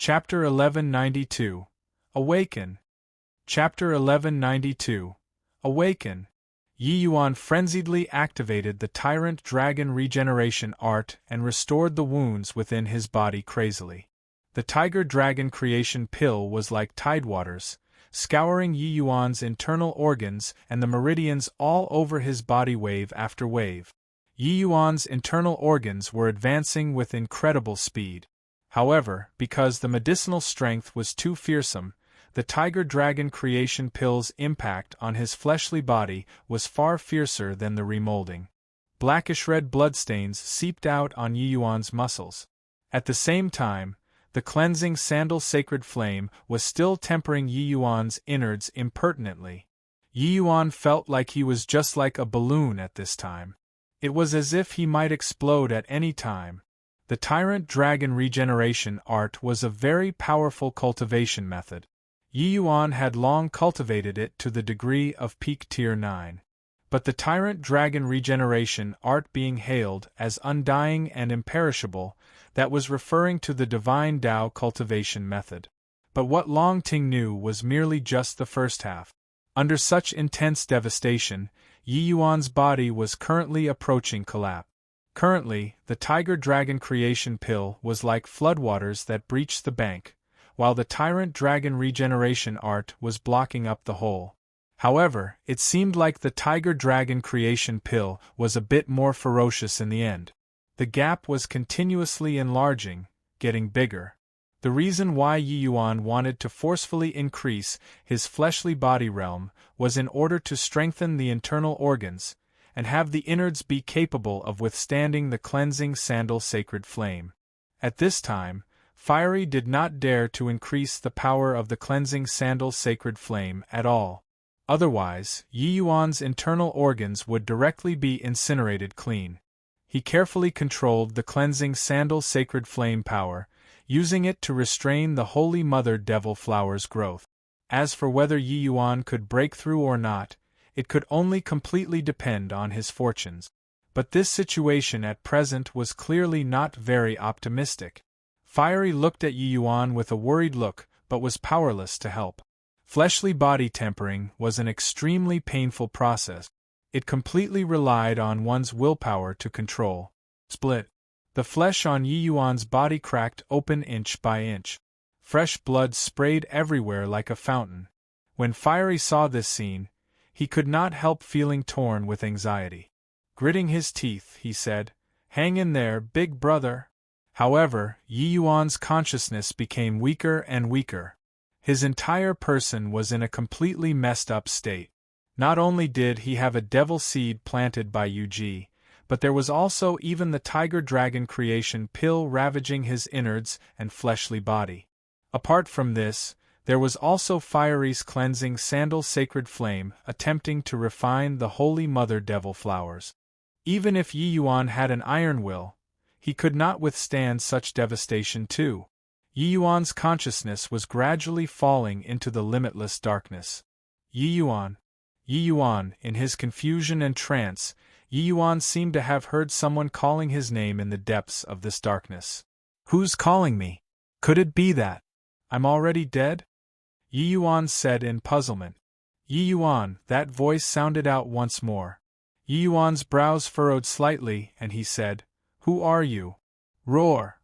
Chapter 1192. Awaken. Chapter 1192. Awaken. Yi Yuan frenziedly activated the Tyrant Dragon regeneration art and restored the wounds within his body crazily. The Tiger Dragon creation pill was like tidewaters, scouring Yi Yuan's internal organs and the meridians all over his body wave after wave. Yi Yuan's internal organs were advancing with incredible speed. However, because the medicinal strength was too fearsome, the Tiger Dragon creation pill's impact on his fleshly body was far fiercer than the remolding. Blackish-red bloodstains seeped out on Yi Yuan's muscles. At the same time, the cleansing sandal sacred flame was still tempering Yi Yuan's innards impertinently. Yi Yuan felt like he was just like a balloon at this time. It was as if he might explode at any time. The Tyrant Dragon regeneration art was a very powerful cultivation method. Yi Yuan had long cultivated it to the degree of peak tier 9. But the Tyrant Dragon regeneration art being hailed as undying and imperishable, that was referring to the Divine Tao cultivation method. But what Long Ting knew was merely just the first half. Under such intense devastation, Yi Yuan's body was currently approaching collapse. Currently, the Tiger Dragon creation pill was like floodwaters that breached the bank, while the Tyrant Dragon regeneration art was blocking up the hole. However, it seemed like the Tiger Dragon creation pill was a bit more ferocious in the end. The gap was continuously enlarging, getting bigger. The reason why Yi Yuan wanted to forcefully increase his fleshly body realm was in order to strengthen the internal organs, and have the innards be capable of withstanding the cleansing sandal sacred flame. At this time, Fiery did not dare to increase the power of the cleansing sandal sacred flame at all. Otherwise, Yi Yuan's internal organs would directly be incinerated clean. He carefully controlled the cleansing sandal sacred flame power, using it to restrain the Holy Mother Devil Flower's growth. As for whether Yi Yuan could break through or not, it could only completely depend on his fortunes. But this situation at present was clearly not very optimistic. Fiery looked at Yi Yuan with a worried look, but was powerless to help. Fleshly body tempering was an extremely painful process. It completely relied on one's willpower to control. Split. The flesh on Yi Yuan's body cracked open inch by inch. Fresh blood sprayed everywhere like a fountain. When Fiery saw this scene, he could not help feeling torn with anxiety. Gritting his teeth, he said, "Hang in there, big brother." However, Yi Yuan's consciousness became weaker and weaker. His entire person was in a completely messed up state. Not only did he have a devil seed planted by Yuji, but there was also even the Tiger Dragon creation pill ravaging his innards and fleshly body. Apart from this, there was also Fiery's cleansing sandal sacred flame attempting to refine the Holy Mother Devil Flowers. Even if Yi Yuan had an iron will, he could not withstand such devastation too. Yi Yuan's consciousness was gradually falling into the limitless darkness. Yi Yuan. Yi Yuan, in his confusion and trance, Yi Yuan seemed to have heard someone calling his name in the depths of this darkness. "Who's calling me? Could it be that I'm already dead?" Yi Yuan said in puzzlement. "Yi Yuan," that voice sounded out once more. Yi Yuan's brows furrowed slightly, and he said, "Who are you?" Roar!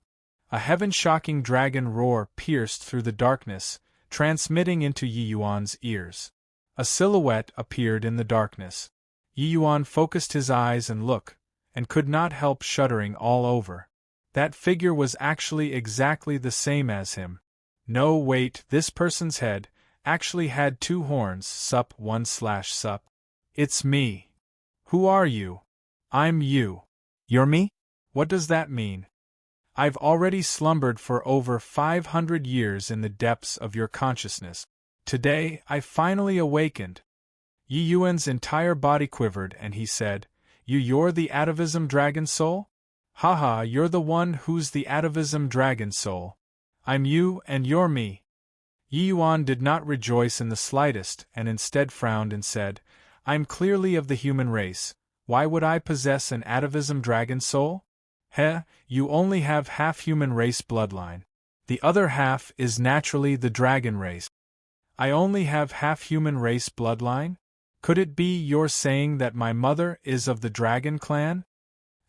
A heaven-shocking dragon roar pierced through the darkness, transmitting into Yi Yuan's ears. A silhouette appeared in the darkness. Yi Yuan focused his eyes and looked, and could not help shuddering all over. That figure was actually exactly the same as him. No, wait, this person's head actually had two horns, sup 1/sup. "It's me." "Who are you?" "I'm you." "You're me? What does that mean?" "I've already slumbered for over 500 years in the depths of your consciousness. Today, I finally awakened." Yi Yuan's entire body quivered and he said, You're the atavism dragon soul? Haha, you're the one who's the atavism dragon soul. I'm you and you're me." Yi Yuan did not rejoice in the slightest and instead frowned and said, "I'm clearly of the human race. Why would I possess an atavism dragon soul?" "Heh, you only have half-human race bloodline. The other half is naturally the dragon race. I only have half-human race bloodline? Could it be you're saying that my mother is of the dragon clan?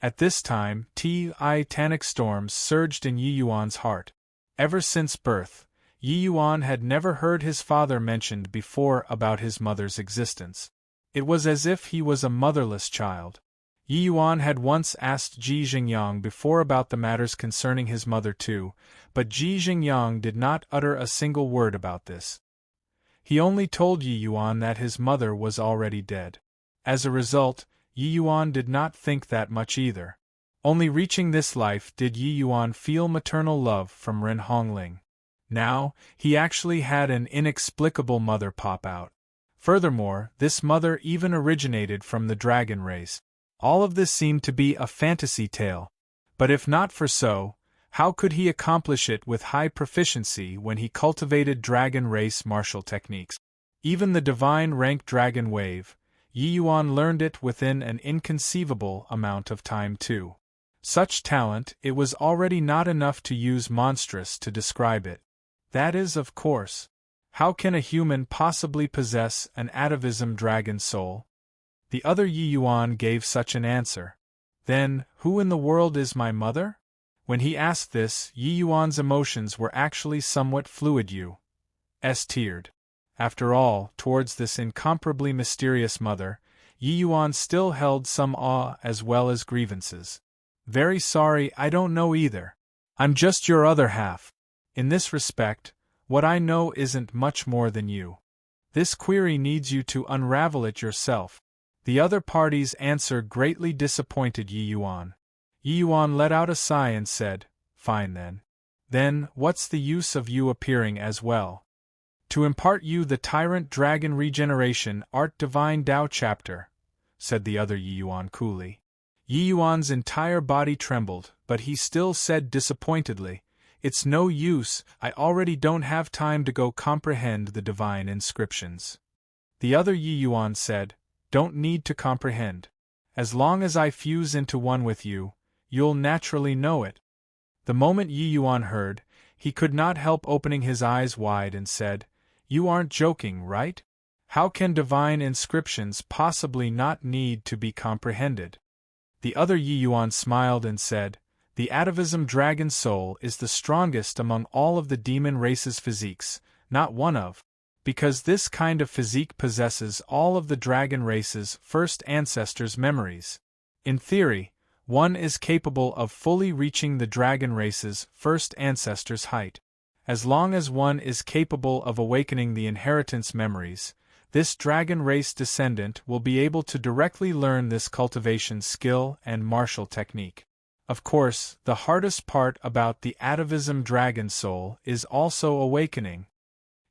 At this time, titanic storms surged in Yi Yuan's heart. Ever since birth, Yi Yuan had never heard his father mentioned before about his mother's existence. It was as if he was a motherless child. Yi Yuan had once asked Ji Xingyang before about the matters concerning his mother too, but Ji Xingyang did not utter a single word about this. He only told Yi Yuan that his mother was already dead. As a result, Yi Yuan did not think that much either. Only reaching this life did Yi Yuan feel maternal love from Ren Hongling. Now, he actually had an inexplicable mother pop out. Furthermore, this mother even originated from the dragon race. All of this seemed to be a fantasy tale. But if not for so, how could he accomplish it with high proficiency when he cultivated dragon race martial techniques? Even the divine rank dragon wave, Yi Yuan learned it within an inconceivable amount of time too. Such talent, it was already not enough to use monstrous to describe it. That is, of course. How can a human possibly possess an atavism dragon soul? The other Yi Yuan gave such an answer. Then, who in the world is my mother? When he asked this, Yi Yuan's emotions were actually somewhat fluid. Yi teared. After all, towards this incomparably mysterious mother, Yi Yuan still held some awe as well as grievances. Very sorry, I don't know either. I'm just your other half. In this respect, what I know isn't much more than you. This query needs you to unravel it yourself. The other party's answer greatly disappointed Yi Yuan. Yi Yuan let out a sigh and said, "Fine then. Then, what's the use of you appearing as well? To impart you the Tyrant Dragon Regeneration Art Divine Tao chapter," said the other Yi Yuan coolly. Yi Yuan's entire body trembled, but he still said disappointedly, "It's no use, I already don't have time to go comprehend the divine inscriptions." The other Yi Yuan said, "Don't need to comprehend. As long as I fuse into one with you, you'll naturally know it." The moment Yi Yuan heard, he could not help opening his eyes wide and said, "You aren't joking, right? How can divine inscriptions possibly not need to be comprehended?" The other Yi Yuan smiled and said, "The atavism dragon soul is the strongest among all of the demon race's physiques, not one of, because this kind of physique possesses all of the dragon race's first ancestors' memories. In theory, one is capable of fully reaching the dragon race's first ancestors' height. As long as one is capable of awakening the inheritance memories, this dragon race descendant will be able to directly learn this cultivation skill and martial technique. Of course, the hardest part about the atavism dragon soul is also awakening."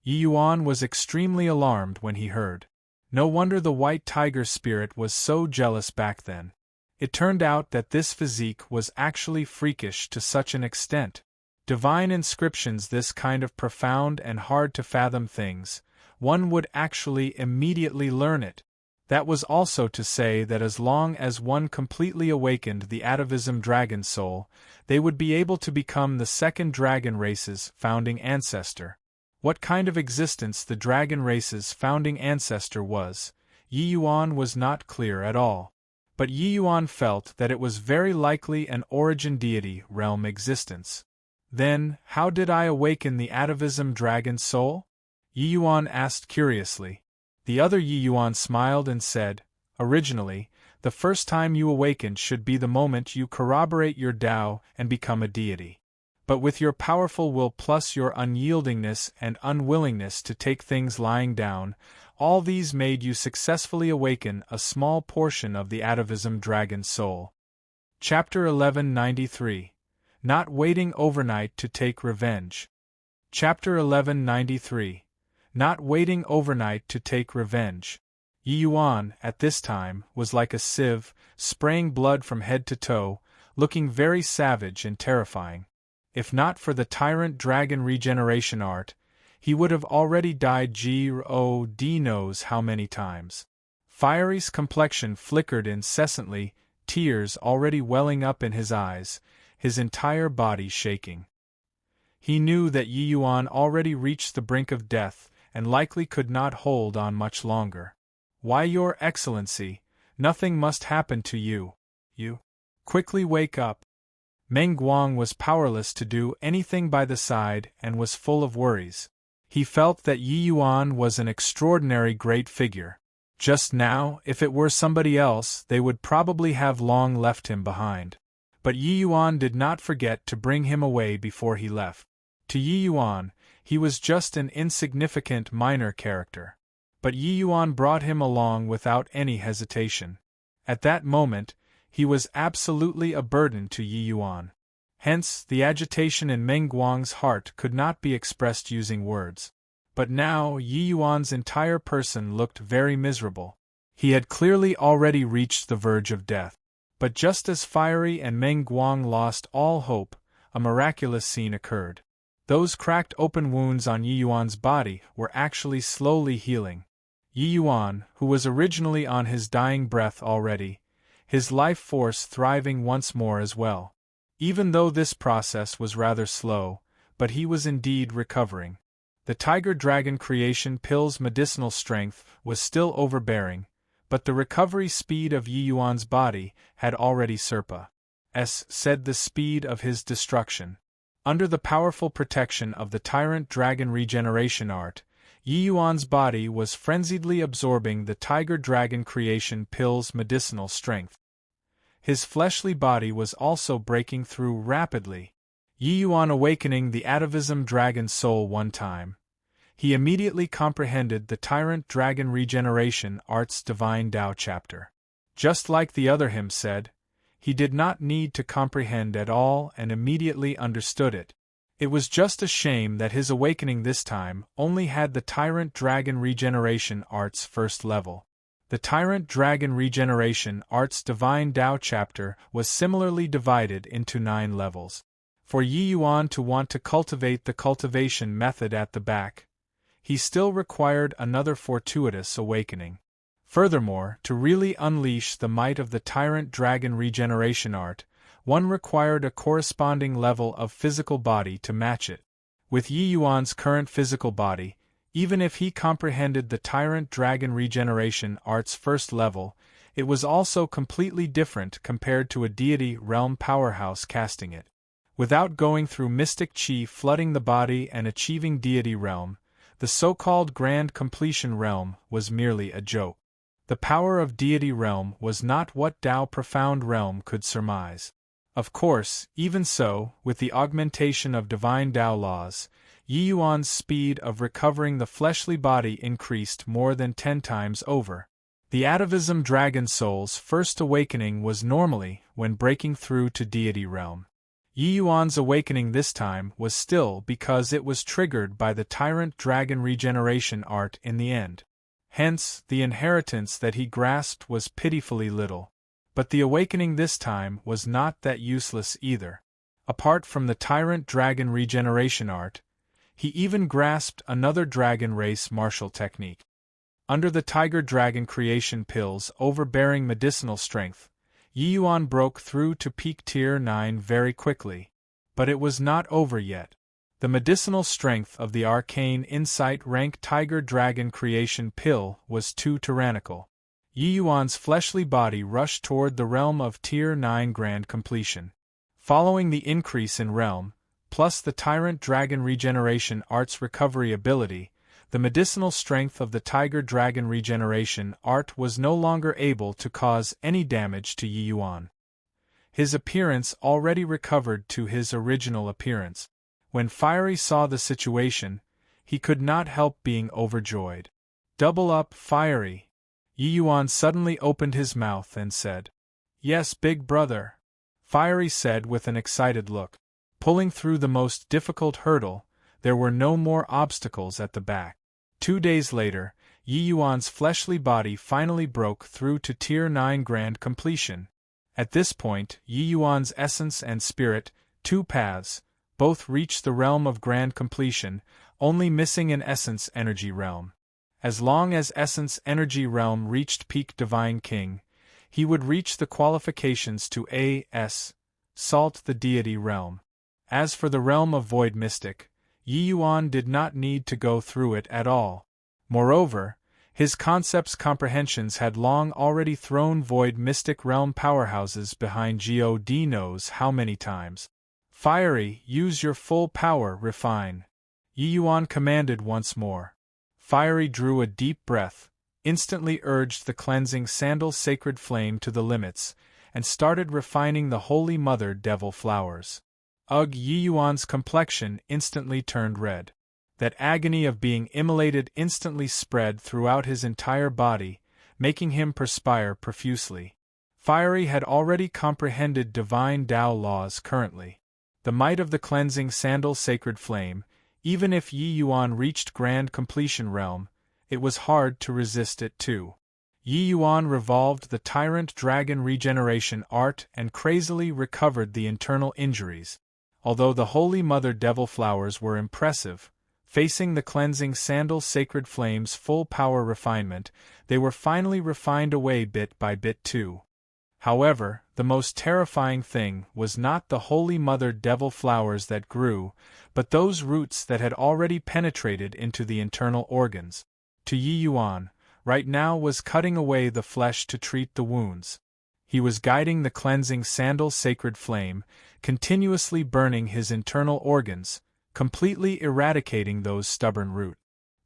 Yi Yuan was extremely alarmed when he heard. No wonder the white tiger spirit was so jealous back then. It turned out that this physique was actually freakish to such an extent. Divine inscriptions, this kind of profound and hard-to-fathom things, one would actually immediately learn it. That was also to say that as long as one completely awakened the atavism dragon soul, they would be able to become the second dragon race's founding ancestor. What kind of existence the dragon race's founding ancestor was, Yi Yuan was not clear at all. But Yi Yuan felt that it was very likely an origin deity realm existence. Then, how did I awaken the atavism dragon soul? Yi Yuan asked curiously. The other Yi Yuan smiled and said, "Originally, the first time you awaken should be the moment you corroborate your Tao and become a deity. But with your powerful will plus your unyieldingness and unwillingness to take things lying down, all these made you successfully awaken a small portion of the atavism dragon soul." Chapter 1193. Not Waiting Overnight to Take Revenge. Chapter 1193. Not Waiting Overnight to Take Revenge. Yi Yuan, at this time, was like a sieve, spraying blood from head to toe, looking very savage and terrifying. If not for the Tyrant Dragon Regeneration art, he would have already died God knows how many times. Fiery's complexion flickered incessantly, tears already welling up in his eyes, his entire body shaking. He knew that Yi Yuan already reached the brink of death and likely could not hold on much longer. Why, Your Excellency, nothing must happen to you. You quickly wake up. Meng Guang was powerless to do anything by the side and was full of worries. He felt that Yi Yuan was an extraordinary great figure. Just now, if it were somebody else, they would probably have long left him behind. But Yi Yuan did not forget to bring him away before he left. To Yi Yuan, he was just an insignificant minor character. But Yi Yuan brought him along without any hesitation. At that moment, he was absolutely a burden to Yi Yuan. Hence, the agitation in Meng Guang's heart could not be expressed using words. But now, Yi Yuan's entire person looked very miserable. He had clearly already reached the verge of death. But just as Fiery and Meng Guang lost all hope, a miraculous scene occurred. Those cracked open wounds on Yi Yuan's body were actually slowly healing. Yi Yuan, who was originally on his dying breath already, his life force thriving once more as well. Even though this process was rather slow, but he was indeed recovering. The Tiger Dragon Creation Pill's medicinal strength was still overbearing, but the recovery speed of Yi Yuan's body had already surpassed the speed of his destruction. Under the powerful protection of the Tyrant Dragon Regeneration Art, Yi Yuan's body was frenziedly absorbing the Tiger Dragon Creation Pill's medicinal strength. His fleshly body was also breaking through rapidly. Yi Yuan awakening the atavism dragon soul one time. He immediately comprehended the Tyrant Dragon Regeneration Art's Divine Tao chapter. Just like the other hymn said, he did not need to comprehend at all and immediately understood it. It was just a shame that his awakening this time only had the Tyrant Dragon Regeneration Art's first level. The Tyrant Dragon Regeneration Art's Divine Tao chapter was similarly divided into 9 levels. For Yi Yuan to want to cultivate the cultivation method at the back, he still required another fortuitous awakening. Furthermore, to really unleash the might of the Tyrant Dragon Regeneration Art, one required a corresponding level of physical body to match it. With Yi Yuan's current physical body, even if he comprehended the Tyrant Dragon Regeneration Art's first level, it was also completely different compared to a deity realm powerhouse casting it. Without going through mystic chi flooding the body and achieving deity realm, the so-called grand completion realm was merely a joke. The power of deity realm was not what Tao profound realm could surmise. Of course, even so, with the augmentation of divine Tao laws, Yi Yuan's speed of recovering the fleshly body increased more than 10 times over. The atavism dragon soul's first awakening was normally when breaking through to deity realm. Yi Yuan's awakening this time was still because it was triggered by the Tyrant Dragon Regeneration Art in the end. Hence, the inheritance that he grasped was pitifully little. But the awakening this time was not that useless either. Apart from the Tyrant Dragon Regeneration Art, he even grasped another dragon race martial technique. Under the Tiger Dragon Creation Pill's overbearing medicinal strength, Yi Yuan broke through to peak tier 9 very quickly. But it was not over yet. The medicinal strength of the Arcane Insight rank Tiger Dragon Creation Pill was too tyrannical. Yi Yuan's fleshly body rushed toward the realm of tier 9 grand completion. Following the increase in realm, plus the Tyrant Dragon Regeneration Art's recovery ability, the medicinal strength of the Tiger Dragon Regeneration Art was no longer able to cause any damage to Yi Yuan. His appearance already recovered to his original appearance. When Fiery saw the situation, he could not help being overjoyed. "Double up, Fiery!" Yi Yuan suddenly opened his mouth and said. "Yes, big brother," Fiery said with an excited look. Pulling through the most difficult hurdle, there were no more obstacles at the back. 2 days later, Yi Yuan's fleshly body finally broke through to tier 9 grand completion. At this point, Yi Yuan's essence and spirit, 2 paths, both reached the realm of grand completion, only missing an essence energy realm. As long as essence energy realm reached peak divine king, he would reach the qualifications to salt the deity realm. As for the realm of Void Mystic, Yi Yuan did not need to go through it at all. Moreover, his concept's comprehensions had long already thrown Void Mystic realm powerhouses behind God knows how many times. Fiery, use your full power, refine. Yi Yuan commanded once more. Fiery drew a deep breath, instantly urged the cleansing sandal sacred flame to the limits, and started refining the Holy Mother Devil flowers. Ugh! Yi Yuan's complexion instantly turned red. That agony of being immolated instantly spread throughout his entire body, making him perspire profusely. Fiery had already comprehended divine Tao laws currently. The might of the cleansing sandal sacred flame, even if Yi Yuan reached grand completion realm, it was hard to resist it too. Yi Yuan revolved the tyrant dragon regeneration art and crazily recovered the internal injuries. Although the Holy Mother Devil flowers were impressive, facing the cleansing sandal sacred flame's full power refinement, they were finally refined away bit by bit too. However, the most terrifying thing was not the Holy Mother Devil flowers that grew, but those roots that had already penetrated into the internal organs. To Yi Yuan, right now was cutting away the flesh to treat the wounds. He was guiding the cleansing sandal sacred flame, continuously burning his internal organs, completely eradicating those stubborn roots.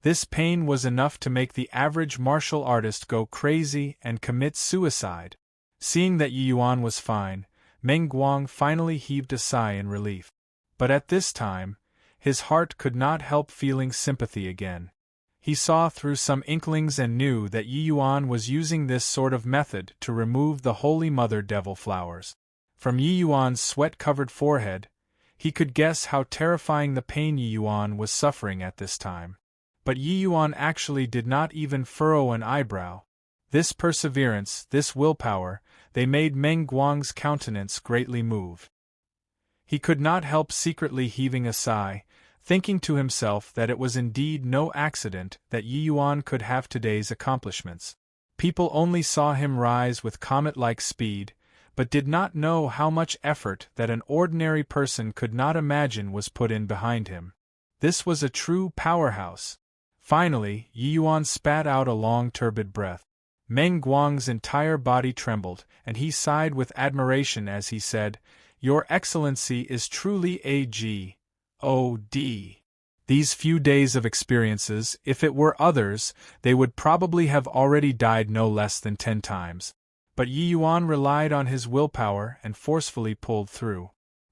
This pain was enough to make the average martial artist go crazy and commit suicide. Seeing that Yi Yuan was fine, Meng Guang finally heaved a sigh in relief. But at this time, his heart could not help feeling sympathy again. He saw through some inklings and knew that Yi Yuan was using this sort of method to remove the Holy Mother Devil flowers. From Yi Yuan's sweat-covered forehead, he could guess how terrifying the pain Yi Yuan was suffering at this time. But Yi Yuan actually did not even furrow an eyebrow. This perseverance, this willpower, they made Meng Guang's countenance greatly moved. He could not help secretly heaving a sigh, thinking to himself that it was indeed no accident that Yi Yuan could have today's accomplishments. People only saw him rise with comet-like speed, but did not know how much effort that an ordinary person could not imagine was put in behind him. This was a true powerhouse. Finally, Yi Yuan spat out a long turbid breath. Meng Guang's entire body trembled, and he sighed with admiration as he said, "Your Excellency is truly a G.O.D. These few days of experiences, if it were others, they would probably have already died no less than 10 times. But Yi Yuan relied on his willpower and forcefully pulled through.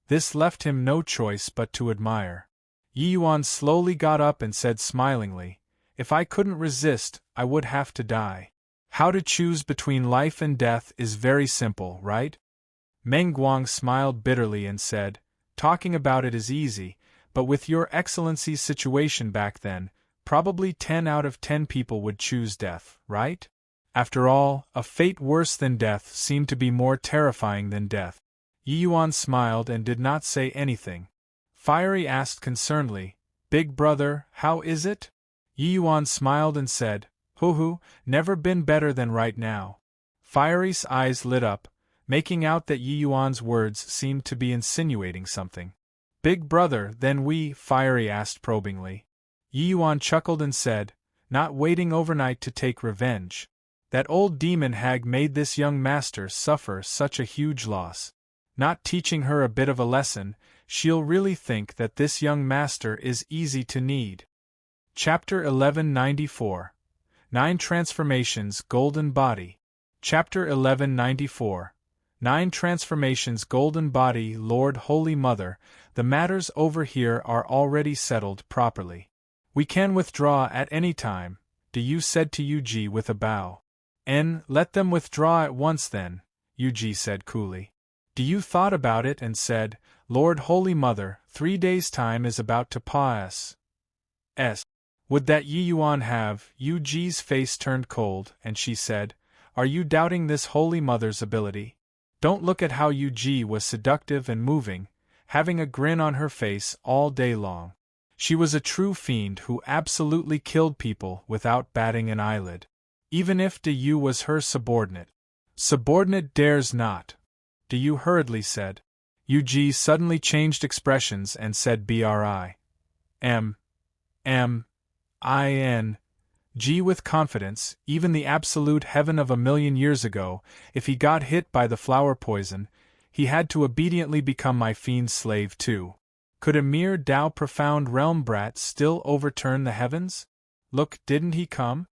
This left him no choice but to admire. Yi Yuan slowly got up and said smilingly, "If I couldn't resist, I would have to die. How to choose between life and death is very simple, right?" Meng Guang smiled bitterly and said, "Talking about it is easy, but with your Excellency's situation back then, probably 10 out of 10 people would choose death, right? After all, a fate worse than death seemed to be more terrifying than death." Yi Yuan smiled and did not say anything. Fiery asked concernedly, "Big brother, how is it?" Yi Yuan smiled and said, "Hoo, never been better than right now." Fiery's eyes lit up, making out that Yi Yuan's words seemed to be insinuating something. "Big brother, then Fiery asked probingly. Yi Yuan chuckled and said, "Not waiting overnight to take revenge. That old demon hag made this young master suffer such a huge loss. Not teaching her a bit of a lesson, she'll really think that this young master is easy to knead." Chapter 1194. 9 Transformations Golden Body. Chapter 1194. 9 Transformations Golden Body. Lord Holy Mother, the matters over here are already settled properly. We can withdraw at any time, Du said to Yuji with a bow. Let them withdraw at once then, Yuji said coolly. Du thought about it and said, "Lord Holy Mother, 3 days' time is about to pass. Would that Yi Yuan have?" Yuji's face turned cold, and she said, "Are you doubting this Holy Mother's ability? Don't look at how Yuji was seductive and moving, having a grin on her face all day long. She was a true fiend who absolutely killed people without batting an eyelid. Even if Du was her subordinate." "Subordinate dares not," Du hurriedly said. Yu suddenly changed expressions and said G with confidence. Even the absolute heaven of a million years ago, if he got hit by the flower poison, he had to obediently become my fiend's slave too. Could a mere Tao profound realm brat still overturn the heavens? Look, didn't he come?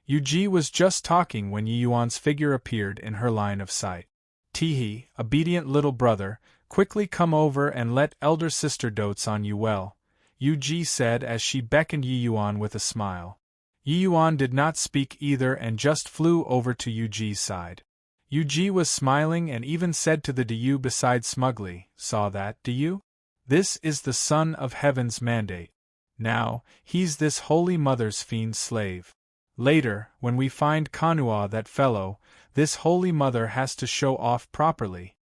Yu was just talking when Yi Yuan's figure appeared in her line of sight. Teehee, obedient little brother, quickly come over and let elder sister dotes on you well, Yu said as she beckoned Yi Yuan with a smile. Yi Yuan did not speak either and just flew over to Yuji's side. Yuji was smiling and even said to the Diyu beside smugly, "Saw that, Diyu? This is the Son of Heaven's mandate. Now, he's this Holy Mother's fiend slave. Later, when we find Kanua that fellow, this Holy Mother has to show off properly."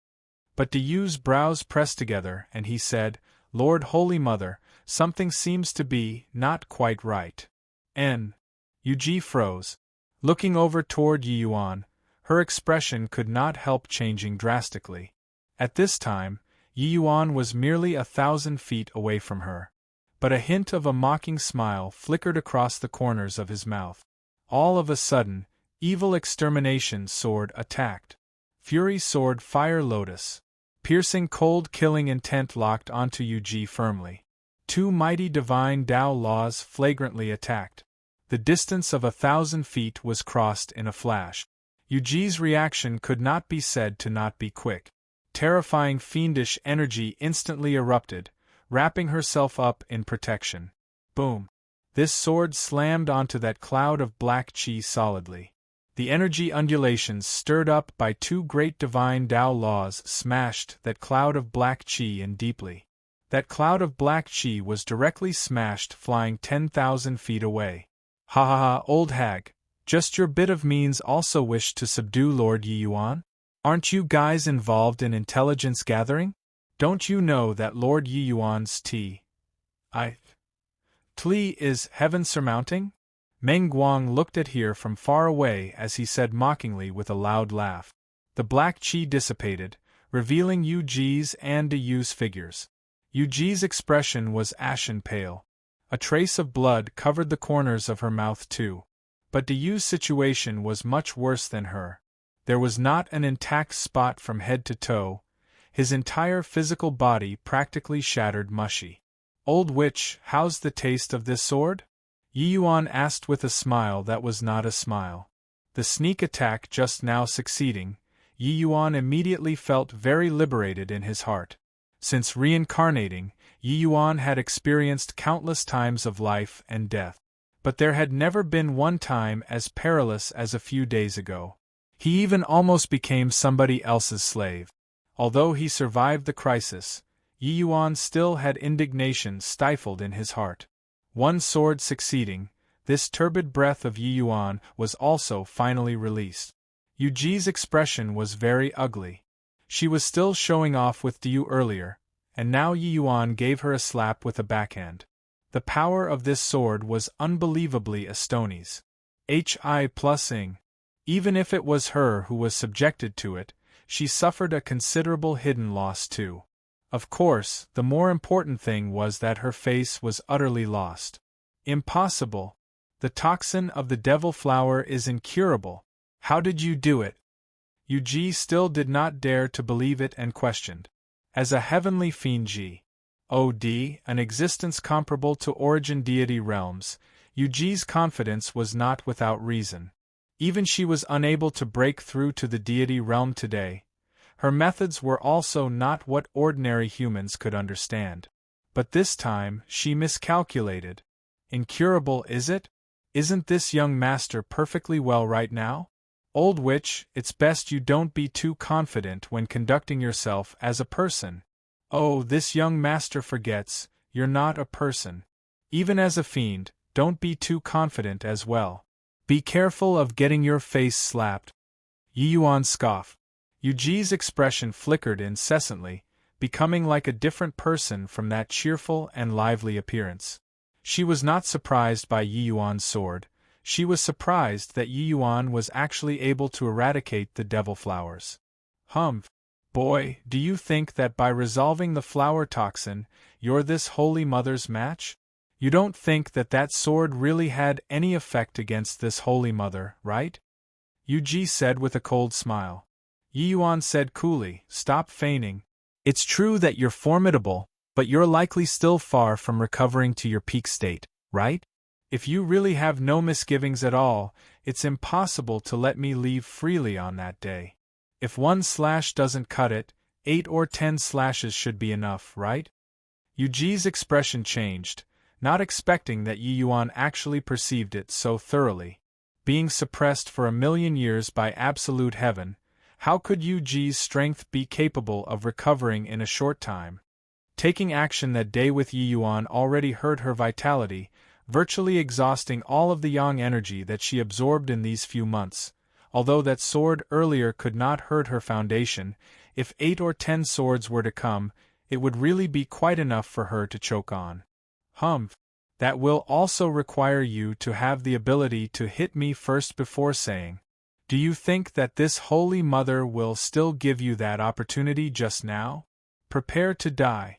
But Diyu's brows pressed together and he said, "Lord Holy Mother, something seems to be not quite right." Yuji froze. Looking over toward Yi Yuan, her expression could not help changing drastically. At this time, Yi Yuan was merely 1,000 feet away from her. But a hint of a mocking smile flickered across the corners of his mouth. All of a sudden, evil extermination sword attacked. Fury sword fire lotus. Piercing cold killing intent locked onto Yuji firmly. Two mighty divine Tao laws flagrantly attacked. The distance of 1,000 feet was crossed in a flash. Yuji's reaction could not be said to not be quick. Terrifying fiendish energy instantly erupted, wrapping herself up in protection. Boom! This sword slammed onto that cloud of black chi solidly. The energy undulations stirred up by two great divine Tao laws smashed that cloud of black chi in deeply. That cloud of black chi was directly smashed, flying 10,000 feet away. Ha ha ha, old hag, just your bit of means also wished to subdue Lord Yi Yuan? Aren't you guys involved in intelligence gathering? Don't you know that Lord Yi Yuan's Tli is heaven surmounting? Meng Guang looked at her from far away as he said mockingly with a loud laugh. The black chi dissipated, revealing Yuji's and Diyu's figures. Yuji's expression was ashen pale. A trace of blood covered the corners of her mouth too. But Diyu's situation was much worse than her. There was not an intact spot from head to toe, his entire physical body practically shattered mushy. "Old witch, how's the taste of this sword?" Yi Yuan asked with a smile that was not a smile. The sneak attack just now succeeding, Yi Yuan immediately felt very liberated in his heart. Since reincarnating, Yi Yuan had experienced countless times of life and death. But there had never been one time as perilous as a few days ago. He even almost became somebody else's slave. Although he survived the crisis, Yi Yuan still had indignation stifled in his heart. One sword succeeding, this turbid breath of Yi Yuan was also finally released. Yuji's expression was very ugly. She was still showing off with Diyu earlier, and now Yi Yuan gave her a slap with a backhand. The power of this sword was unbelievably Astoni's. Hi+ing. Even if it was her who was subjected to it, she suffered a considerable hidden loss too. Of course, the more important thing was that her face was utterly lost. Impossible. The toxin of the devil flower is incurable. How did you do it? Yuji still did not dare to believe it and questioned. As a heavenly fiend an existence comparable to origin deity realms, Yuji's confidence was not without reason. Even she was unable to break through to the deity realm today. Her methods were also not what ordinary humans could understand. But this time, she miscalculated. Incurable, is it? Isn't this young master perfectly well right now? Old witch, it's best you don't be too confident when conducting yourself as a person. Oh, this young master forgets, you're not a person. Even as a fiend, don't be too confident as well. Be careful of getting your face slapped. Yi Yuan scoffed. Yuji's expression flickered incessantly, becoming like a different person from that cheerful and lively appearance. She was not surprised by Yi Yuan's sword. She was surprised that Yi Yuan was actually able to eradicate the devil flowers. Boy, do you think that by resolving the flower toxin, you're this Holy Mother's match? You don't think that that sword really had any effect against this Holy Mother, right? Yu said with a cold smile. Yi Yuan said coolly, stop feigning. It's true that you're formidable, but you're likely still far from recovering to your peak state, right? If you really have no misgivings at all, it's impossible to let me leave freely on that day. If 1 slash doesn't cut it, 8 or 10 slashes should be enough, right? Yuji's expression changed, not expecting that Yi Yuan actually perceived it so thoroughly. Being suppressed for 1,000,000 years by absolute heaven, how could Yuji's strength be capable of recovering in a short time? Taking action that day with Yi Yuan already hurt her vitality, virtually exhausting all of the yang energy that she absorbed in these few months. Although that sword earlier could not hurt her foundation, if 8 or 10 swords were to come, it would really be quite enough for her to choke on. That will also require you to have the ability to hit me first before saying. Do you think that this Holy Mother will still give you that opportunity just now? Prepare to die.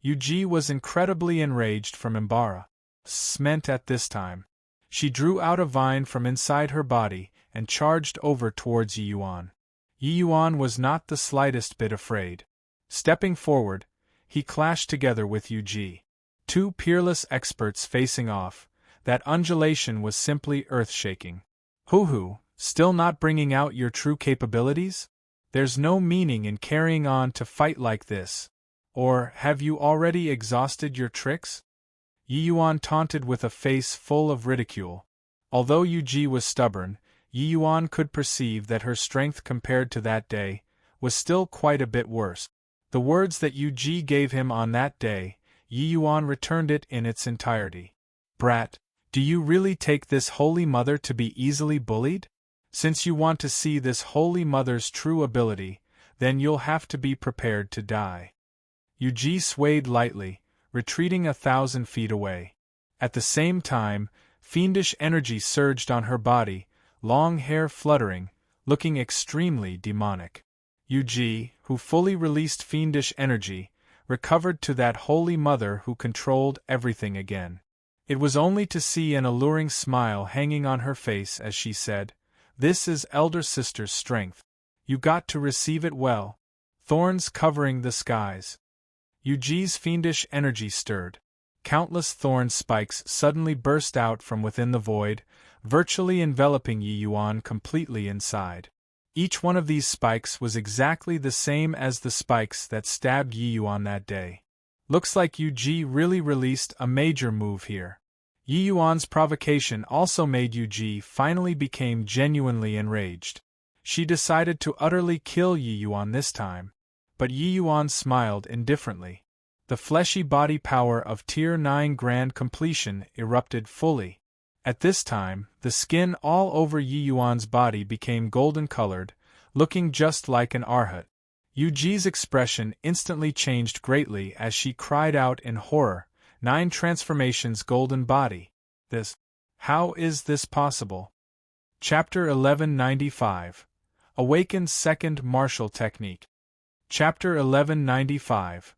Yuji was incredibly enraged from embarrassment at this time. She drew out a vine from inside her body and charged over towards Yi Yuan. Yi Yuan was not the slightest bit afraid. Stepping forward, he clashed together with Yuji. Two peerless experts facing off, that undulation was simply earth-shaking. Hoo-hoo, still not bringing out your true capabilities? There's no meaning in carrying on to fight like this. Or, have you already exhausted your tricks? Yi Yuan taunted with a face full of ridicule. Although Yuji was stubborn, Yi Yuan could perceive that her strength compared to that day was still quite a bit worse. The words that Yuji gave him on that day, Yi Yuan returned it in its entirety. Brat, do you really take this Holy Mother to be easily bullied? Since you want to see this Holy Mother's true ability, then you'll have to be prepared to die. Yuji swayed lightly, retreating 1,000 feet away. At the same time, fiendish energy surged on her body, long hair fluttering, looking extremely demonic. Yuji, who fully released fiendish energy, recovered to that Holy Mother who controlled everything again. It was only to see an alluring smile hanging on her face as she said, "This is Elder Sister's strength. You got to receive it well. Thorns covering the skies." Yuji's fiendish energy stirred. Countless thorn spikes suddenly burst out from within the void, virtually enveloping Yi Yuan completely inside. Each one of these spikes was exactly the same as the spikes that stabbed Yi Yuan that day. Looks like Yuji really released a major move here. Yi Yuan's provocation also made Yuji finally became genuinely enraged. She decided to utterly kill Yi Yuan this time. But Yi Yuan smiled indifferently. The fleshy body power of Tier 9 Grand Completion erupted fully. At this time, the skin all over Yi Yuan's body became golden-colored, looking just like an arhat. Yuji's expression instantly changed greatly as she cried out in horror, 9 transformations golden body. This. How is this possible? Chapter 1195. Awaken's Second Martial Technique. Chapter 1195.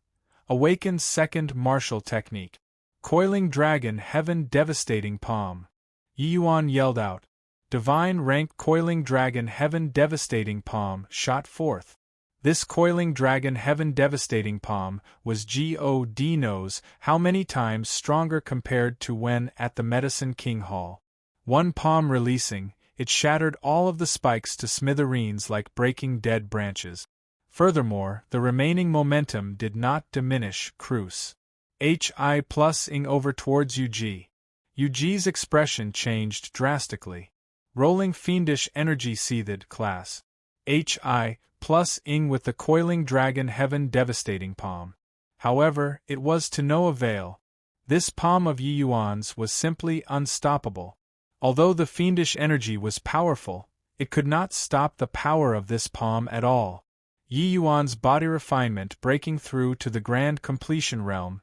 Awaken's Second Martial Technique. Coiling Dragon Heaven Devastating Palm. Yi Yuan yelled out. Divine Rank Coiling Dragon Heaven Devastating Palm shot forth. This Coiling Dragon Heaven Devastating Palm was God knows how many times stronger compared to when at the Medicine King Hall. One palm releasing, it shattered all of the spikes to smithereens like breaking dead branches. Furthermore, the remaining momentum did not diminish. Cruce. HI plus ing over towards Yuji. Yuji's expression changed drastically. Rolling fiendish energy seethed class. HI plus ing with the Coiling Dragon Heaven Devastating Palm. However, it was to no avail. This palm of Yi Yuan's was simply unstoppable. Although the fiendish energy was powerful, it could not stop the power of this palm at all. Yi Yuan's body refinement breaking through to the Grand Completion realm,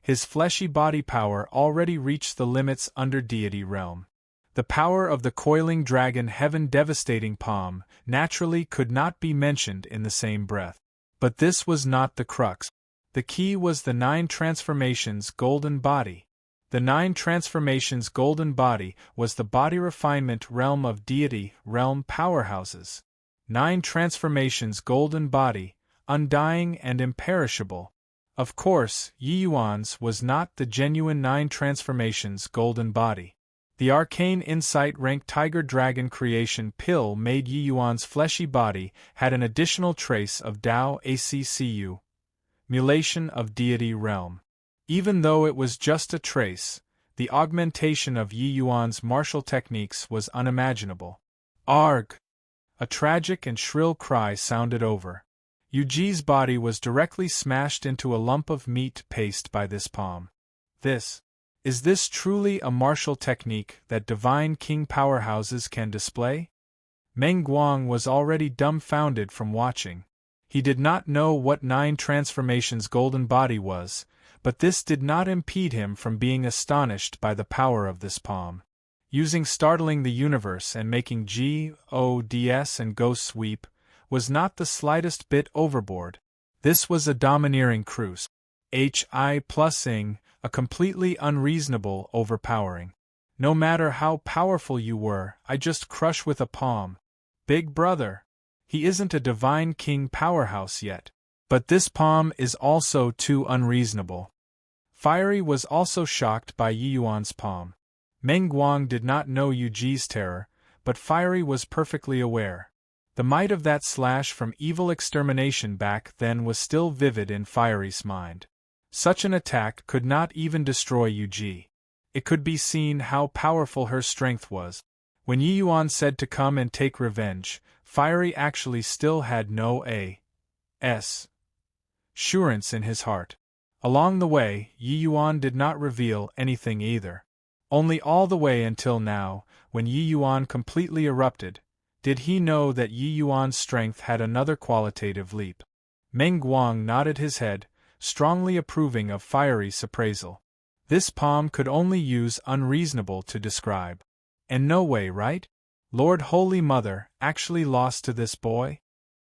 his fleshy body power already reached the limits under deity realm. The power of the Coiling Dragon Heaven Devastating Palm naturally could not be mentioned in the same breath. But this was not the crux. The key was the 9 transformations golden body. The 9 transformations golden body was the body refinement realm of deity realm powerhouses. 9 transformations golden body, undying and imperishable. Of course, Yi Yuan's was not the genuine 9 transformations golden body. The arcane insight rank tiger dragon creation pill made Yi Yuan's fleshy body had an additional trace of Tao Accu, mulation of deity realm. Even though it was just a trace, the augmentation of Yi Yuan's martial techniques was unimaginable. Arg! A tragic and shrill cry sounded over. Yu Ji's body was directly smashed into a lump of meat paste by this palm. Is this truly a martial technique that divine king powerhouses can display? Meng Guang was already dumbfounded from watching. He did not know what 9 transformations golden body was, but this did not impede him from being astonished by the power of this palm. Using startling the universe and making GODS and ghost sweep was not the slightest bit overboard. This was a domineering cruise. HI plusing, a completely unreasonable overpowering. No matter how powerful you were, I just crush with a palm. Big brother. He isn't a divine king powerhouse yet. But this palm is also too unreasonable. Fiery was also shocked by Yi Yuan's palm. Meng Guang did not know Yu Ji's terror, but Fiery was perfectly aware. The might of that slash from evil extermination back then was still vivid in Fiery's mind. Such an attack could not even destroy Yu Ji. It could be seen how powerful her strength was. When Yi Yuan said to come and take revenge, Fiery actually still had no assurance in his heart. Along the way, Yi Yuan did not reveal anything either. Only all the way until now, when Yi Yuan completely erupted, did he know that Yi Yuan's strength had another qualitative leap. Meng Guang nodded his head, strongly approving of Fiery's appraisal. This palm could only use unreasonable to describe. And no way, right? Lord Holy Mother actually lost to this boy?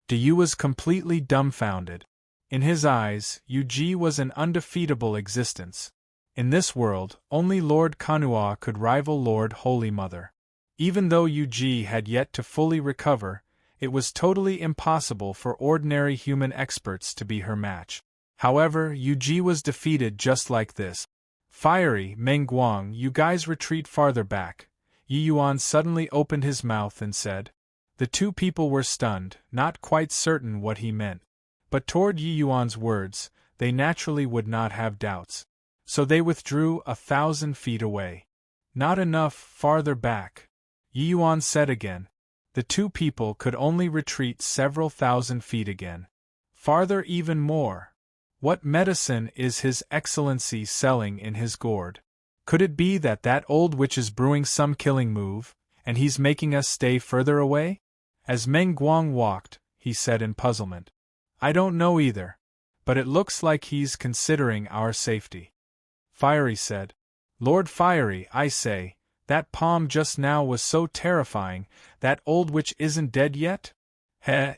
Du was completely dumbfounded. In his eyes, Yu Ji was an undefeatable existence. In this world, only Lord Kanhua could rival Lord Holy Mother. Even though Yu Ji had yet to fully recover, it was totally impossible for ordinary human experts to be her match. However, Yu Ji was defeated just like this. Fiery, Meng Guang, you guys retreat farther back. Yi Yuan suddenly opened his mouth and said. The two people were stunned, not quite certain what he meant. But toward Yi Yuan's words, they naturally would not have doubts. So they withdrew 1,000 feet away. Not enough farther back. Yi Yuan said again. The two people could only retreat several thousand feet again. Farther even more. What medicine is His Excellency selling in his gourd? Could it be that that old witch is brewing some killing move, and he's making us stay further away? As Meng Guang walked, he said in puzzlement. I don't know either, but it looks like he's considering our safety. Fiery said. Lord Fiery, I say, that palm just now was so terrifying, that old witch isn't dead yet?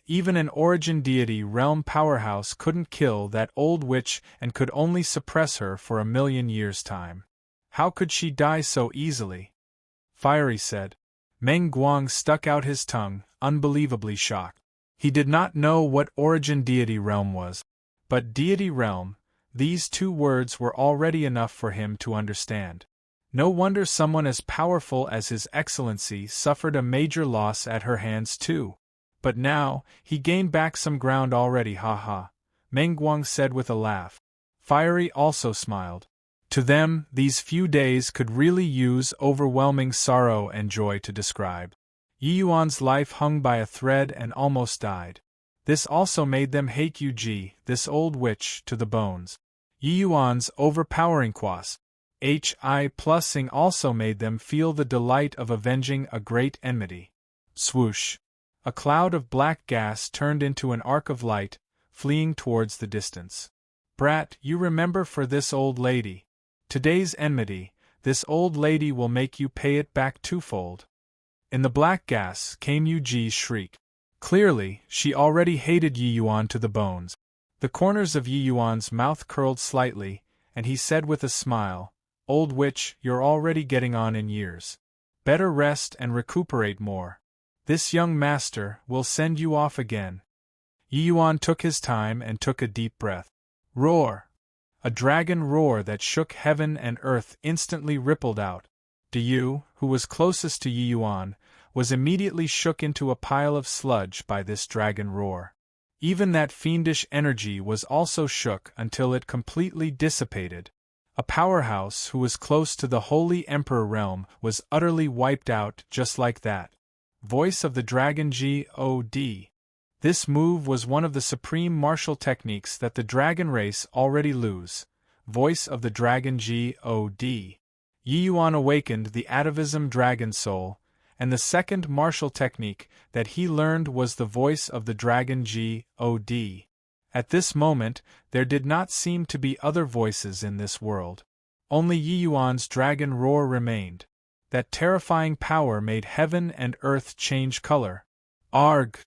Even an origin deity realm powerhouse couldn't kill that old witch and could only suppress her for 1,000,000 years' time. How could she die so easily? Fiery said. Meng Guang stuck out his tongue, unbelievably shocked. He did not know what origin deity realm was. But deity realm, these two words were already enough for him to understand. No wonder someone as powerful as His Excellency suffered a major loss at her hands too. But now, he gained back some ground already, ha. Meng Guang said with a laugh. Fiery also smiled. To them, these few days could really use overwhelming sorrow and joy to describe. Yi Yuan's life hung by a thread and almost died. This also made them hate Yu Ji, this old witch, to the bones. Yi Yuan's overpowering HI plusing also made them feel the delight of avenging a great enmity. Swoosh! A cloud of black gas turned into an arc of light, fleeing towards the distance. Brat, you remember for this old lady. Today's enmity, this old lady will make you pay it back twofold. In the black gas came Yu Ji's shriek. Clearly, she already hated Yi Yuan to the bones. The corners of Yi Yuan's mouth curled slightly, and he said with a smile, "Old witch, you're already getting on in years. Better rest and recuperate more. This young master will send you off again." Yi Yuan took his time and took a deep breath. Roar! A dragon roar that shook heaven and earth instantly rippled out. Yu, who was closest to Yi Yuan, was immediately shook into a pile of sludge by this dragon roar. Even that fiendish energy was also shook until it completely dissipated. A powerhouse who was close to the Holy Emperor realm was utterly wiped out just like that. Voice of the Dragon God. This move was one of the supreme martial techniques that the dragon race already lose. Voice of the Dragon God. Yi Yuan awakened the atavism dragon soul, and the second martial technique that he learned was the voice of the Dragon God. At this moment, there did not seem to be other voices in this world. Only Yi Yuan's dragon roar remained. That terrifying power made heaven and earth change color. Arg!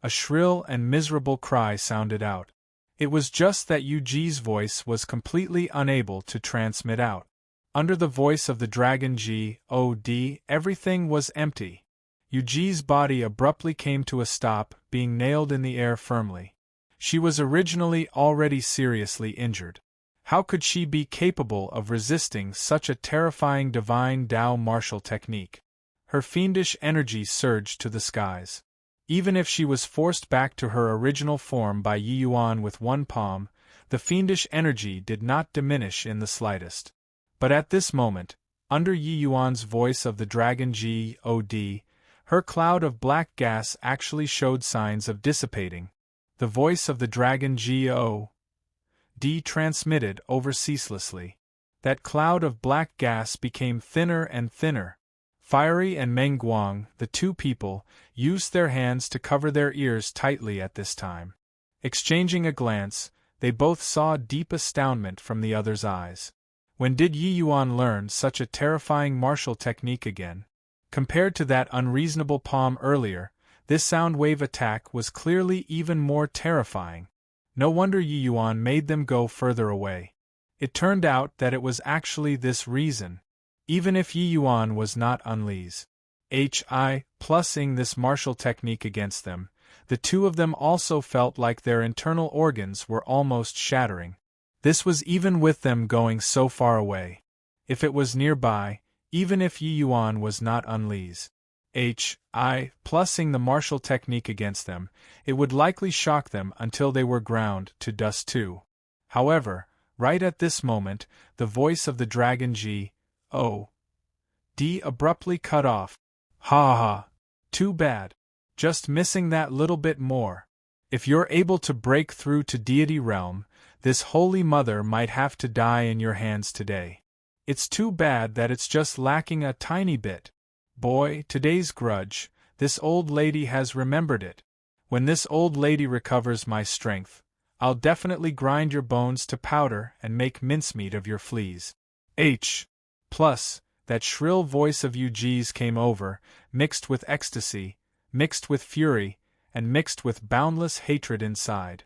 A shrill and miserable cry sounded out. It was just that Yu Ji's voice was completely unable to transmit out. Under the voice of the Dragon God, everything was empty. Yu Ji's body abruptly came to a stop, being nailed in the air firmly. She was originally already seriously injured. How could she be capable of resisting such a terrifying divine Tao martial technique? Her fiendish energy surged to the skies. Even if she was forced back to her original form by Yi Yuan with one palm, the fiendish energy did not diminish in the slightest. But at this moment, under Yi Yuan's voice of the Dragon God, her cloud of black gas actually showed signs of dissipating. The voice of the Dragon God transmitted over ceaselessly. That cloud of black gas became thinner and thinner. Fiery and Meng Guang, the two people, used their hands to cover their ears tightly at this time. Exchanging a glance, they both saw deep astoundment from the other's eyes. When did Yi Yuan learn such a terrifying martial technique again? Compared to that unreasonable palm earlier, this sound wave attack was clearly even more terrifying. No wonder Yi Yuan made them go further away. It turned out that it was actually this reason. Even if Yi Yuan was not unleashed, plusing this martial technique against them, the two of them also felt like their internal organs were almost shattering. This was even with them going so far away. If it was nearby, even if Yi Yuan was not unleashed, plusing the martial technique against them, it would likely shock them until they were ground to dust too. However, right at this moment, the voice of the Dragon God abruptly cut off. Ha ha! Too bad. Just missing that little bit more. If you're able to break through to deity realm, this holy mother might have to die in your hands today. It's too bad that it's just lacking a tiny bit. Boy, today's grudge, this old lady has remembered it. When this old lady recovers my strength, I'll definitely grind your bones to powder and make mincemeat of your fleas. Plus, that shrill voice of Yu Ji's came over, mixed with ecstasy, mixed with fury, and mixed with boundless hatred inside.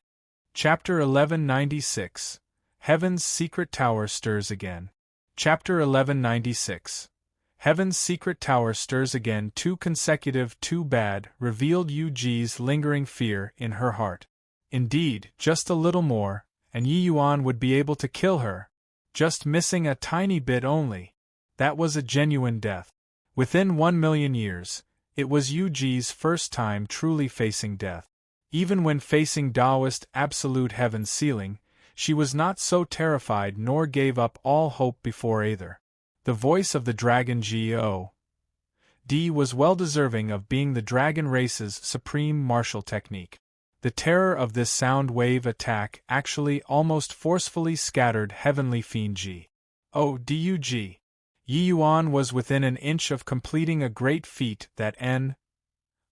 Chapter 1196. Heaven's Secret Tower Stirs Again. Chapter 1196. Heaven's Secret Tower Stirs Again. Two consecutive too bad revealed Yu Ji's lingering fear in her heart. Indeed, just a little more, and Yi Yuan would be able to kill her. Just missing a tiny bit only. That was a genuine death. Within 1,000,000 years, it was Yu Ji's first time truly facing death. Even when facing Taoist absolute heaven's ceiling, she was not so terrified nor gave up all hope before either. The voice of the Dragon God was well deserving of being the dragon race's supreme martial technique. The terror of this sound wave attack actually almost forcefully scattered heavenly fiend God. Yi Yuan was within an inch of completing a great feat that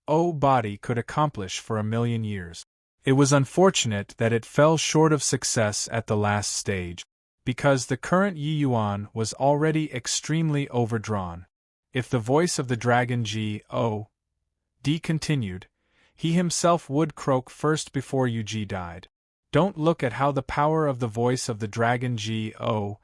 body could accomplish for 1,000,000 years. It was unfortunate that it fell short of success at the last stage, because the current Yi Yuan was already extremely overdrawn. If the voice of the Dragon God continued, He himself would croak first before Yu-ji died. Don't look at how the power of the voice of the dragon God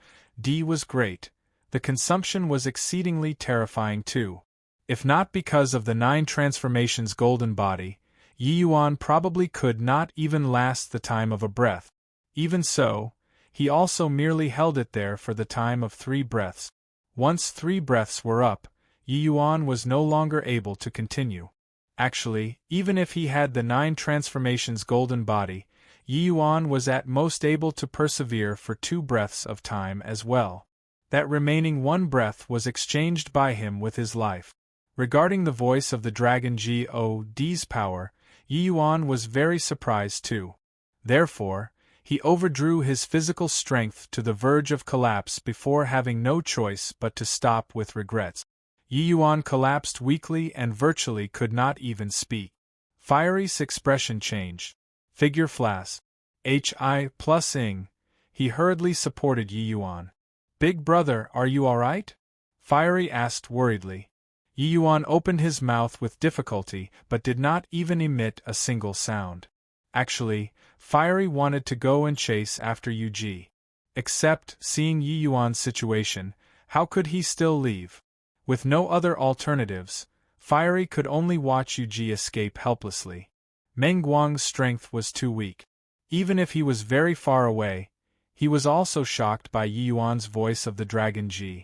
was great. The consumption was exceedingly terrifying too. If not because of the 9 transformations golden body, Yi Yuan probably could not even last the time of a breath. Even so, he also merely held it there for the time of 3 breaths. Once 3 breaths were up, Yi Yuan was no longer able to continue. Actually, even if he had the 9 transformations golden body, Yi Yuan was at most able to persevere for 2 breaths of time as well. That remaining 1 breath was exchanged by him with his life. Regarding the voice of the dragon God's power, Yi Yuan was very surprised too. Therefore, he overdrew his physical strength to the verge of collapse before having no choice but to stop with regrets. Yi Yuan collapsed weakly and virtually could not even speak. Fiery's expression changed. Figure flash. Hi+ing. He hurriedly supported Yi Yuan. Big brother, are you alright? Fiery asked worriedly. Yi Yuan opened his mouth with difficulty but did not even emit a single sound. Actually, Fiery wanted to go and chase after Yu-ji. Except, seeing Yi Yuan's situation, how could he still leave? With no other alternatives, Fiery could only watch Yu-ji escape helplessly. Meng Guang's strength was too weak. Even if he was very far away, he was also shocked by Yi Yuan's voice of the dragon God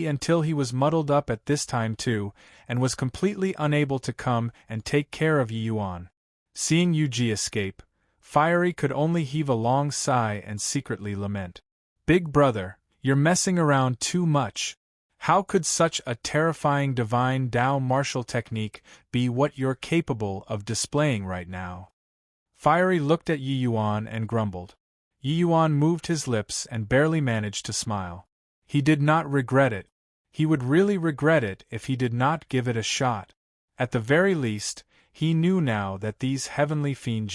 until he was muddled up at this time too, and was completely unable to come and take care of Yi Yuan. Seeing Yu-ji escape, Fiery could only heave a long sigh and secretly lament. Big brother, you're messing around too much. How could such a terrifying divine Dao martial technique be what you're capable of displaying right now? Fiery looked at Yi Yuan and grumbled. Yi Yuan moved his lips and barely managed to smile. He did not regret it. He would really regret it if he did not give it a shot. At the very least, he knew now that these heavenly fiend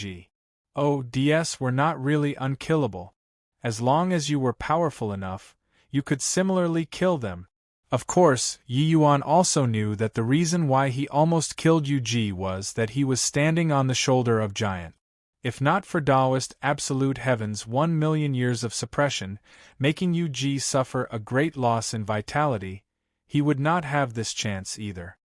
Gods were not really unkillable. As long as you were powerful enough, you could similarly kill them. Of course, Yi Yuan also knew that the reason why he almost killed Yu-ji was that he was standing on the shoulder of giant. If not for Taoist absolute heaven's 1,000,000 years of suppression, making Yu-ji suffer a great loss in vitality, he would not have this chance either.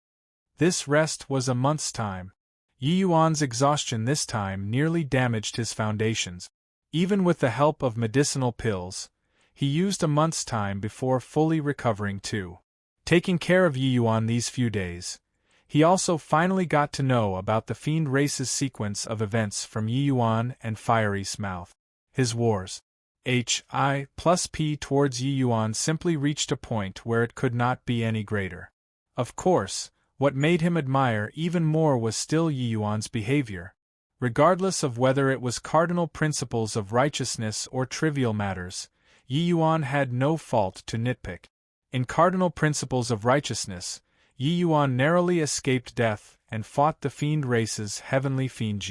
This rest was a month's time. Yi Yuan's exhaustion this time nearly damaged his foundations. Even with the help of medicinal pills, he used a month's time before fully recovering too. Taking care of Yi Yuan these few days, he also finally got to know about the fiend race's sequence of events from Yi Yuan and Fiery's mouth. His wars, Hi+P towards Yi Yuan simply reached a point where it could not be any greater. Of course, what made him admire even more was still Yi Yuan's behavior. Regardless of whether it was cardinal principles of righteousness or trivial matters, Yi Yuan had no fault to nitpick. In cardinal principles of righteousness, Yi Yuan narrowly escaped death and fought the fiend race's heavenly fiend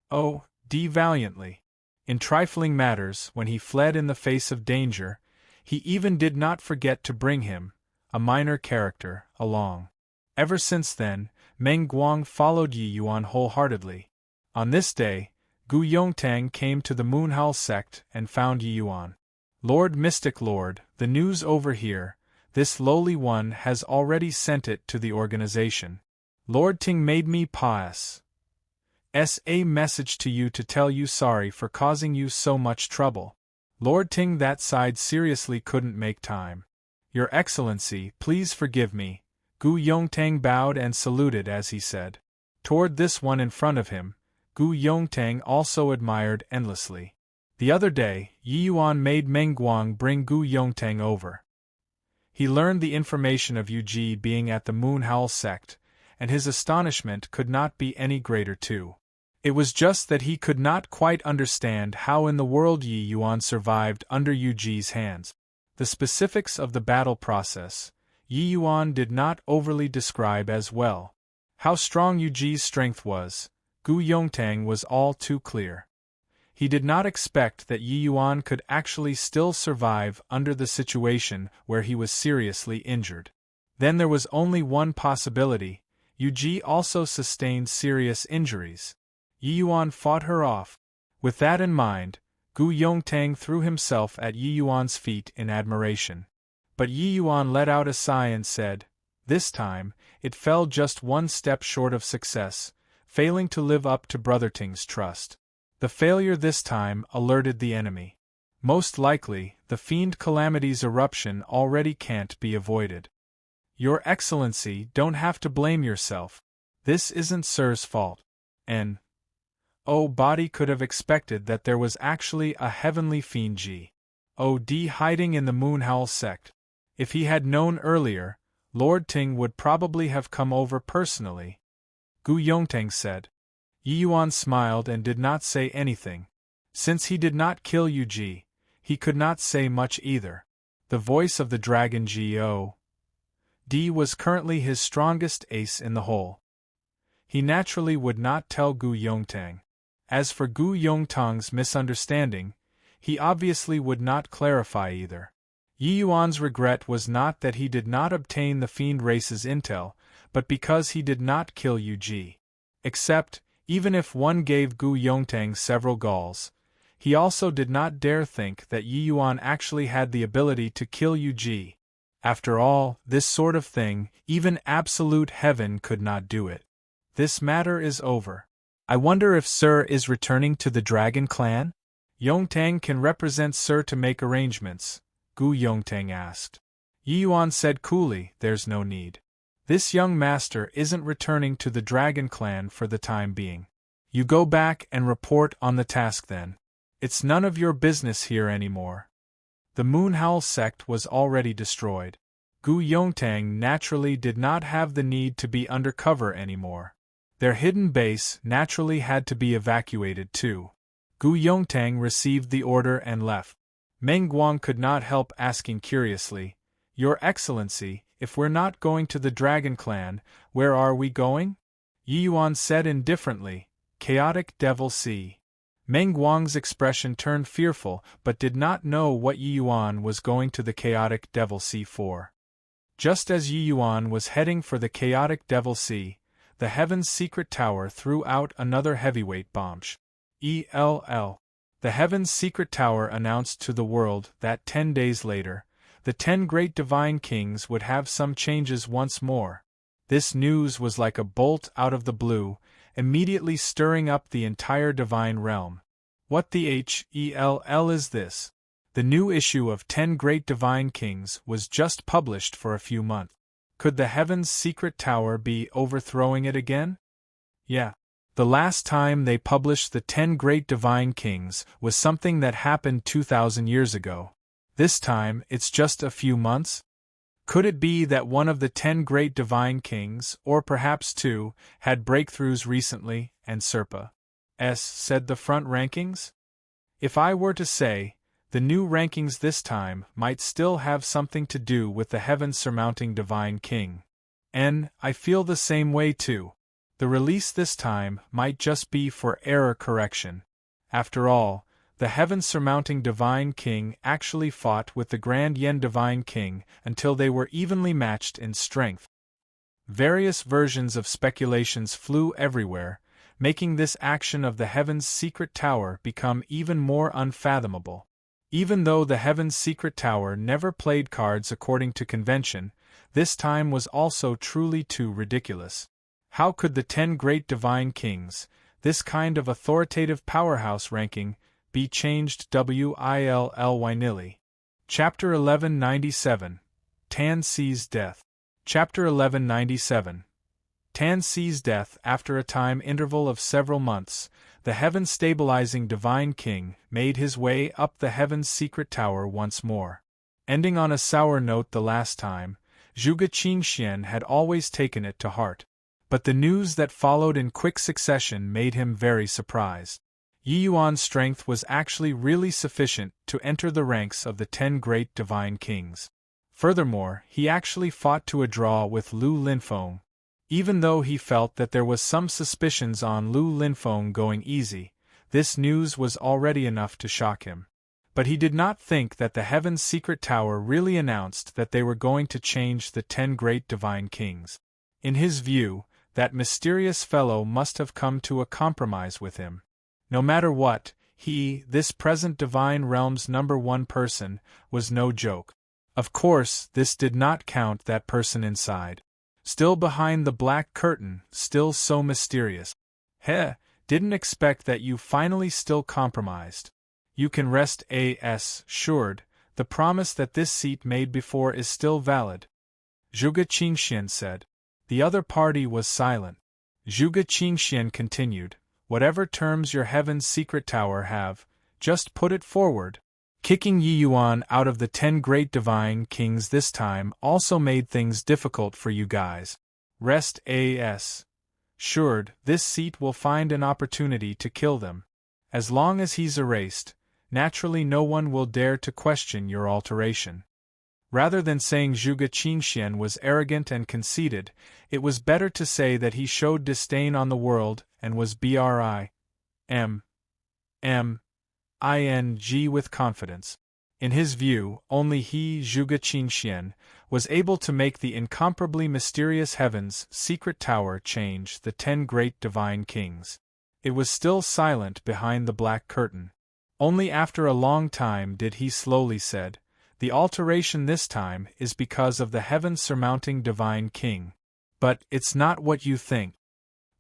God valiantly. In trifling matters, when he fled in the face of danger, he even did not forget to bring him, a minor character, along. Ever since then, Meng Guang followed Yi Yuan wholeheartedly. On this day, Gu Yongtang came to the Moonhowl sect and found Yi Yuan. Lord Mystic Lord, the news over here, this lowly one has already sent it to the organization. Lord Ting made me pass a message to you to tell you sorry for causing you so much trouble. Lord Ting that side seriously couldn't make time. Your Excellency, please forgive me. Gu Yongtang bowed and saluted as he said. Toward this one in front of him, Gu Yongtang also admired endlessly. The other day, Yi Yuan made Meng Guang bring Gu Yongtang over. He learned the information of Yu-ji being at the Moonhowl sect, and his astonishment could not be any greater too. It was just that he could not quite understand how in the world Yi Yuan survived under Yu-ji's hands. The specifics of the battle process, Yi Yuan did not overly describe as well. How strong Yu-ji's strength was, Gu Yongtang was all too clear. He did not expect that Yi Yuan could actually still survive under the situation where he was seriously injured. Then there was only one possibility: Yu Ji also sustained serious injuries. Yi Yuan fought her off. With that in mind, Gu Yongtang threw himself at Yi Yuan's feet in admiration. But Yi Yuan let out a sigh and said, "This time, it fell just one step short of success, failing to live up to Brother Ting's trust. The failure this time alerted the enemy. Most likely, the fiend calamity's eruption already can't be avoided. Your Excellency, don't have to blame yourself. This isn't Sir's fault." And body could have expected that there was actually a heavenly fiend G.O.D. hiding in the Moonhowl sect. If he had known earlier, Lord Ting would probably have come over personally. Gu Yongtang said. Yi Yuan smiled and did not say anything. Since he did not kill Yu Ji, he could not say much either. The voice of the dragon G.O.D. was currently his strongest ace in the hole. He naturally would not tell Gu Yongtang. As for Gu Yongtang's misunderstanding, he obviously would not clarify either. Yi Yuan's regret was not that he did not obtain the fiend race's intel, but because he did not kill Yu Ji. Except, even if one gave Gu Yongtang several galls, he also did not dare think that Yi Yuan actually had the ability to kill Yu Ji. After all, this sort of thing, even absolute heaven could not do it. This matter is over. I wonder if Sir is returning to the Dragon Clan? Yongtang can represent Sir to make arrangements, Gu Yongtang asked. Yi Yuan said coolly, "There's no need. This young master isn't returning to the Dragon Clan for the time being. You go back and report on the task then. It's none of your business here anymore." The Moonhowl sect was already destroyed. Gu Yongtang naturally did not have the need to be undercover anymore. Their hidden base naturally had to be evacuated too. Gu Yongtang received the order and left. Meng Guang could not help asking curiously, "Your Excellency, if we're not going to the Dragon Clan, where are we going?" Yi Yuan said indifferently, "Chaotic Devil Sea." Meng Guang's expression turned fearful but did not know what Yi Yuan was going to the Chaotic Devil Sea for. Just as Yi Yuan was heading for the Chaotic Devil Sea, the Heaven's Secret Tower threw out another heavyweight bomb. The Heaven's Secret Tower announced to the world that 10 days later, the 10 great divine kings would have some changes once more. This news was like a bolt out of the blue, immediately stirring up the entire divine realm. What the hell is this? The new issue of 10 Great Divine Kings was just published for a few months. Could the Heaven's Secret Tower be overthrowing it again? Yeah. The last time they published the 10 Great Divine Kings was something that happened 2,000 years ago. This time, it's just a few months? Could it be that one of the 10 Great Divine Kings, or perhaps two, had breakthroughs recently, and Serpa said the front rankings? If I were to say, the new rankings this time might still have something to do with the heaven-surmounting Divine King. I feel the same way too. The release this time might just be for error correction. After all, the heaven-surmounting Divine King actually fought with the Grand Yen Divine King until they were evenly matched in strength. Various versions of speculations flew everywhere, making this action of the Heaven's Secret Tower become even more unfathomable. Even though the Heaven's Secret Tower never played cards according to convention, this time was also truly too ridiculous. How could the 10 Great Divine Kings, this kind of authoritative powerhouse ranking, be changed? Willy. Chapter 1197. Tan Si's Death. Chapter 1197. Tan Si's death. After a time interval of several months, the heaven-stabilizing Divine King made his way up the Heaven's Secret Tower once more. Ending on a sour note the last time, Zhuge Qingxian had always taken it to heart. But the news that followed in quick succession made him very surprised. Yi Yuan's strength was actually really sufficient to enter the ranks of the 10 Great Divine Kings. Furthermore, he actually fought to a draw with Lu Linfeng. Even though he felt that there was some suspicions on Lu Linfeng going easy, this news was already enough to shock him. But he did not think that the Heaven's Secret Tower really announced that they were going to change the 10 Great Divine Kings. In his view, That mysterious fellow must have come to a compromise with him. No matter what, this present Divine Realm's #1 person, was no joke. Of course, this did not count that person inside. Still behind the black curtain, still so mysterious. Didn't expect that you finally still compromised. You can rest assured, the promise that this seat made before is still valid. Zhuge Qingxian said. The other party was silent. Zhuge Qingxian continued, whatever terms your heaven's secret tower have, just put it forward. Kicking Yi Yuan out of the 10 great divine kings this time also made things difficult for you guys. Rest assured, this seat will find an opportunity to kill them. As long as he's erased, naturally no one will dare to question your alteration. Rather than saying Zhuge Qingxian was arrogant and conceited, it was better to say that he showed disdain on the world and was briming with confidence. In his view, only he, Zhuge Qingxian, was able to make the incomparably mysterious heaven's secret tower change the 10 great divine kings. It was still silent behind the black curtain. Only after a long time did he slowly said, the alteration this time is because of the heaven-surmounting divine king. But it's not what you think.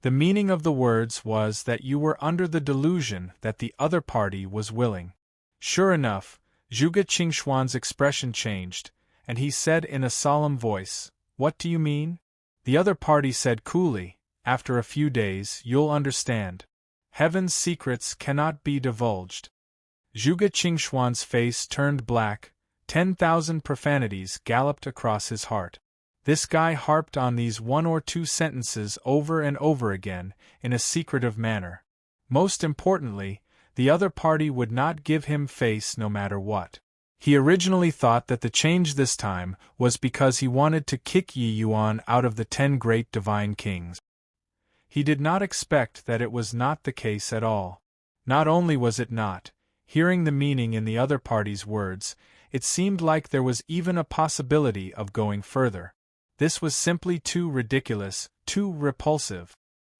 The meaning of the words was that you were under the delusion that the other party was willing. Sure enough, Zhuge Qingxuan's expression changed, and he said in a solemn voice, what do you mean? The other party said coolly, after a few days you'll understand. Heaven's secrets cannot be divulged. Zhuge Qingxuan's face turned black. 10,000 profanities galloped across his heart. This guy harped on these 1 or 2 sentences over and over again, in a secretive manner. Most importantly, the other party would not give him face no matter what. He originally thought that the change this time was because he wanted to kick Yi Yuan out of the 10 great divine kings. He did not expect that it was not the case at all. Not only was it not, hearing the meaning in the other party's words, it seemed like there was even a possibility of going further. This was simply too ridiculous, too repulsive.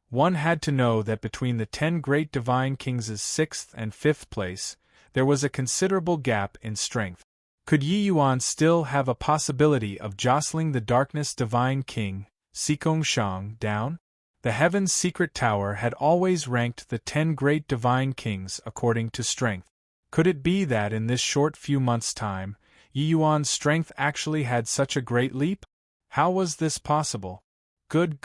One had to know that between the 10 great divine kings' 6th and 5th place, there was a considerable gap in strength. Could Yi Yuan still have a possibility of jostling the darkness divine king, Xikongshang, down? The heaven's secret tower had always ranked the 10 great divine kings according to strength. Could it be that in this short few months' time, Yi Yuan's strength actually had such a great leap? How was this possible? Good.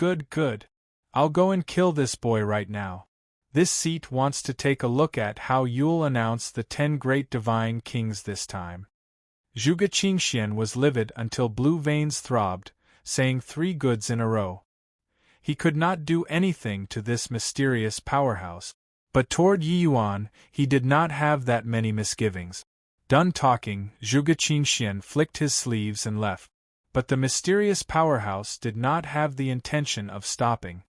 I'll go and kill this boy right now. This seat wants to take a look at how you'll announce the 10 great divine kings this time. Zhuge Qingxian was livid until blue veins throbbed, saying 3 goods in a row. He could not do anything to this mysterious powerhouse. But toward Yi Yuan, he did not have that many misgivings. Done talking, Zhuge Qingxian flicked his sleeves and left. But the mysterious powerhouse did not have the intention of stopping.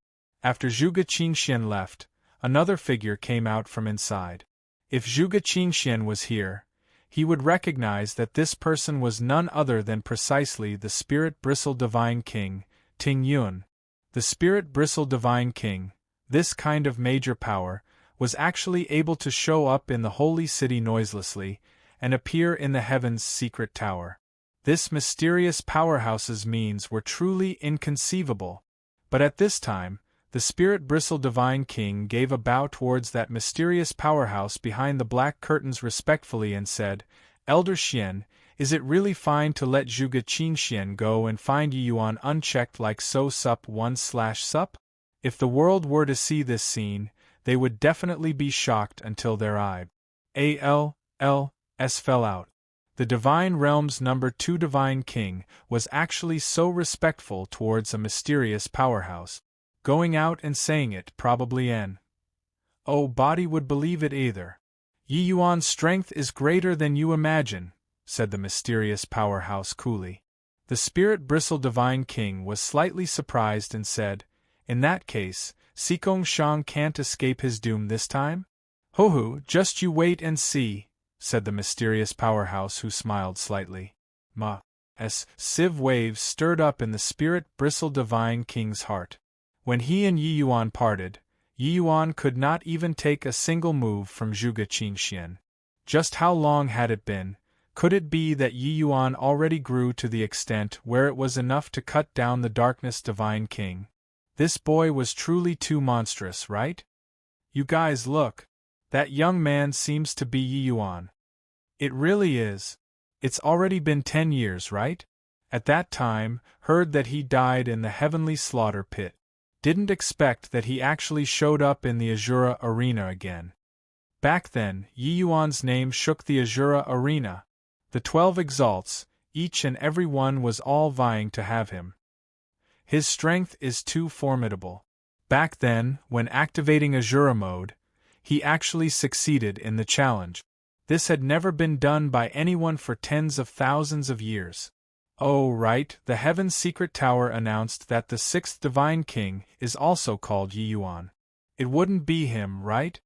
After Zhuge Qingxian left, another figure came out from inside. If Zhuge Qingxian was here, he would recognize that this person was none other than precisely the Spirit Bristle Divine King, Ting Yun. The Spirit Bristle Divine King, this kind of major power, was actually able to show up in the holy city noiselessly, and appear in the heaven's secret tower. This mysterious powerhouse's means were truly inconceivable. But at this time, the Spirit Bristle Divine King gave a bow towards that mysterious powerhouse behind the black curtains respectfully and said, Elder Xian, is it really fine to let Zhuge Qingxian go and find Yi Yuan unchecked like so sup 1/sup? If the world were to see this scene, they would definitely be shocked until their eyes fell out. The Divine Realm's #2 Divine King was actually so respectful towards a mysterious powerhouse. Going out and saying it probably body would believe it either. Yi Yuan's strength is greater than you imagine, said the mysterious powerhouse coolly. The Spirit Bristle Divine King was slightly surprised and said, in that case, Xikongshang can't escape his doom this time? Ho, just you wait and see, said the mysterious powerhouse who smiled slightly. As sieve waves stirred up in the Spirit Bristle Divine King's heart. When he and Yi Yuan parted, Yi Yuan could not even take a single move from Zhuge Qingxian. Just how long had it been? Could it be that Yi Yuan already grew to the extent where it was enough to cut down the darkness divine king? This boy was truly too monstrous, right? You guys look. That young man seems to be Yi Yuan. It really is. It's already been 10 years, right? At that time, heard that he died in the heavenly slaughter pit. Didn't expect that he actually showed up in the Azura arena again. Back then, Yi Yuan's name shook the Azura arena. The 12 exalts, each and every one was all vying to have him. His strength is too formidable. Back then, when activating Azura mode, he actually succeeded in the challenge. This had never been done by anyone for tens of thousands of years. Oh right, the Heaven's Secret Tower announced that the 6th Divine King is also called Yi Yuan. It wouldn't be him, right?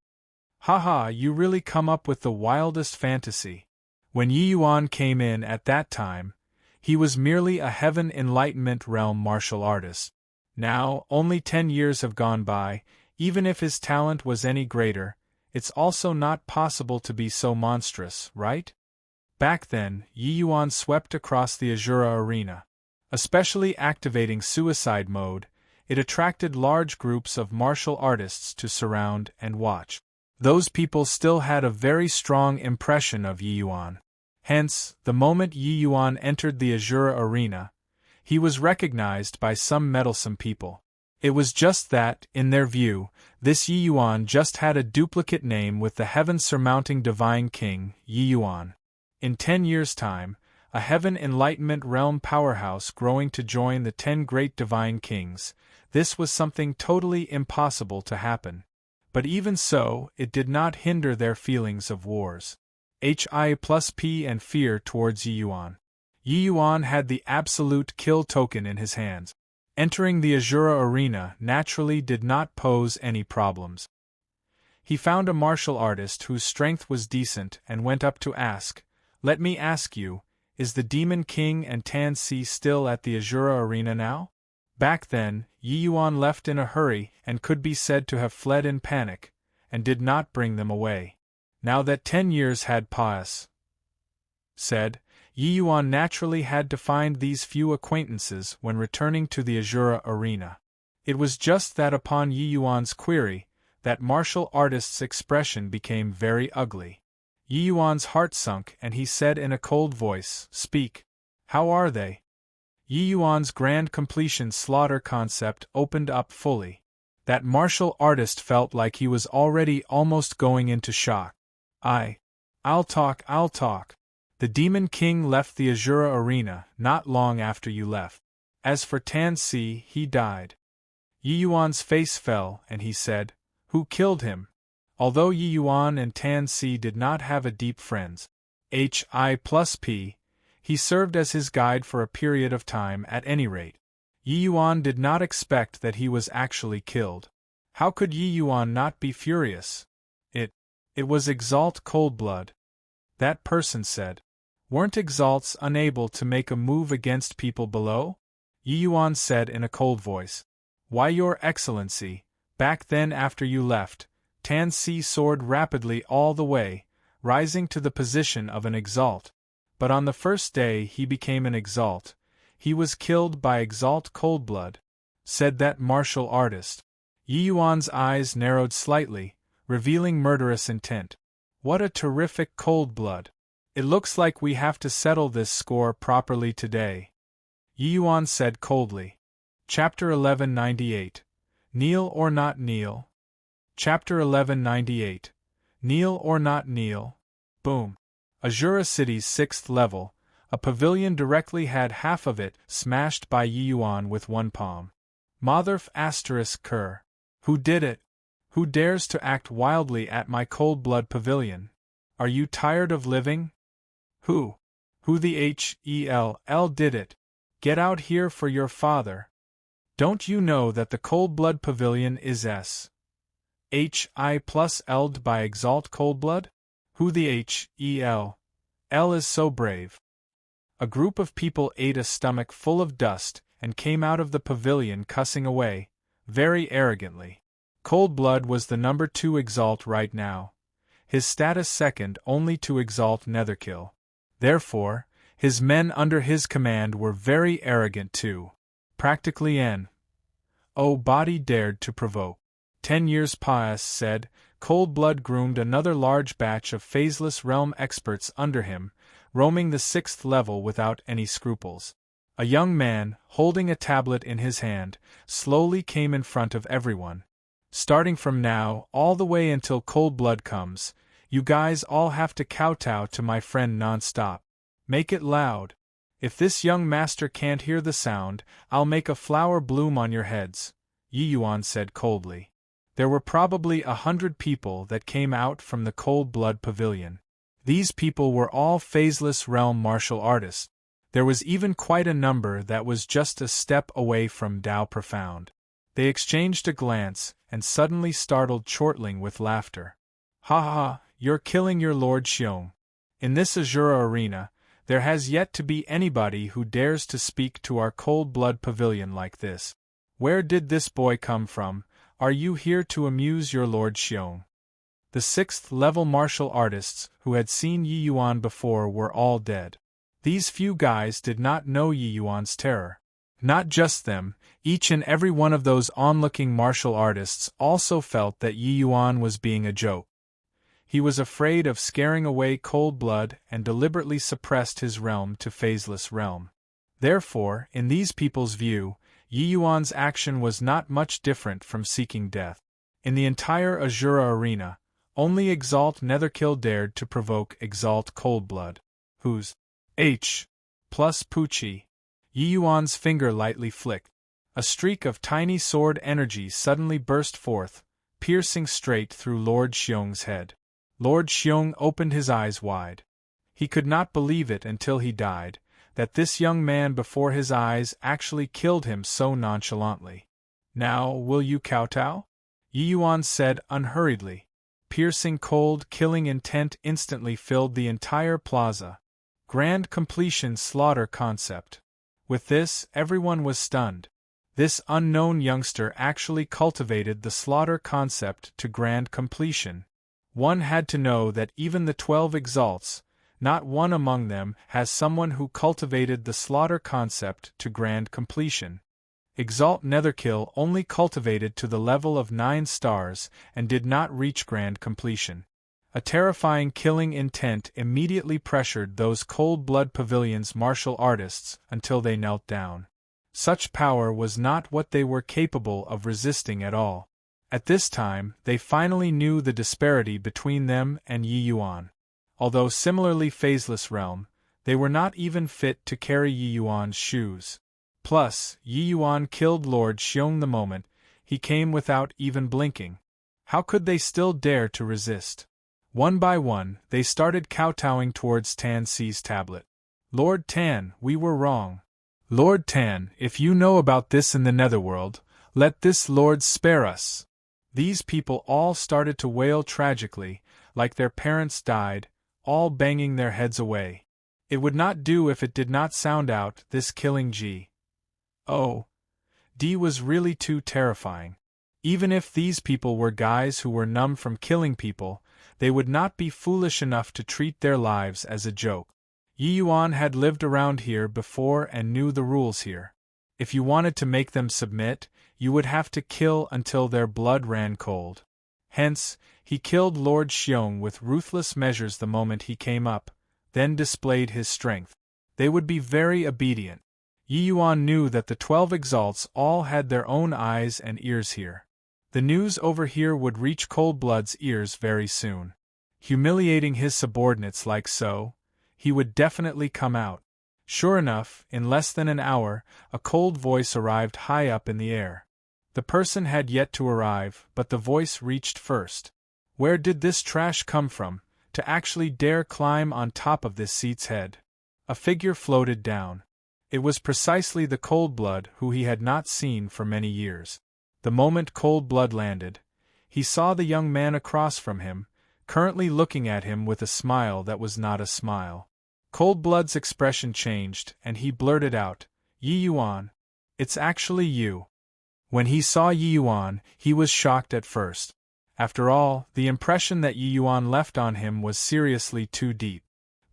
Haha, you really come up with the wildest fantasy. When Yi Yuan came in at that time, he was merely a Heaven Enlightenment Realm martial artist. Now, only 10 years have gone by. Even if his talent was any greater, it's also not possible to be so monstrous, right? Back then, Yi Yuan swept across the Azura arena. Especially activating suicide mode, it attracted large groups of martial artists to surround and watch. Those people still had a very strong impression of Yi Yuan. Hence, the moment Yi Yuan entered the Azura arena, he was recognized by some meddlesome people. It was just that, in their view, this Yi Yuan just had a duplicate name with the heaven-surmounting divine king, Yi Yuan. In 10 years' time, a Heaven Enlightenment Realm powerhouse growing to join the 10 great divine kings, this was something totally impossible to happen. But even so, it did not hinder their feelings of wars. Hi+P and fear towards Yi Yuan. Yi Yuan had the absolute kill token in his hands. Entering the Azura arena naturally did not pose any problems. He found a martial artist whose strength was decent and went up to ask, "Let me ask you, is the Demon King and Tan Si still at the Azura arena now?" Back then, Yi Yuan left in a hurry and could be said to have fled in panic, and did not bring them away. Now that 10 years had passed, Yi Yuan naturally had to find these few acquaintances when returning to the Azura arena. It was just that upon Yi Yuan's query, that martial artist's expression became very ugly. Yi Yuan's heart sunk and he said in a cold voice, "Speak. How are they?" Yi Yuan's grand completion slaughter concept opened up fully. That martial artist felt like he was already almost going into shock. I'll talk. The Demon King left the Azura arena not long after you left. As for Tan Si, he died. Yi Yuan's face fell and he said, "Who killed him?" Although Yi Yuan and Tan Si did not have a deep friends, Hi+P, he served as his guide for a period of time at any rate. Yi Yuan did not expect that he was actually killed. How could Yi Yuan not be furious? It was Exalt Coldblood. That person said. Weren't Exalts unable to make a move against people below? Yi Yuan said in a cold voice. Why, Your Excellency, back then after you left, Tan Si soared rapidly all the way, rising to the position of an Exalt. But on the first day he became an Exalt, he was killed by Exalt Coldblood, said that martial artist. Yi Yuan's eyes narrowed slightly, revealing murderous intent. What a terrific Coldblood! It looks like we have to settle this score properly today, Yi Yuan said coldly. Chapter 1198. Kneel or Not Kneel? Chapter 1198. Kneel or Not Kneel? Boom. Azura City's 6th level, a pavilion directly had half of it smashed by Yi Yuan with one palm. Motherf *Ker. Who did it? Who dares to act wildly at my cold blood pavilion? Are you tired of living? Who the hell did it? Get out here for your father. Don't you know that the cold blood pavilion is Hi+L'd by Exalt Coldblood? Who the hell is so brave? A group of people ate a stomach full of dust and came out of the pavilion cussing away, very arrogantly. Cold-blood was the number 2 Exalt right now, his status second only to Exalt Netherkill. Therefore, his men under his command were very arrogant too. Practically body dared to provoke. 10 years past said, Cold-blood groomed another large batch of phaseless realm experts under him, roaming the 6th level without any scruples. A young man, holding a tablet in his hand, slowly came in front of everyone. Starting from now, all the way until Cold-blood comes, you guys all have to kowtow to my friend non-stop. Make it loud. If this young master can't hear the sound, I'll make a flower bloom on your heads, Yi Yuan said coldly. There were probably 100 people that came out from the Cold-blood pavilion. These people were all phaseless realm martial artists. There was even quite a number that was just a step away from Tao Profound. They exchanged a glance, and suddenly startled Chortling with laughter. Ha ha, you're killing your Lord Xiong. In this Azura arena, there has yet to be anybody who dares to speak to our Cold-blood pavilion like this. Where did this boy come from? Are you here to amuse your Lord Xiong? The 6th level martial artists who had seen Yi Yuan before were all dead. These few guys did not know Yi Yuan's terror. Not just them, each and every one of those onlooking martial artists also felt that Yi Yuan was being a joke. He was afraid of scaring away Cold-blood and deliberately suppressed his realm to phaseless realm. Therefore, in these people's view, Yi Yuan's action was not much different from seeking death. In the entire Azura arena, only Exalt Netherkill dared to provoke Exalt Cold-blood, whose H plus Pucci. Yi Yuan's finger lightly flicked. A streak of tiny sword energy suddenly burst forth, piercing straight through Lord Xiong's head. Lord Xiong opened his eyes wide. He could not believe it until he died, that this young man before his eyes actually killed him so nonchalantly. Now, will you kowtow? Yi Yuan said unhurriedly. Piercing cold, killing intent instantly filled the entire plaza. Grand completion slaughter concept. With this, everyone was stunned. This unknown youngster actually cultivated the slaughter concept to grand completion. One had to know that even the 12 Exalts, not one among them has someone who cultivated the slaughter concept to grand completion. Exalt Netherkill only cultivated to the level of 9 stars and did not reach grand completion. A terrifying killing intent immediately pressured those Cold-blood pavilion's martial artists until they knelt down. Such power was not what they were capable of resisting at all. At this time, they finally knew the disparity between them and Yi Yuan. Although similarly phaseless realm, they were not even fit to carry Yi Yuan's shoes. Plus, Yi Yuan killed Lord Xiong the moment he came without even blinking. How could they still dare to resist? One by one, they started kowtowing towards Tan Si's tablet. Lord Tan, we were wrong. Lord Tan, if you know about this in the netherworld, let this lord spare us. These people all started to wail tragically, like their parents died, all banging their heads away. It would not do if it did not sound out, this killing G. Oh. D was really too terrifying. Even if these people were guys who were numb from killing people, they would not be foolish enough to treat their lives as a joke. Yi Yuan had lived around here before and knew the rules here. If you wanted to make them submit, you would have to kill until their blood ran cold. Hence, he killed Lord Xiong with ruthless measures the moment he came up, then displayed his strength. They would be very obedient. Yi Yuan knew that the 12 Exalts all had their own eyes and ears here. The news over here would reach Cold-blood's ears very soon. Humiliating his subordinates like so, he would definitely come out. Sure enough, in less than an hour, a cold voice arrived high up in the air. The person had yet to arrive, but the voice reached first. Where did this trash come from, to actually dare climb on top of this seat's head? A figure floated down. It was precisely the Cold-blood who he had not seen for many years. The moment Cold-blood landed, he saw the young man across from him, currently looking at him with a smile that was not a smile. Cold-blood's expression changed, and he blurted out, "Yi Yuan, it's actually you. When he saw Yi Yuan, he was shocked at first. After all, the impression that Yi Yuan left on him was seriously too deep.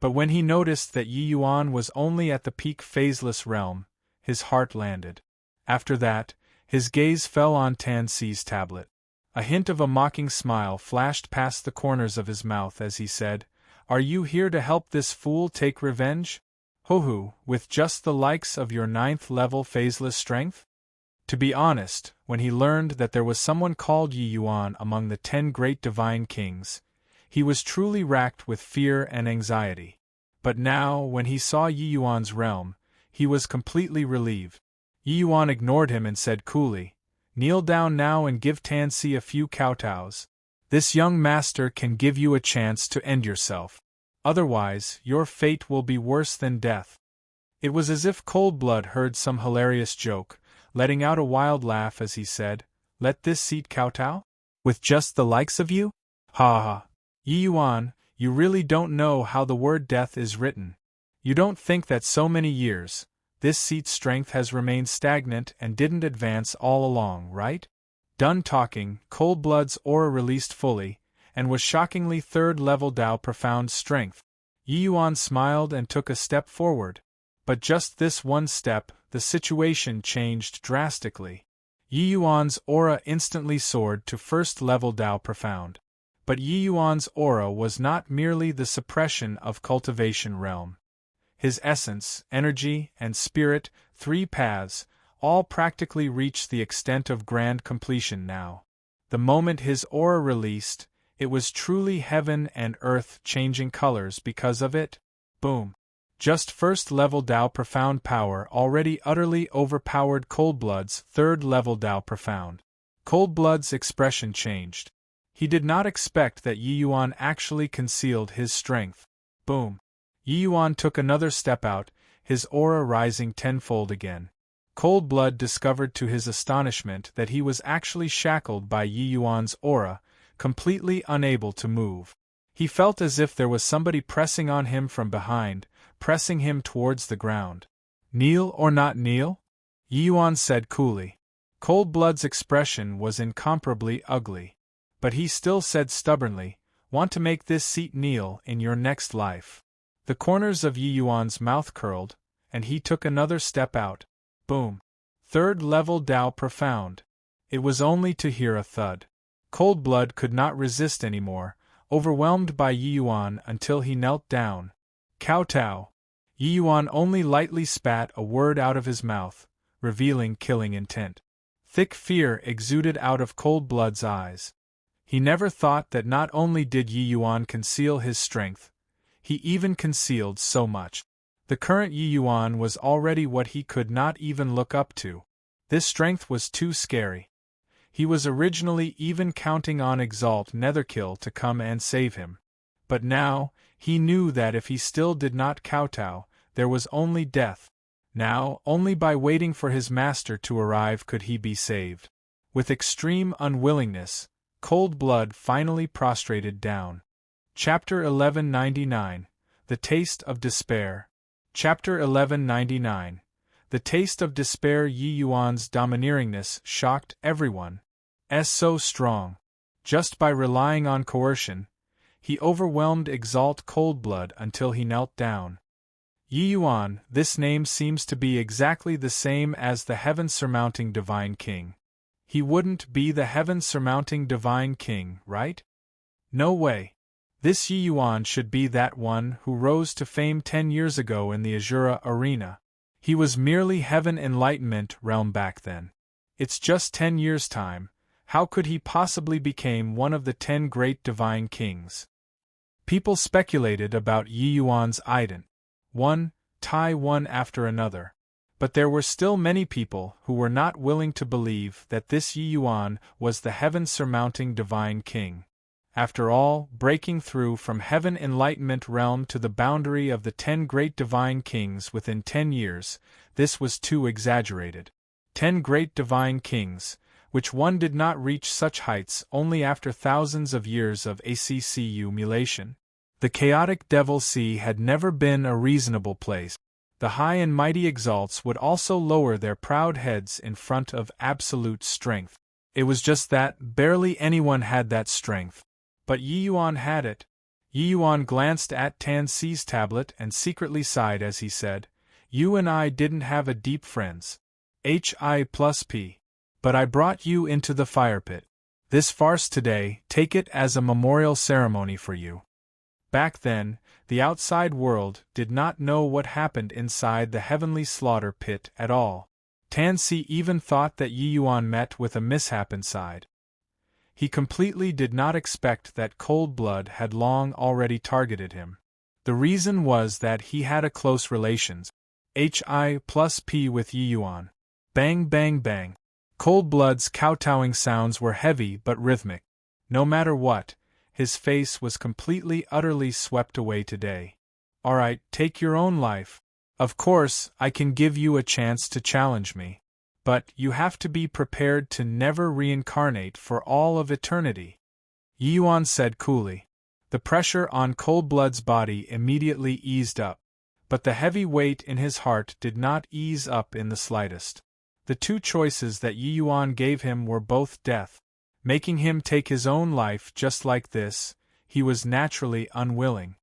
But when he noticed that Yi Yuan was only at the peak phaseless realm, his heart landed. After that, his gaze fell on Tan Si's tablet. A hint of a mocking smile flashed past the corners of his mouth as he said, "Are you here to help this fool take revenge? Ho-hoo, with just the likes of your 9th-level phaseless strength?" To be honest, when he learned that there was someone called Yi Yuan among the 10 great divine kings, he was truly racked with fear and anxiety. But now, when he saw Yi Yuan's realm, he was completely relieved. Yi Yuan ignored him and said coolly, "Kneel down now and give Tan Si a few kowtows. This young master can give you a chance to end yourself. Otherwise, your fate will be worse than death." It was as if Cold Blood heard some hilarious joke, letting out a wild laugh as he said, "Let this seat kowtow? With just the likes of you? Ha ha! Yi Yuan, you really don't know how the word death is written. You don't think that so many years, this seat's strength has remained stagnant and didn't advance all along, right?" Done talking, Cold Blood's aura released fully, and was shockingly 3rd-level Dao profound strength. Yi Yuan smiled and took a step forward. But just this one step, the situation changed drastically. Yi Yuan's aura instantly soared to 1st-level Dao profound. But Yi Yuan's aura was not merely the suppression of cultivation realm. His essence, energy, and spirit, 3 paths, all practically reached the extent of grand completion now. The moment his aura released, it was truly heaven and earth changing colors because of it. Boom! Just 1st-level Dao profound power already utterly overpowered Coldblood's 3rd-level Dao profound. Coldblood's expression changed. He did not expect that Yi Yuan actually concealed his strength. Boom! Yi Yuan took another step out, his aura rising tenfold again. Cold Blood discovered to his astonishment that he was actually shackled by Yi Yuan's aura, completely unable to move. He felt as if there was somebody pressing on him from behind, pressing him towards the ground. "Kneel or not kneel?" Yi Yuan said coolly. Cold Blood's expression was incomparably ugly. But he still said stubbornly, "Want to make this seat kneel in your next life." The corners of Yi Yuan's mouth curled, and he took another step out. Boom! 3rd-level Dao profound. It was only to hear a thud. Cold Blood could not resist anymore, overwhelmed by Yi Yuan until he knelt down. "Kowtow!" Yi Yuan only lightly spat a word out of his mouth, revealing killing intent. Thick fear exuded out of Cold Blood's eyes. He never thought that not only did Yi Yuan conceal his strength, he even concealed so much. The current Yi Yuan was already what he could not even look up to. This strength was too scary. He was originally even counting on Exalt Netherkill to come and save him. But now, he knew that if he still did not kowtow, there was only death. Now, only by waiting for his master to arrive could he be saved. With extreme unwillingness, Cold Blood finally prostrated down. Chapter 1199 The Taste of Despair. Chapter 1199 The Taste of Despair. Yi Yuan's domineeringness shocked everyone. So strong. Just by relying on coercion, he overwhelmed Exalt Coldblood until he knelt down. Yi Yuan, this name seems to be exactly the same as the heaven-surmounting Divine King. He wouldn't be the heaven-surmounting Divine King, right? No way. This Yi Yuan should be that one who rose to fame 10 years ago in the Azura Arena. He was merely Heaven Enlightenment realm back then. It's just 10 years' time. How could he possibly become one of the 10 great divine kings? People speculated about Yi Yuan's ident. One after another. But there were still many people who were not willing to believe that this Yi Yuan was the heaven-surmounting divine king. After all, breaking through from Heaven Enlightenment realm to the boundary of the 10 great divine kings within 10 years, this was too exaggerated. 10 great divine kings, which one did not reach such heights only after thousands of years of accumulation. The chaotic Devil Sea had never been a reasonable place. The high and mighty exalts would also lower their proud heads in front of absolute strength. It was just that barely anyone had that strength. But Yi Yuan had it. Yi Yuan glanced at Tan Si's tablet and secretly sighed as he said, "You and I didn't have a deep friends. Hi+P. But I brought you into the fire pit. This farce today, take it as a memorial ceremony for you." Back then, the outside world did not know what happened inside the heavenly slaughter pit at all. Tan Si even thought that Yi Yuan met with a mishap inside. He completely did not expect that cold blood had long already targeted him. The reason was that he had a close relations, Hi+P with Yi Yuan. Bang bang bang. Cold blood's kowtowing sounds were heavy but rhythmic. No matter what, his face was completely utterly swept away today. "Alright, take your own life. Of course, I can give you a chance to challenge me. But you have to be prepared to never reincarnate for all of eternity," Yi Yuan said coolly. The pressure on Cold Blood's body immediately eased up, but the heavy weight in his heart did not ease up in the slightest. The two choices that Yi Yuan gave him were both death. Making him take his own life just like this, he was naturally unwilling.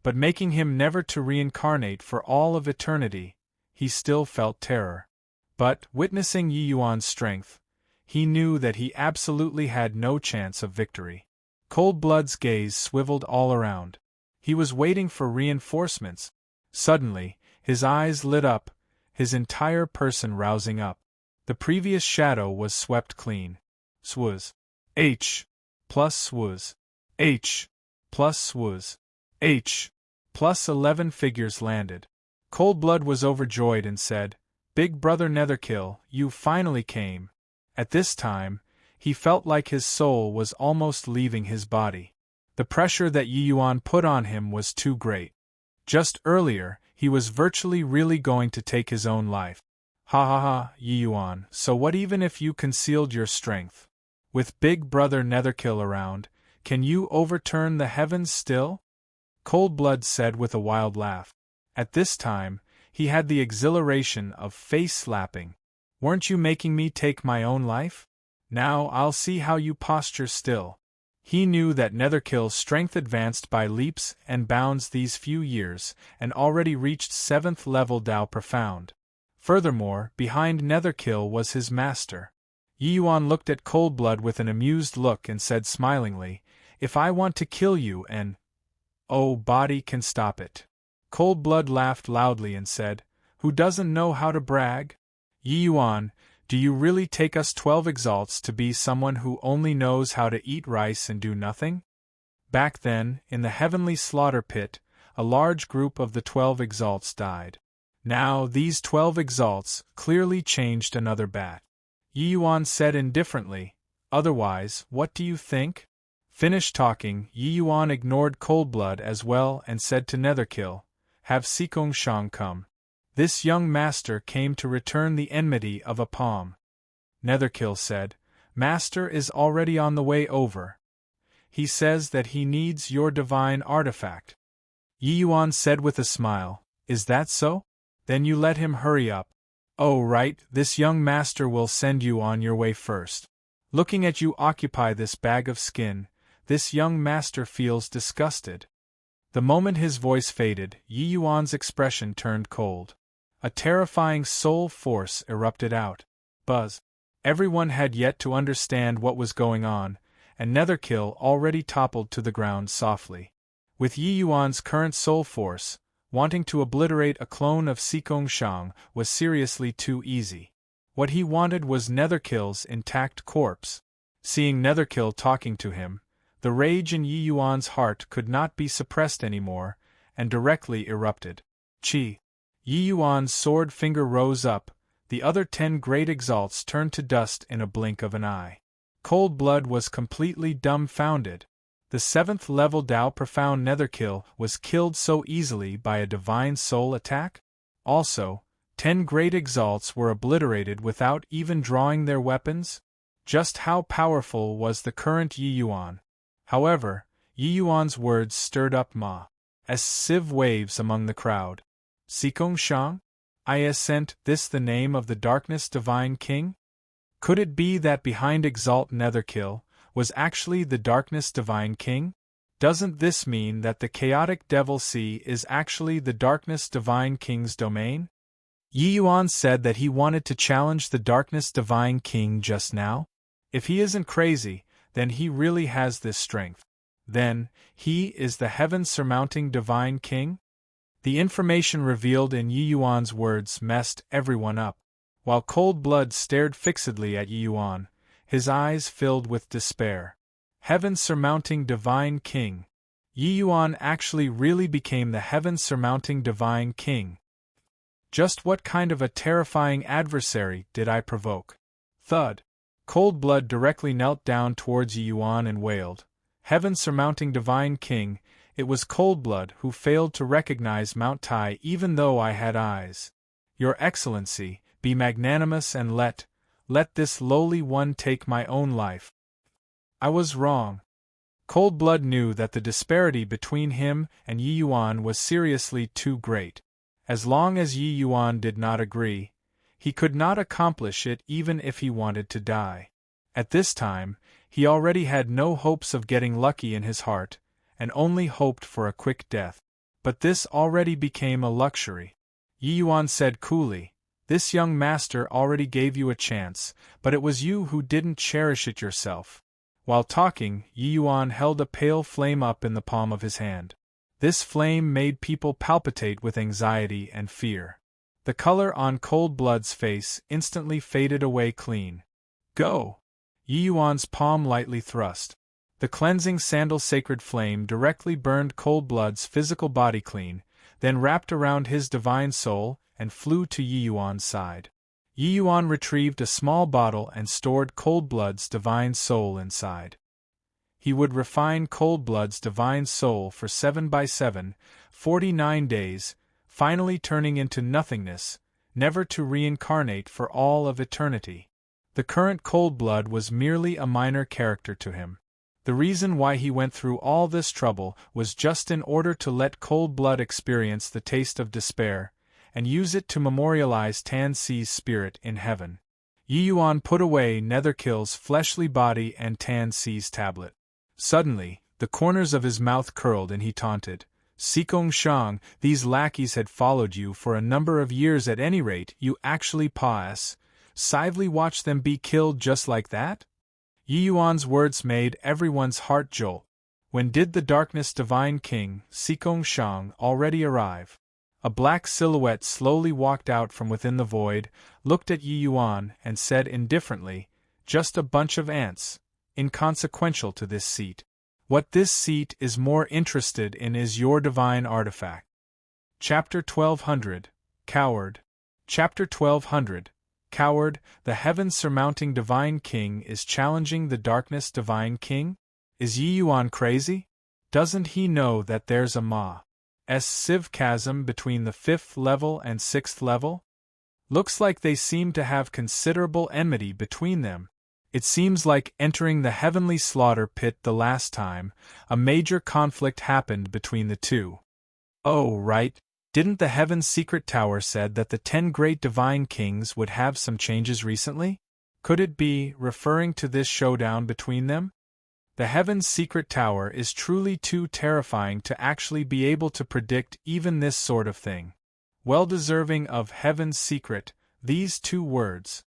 But making him never to reincarnate for all of eternity, he still felt terror. But, witnessing Yi Yuan's strength, he knew that he absolutely had no chance of victory. Cold Blood's gaze swiveled all around. He was waiting for reinforcements. Suddenly, his eyes lit up, his entire person rousing up. The previous shadow was swept clean. Swuz. H. Plus swuz. H. Plus swuz. H. Plus 11 figures landed. Cold Blood was overjoyed and said, "Big Brother Netherkill, you finally came." At this time, he felt like his soul was almost leaving his body. The pressure that Yi Yuan put on him was too great. Just earlier, he was virtually really going to take his own life. "Ha ha ha, Yi Yuan, so what even if you concealed your strength? With Big Brother Netherkill around, can you overturn the heavens still?" Cold Blood said with a wild laugh. At this time, he had the exhilaration of face-slapping. "Weren't you making me take my own life? Now I'll see how you posture still." He knew that Netherkill's strength advanced by leaps and bounds these few years, and already reached 7th level Tao Profound. Furthermore, behind Netherkill was his master. Yi Yuan looked at Cold Blood with an amused look and said smilingly, "If I want to kill you and oh, body can stop it." Cold Blood laughed loudly and said, "Who doesn't know how to brag? Yi Yuan, do you really take us 12 exalts to be someone who only knows how to eat rice and do nothing?" Back then, in the heavenly slaughter pit, a large group of the 12 exalts died. Now these 12 exalts clearly changed another bat. Yi Yuan said indifferently, "Otherwise, what do you think?" Finished talking, Yi Yuan ignored Cold Blood as well and said to Netherkill, "Have Sikong Shang come. This young master came to return the enmity of a palm." Netherkill said, "Master is already on the way over. He says that he needs your divine artifact." Yi Yuan said with a smile, "Is that so? Then you let him hurry up." "Oh right, this young master will send you on your way first. Looking at you occupy this bag of skin, this young master feels disgusted." The moment his voice faded, Yi Yuan's expression turned cold. A terrifying soul force erupted out. Buzz. Everyone had yet to understand what was going on, and Netherkill already toppled to the ground softly. With Yi Yuan's current soul force, wanting to obliterate a clone of Sikong Shang was seriously too easy. What he wanted was Netherkill's intact corpse. Seeing Netherkill talking to him, the rage in Yi Yuan's heart could not be suppressed anymore, and directly erupted. Chi. Yi Yuan's sword finger rose up, the other 10 great exalts turned to dust in a blink of an eye. Cold Blood was completely dumbfounded. The 7th level Tao Profound Netherkill was killed so easily by a divine soul attack? Also, 10 great exalts were obliterated without even drawing their weapons? Just how powerful was the current Yi Yuan? However, Yi Yuan's words stirred up as sieve waves among the crowd. "Sikong Shang? I assent, this the name of the darkness divine king? Could it be that behind Exalt Netherkill was actually the darkness divine king? Doesn't this mean that the chaotic devil sea is actually the darkness divine king's domain? Yi Yuan said that he wanted to challenge the darkness divine king just now. If he isn't crazy, then he really has this strength. Then, he is the heaven-surmounting divine king? The information revealed in Yi Yuan's words messed everyone up. While Cold Blood stared fixedly at Yi Yuan, his eyes filled with despair. Heaven-surmounting divine king. Yi Yuan actually really became the heaven-surmounting divine king. Just what kind of a terrifying adversary did I provoke? Thud. Cold Blood directly knelt down towards Yi Yuan and wailed. Heaven-surmounting divine king, it was Cold Blood who failed to recognize Mount Tai even though I had eyes. Your Excellency, be magnanimous and let this lowly one take my own life. I was wrong. Cold Blood knew that the disparity between him and Yi Yuan was seriously too great. As long as Yi Yuan did not agree, he could not accomplish it even if he wanted to die. At this time, he already had no hopes of getting lucky in his heart, and only hoped for a quick death. But this already became a luxury. Yi Yuan said coolly, "This young master already gave you a chance, but it was you who didn't cherish it yourself." While talking, Yi Yuan held a pale flame up in the palm of his hand. This flame made people palpitate with anxiety and fear. The color on Cold Blood's face instantly faded away clean. Go! Yi Yuan's palm lightly thrust. The cleansing sandal sacred flame directly burned Cold Blood's physical body clean, then wrapped around his divine soul and flew to Yi Yuan's side. Yi Yuan retrieved a small bottle and stored Cold Blood's divine soul inside. He would refine Cold Blood's divine soul for 7 by 7, 49 days, finally turning into nothingness, never to reincarnate for all of eternity. The current Cold Blood was merely a minor character to him. The reason why he went through all this trouble was just in order to let Cold Blood experience the taste of despair, and use it to memorialize Tan Si's spirit in heaven. Yi Yuan put away Netherkill's fleshly body and Tan Si's tablet. Suddenly, the corners of his mouth curled and he taunted, "Sikong Shang, these lackeys had followed you for a number of years at any rate, you actually passively watch them be killed just like that?" Yi Yuan's words made everyone's heart jolt. When did the darkness divine king, Sikong Shang, already arrive? A black silhouette slowly walked out from within the void, looked at Yi Yuan, and said indifferently, "Just a bunch of ants, inconsequential to this seat. What this seat is more interested in is your divine artifact." Chapter 1200, Coward. Chapter 1200, Coward, the heaven-surmounting divine king is challenging the darkness divine king? Is Yi Yuan crazy? Doesn't he know that there's a sieve chasm between the 5th level and 6th level? Looks like they seem to have considerable enmity between them. It seems like entering the heavenly slaughter pit the last time, a major conflict happened between the two. Oh, right. Didn't the Heaven's Secret Tower said that the 10 great divine kings would have some changes recently? Could it be referring to this showdown between them? The Heaven's Secret Tower is truly too terrifying to actually be able to predict even this sort of thing. Well deserving of Heaven's Secret, these 2 words.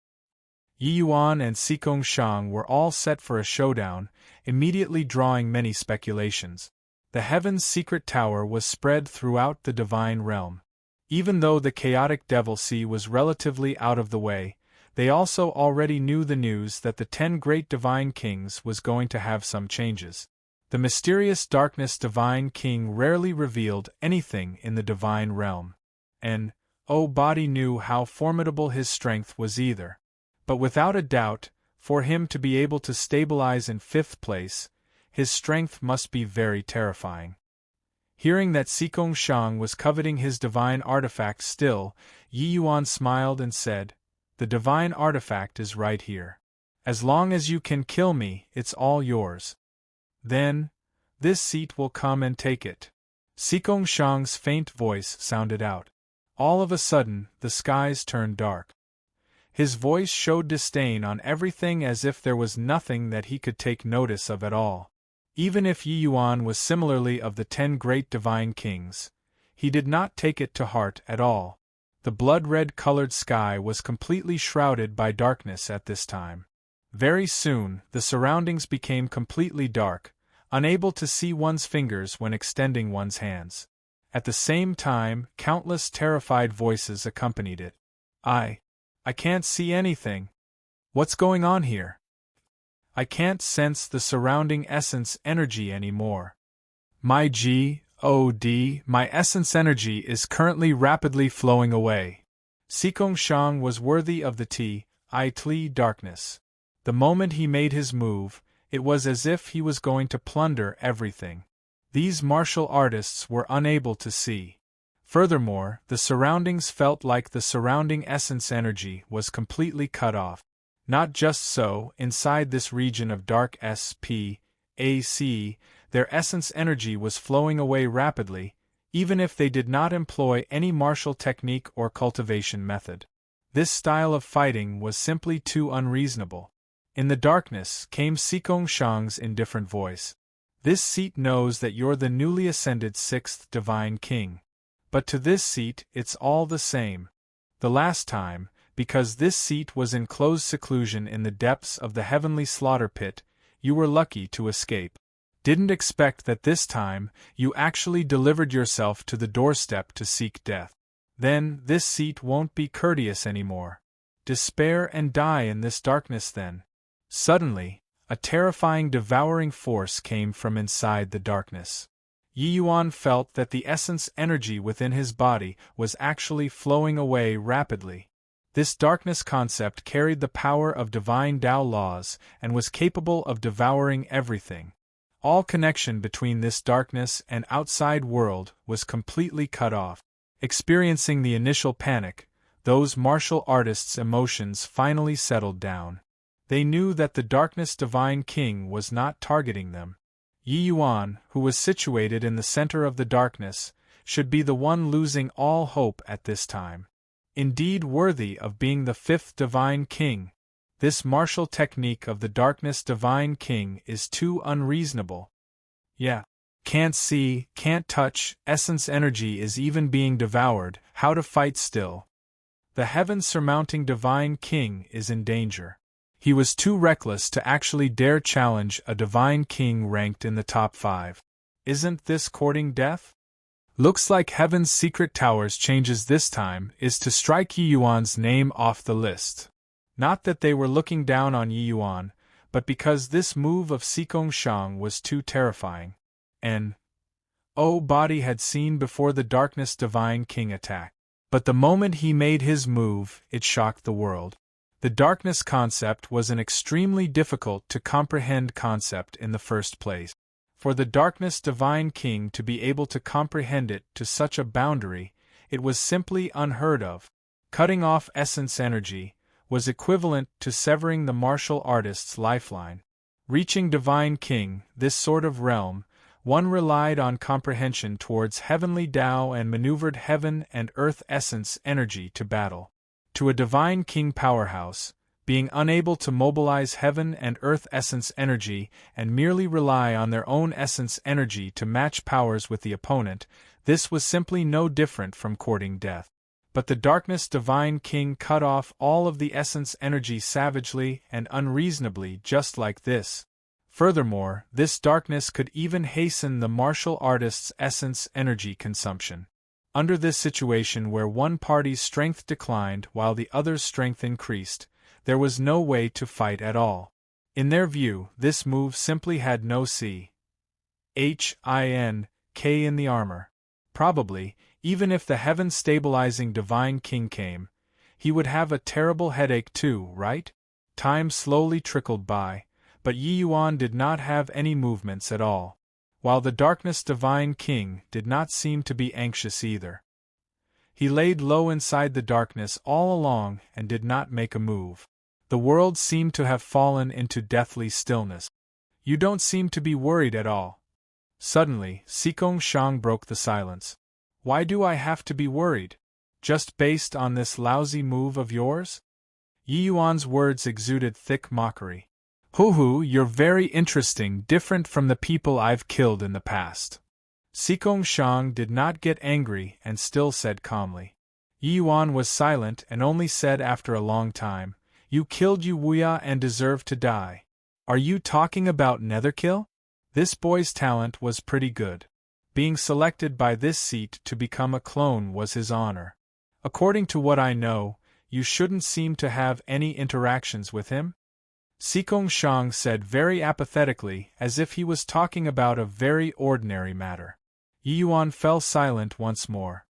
Yi Yuan and Sikong Shang were all set for a showdown, immediately drawing many speculations. The Heaven's Secret Tower was spread throughout the divine realm. Even though the chaotic Devil Sea was relatively out of the way, they also already knew the news that the 10 great divine kings was going to have some changes. The mysterious darkness divine king rarely revealed anything in the divine realm. And, body knew how formidable his strength was either. But without a doubt, for him to be able to stabilize in 5th place, his strength must be very terrifying. Hearing that Sikong Shang was coveting his divine artifact still, Yi Yuan smiled and said, "The divine artifact is right here. As long as you can kill me, it's all yours. Then, this seat will come and take it." Sikong Shang's faint voice sounded out. All of a sudden, the skies turned dark. His voice showed disdain on everything as if there was nothing that he could take notice of at all. Even if Yi Yuan was similarly of the 10 great divine kings, he did not take it to heart at all. The blood-red colored sky was completely shrouded by darkness at this time. Very soon, the surroundings became completely dark, unable to see one's fingers when extending one's hands. At the same time, countless terrified voices accompanied it. I can't see anything. What's going on here? I can't sense the surrounding essence energy anymore. My my essence energy is currently rapidly flowing away. Sikong Shang was worthy of the Tli darkness. The moment he made his move, it was as if he was going to plunder everything. These martial artists were unable to see. Furthermore, the surroundings felt like the surrounding essence energy was completely cut off. Not just so, inside this region of dark space, their essence energy was flowing away rapidly, even if they did not employ any martial technique or cultivation method. This style of fighting was simply too unreasonable. In the darkness came Sikong Shang's indifferent voice. This seat knows that you're the newly ascended 6th Divine King. But to this seat it's all the same. The last time, because this seat was in closed seclusion in the depths of the heavenly slaughter pit, you were lucky to escape. Didn't expect that this time, you actually delivered yourself to the doorstep to seek death. Then, this seat won't be courteous anymore. Despair and die in this darkness then. Suddenly, a terrifying devouring force came from inside the darkness. Yi Yuan felt that the essence energy within his body was actually flowing away rapidly. This darkness concept carried the power of divine Tao laws and was capable of devouring everything. All connection between this darkness and outside world was completely cut off. Experiencing the initial panic, those martial artists' emotions finally settled down. They knew that the darkness divine king was not targeting them. Yi Yuan, who was situated in the center of the darkness, should be the one losing all hope at this time. Indeed worthy of being the 5th divine king. This martial technique of the darkness divine king is too unreasonable. Yeah. Can't see, can't touch, essence energy is even being devoured, how to fight still. The heaven-surmounting divine king is in danger. He was too reckless to actually dare challenge a divine king ranked in the top 5. Isn't this courting death? Looks like Heaven's Secret Towers changes this time is to strike Yi Yuan's name off the list. Not that they were looking down on Yi Yuan, but because this move of Sikong Shang was too terrifying. Body had seen before the darkness divine king attack. But the moment he made his move, it shocked the world. The darkness concept was an extremely difficult to comprehend concept in the first place. For the darkness divine king to be able to comprehend it to such a boundary, it was simply unheard of. Cutting off essence energy was equivalent to severing the martial artist's lifeline. Reaching divine king, this sort of realm, one relied on comprehension towards heavenly Tao and maneuvered heaven and earth essence energy to battle. To a divine king powerhouse, being unable to mobilize heaven and earth essence energy and merely rely on their own essence energy to match powers with the opponent, this was simply no different from courting death. But the darkness divine king cut off all of the essence energy savagely and unreasonably just like this. Furthermore, this darkness could even hasten the martial artist's essence energy consumption. Under this situation where one party's strength declined while the other's strength increased, there was no way to fight at all. In their view, this move simply had no C-H-I-N-K in the armor. Probably, even if the heaven-stabilizing divine king came, he would have a terrible headache too, right? Time slowly trickled by, but Yi Yuan did not have any movements at all. While the darkness divine king did not seem to be anxious either. He laid low inside the darkness all along and did not make a move. The world seemed to have fallen into deathly stillness. You don't seem to be worried at all. Suddenly, Sikong Shang broke the silence. Why do I have to be worried? Just based on this lousy move of yours? Yi Yuan's words exuded thick mockery. Hoo, you're very interesting, different from the people I've killed in the past. Sikong Shang did not get angry and still said calmly. Yi Yuan was silent and only said after a long time, You killed Yu Wuya and deserve to die. Are you talking about Netherkill? This boy's talent was pretty good. Being selected by this seat to become a clone was his honor. According to what I know, you shouldn't seem to have any interactions with him? Sikong Shang said very apathetically, as if he was talking about a very ordinary matter. Yi Yuan fell silent once more.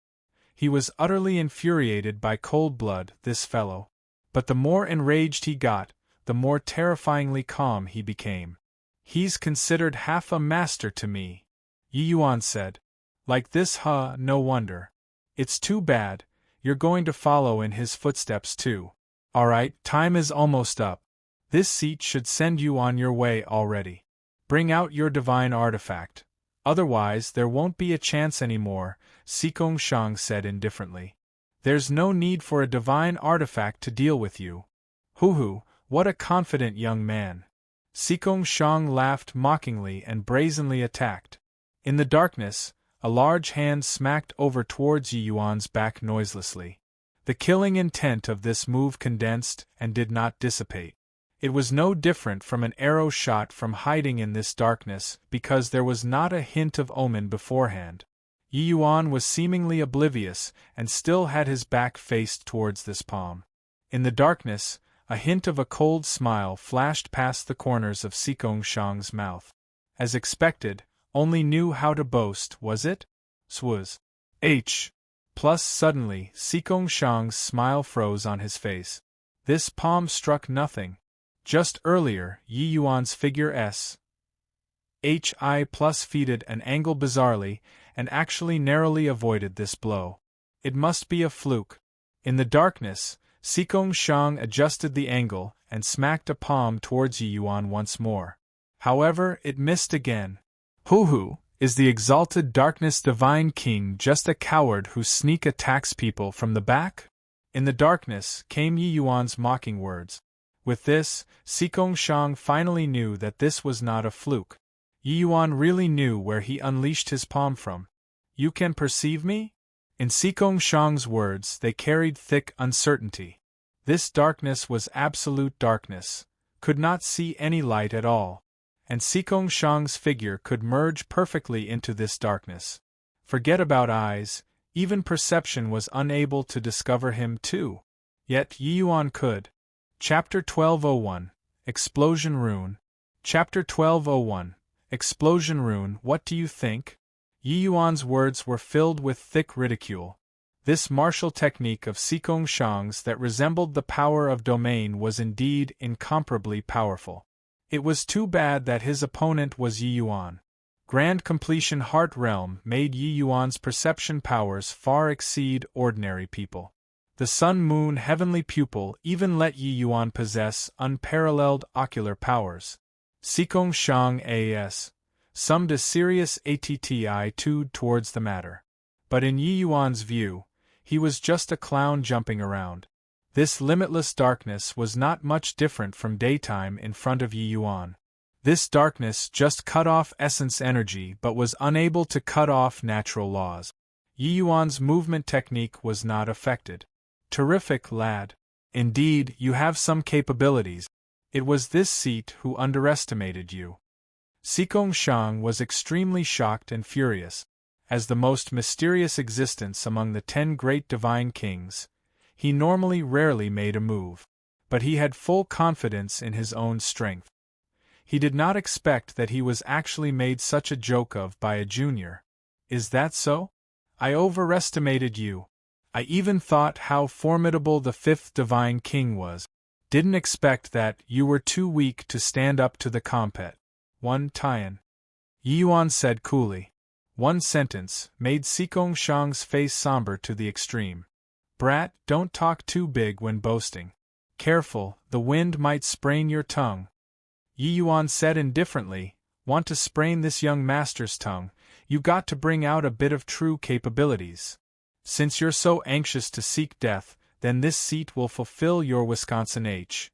He was utterly infuriated by cold blood, this fellow. But the more enraged he got, the more terrifyingly calm he became. He's considered half a master to me, Yi Yuan said. Like this, no wonder. It's too bad, you're going to follow in his footsteps too. Alright, time is almost up. This seat should send you on your way already. Bring out your divine artifact. Otherwise there won't be a chance anymore, Sikong Shang said indifferently. There's no need for a divine artifact to deal with you. Hoo, what a confident young man. Sikong Shang laughed mockingly and brazenly attacked. In the darkness, a large hand smacked over towards Yi Yuan's back noiselessly. The killing intent of this move condensed and did not dissipate. It was no different from an arrow shot from hiding in this darkness because there was not a hint of omen beforehand. Yi Yuan was seemingly oblivious and still had his back faced towards this palm. In the darkness, a hint of a cold smile flashed past the corners of Sikong Shang's mouth. As expected, only knew how to boast, was it? Swaz. Plus suddenly, Sikong Shang's smile froze on his face. This palm struck nothing. Just earlier, Yi Yuan's figure SHI plus feated an angle bizarrely, and actually narrowly avoided this blow. It must be a fluke. In the darkness, Sikong Shang adjusted the angle and smacked a palm towards Yi Yuan once more. However, it missed again. Hoo, is the exalted darkness divine king just a coward who sneak attacks people from the back? In the darkness came Yi Yuan's mocking words. With this, Sikong Shang finally knew that this was not a fluke. Yi Yuan really knew where he unleashed his palm from. You can perceive me? In Sikong Shang's words they carried thick uncertainty. This darkness was absolute darkness, could not see any light at all. And Sikong Shang's figure could merge perfectly into this darkness. Forget about eyes, even perception was unable to discover him too. Yet Yi Yuan could. Chapter 1201, Explosion Rune. Chapter 1201, Explosion Rune. What do you think? Yi Yuan's words were filled with thick ridicule. This martial technique of Sikong Shang's that resembled the power of domain was indeed incomparably powerful. It was too bad that his opponent was Yi Yuan. Grand Completion Heart Realm made Yi Yuan's perception powers far exceed ordinary people. The Sun-Moon Heavenly Pupil even let Yi Yuan possess unparalleled ocular powers. Sikong Shang summed a serious attitude towards the matter. But in Yi Yuan's view, he was just a clown jumping around. This limitless darkness was not much different from daytime in front of Yi Yuan. This darkness just cut off essence energy but was unable to cut off natural laws. Yi Yuan's movement technique was not affected. Terrific, lad. Indeed, you have some capabilities. It was this seat who underestimated you. Sikong Shang was extremely shocked and furious. As the most mysterious existence among the 10 great divine kings, he normally rarely made a move. But he had full confidence in his own strength. He did not expect that he was actually made such a joke of by a junior. Is that so? I overestimated you. I even thought how formidable the 5th divine king was. Didn't expect that you were too weak to stand up to the compet. One Tian. Yi Yuan said coolly. One sentence made Sikong Shang's face somber to the extreme. Brat, don't talk too big when boasting. Careful, the wind might sprain your tongue. Yi Yuan said indifferently, want to sprain this young master's tongue, you got to bring out a bit of true capabilities. Since you're so anxious to seek death, then this seat will fulfill your Wisconsin H.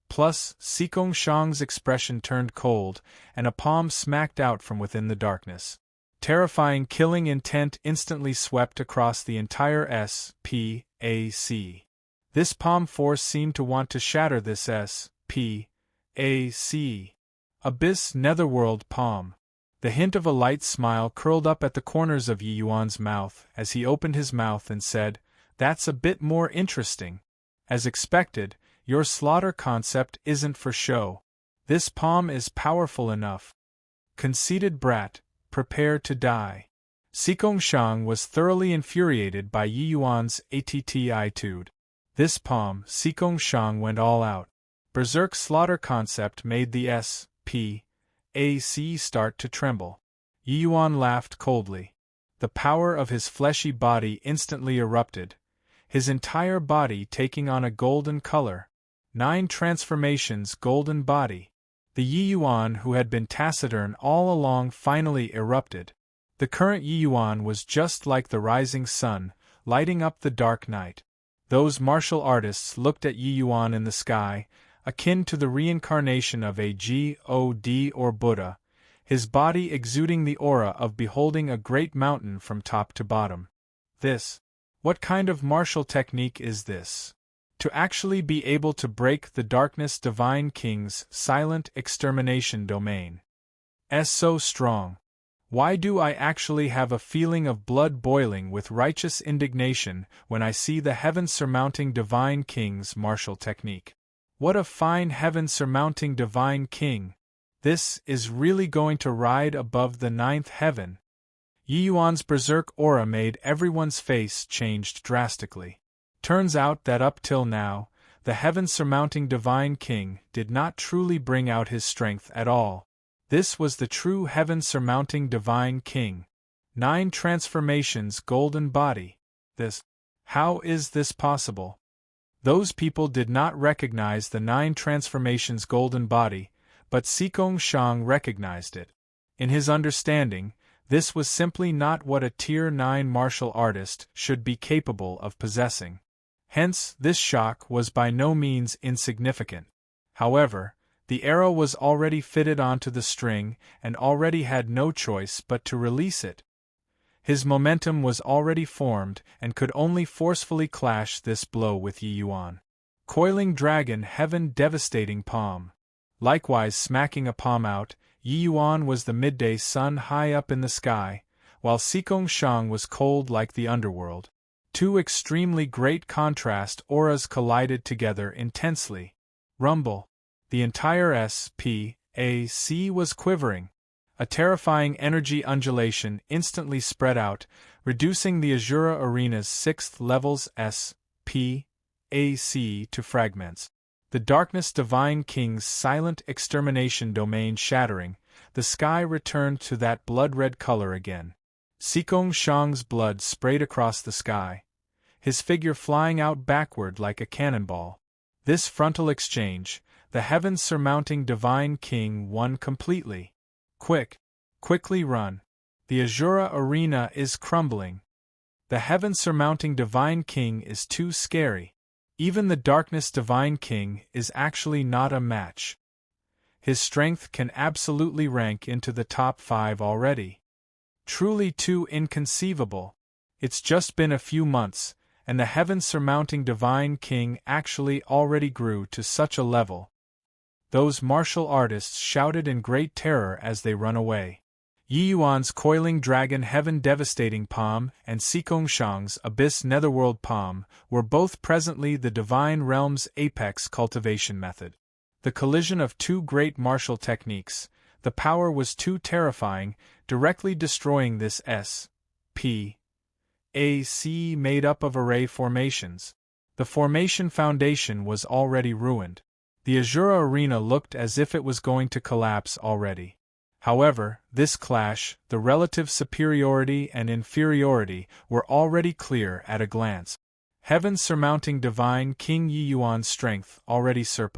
Plus, Sikong Shang's expression turned cold, and a palm smacked out from within the darkness. Terrifying killing intent instantly swept across the entire S.P.A.C. This palm force seemed to want to shatter this S.P.A.C. Abyss Netherworld palm. The hint of a light smile curled up at the corners of Yi Yuan's mouth as he opened his mouth and said, "That's a bit more interesting. As expected, your slaughter concept isn't for show. This palm is powerful enough. Conceited brat, prepare to die." Sikong Shang was thoroughly infuriated by Yi Yuan's attitude. This palm, Sikong Shang went all out. Berserk slaughter concept made the S.P.A.C. start to tremble. Yi Yuan laughed coldly. The power of his fleshy body instantly erupted, his entire body taking on a golden color. 9 transformations golden body. The Yi Yuan who had been taciturn all along finally erupted. The current Yi Yuan was just like the rising sun, lighting up the dark night. Those martial artists looked at Yi Yuan in the sky, akin to the reincarnation of a god or Buddha, his body exuding the aura of beholding a great mountain from top to bottom. What kind of martial technique is this? To actually be able to break the Darkness Divine King's silent extermination domain. So strong. Why do I actually have a feeling of blood boiling with righteous indignation when I see the heaven-surmounting Divine King's martial technique? What a fine heaven-surmounting Divine King! This is really going to ride above the 9th heaven. Yi Yuan's berserk aura made everyone's face changed drastically. Turns out that up till now, the heaven-surmounting Divine King did not truly bring out his strength at all. This was the true heaven-surmounting Divine King. 9 transformations golden body. How is this possible? Those people did not recognize the 9 transformations golden body, but Sikong Shang recognized it. In his understanding, this was simply not what a Tier 9 martial artist should be capable of possessing. Hence, this shock was by no means insignificant. However, the arrow was already fitted onto the string and already had no choice but to release it. His momentum was already formed and could only forcefully clash this blow with Yi Yuan. Coiling Dragon Heaven Devastating Palm. Likewise smacking a palm out, Yi Yuan was the midday sun high up in the sky, while Sikong Shang was cold like the underworld. 2 extremely great contrast auras collided together intensely. Rumble. The entire S.P.A.C. was quivering. A terrifying energy undulation instantly spread out, reducing the Azura Arena's 6th level's S.P.A.C. to fragments. The Darkness Divine King's silent extermination domain shattering, the sky returned to that blood-red color again. Sikong Shang's blood sprayed across the sky, his figure flying out backward like a cannonball. This frontal exchange, the heaven-surmounting Divine King won completely. Quickly run. The Azura Arena is crumbling. The heaven-surmounting Divine King is too scary. Even the Darkness Divine King is actually not a match. His strength can absolutely rank into the top 5 already. Truly too inconceivable. It's just been a few months, and the heaven-surmounting Divine King actually already grew to such a level. Those martial artists shouted in great terror as they run away. Yi Yuan's Coiling Dragon Heaven Devastating Palm and Sikong Shang's Abyss Netherworld Palm were both presently the Divine Realm's apex cultivation method. The collision of 2 great martial techniques, the power was too terrifying, directly destroying this S.P.A.C. made up of array formations. The formation foundation was already ruined. The Azura Arena looked as if it was going to collapse already. However, this clash, the relative superiority and inferiority, were already clear at a glance. Heaven-surmounting Divine King Yi Yuan's strength already said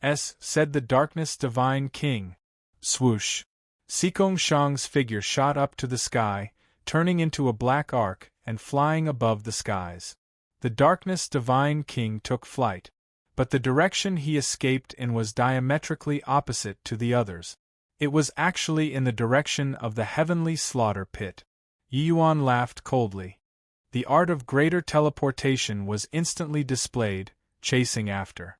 the Darkness Divine King. Swoosh! Sikong Shang's figure shot up to the sky, turning into a black arc and flying above the skies. The darkness divine king took flight. But the direction he escaped in was diametrically opposite to the others. It was actually in the direction of the heavenly slaughter pit. Yi Yuan laughed coldly. The art of greater teleportation was instantly displayed, chasing after.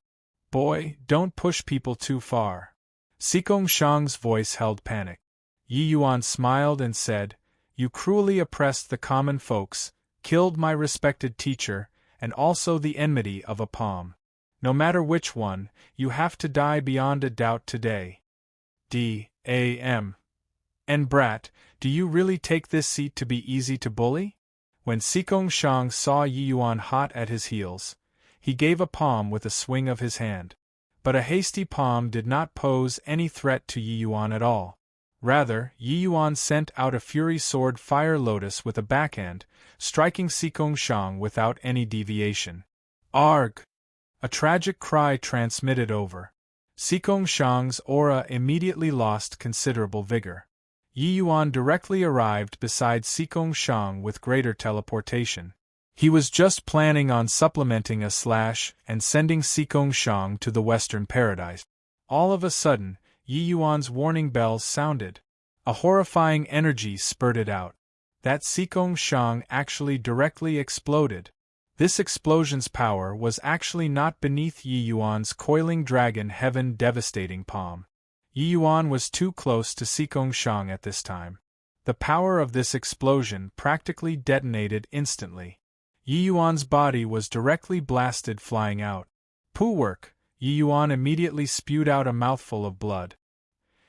Boy, don't push people too far. Xikong Shang's voice held panic. Yi Yuan smiled and said, You cruelly oppressed the common folks, killed my respected teacher, and also the enmity of a palm. No matter which one, you have to die beyond a doubt today. D.A.M. And brat, do you really take this seat to be easy to bully? When Xikong Shang saw Yi Yuan hot at his heels, he gave a palm with a swing of his hand. But a hasty palm did not pose any threat to Yi Yuan at all. Rather, Yi Yuan sent out a fury sword fire lotus with a backhand, striking Xikong Shang without any deviation. Arg! A tragic cry transmitted over. Xikong Shang's aura immediately lost considerable vigor. Yi Yuan directly arrived beside Xikong Shang with greater teleportation. He was just planning on supplementing a slash and sending Xikong Shang to the Western Paradise. All of a sudden, Yi Yuan's warning bells sounded. A horrifying energy spurted out. That Xikong Shang actually directly exploded. This explosion's power was actually not beneath Yi Yuan's coiling dragon heaven devastating palm. Yi Yuan was too close to Xikong Shang at this time. The power of this explosion practically detonated instantly. Yi Yuan's body was directly blasted flying out. Poo work! Yi Yuan immediately spewed out a mouthful of blood.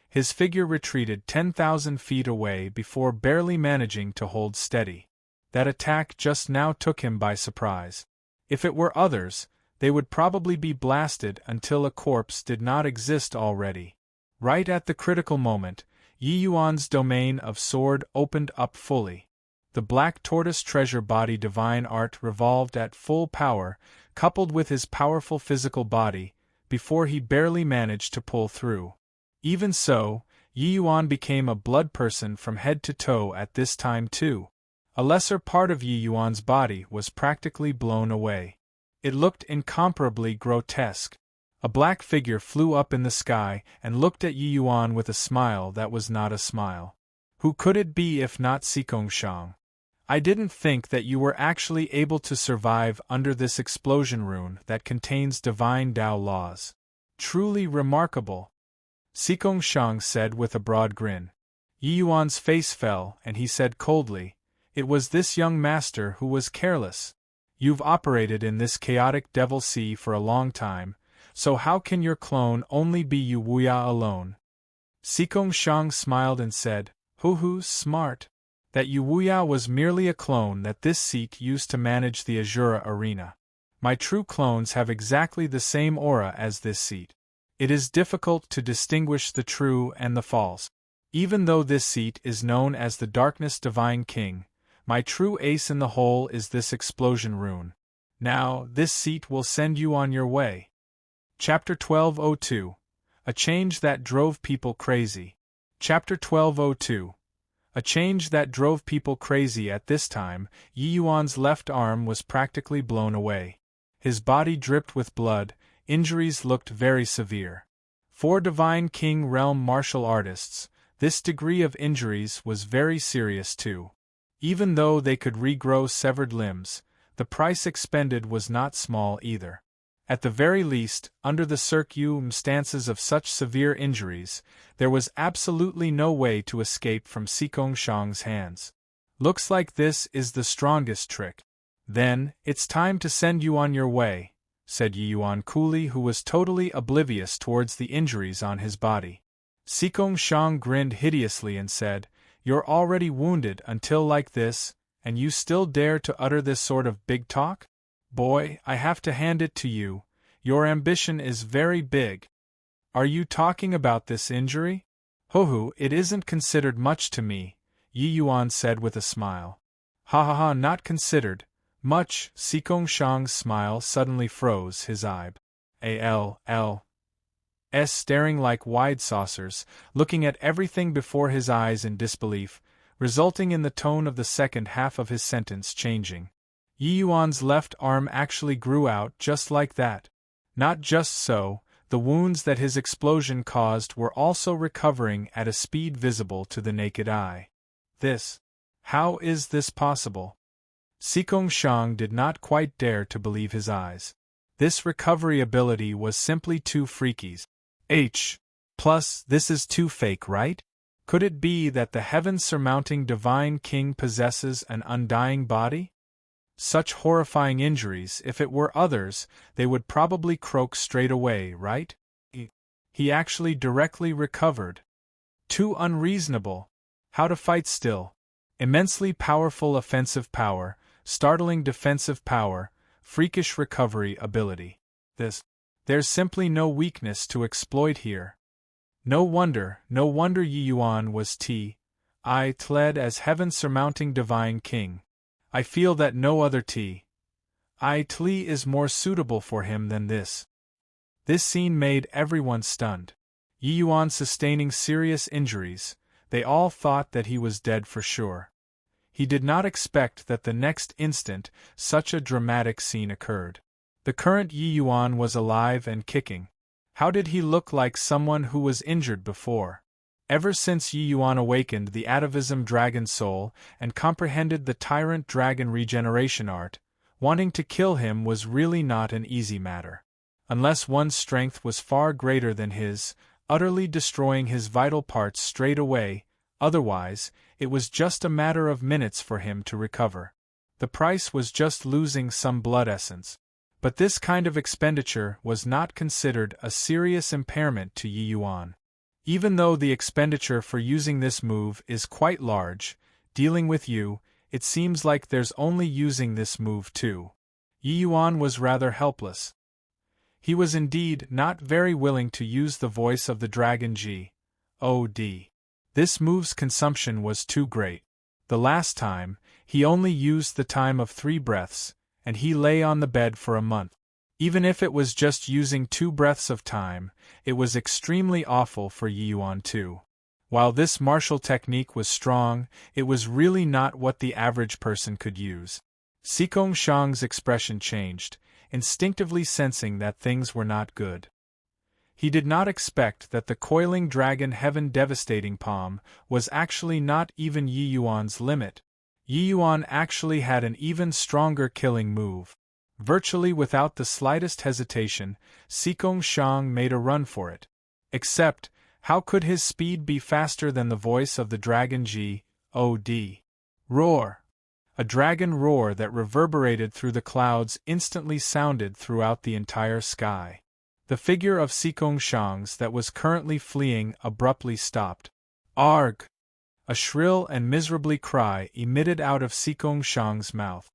His figure retreated 10,000 feet away before barely managing to hold steady. That attack just now took him by surprise. If it were others, they would probably be blasted until a corpse did not exist already. Right at the critical moment, Yi Yuan's domain of sword opened up fully. The black tortoise treasure body divine art revolved at full power, coupled with his powerful physical body, before he barely managed to pull through. Even so, Yi Yuan became a blood person from head to toe at this time too. A lesser part of Yi Yuan's body was practically blown away. It looked incomparably grotesque. A black figure flew up in the sky and looked at Yi Yuan with a smile that was not a smile. Who could it be if not Xikong Shang? I didn't think that you were actually able to survive under this explosion rune that contains divine Tao laws. Truly remarkable. Xikong Shang said with a broad grin. Yi Yuan's face fell and he said coldly, It was this young master who was careless. You've operated in this chaotic devil sea for a long time, so how can your clone only be Yu Wuya alone? Xikong Shang smiled and said, Hoo, smart. That Yu Wuya was merely a clone that this seat used to manage the Azura arena. My true clones have exactly the same aura as this seat. It is difficult to distinguish the true and the false. Even though this seat is known as the Darkness Divine King, my true ace in the hole is this explosion rune. Now, this seat will send you on your way. Chapter 1202. A Change That Drove People Crazy. Chapter 1202. A change that drove people crazy at this time. Yi Yuan's left arm was practically blown away. His body dripped with blood, injuries looked very severe. For Divine King Realm martial artists, this degree of injuries was very serious too. Even though they could regrow severed limbs, the price expended was not small either. At the very least, under the circumstances of such severe injuries, there was absolutely no way to escape from Xikong Shang's hands. Looks like this is the strongest trick. Then, it's time to send you on your way, said Yi Yuan coolly, who was totally oblivious towards the injuries on his body. Xikong Shang grinned hideously and said, You're already wounded until like this, and you still dare to utter this sort of big talk? Boy, I have to hand it to you, your ambition is very big. Are you talking about this injury? Ho, it isn't considered much to me, Yi Yuan said with a smile. Ha, not considered much. Xikong Shang's smile suddenly froze, his eyes staring like wide saucers, looking at everything before his eyes in disbelief. resulting in the tone of the second half of his sentence changing. Yi Yuan's left arm actually grew out just like that. Not just so, the wounds that his explosion caused were also recovering at a speed visible to the naked eye. How is this possible? Sikong Shang did not quite dare to believe his eyes. This recovery ability was simply too freaky. Plus, this is too fake, right? Could it be that the heaven-surmounting Divine King possesses an undying body? Such horrifying injuries, if it were others, they would probably croak straight away, right? He actually directly recovered. Too unreasonable. How to fight still. Immensely powerful offensive power, startling defensive power, freakish recovery ability. There's simply no weakness to exploit here. No wonder Yi Yuan was tled as heaven-surmounting Divine King. I feel that no other tli is more suitable for him than this. This scene made everyone stunned. Yi Yuan sustaining serious injuries, they all thought that he was dead for sure. He did not expect that the next instant such a dramatic scene occurred. The current Yi Yuan was alive and kicking. How did he look like someone who was injured before? Ever since Yi Yuan awakened the atavism dragon soul and comprehended the tyrant dragon regeneration art, wanting to kill him was really not an easy matter. Unless one's strength was far greater than his, utterly destroying his vital parts straight away, otherwise, it was just a matter of minutes for him to recover. The price was just losing some blood essence. But this kind of expenditure was not considered a serious impairment to Yi Yuan. Even though the expenditure for using this move is quite large, dealing with you, it seems like there's only using this move too. Yi Yuan was rather helpless. He was indeed not very willing to use the voice of the dragon G.O.D. This move's consumption was too great. The last time, he only used the time of 3 breaths, and he lay on the bed for a month. Even if it was just using 2 breaths of time, it was extremely awful for Yi Yuan too. While this martial technique was strong, it was really not what the average person could use. Sikong Shang's expression changed, instinctively sensing that things were not good. He did not expect that the coiling dragon heaven devastating palm was actually not even Yi Yuan's limit. Yi Yuan actually had an even stronger killing move. Virtually without the slightest hesitation, Sikong Shang made a run for it. Except, how could his speed be faster than the voice of the dragon G.O.D.? Roar! A dragon roar that reverberated through the clouds instantly sounded throughout the entire sky. The figure of Sikong Shang's that was currently fleeing abruptly stopped. Arg! A shrill and miserably cry emitted out of Sikong Shang's mouth.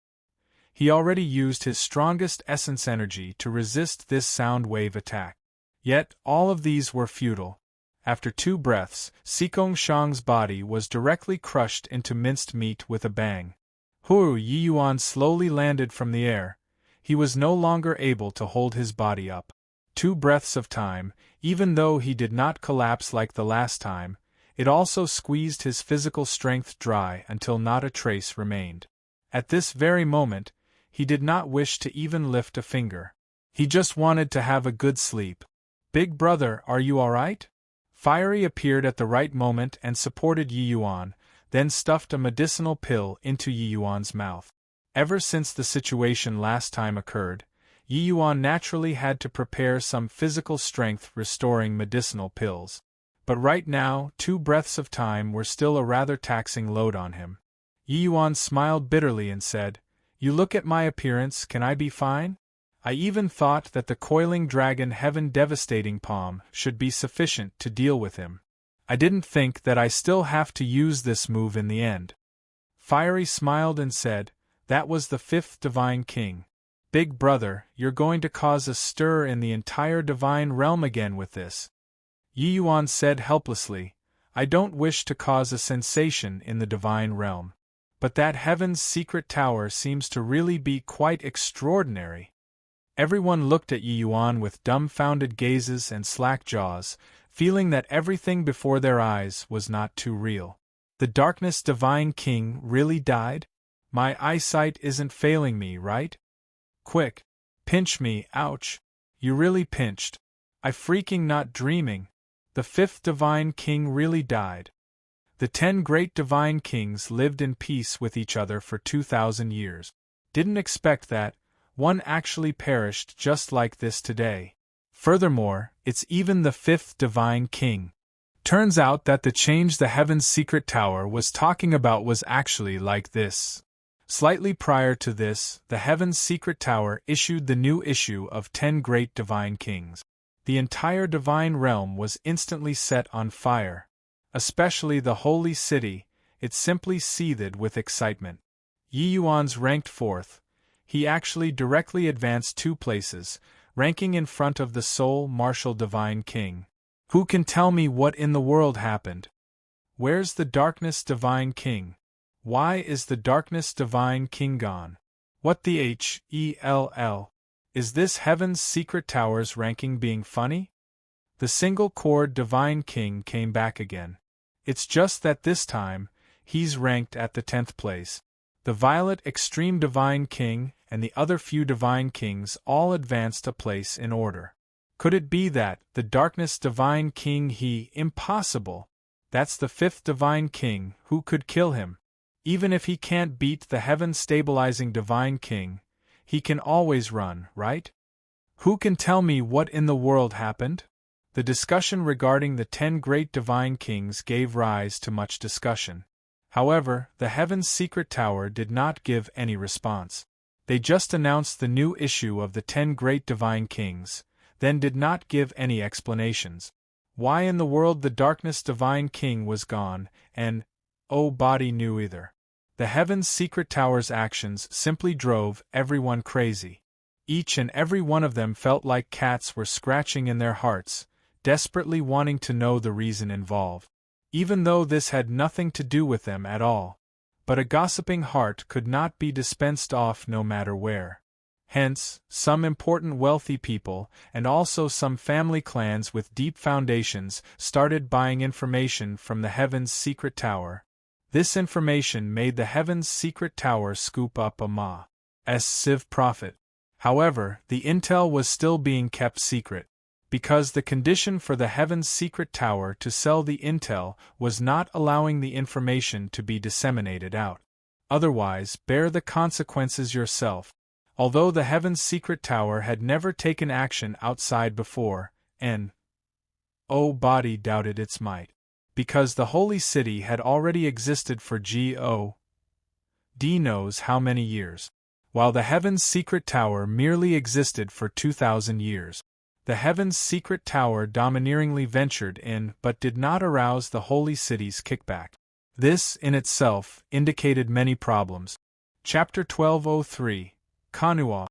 He already used his strongest essence energy to resist this sound wave attack. Yet, all of these were futile. After 2 breaths, Sikong Shang's body was directly crushed into minced meat with a bang. Yi Yuan slowly landed from the air. He was no longer able to hold his body up. 2 breaths of time, even though he did not collapse like the last time, it also squeezed his physical strength dry until not a trace remained. At this very moment, he did not wish to even lift a finger. He just wanted to have a good sleep. Big brother, are you alright? Fiery appeared at the right moment and supported Yi Yuan, then stuffed a medicinal pill into Yi Yuan's mouth. Ever since the situation last time occurred, Yi Yuan naturally had to prepare some physical strength restoring medicinal pills. But right now, 2 breaths of time were still a rather taxing load on him. Yi Yuan smiled bitterly and said, "You look at my appearance, can I be fine? I even thought that the coiling dragon heaven devastating palm should be sufficient to deal with him. I didn't think that I still have to use this move in the end." Fiery smiled and said, "That was the 5th Divine King. Big brother, you're going to cause a stir in the entire divine realm again with this." Yi Yuan said helplessly, "I don't wish to cause a sensation in the divine realm. But that heaven's secret tower seems to really be quite extraordinary." Everyone looked at Yi Yuan with dumbfounded gazes and slack jaws, feeling that everything before their eyes was not too real. The darkness divine king really died? My eyesight isn't failing me, right? Quick. Pinch me, ouch. You really pinched. I freaking not dreaming. The fifth divine king really died. The 10 great divine kings lived in peace with each other for 2,000 years. Didn't expect that. One actually perished just like this today. Furthermore, it's even the fifth divine king. Turns out that the change the Heaven's Secret Tower was talking about was actually like this. Slightly prior to this, the Heaven's Secret Tower issued the new issue of 10 Great Divine Kings. The entire divine realm was instantly set on fire. Especially the holy city, it simply seethed with excitement. Yi Yuan's ranked 4th. He actually directly advanced 2 places, ranking in front of the sole martial divine king. Who can tell me what in the world happened? Where's the darkness divine king? Why is the darkness divine king gone? What the hell? Is this Heaven's Secret Tower's ranking being funny? The single cord divine king came back again. It's just that this time, he's ranked at the 10th place. The violet extreme divine king and the other few divine kings all advanced a place in order. Could it be that the darkness divine king impossible? That's the 5th divine king, who could kill him? Even if he can't beat the heaven-stabilizing divine king, he can always run, right? Who can tell me what in the world happened? The discussion regarding the 10 great divine kings gave rise to much discussion. However, the Heaven's Secret Tower did not give any response. They just announced the new issue of the 10 great divine kings, then did not give any explanations. Why in the world the darkness divine king was gone, and nobody knew either. The Heaven's Secret Tower's actions simply drove everyone crazy. Each and every one of them felt like cats were scratching in their hearts, desperately wanting to know the reason involved. Even though this had nothing to do with them at all. But a gossiping heart could not be dispensed off no matter where. Hence, some important wealthy people, and also some family clans with deep foundations, started buying information from the Heaven's Secret Tower. This information made the Heaven's Secret Tower scoop up a massive profit. However, the intel was still being kept secret, because the condition for the Heaven's Secret Tower to sell the intel was not allowing the information to be disseminated out. Otherwise, bear the consequences yourself. Although the Heaven's Secret Tower had never taken action outside before, and nobody doubted its might, because the Holy City had already existed for God knows how many years, while the Heaven's Secret Tower merely existed for 2,000 years. The Heaven's Secret Tower domineeringly ventured in but did not arouse the Holy City's kickback. This, in itself, indicated many problems. Chapter 1203, Kanua.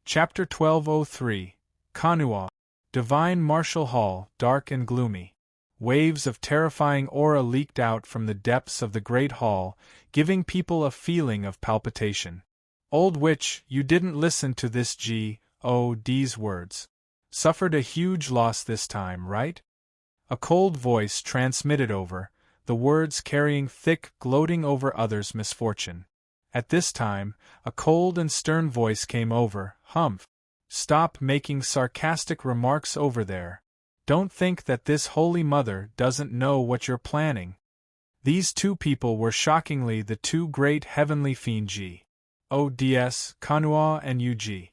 Chapter 1203, Kanua. Divine Martial Hall, dark and gloomy. Waves of terrifying aura leaked out from the depths of the great hall, giving people a feeling of palpitation. Old witch, you didn't listen to this God's words. Suffered a huge loss this time, right? A cold voice transmitted over, the words carrying thick gloating over others' misfortune. At this time, a cold and stern voice came over, Humph. Stop making sarcastic remarks over there. Don't think that this Holy Mother doesn't know what you're planning. These 2 people were shockingly the 2 great heavenly fiends Ods, Kanua and Ug.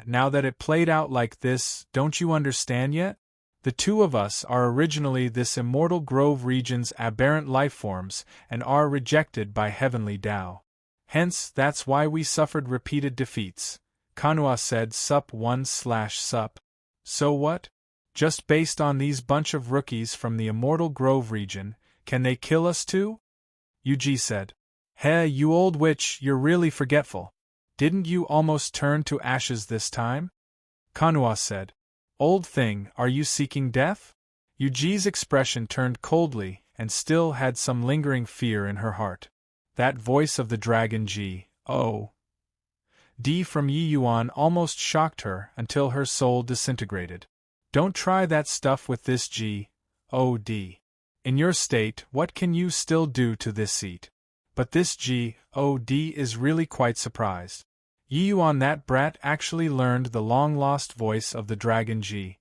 Now that it played out like this, don't you understand yet? The 2 of us are originally this immortal Grove region's aberrant lifeforms and are rejected by heavenly Tao. Hence, that's why we suffered repeated defeats. Kanua said Sup 1/Sup. So what? Just based on these bunch of rookies from the immortal Grove region, can they kill us too? Ug said. You old witch, you're really forgetful. Didn't you almost turn to ashes this time? Kanua said. Old thing, are you seeking death? Ug's expression turned coldly and still had some lingering fear in her heart. That voice of the dragon D from Yi Yuan almost shocked her until her soul disintegrated. Don't try that stuff with this God. In your state, what can you still do to this seat? But this God is really quite surprised. Yi Yuan, that brat, actually learned the long-lost voice of the dragon God.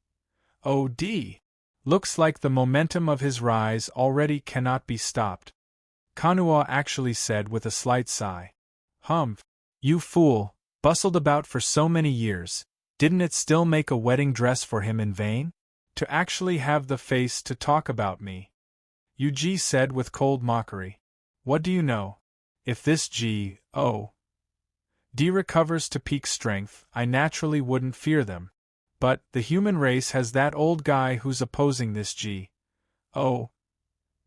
Looks like the momentum of his rise already cannot be stopped. Kanua actually said with a slight sigh. Humph. You fool, bustled about for so many years, didn't it still make a wedding dress for him in vain? To actually have the face to talk about me. Yuji said with cold mockery. What do you know? If this God recovers to peak strength, I naturally wouldn't fear them. But the human race has that old guy who's opposing this God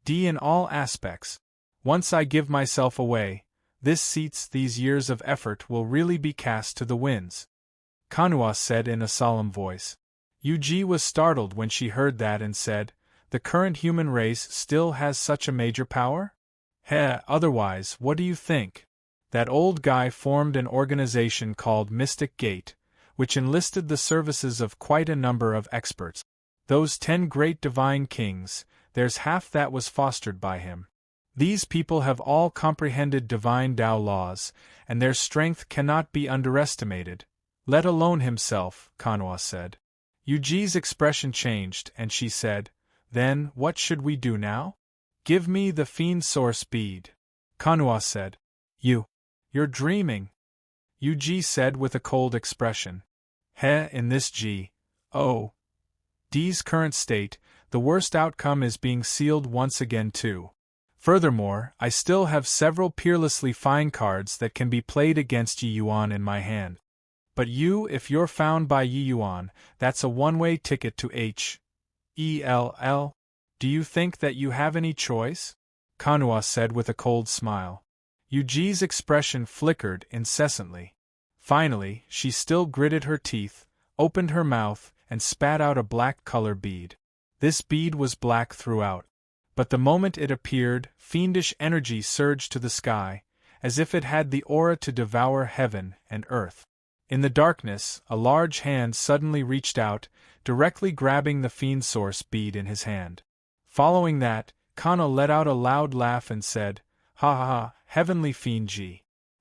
in all aspects. Once I give myself away, these years of effort will really be cast to the winds. Kanua said in a solemn voice. Yuji was startled when she heard that and said, the current human race still has such a major power? Otherwise, what do you think? That old guy formed an organization called Mystic Gate, which enlisted the services of quite a number of experts. Those 10 great divine kings, there's half that was fostered by him. These people have all comprehended divine Tao laws, and their strength cannot be underestimated, let alone himself, Kanwa said. Yuji's expression changed, and she said, then, what should we do now? Give me the fiend source bead. Kanwa said. You're dreaming. Yuji said with a cold expression. In this God's current state, the worst outcome is being sealed once again too. Furthermore, I still have several peerlessly fine cards that can be played against Yi Yuan in my hand. But if you're found by Yi Yuan, that's a one-way ticket to Hell. Do you think that you have any choice? Kanua said with a cold smile. Yuji's expression flickered incessantly. Finally, she still gritted her teeth, opened her mouth, and spat out a black color bead. This bead was black throughout. But the moment it appeared, fiendish energy surged to the sky, as if it had the aura to devour heaven and earth. In the darkness, a large hand suddenly reached out, directly grabbing the fiend source bead in his hand. Following that, Kana let out a loud laugh and said, Ha ha ha, heavenly fiend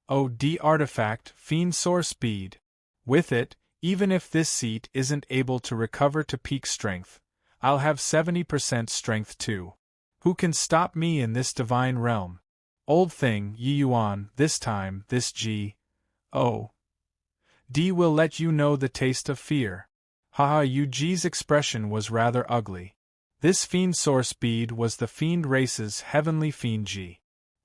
God artifact, fiend source bead. With it, even if this seat isn't able to recover to peak strength, I'll have 70% strength too. Who can stop me in this divine realm? Old thing, Yi Yuan, this time, this God will let you know the taste of fear. Haha, Yuji's expression was rather ugly. This fiend source bead was the fiend race's heavenly fiend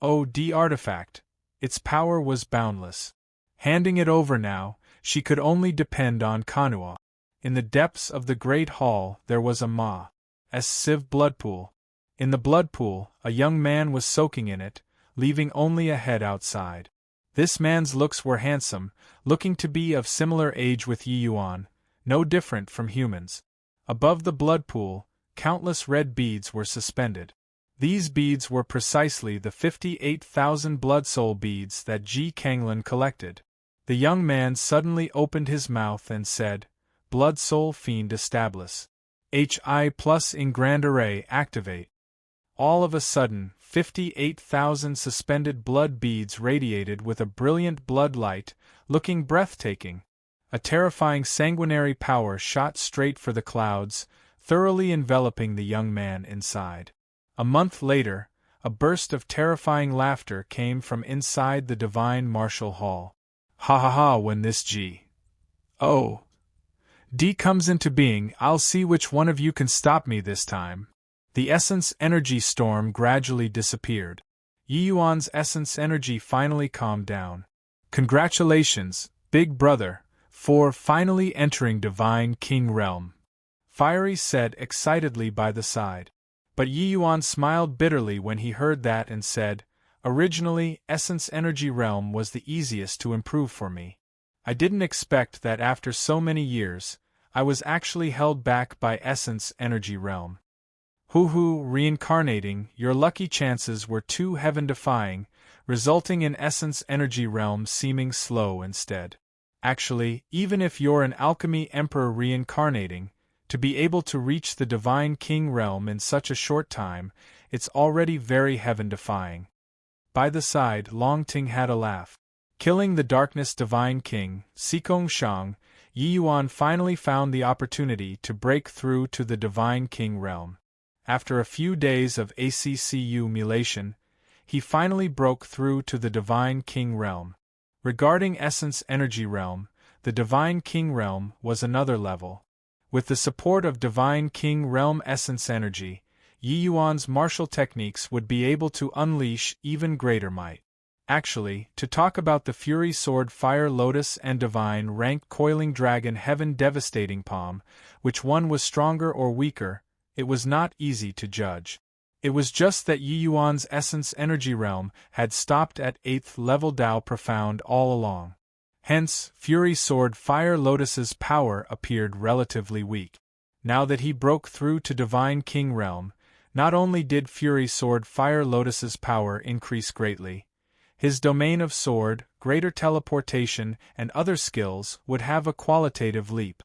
God artifact. Its power was boundless. Handing it over now, she could only depend on Kanua. In the depths of the great hall there was a massive blood pool. In the blood pool, a young man was soaking in it, leaving only a head outside. This man's looks were handsome, looking to be of similar age with Yi Yuan, no different from humans. Above the blood pool, countless red beads were suspended. These beads were precisely the 58,000 blood soul beads that Ji Kanglin collected. The young man suddenly opened his mouth and said, Blood soul fiend establish. HI plus in grand array activate. All of a sudden, 58,000 suspended blood beads radiated with a brilliant blood light, looking breathtaking. A terrifying sanguinary power shot straight for the clouds, thoroughly enveloping the young man inside. A month later, a burst of terrifying laughter came from inside the divine martial hall. Ha ha ha, when this God comes into being, I'll see which one of you can stop me this time. The essence energy storm gradually disappeared. Yi Yuan's essence energy finally calmed down. Congratulations, big brother, for finally entering Divine King Realm. Fiery said excitedly by the side. But Yi Yuan smiled bitterly when he heard that and said, Originally, Essence Energy Realm was the easiest to improve for me. I didn't expect that after so many years, I was actually held back by Essence Energy Realm. Reincarnating, your lucky chances were too heaven-defying, resulting in Essence Energy Realm seeming slow instead. Actually, even if you're an alchemy emperor reincarnating, to be able to reach the Divine King Realm in such a short time, It's already very heaven-defying. By the side, Long Ting had a laugh. Killing the Darkness Divine King, Sikong Shang, Yi Yuan finally found the opportunity to break through to the Divine King realm. After a few days of ACCU mutilation, he finally broke through to the Divine King realm. Regarding Essence Energy Realm, the Divine King realm was another level. With the support of Divine King realm Essence Energy, Yi Yuan's martial techniques would be able to unleash even greater might. Actually, to talk about the Fury Sword Fire Lotus and Divine Rank Coiling Dragon Heaven Devastating Palm, which one was stronger or weaker, it was not easy to judge. It was just that Yi Yuan's Essence Energy Realm had stopped at 8th level Dao Profound all along. Hence, Fury Sword Fire Lotus's power appeared relatively weak. Now that he broke through to Divine King Realm, not only did Fury Sword Fire Lotus's power increase greatly, his domain of sword, greater teleportation, and other skills would have a qualitative leap.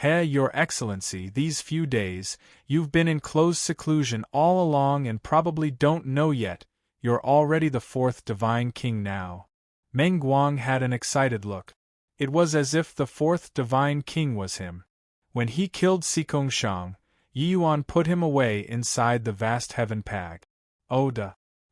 Your Excellency, these few days, you've been in close seclusion all along and probably don't know yet, you're already the 4th Divine King now. Meng Guang had an excited look. It was as if the 4th Divine King was him. When he killed Sikong Shang, Yi Yuan put him away inside the vast heaven pag.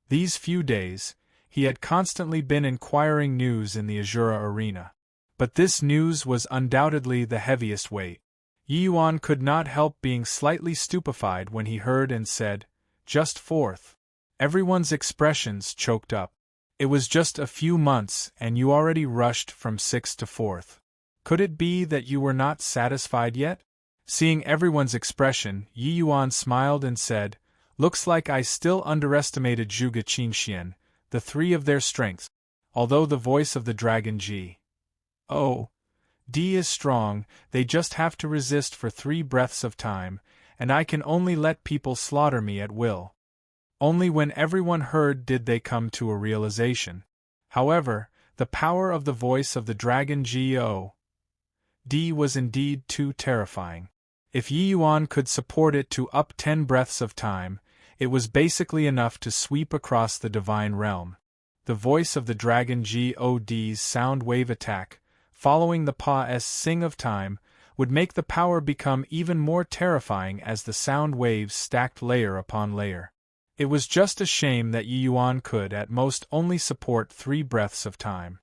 These few days, he had constantly been inquiring news in the Azura arena. But this news was undoubtedly the heaviest weight. Yi Yuan could not help being slightly stupefied when he heard and said, "Just 4th." Everyone's expressions choked up. It was just a few months and you already rushed from 6th to 4th. Could it be that you were not satisfied yet? Seeing everyone's expression, Yi Yuan smiled and said, "Looks like I still underestimated Zhuge Qinxian, the 3 of their strengths, although the voice of the Dragon D is strong, they just have to resist for 3 breaths of time, and I can only let people slaughter me at will." Only when everyone heard did they come to a realization. However, the power of the voice of the Dragon D was indeed too terrifying. If Yi Yuan could support it to up 10 breaths of time, it was basically enough to sweep across the divine realm. The voice of the Dragon God's sound wave attack, following the Pa-S sing of time, would make the power become even more terrifying as the sound waves stacked layer upon layer. It was just a shame that Yi Yuan could at most only support 3 breaths of time.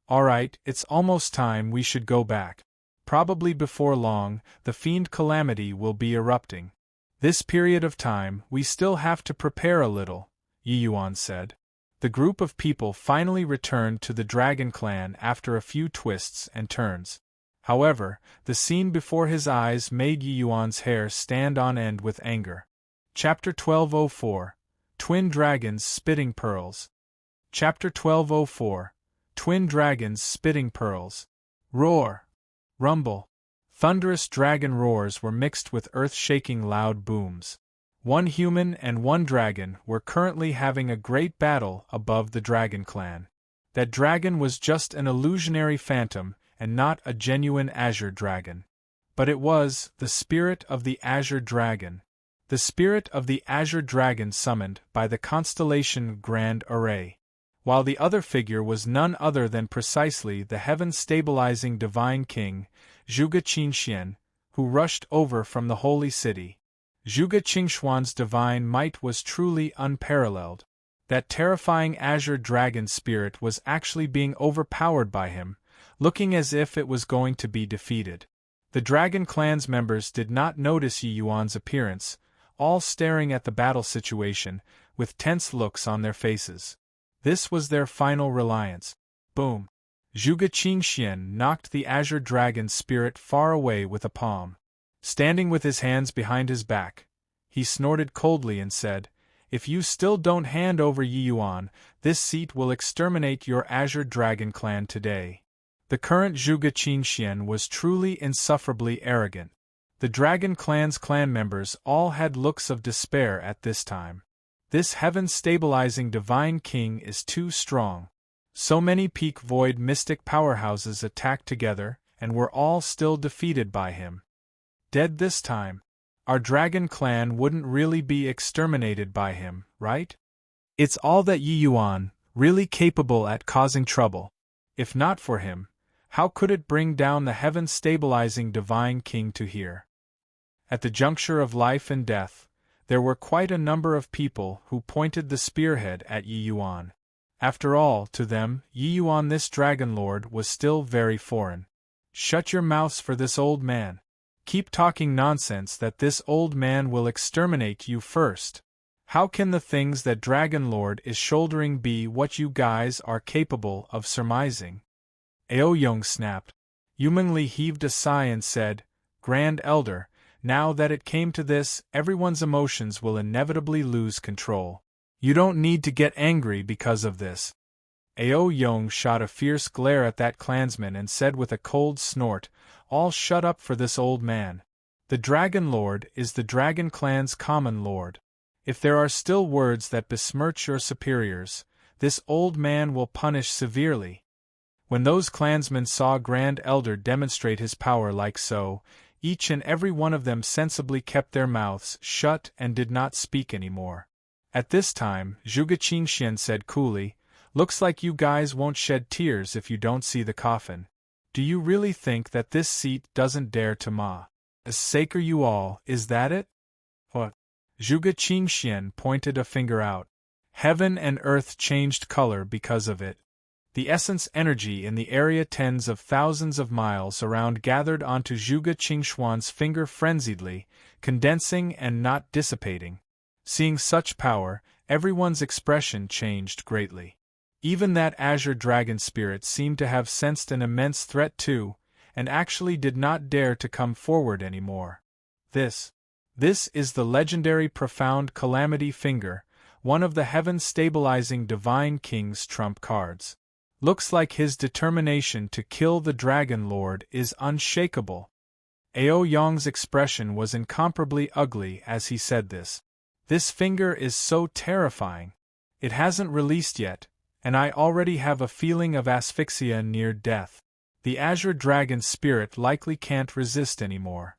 Alright, it's almost time we should go back. Probably before long, the Fiend Calamity will be erupting. This period of time, we still have to prepare a little, Yi Yuan said. The group of people finally returned to the Dragon Clan after a few twists and turns. However, the scene before his eyes made Yi Yuan's hair stand on end with anger. Chapter 1204 Twin Dragons Spitting Pearls. Chapter 1204 Twin Dragons Spitting Pearls. Roar! Rumble! Thunderous dragon roars were mixed with earth-shaking loud booms. One human and one dragon were currently having a great battle above the Dragon Clan. That dragon was just an illusionary phantom and not a genuine azure dragon. But it was the spirit of the azure dragon. The spirit of the azure dragon summoned by the constellation Grand Array. While the other figure was none other than precisely the heaven-stabilizing divine king, Zhuge Qinxian, who rushed over from the holy city. Zhuge Qingxuan's divine might was truly unparalleled. That terrifying azure dragon spirit was actually being overpowered by him, looking as if it was going to be defeated. The Dragon Clan's members did not notice Yi Yuan's appearance, all staring at the battle situation, with tense looks on their faces. This was their final reliance. Boom! Zhuge Qingxian knocked the azure dragon spirit far away with a palm. Standing with his hands behind his back, he snorted coldly and said, "If you still don't hand over Yi Yuan, this seat will exterminate your azure dragon clan today." The current Zhuge Qinxian was truly insufferably arrogant. The Dragon Clan's clan members all had looks of despair at this time. This heaven-stabilizing divine king is too strong. So many peak void mystic powerhouses attacked together, and were all still defeated by him. Dead this time. our dragon clan wouldn't really be exterminated by him, right? It's all that Yi Yuan, really capable at causing trouble. If not for him, how could it bring down the heaven-stabilizing divine king to here? At the juncture of life and death, there were quite a number of people who pointed the spearhead at Yi Yuan. After all, to them, Yi Yuan, this dragon lord, was still very foreign. Shut your mouths for this old man. Keep talking nonsense that this old man will exterminate you first. How can the things that Dragon Lord is shouldering be what you guys are capable of surmising? Aoyong snapped. Yumengli heaved a sigh and said, Grand Elder, now that it came to this, everyone's emotions will inevitably lose control. You don't need to get angry because of this. Aoyong shot a fierce glare at that clansman and said with a cold snort, All shut up for this old man. The Dragon Lord is the Dragon Clan's common lord. If there are still words that besmirch your superiors, this old man will punish severely. When those clansmen saw Grand Elder demonstrate his power like so, each and every one of them sensibly kept their mouths shut and did not speak any more. At this time, Zhuge Qingxian said coolly, Looks like you guys won't shed tears if you don't see the coffin. Do you really think that this seat doesn't dare to massacre you all, is that it? What? Zhuge Qingxian pointed a finger out. Heaven and earth changed color because of it. The essence energy in the area tens of thousands of miles around gathered onto Zhuge Qingxuan's finger frenziedly, condensing and not dissipating. Seeing such power, everyone's expression changed greatly. Even that azure dragon spirit seemed to have sensed an immense threat too, and actually did not dare to come forward anymore. This is the legendary profound calamity finger, one of the heaven-stabilizing divine king's trump cards. Looks like his determination to kill the Dragon Lord is unshakable. Aoyong's expression was incomparably ugly as he said this. This finger is so terrifying. It hasn't released yet, and I already have a feeling of asphyxia near death. The azure dragon's spirit likely can't resist anymore.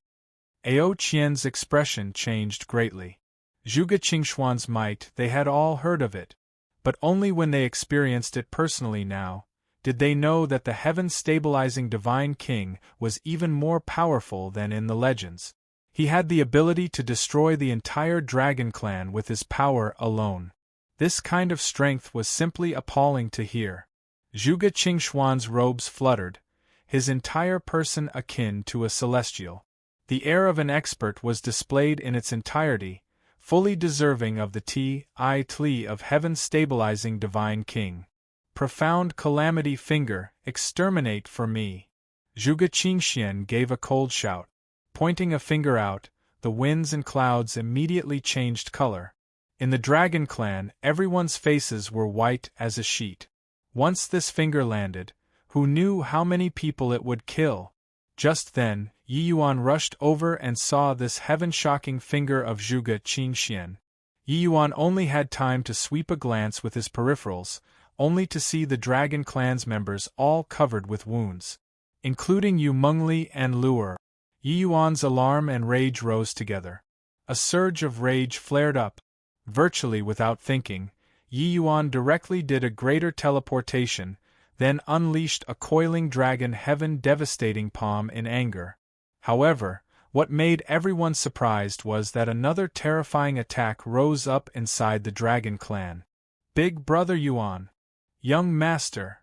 Ao Qian's expression changed greatly. Zhuge Qingxuan's might, they had all heard of it, but only when they experienced it personally now, did they know that the heaven-stabilizing divine king was even more powerful than in the legends. He had the ability to destroy the entire dragon clan with his power alone. This kind of strength was simply appalling to hear. Zhuge Qingxuan's robes fluttered, his entire person akin to a celestial. The air of an expert was displayed in its entirety, fully deserving of the title of heaven-stabilizing divine king. Profound calamity finger, exterminate for me. Zhuge Qingxian gave a cold shout. Pointing a finger out, the winds and clouds immediately changed color. In the Dragon Clan, everyone's faces were white as a sheet. Once this finger landed, who knew how many people it would kill? Just then, Yi Yuan rushed over and saw this heaven-shocking finger of Zhuge Qingxian. Yi Yuan only had time to sweep a glance with his peripherals, only to see the Dragon Clan's members all covered with wounds, including Yu Mengli and Luer. Yi Yuan's alarm and rage rose together. A surge of rage flared up. Virtually without thinking, Yi Yuan directly did a greater teleportation, then unleashed a coiling dragon heaven-devastating palm in anger. However, what made everyone surprised was that another terrifying attack rose up inside the Dragon Clan. Big Brother Yuan. Young Master.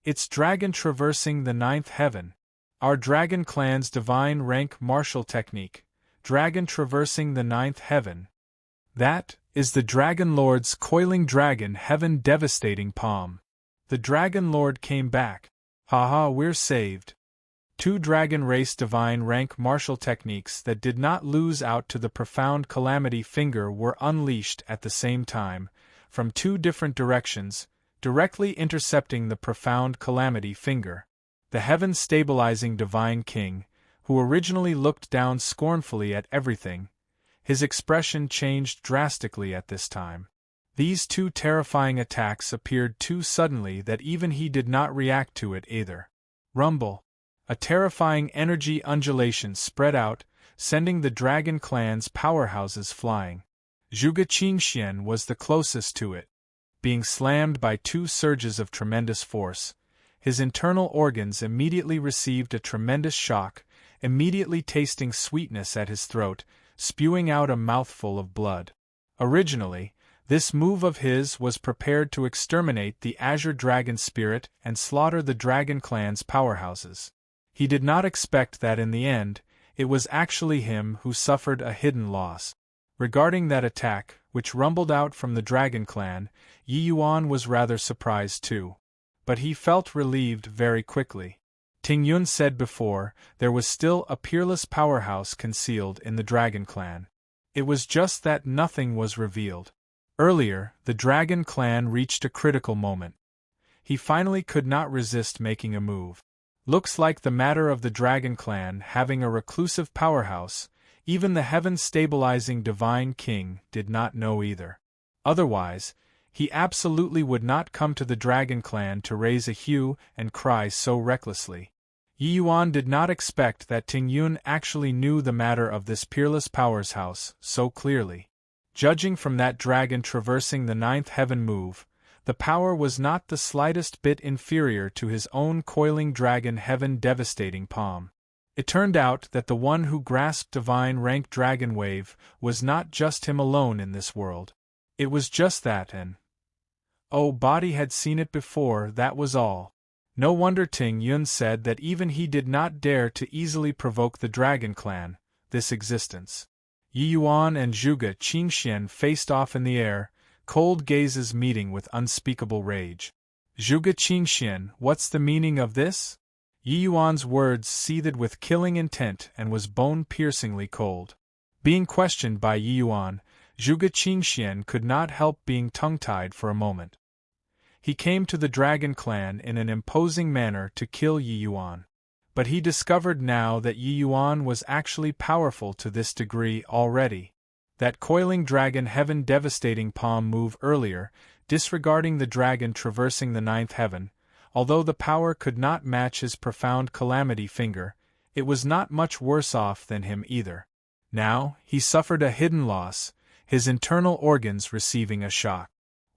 It's Dragon traversing the ninth heaven. Our Dragon Clan's divine rank martial technique. Dragon traversing the ninth heaven. That is the Dragon Lord's coiling dragon heaven-devastating palm. The Dragon Lord came back. Haha, we're saved. Two dragon race divine rank martial techniques that did not lose out to the profound calamity finger were unleashed at the same time, from two different directions, directly intercepting the profound calamity finger. The heaven-stabilizing divine king, who originally looked down scornfully at everything, his expression changed drastically at this time. These two terrifying attacks appeared too suddenly that even he did not react to it either. Rumble. A terrifying energy undulation spread out, sending the dragon clan's powerhouses flying. Zhuge Qingxian was the closest to it. Being slammed by two surges of tremendous force, his internal organs immediately received a tremendous shock, immediately tasting sweetness at his throat, spewing out a mouthful of blood. Originally, this move of his was prepared to exterminate the Azure Dragon spirit and slaughter the Dragon Clan's powerhouses. He did not expect that in the end, it was actually him who suffered a hidden loss. Regarding that attack, which rumbled out from the Dragon Clan, Yi Yuan was rather surprised too. But he felt relieved very quickly. Ting Yun said before, there was still a peerless powerhouse concealed in the Dragon Clan. It was just that nothing was revealed. Earlier, the Dragon Clan reached a critical moment. He finally could not resist making a move. Looks like the matter of the Dragon Clan having a reclusive powerhouse, even the heaven-stabilizing Divine King did not know either. Otherwise, he absolutely would not come to the Dragon Clan to raise a hue and cry so recklessly. Yi Yuan did not expect that Ting Yun actually knew the matter of this peerless power's house so clearly. Judging from that dragon traversing the ninth heaven move, the power was not the slightest bit inferior to his own coiling dragon heaven devastating palm. It turned out that the one who grasped divine rank dragon wave was not just him alone in this world. It was just that, and body had seen it before, that was all. No wonder Ting Yun said that even he did not dare to easily provoke the Dragon Clan, this existence. Yi Yuan and Zhuge Qingxian faced off in the air, cold gazes meeting with unspeakable rage. Zhuge Qingxian, what's the meaning of this? Yi Yuan's words seethed with killing intent and was bone-piercingly cold. Being questioned by Yi Yuan, Zhuge Qingxian could not help being tongue-tied for a moment. He came to the Dragon Clan in an imposing manner to kill Yi Yuan. But he discovered now that Yi Yuan was actually powerful to this degree already. That coiling dragon heaven devastating palm move earlier, disregarding the dragon traversing the ninth heaven, although the power could not match his profound calamity finger, it was not much worse off than him either. Now, he suffered a hidden loss, his internal organs receiving a shock.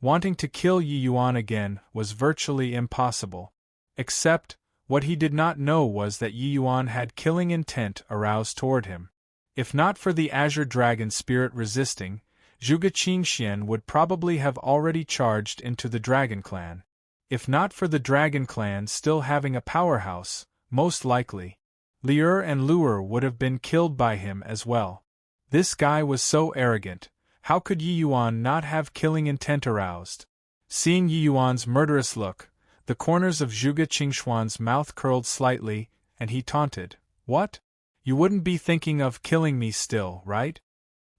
Wanting to kill Yi Yuan again was virtually impossible. Except, what he did not know was that Yi Yuan had killing intent aroused toward him. If not for the Azure Dragon spirit resisting, Zhuge Qingxian would probably have already charged into the Dragon Clan. If not for the Dragon Clan still having a powerhouse, most likely, Lier and Luer would have been killed by him as well. This guy was so arrogant, how could Yi Yuan not have killing intent aroused? Seeing Yi Yuan's murderous look, the corners of Zhuge Qingxian's mouth curled slightly, and he taunted, "What? You wouldn't be thinking of killing me still, right?"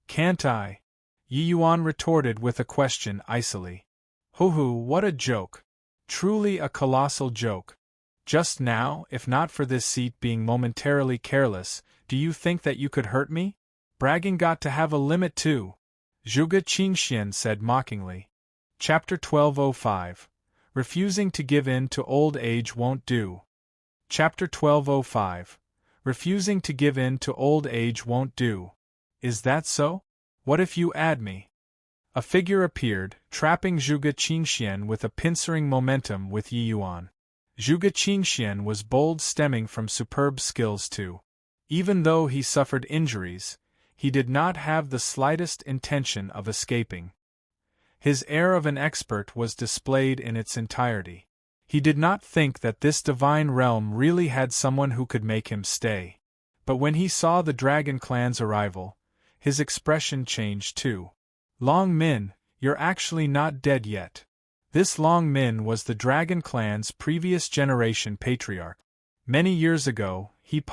"Can't I?" Yi Yuan retorted with a question icily. "Hoo-hoo, what a joke. Truly a colossal joke. Just now, if not for this seat being momentarily careless, do you think that you could hurt me? Bragging got to have a limit too," Zhuge Qingxian said mockingly. Chapter 1205. Refusing to give in to old age won't do. Chapter 1205. Refusing to give in to old age won't do. Is that so? What if you add me? A figure appeared, trapping Zhuge Qingxian with a pincering momentum with Yi Yuan. Zhuge Qingxian was bold, stemming from superb skills too. Even though he suffered injuries, he did not have the slightest intention of escaping. His air of an expert was displayed in its entirety. He did not think that this divine realm really had someone who could make him stay. But when he saw the Dragon Clan's arrival, his expression changed too. "Long Min, you're actually not dead yet." This Long Min was the Dragon Clan's previous generation patriarch. Many years ago, he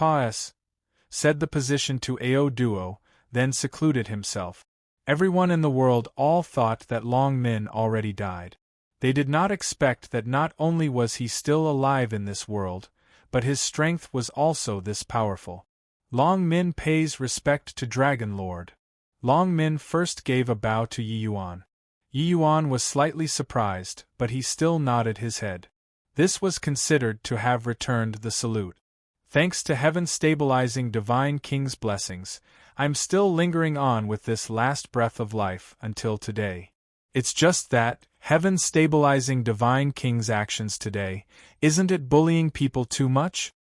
said the position to Ao Duo, then secluded himself. Everyone in the world all thought that Long Min already died. They did not expect that not only was he still alive in this world, but his strength was also this powerful. Long Min pays respect to Dragon Lord. Long Min first gave a bow to Yi Yuan. Yi Yuan was slightly surprised, but he still nodded his head. This was considered to have returned the salute. Thanks to heaven's stabilizing divine king's blessings, I'm still lingering on with this last breath of life until today. It's just that, heaven's stabilizing divine king's actions today, isn't it bullying people too much?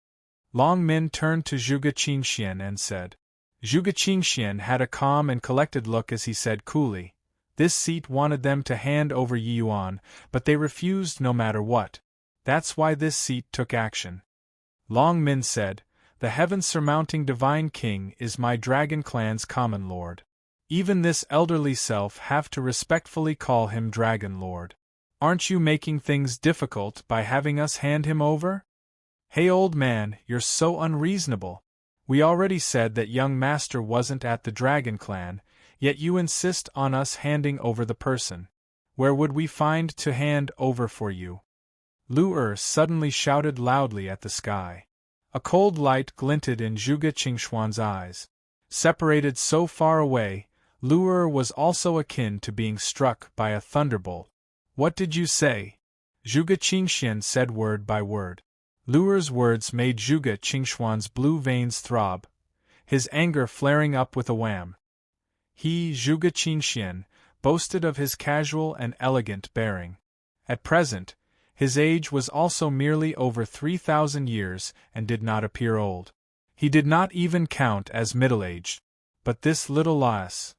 Long Min turned to Zhuge Qingxian and said. Zhuge Qingxian had a calm and collected look as he said coolly, this seat wanted them to hand over Yi Yuan, but they refused no matter what. That's why this seat took action. Long Min said, the heaven-surmounting divine king is my dragon clan's common lord. Even this elderly self have to respectfully call him dragon lord. Aren't you making things difficult by having us hand him over? Hey old man, you're so unreasonable. We already said that young master wasn't at the dragon clan, yet you insist on us handing over the person. Where would we find to hand over for you? Lu suddenly shouted loudly at the sky. A cold light glinted in Zhuge Qingxuan's eyes. Separated so far away, Lu was also akin to being struck by a thunderbolt. What did you say? Zhuge Qingxian said word by word. Lu's words made Zhuge Qingxuan's blue veins throb, his anger flaring up with a wham. He, Zhuge Qingxian, boasted of his casual and elegant bearing. At present, his age was also merely over 3,000 years and did not appear old. He did not even count as middle-aged. But this little lass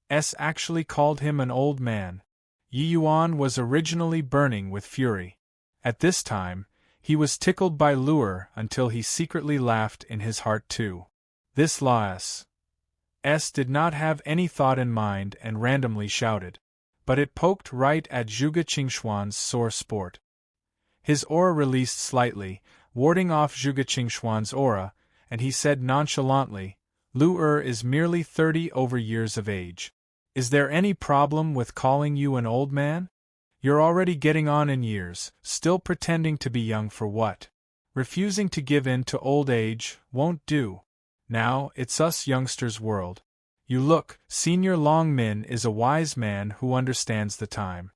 actually called him an old man. Yi Yuan was originally burning with fury. At this time, he was tickled by Lu until he secretly laughed in his heart too. This lass did not have any thought in mind and randomly shouted. But it poked right at Zhuge Qingxuan's sore sport. His aura released slightly, warding off Zhuge Qingxuan's aura, and he said nonchalantly, Lu is merely 30 over years of age. Is there any problem with calling you an old man? You're already getting on in years, still pretending to be young for what? Refusing to give in to old age won't do. Now, it's us youngsters' world. You look, Senior Long Min is a wise man who understands the time.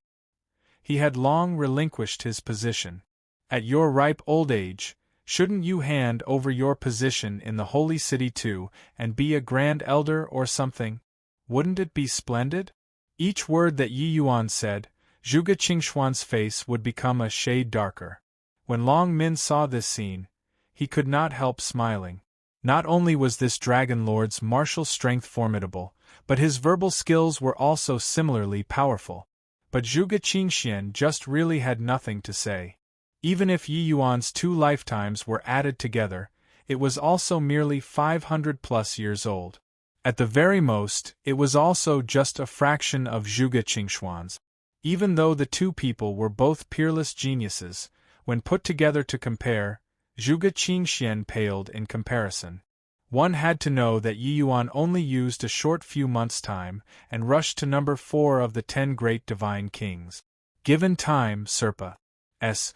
He had long relinquished his position. At your ripe old age, shouldn't you hand over your position in the holy city too, and be a grand elder or something? Wouldn't it be splendid? Each word that Yi Yuan said, Zhuge Qingxuan's face would become a shade darker. When Long Min saw this scene, he could not help smiling. Not only was this Dragon Lord's martial strength formidable, but his verbal skills were also similarly powerful. But Zhuge Qingxian just really had nothing to say. Even if Yi Yuan's 2 lifetimes were added together, it was also merely 500+ years old. At the very most, it was also just a fraction of Zhuge Qingxuan's. Even though the two people were both peerless geniuses, when put together to compare, Zhuge Qingxian paled in comparison. One had to know that Yi Yuan only used a short few months' time and rushed to number 4 of the 10 great divine kings. Given time, Serpa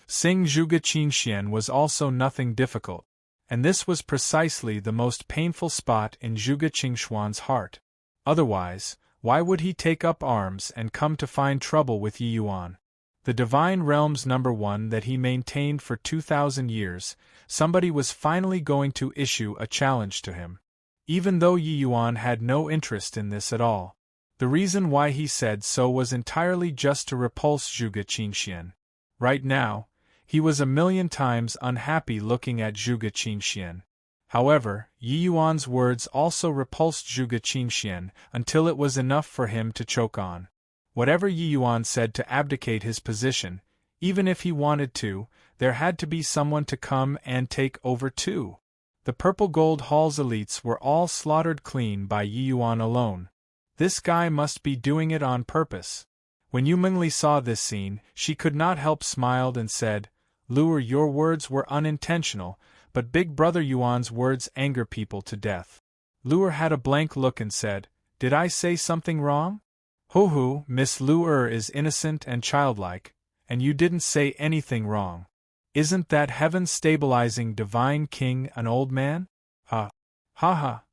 Sing Zhuge Qingxian was also nothing difficult, and this was precisely the most painful spot in Zhuge Qingxuan's heart. Otherwise, why would he take up arms and come to find trouble with Yi Yuan? The divine realm's number 1 that he maintained for 2,000 years, somebody was finally going to issue a challenge to him. Even though Yi Yuan had no interest in this at all. The reason why he said so was entirely just to repulse Zhuge Qingxian. Right now, he was a million times unhappy looking at Zhuge Qingxian. However, Yi Yuan's words also repulsed Zhuge Qingxian until it was enough for him to choke on. Whatever Yi Yuan said to abdicate his position, even if he wanted to, there had to be someone to come and take over too. The Purple Gold Hall's elites were all slaughtered clean by Yi Yuan alone. This guy must be doing it on purpose. When Yu Mingli saw this scene, she could not help smiled and said, Lu, your words were unintentional, but Big Brother Yuan's words anger people to death. Lu had a blank look and said, Did I say something wrong? Ho, Miss Lu is innocent and childlike, and you didn't say anything wrong. Isn't that heaven-stabilizing divine king an old man? Ha. Ha ha.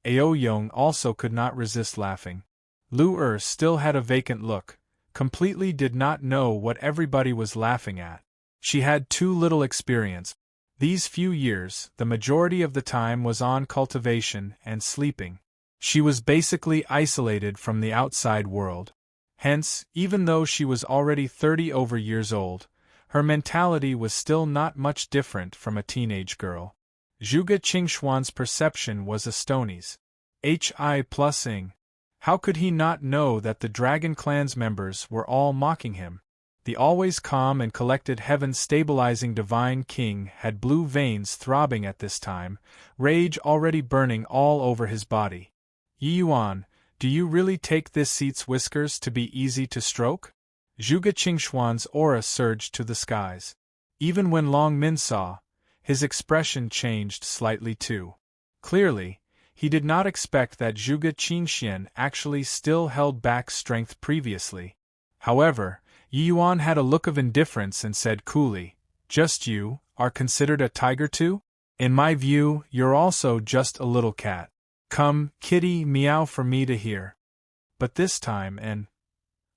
Ao Yong also could not resist laughing. Lu still had a vacant look, completely did not know what everybody was laughing at. She had too little experience. These few years, the majority of the time was on cultivation and sleeping. She was basically isolated from the outside world. Hence, even though she was already 30 over years old, her mentality was still not much different from a teenage girl. Zhuge Qingxuan's perception was astonies. Hi+ing. How could he not know that the Dragon Clan's members were all mocking him? The always calm and collected heaven-stabilizing Divine King had blue veins throbbing at this time, rage already burning all over his body. Yi Yuan, do you really take this seat's whiskers to be easy to stroke? Zhuge Qingxuan's aura surged to the skies. Even when Long Min saw, his expression changed slightly too. Clearly, he did not expect that Zhuge Qingxian actually still held back strength previously. However, Yi Yuan had a look of indifference and said coolly, "Just you, are considered a tiger too? In my view, you're also just a little cat. Come, kitty, meow for me to hear." But this time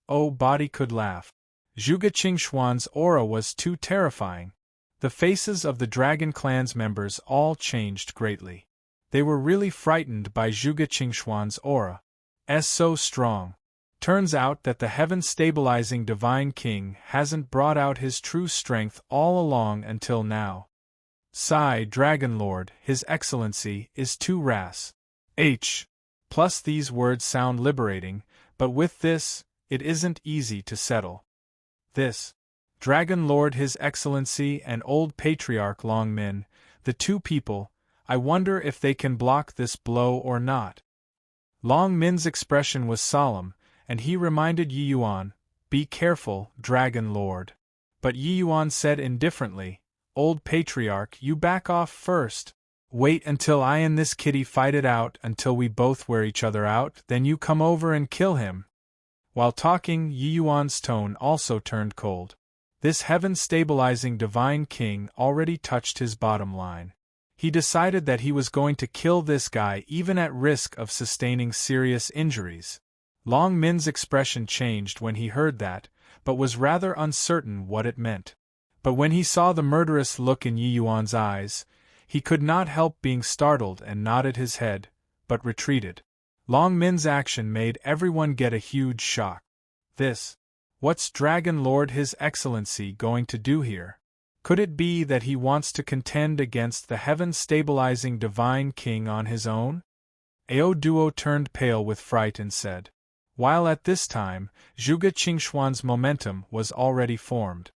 body could laugh. Zhuge Qingxuan's aura was too terrifying. The faces of the Dragon Clan's members all changed greatly. They were really frightened by Zhuge Qingxuan's aura. So strong. Turns out that the heaven-stabilizing Divine King hasn't brought out his true strength all along until now. Sigh, Dragon Lord, His Excellency is too ras. Plus these words sound liberating, but with this, it isn't easy to settle. This Dragon Lord His Excellency and Old Patriarch Long Min, the two people, I wonder if they can block this blow or not. Long Min's expression was solemn, and he reminded Yi Yuan, "Be careful, Dragon Lord." But Yi Yuan said indifferently, "Old Patriarch, you back off first. Wait until I and this kitty fight it out until we both wear each other out, then you come over and kill him." While talking, Yi Yuan's tone also turned cold. This heaven-stabilizing Divine King already touched his bottom line. He decided that he was going to kill this guy even at risk of sustaining serious injuries. Long Min's expression changed when he heard that, but was rather uncertain what it meant. But when he saw the murderous look in Yi Yuan's eyes, he could not help being startled and nodded his head, but retreated. Long Min's action made everyone get a huge shock. What's Dragon Lord His Excellency going to do here? Could it be that he wants to contend against the heaven-stabilizing Divine King on his own? Ao Duo turned pale with fright and said, while at this time, Zhuge Qingxuan's momentum was already formed.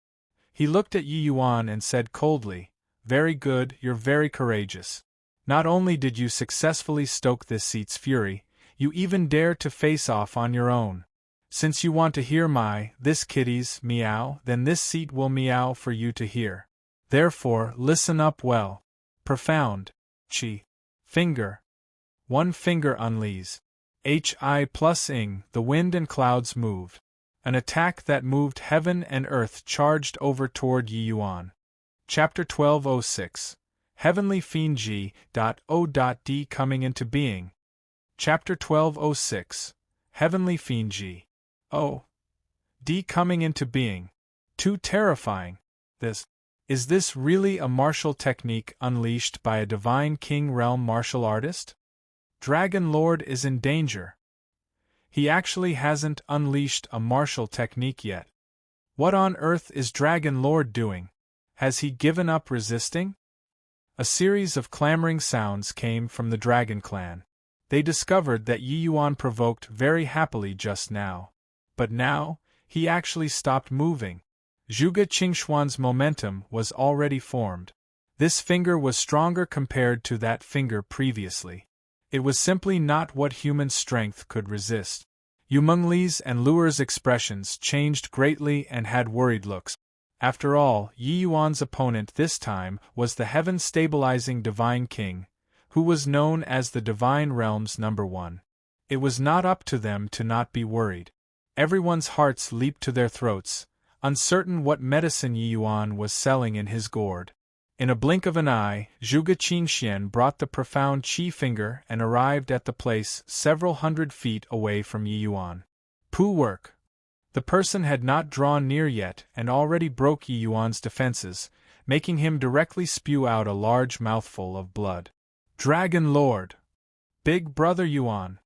He looked at Yi Yuan and said coldly, "Very good, you're very courageous. Not only did you successfully stoke this seat's fury, you even dare to face off on your own. Since you want to hear this kitty's meow, then this seat will meow for you to hear. Therefore, listen up well. Profound. Finger. One finger unleash. Hi+ing, the wind and clouds moved. An attack that moved heaven and earth charged over toward Yi Yuan. Chapter 1206. Heavenly Fiend G.O.D coming into being. Chapter 1206. Heavenly Fiend G.O.D coming into being. Too terrifying. Is this really a martial technique unleashed by a Divine King realm martial artist? Dragon Lord is in danger. He actually hasn't unleashed a martial technique yet. What on earth is Dragon Lord doing? Has he given up resisting? A series of clamoring sounds came from the Dragon Clan. They discovered that Yi Yuan provoked very happily just now. But now, he actually stopped moving. Zhuge Qingxuan's momentum was already formed. This finger was stronger compared to that finger previously. It was simply not what human strength could resist. Yumeng Li's and Luer's expressions changed greatly and had worried looks. After all, Yi Yuan's opponent this time was the heaven-stabilizing Divine King, who was known as the Divine Realm's #1. It was not up to them to not be worried. Everyone's hearts leaped to their throats, uncertain what medicine Yi Yuan was selling in his gourd. In a blink of an eye, Zhuge Qingxian brought the profound Qi finger and arrived at the place several hundred feet away from Yi Yuan. Pooh work! The person had not drawn near yet and already broke Yi Yuan's defenses, making him directly spew out a large mouthful of blood. Dragon Lord! Big Brother Yuan!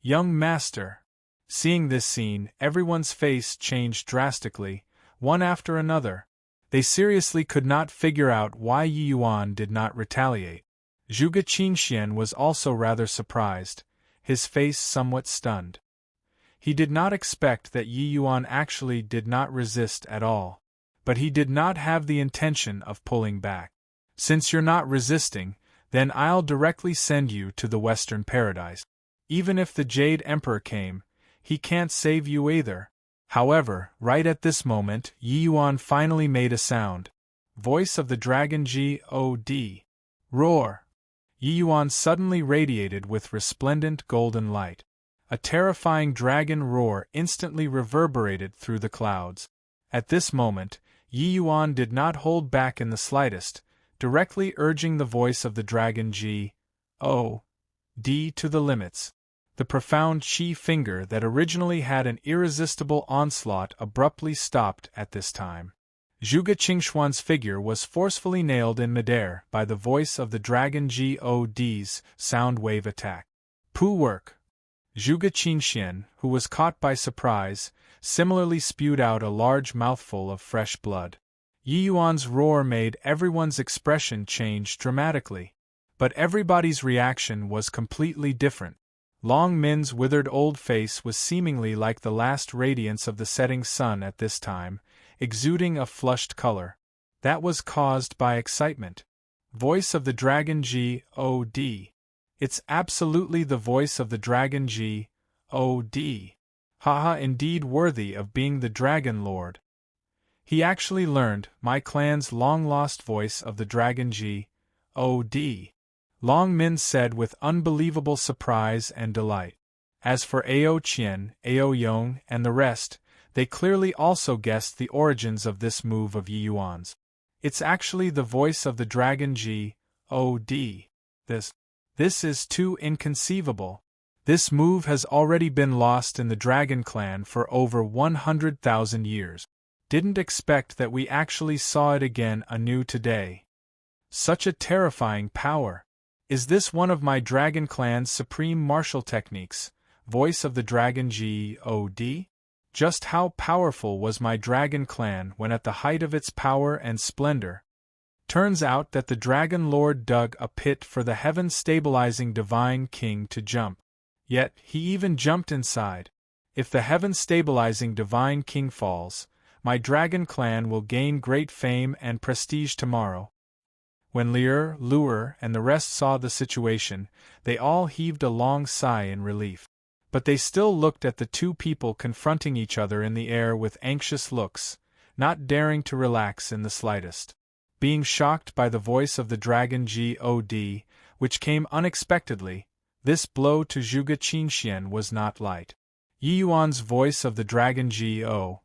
Young Master! Seeing this scene, everyone's face changed drastically, one after another. They seriously could not figure out why Yi Yuan did not retaliate. Zhuge Qingxian was also rather surprised, his face somewhat stunned. He did not expect that Yi Yuan actually did not resist at all. But he did not have the intention of pulling back. Since you're not resisting, then I'll directly send you to the Western Paradise. Even if the Jade Emperor came, he can't save you either. However, right at this moment, Yi Yuan finally made a sound. Voice of the Dragon God. Roar! Yi Yuan suddenly radiated with resplendent golden light. A terrifying dragon roar instantly reverberated through the clouds. At this moment, Yi Yuan did not hold back in the slightest, directly urging the voice of the Dragon God to the limits. The profound Qi finger that originally had an irresistible onslaught abruptly stopped at this time. Zhuge Qingxuan's figure was forcefully nailed in midair by the voice of the Dragon God's sound wave attack. Pooh work! Zhuge Qingxian, who was caught by surprise, similarly spewed out a large mouthful of fresh blood. Yi Yuan's roar made everyone's expression change dramatically. But everybody's reaction was completely different. Long Min's withered old face was seemingly like the last radiance of the setting sun at this time, exuding a flushed color. That was caused by excitement. Voice of the Dragon God. It's absolutely the voice of the Dragon God. Haha, indeed worthy of being the Dragon Lord. He actually learned my clan's long-lost voice of the Dragon God. Long Min said with unbelievable surprise and delight. As for Ao Qian, Ao Yong, and the rest, they clearly also guessed the origins of this move of Yi Yuan's. It's actually the voice of the Dragon God. This is too inconceivable. This move has already been lost in the Dragon Clan for over 100,000 years. Didn't expect that we actually saw it again anew today. Such a terrifying power. Is this one of my Dragon Clan's supreme martial techniques, voice of the Dragon God? Just how powerful was my Dragon Clan when at the height of its power and splendor? Turns out that the Dragon Lord dug a pit for the heaven-stabilizing Divine King to jump. Yet, he even jumped inside. If the heaven-stabilizing Divine King falls, my Dragon Clan will gain great fame and prestige tomorrow. When Lure, and the rest saw the situation, they all heaved a long sigh in relief. But they still looked at the two people confronting each other in the air with anxious looks, not daring to relax in the slightest. Being shocked by the voice of the Dragon God, which came unexpectedly, this blow to Zhuge Qingxian was not light. Yi Yuan's voice of the Dragon God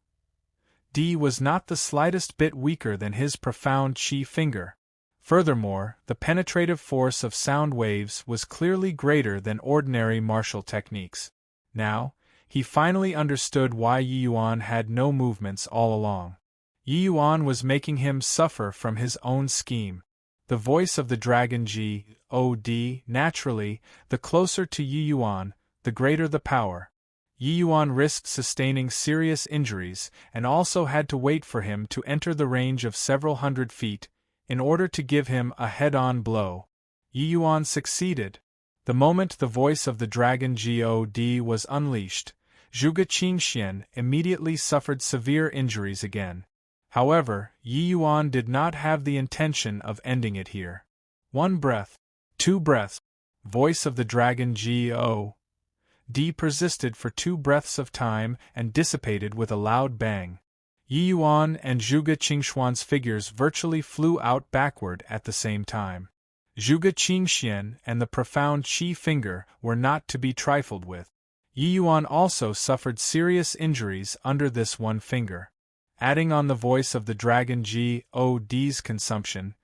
was not the slightest bit weaker than his profound Qi finger. Furthermore, the penetrative force of sound waves was clearly greater than ordinary martial techniques. Now, he finally understood why Yi Yuan had no movements all along. Yi Yuan was making him suffer from his own scheme. The voice of the Dragon God, naturally, the closer to Yi Yuan, the greater the power. Yi Yuan risked sustaining serious injuries and also had to wait for him to enter the range of several hundred feet, in order to give him a head-on blow. Yi Yuan succeeded. The moment the voice of the Dragon God was unleashed, Zhuge Qingxian immediately suffered severe injuries again. However, Yi Yuan did not have the intention of ending it here. 1 breath, 2 breaths. Voice of the Dragon God persisted for 2 breaths of time and dissipated with a loud bang. Yi Yuan and Zhuge Qingxuan's figures virtually flew out backward at the same time. Zhuge Qingxian and the profound Qi finger were not to be trifled with. Yi Yuan also suffered serious injuries under this one finger. Adding on the voice of the Dragon God's consumption,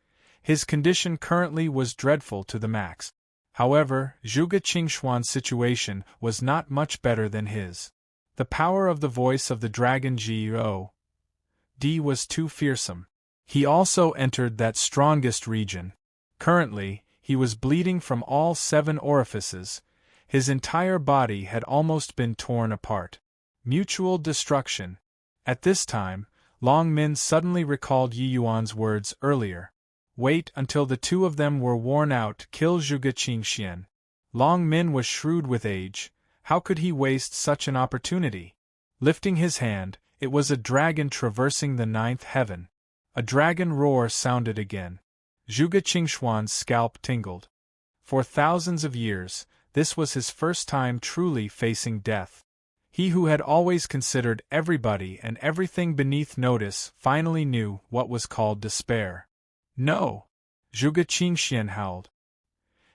his condition currently was dreadful to the max. However, Zhuge Qingxuan's situation was not much better than his. The power of the voice of the Dragon God was too fearsome. He also entered that strongest region. Currently, he was bleeding from all 7 orifices. His entire body had almost been torn apart. Mutual destruction. At this time, Long Min suddenly recalled Yi Yuan's words earlier. Wait until the 2 of them were worn out, kill Zhuge Qingxian. Long Min was shrewd with age. How could he waste such an opportunity? Lifting his hand, it was a dragon traversing the 9th heaven. A dragon roar sounded again. Zhuge Qingxuan's scalp tingled. For thousands of years, this was his first time truly facing death. He who had always considered everybody and everything beneath notice finally knew what was called despair. No! Zhuge Qingxian howled.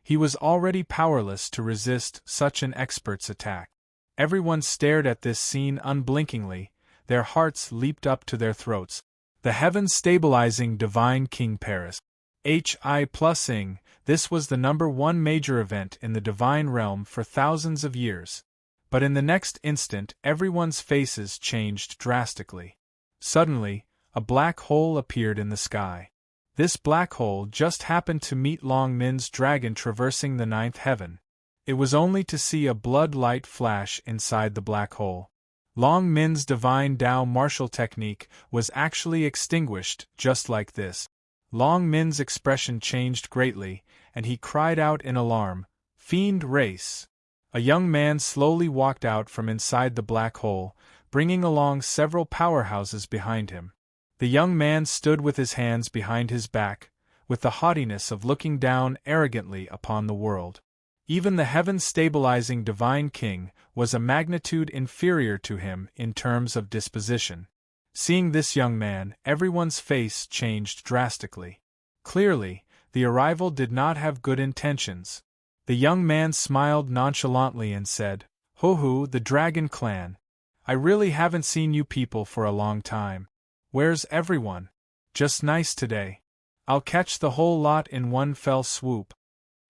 He was already powerless to resist such an expert's attack. Everyone stared at this scene unblinkingly, their hearts leaped up to their throats. The heaven-stabilizing Divine King Paris. Hi+ing, this was the #1 major event in the divine realm for thousands of years. But in the next instant everyone's faces changed drastically. Suddenly, a black hole appeared in the sky. This black hole just happened to meet Long Min's dragon traversing the 9th heaven. It was only to see a blood light flash inside the black hole. Long Min's divine Tao martial technique was actually extinguished just like this. Long Min's expression changed greatly, and he cried out in alarm, "Fiend race!" A young man slowly walked out from inside the black hole, bringing along several powerhouses behind him. The young man stood with his hands behind his back, with the haughtiness of looking down arrogantly upon the world. Even the heaven-stabilizing Divine King was a magnitude inferior to him in terms of disposition. Seeing this young man, everyone's face changed drastically. Clearly, the arrival did not have good intentions. The young man smiled nonchalantly and said, "Ho-ho, the Dragon Clan. I really haven't seen you people for a long time. Where's everyone? Just nice today. I'll catch the whole lot in one fell swoop."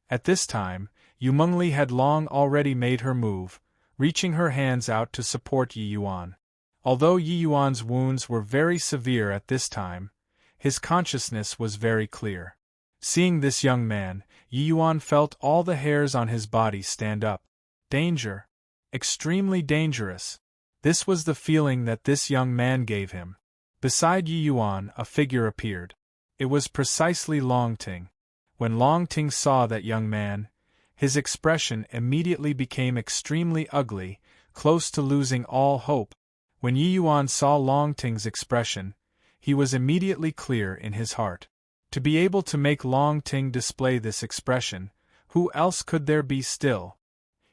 At this time, Yumengli had long already made her move, reaching her hands out to support Yi Yuan. Although Yi Yuan's wounds were very severe at this time, his consciousness was very clear. Seeing this young man, Yi Yuan felt all the hairs on his body stand up. Danger. Extremely dangerous. This was the feeling that this young man gave him. Beside Yi Yuan, a figure appeared. It was precisely Long Ting. When Long Ting saw that young man, his expression immediately became extremely ugly, close to losing all hope. When Yi Yuan saw Long Ting's expression, he was immediately clear in his heart. To be able to make Long Ting display this expression, who else could there be still?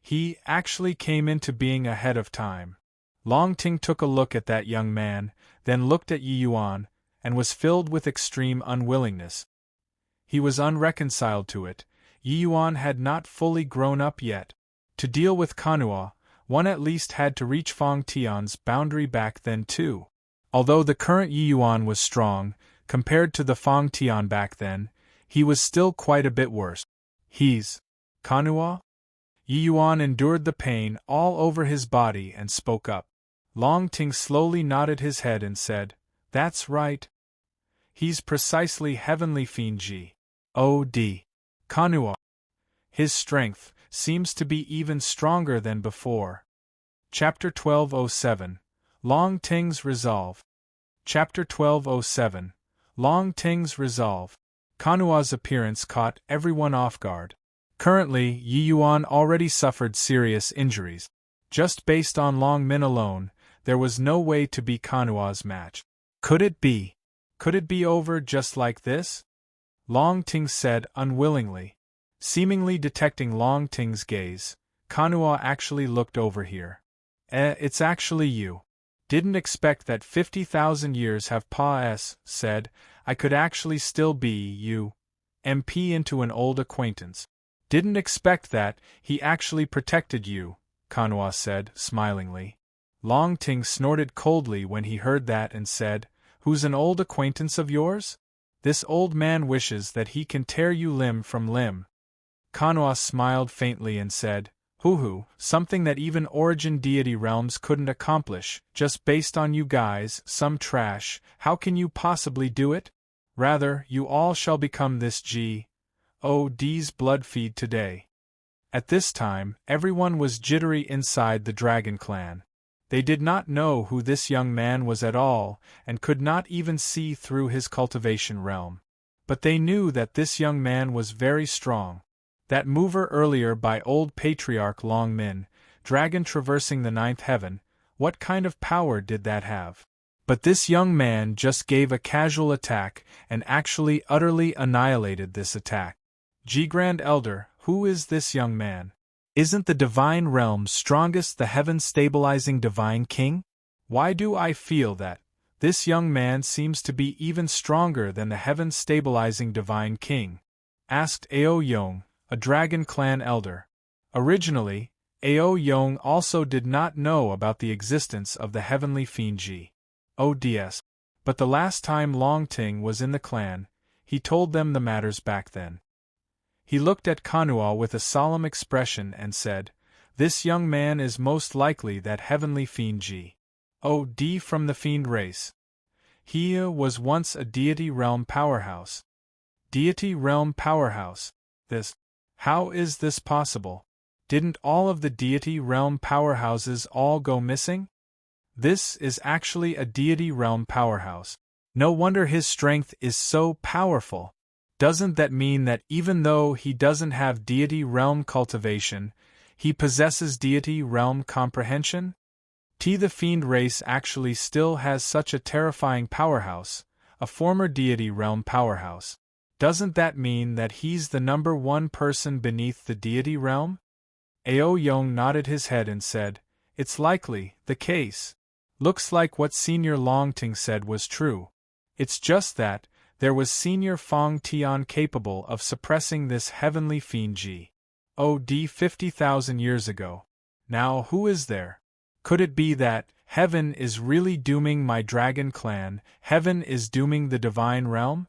He actually came into being ahead of time. Long Ting took a look at that young man, then looked at Yi Yuan, and was filled with extreme unwillingness. He was unreconciled to it. Yi Yuan had not fully grown up yet. To deal with Kanhua, one at least had to reach Fang Tian's boundary back then too. Although the current Yi Yuan was strong, compared to the Fang Tian back then, he was still quite a bit worse. He's Kanhua? Yi Yuan endured the pain all over his body and spoke up. Long Ting slowly nodded his head and said, "That's right. He's precisely Heavenly Fiend Ji. O.D. Kanhua. His strength seems to be even stronger than before." Chapter 1207. Long Ting's Resolve. Chapter 1207. Long Ting's Resolve. Kanhua's appearance caught everyone off guard. Currently, Yi Yuan already suffered serious injuries. Just based on Long Min alone, there was no way to be Kanhua's match. Could it be? Could it be over just like this? Long Ting said unwillingly. Seemingly detecting Long Ting's gaze, Kanhua actually looked over here. It's actually you. Didn't expect that 50,000 years have said, I could actually still be you. MP into an old acquaintance. Didn't expect that, he actually protected you, Kanhua said, smilingly. Long Ting snorted coldly when he heard that and said, Who's an old acquaintance of yours? This old man wishes that he can tear you limb from limb. Kanhua smiled faintly and said, Hoo-hoo, something that even origin deity realms couldn't accomplish, just based on you guys, some trash, how can you possibly do it? Rather, you all shall become this D's blood feed today. At this time, everyone was jittery inside the dragon clan. They did not know who this young man was at all, and could not even see through his cultivation realm. But they knew that this young man was very strong. That mover earlier by old patriarch Long Min, dragon traversing the ninth heaven, what kind of power did that have? But this young man just gave a casual attack and actually utterly annihilated this attack. Grand Elder, who is this young man? Isn't the divine realm strongest the heaven-stabilizing divine king? Why do I feel that this young man seems to be even stronger than the heaven-stabilizing divine king? Asked Ao Yong, a dragon clan elder. Originally, Ao Yong also did not know about the existence of the heavenly fiend Ods. But the last time Long Ting was in the clan, he told them the matters back then. He looked at Kanua with a solemn expression and said, "This young man is most likely that heavenly fiend Od from the fiend race. He was once a deity realm powerhouse." Deity realm powerhouse? How is this possible? Didn't all of the deity realm powerhouses all go missing? This is actually a deity realm powerhouse. No wonder his strength is so powerful. Doesn't that mean that even though he doesn't have deity realm cultivation, he possesses deity realm comprehension? The fiend race actually still has such a terrifying powerhouse, a former deity realm powerhouse. Doesn't that mean that he's the number one person beneath the deity realm? Ao Yong nodded his head and said, "It's likely the case. Looks like what Senior Longting said was true. It's just that there was Senior Fong Tian capable of suppressing this heavenly fiend Od 50,000 years ago. Now who is there? Could it be that heaven is really dooming my dragon clan, heaven is dooming the divine realm?"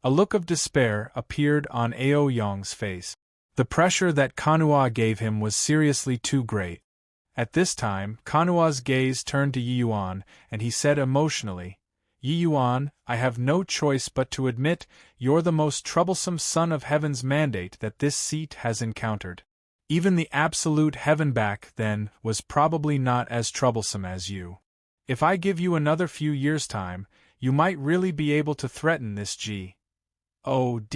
A look of despair appeared on Ao Yong's face. The pressure that Kanua gave him was seriously too great. At this time, Kanua's gaze turned to Yi Yuan, and he said emotionally, "Yi Yuan, I have no choice but to admit you're the most troublesome son of heaven's mandate that this seat has encountered. Even the absolute heaven back then was probably not as troublesome as you. If I give you another few years' time, you might really be able to threaten this Od.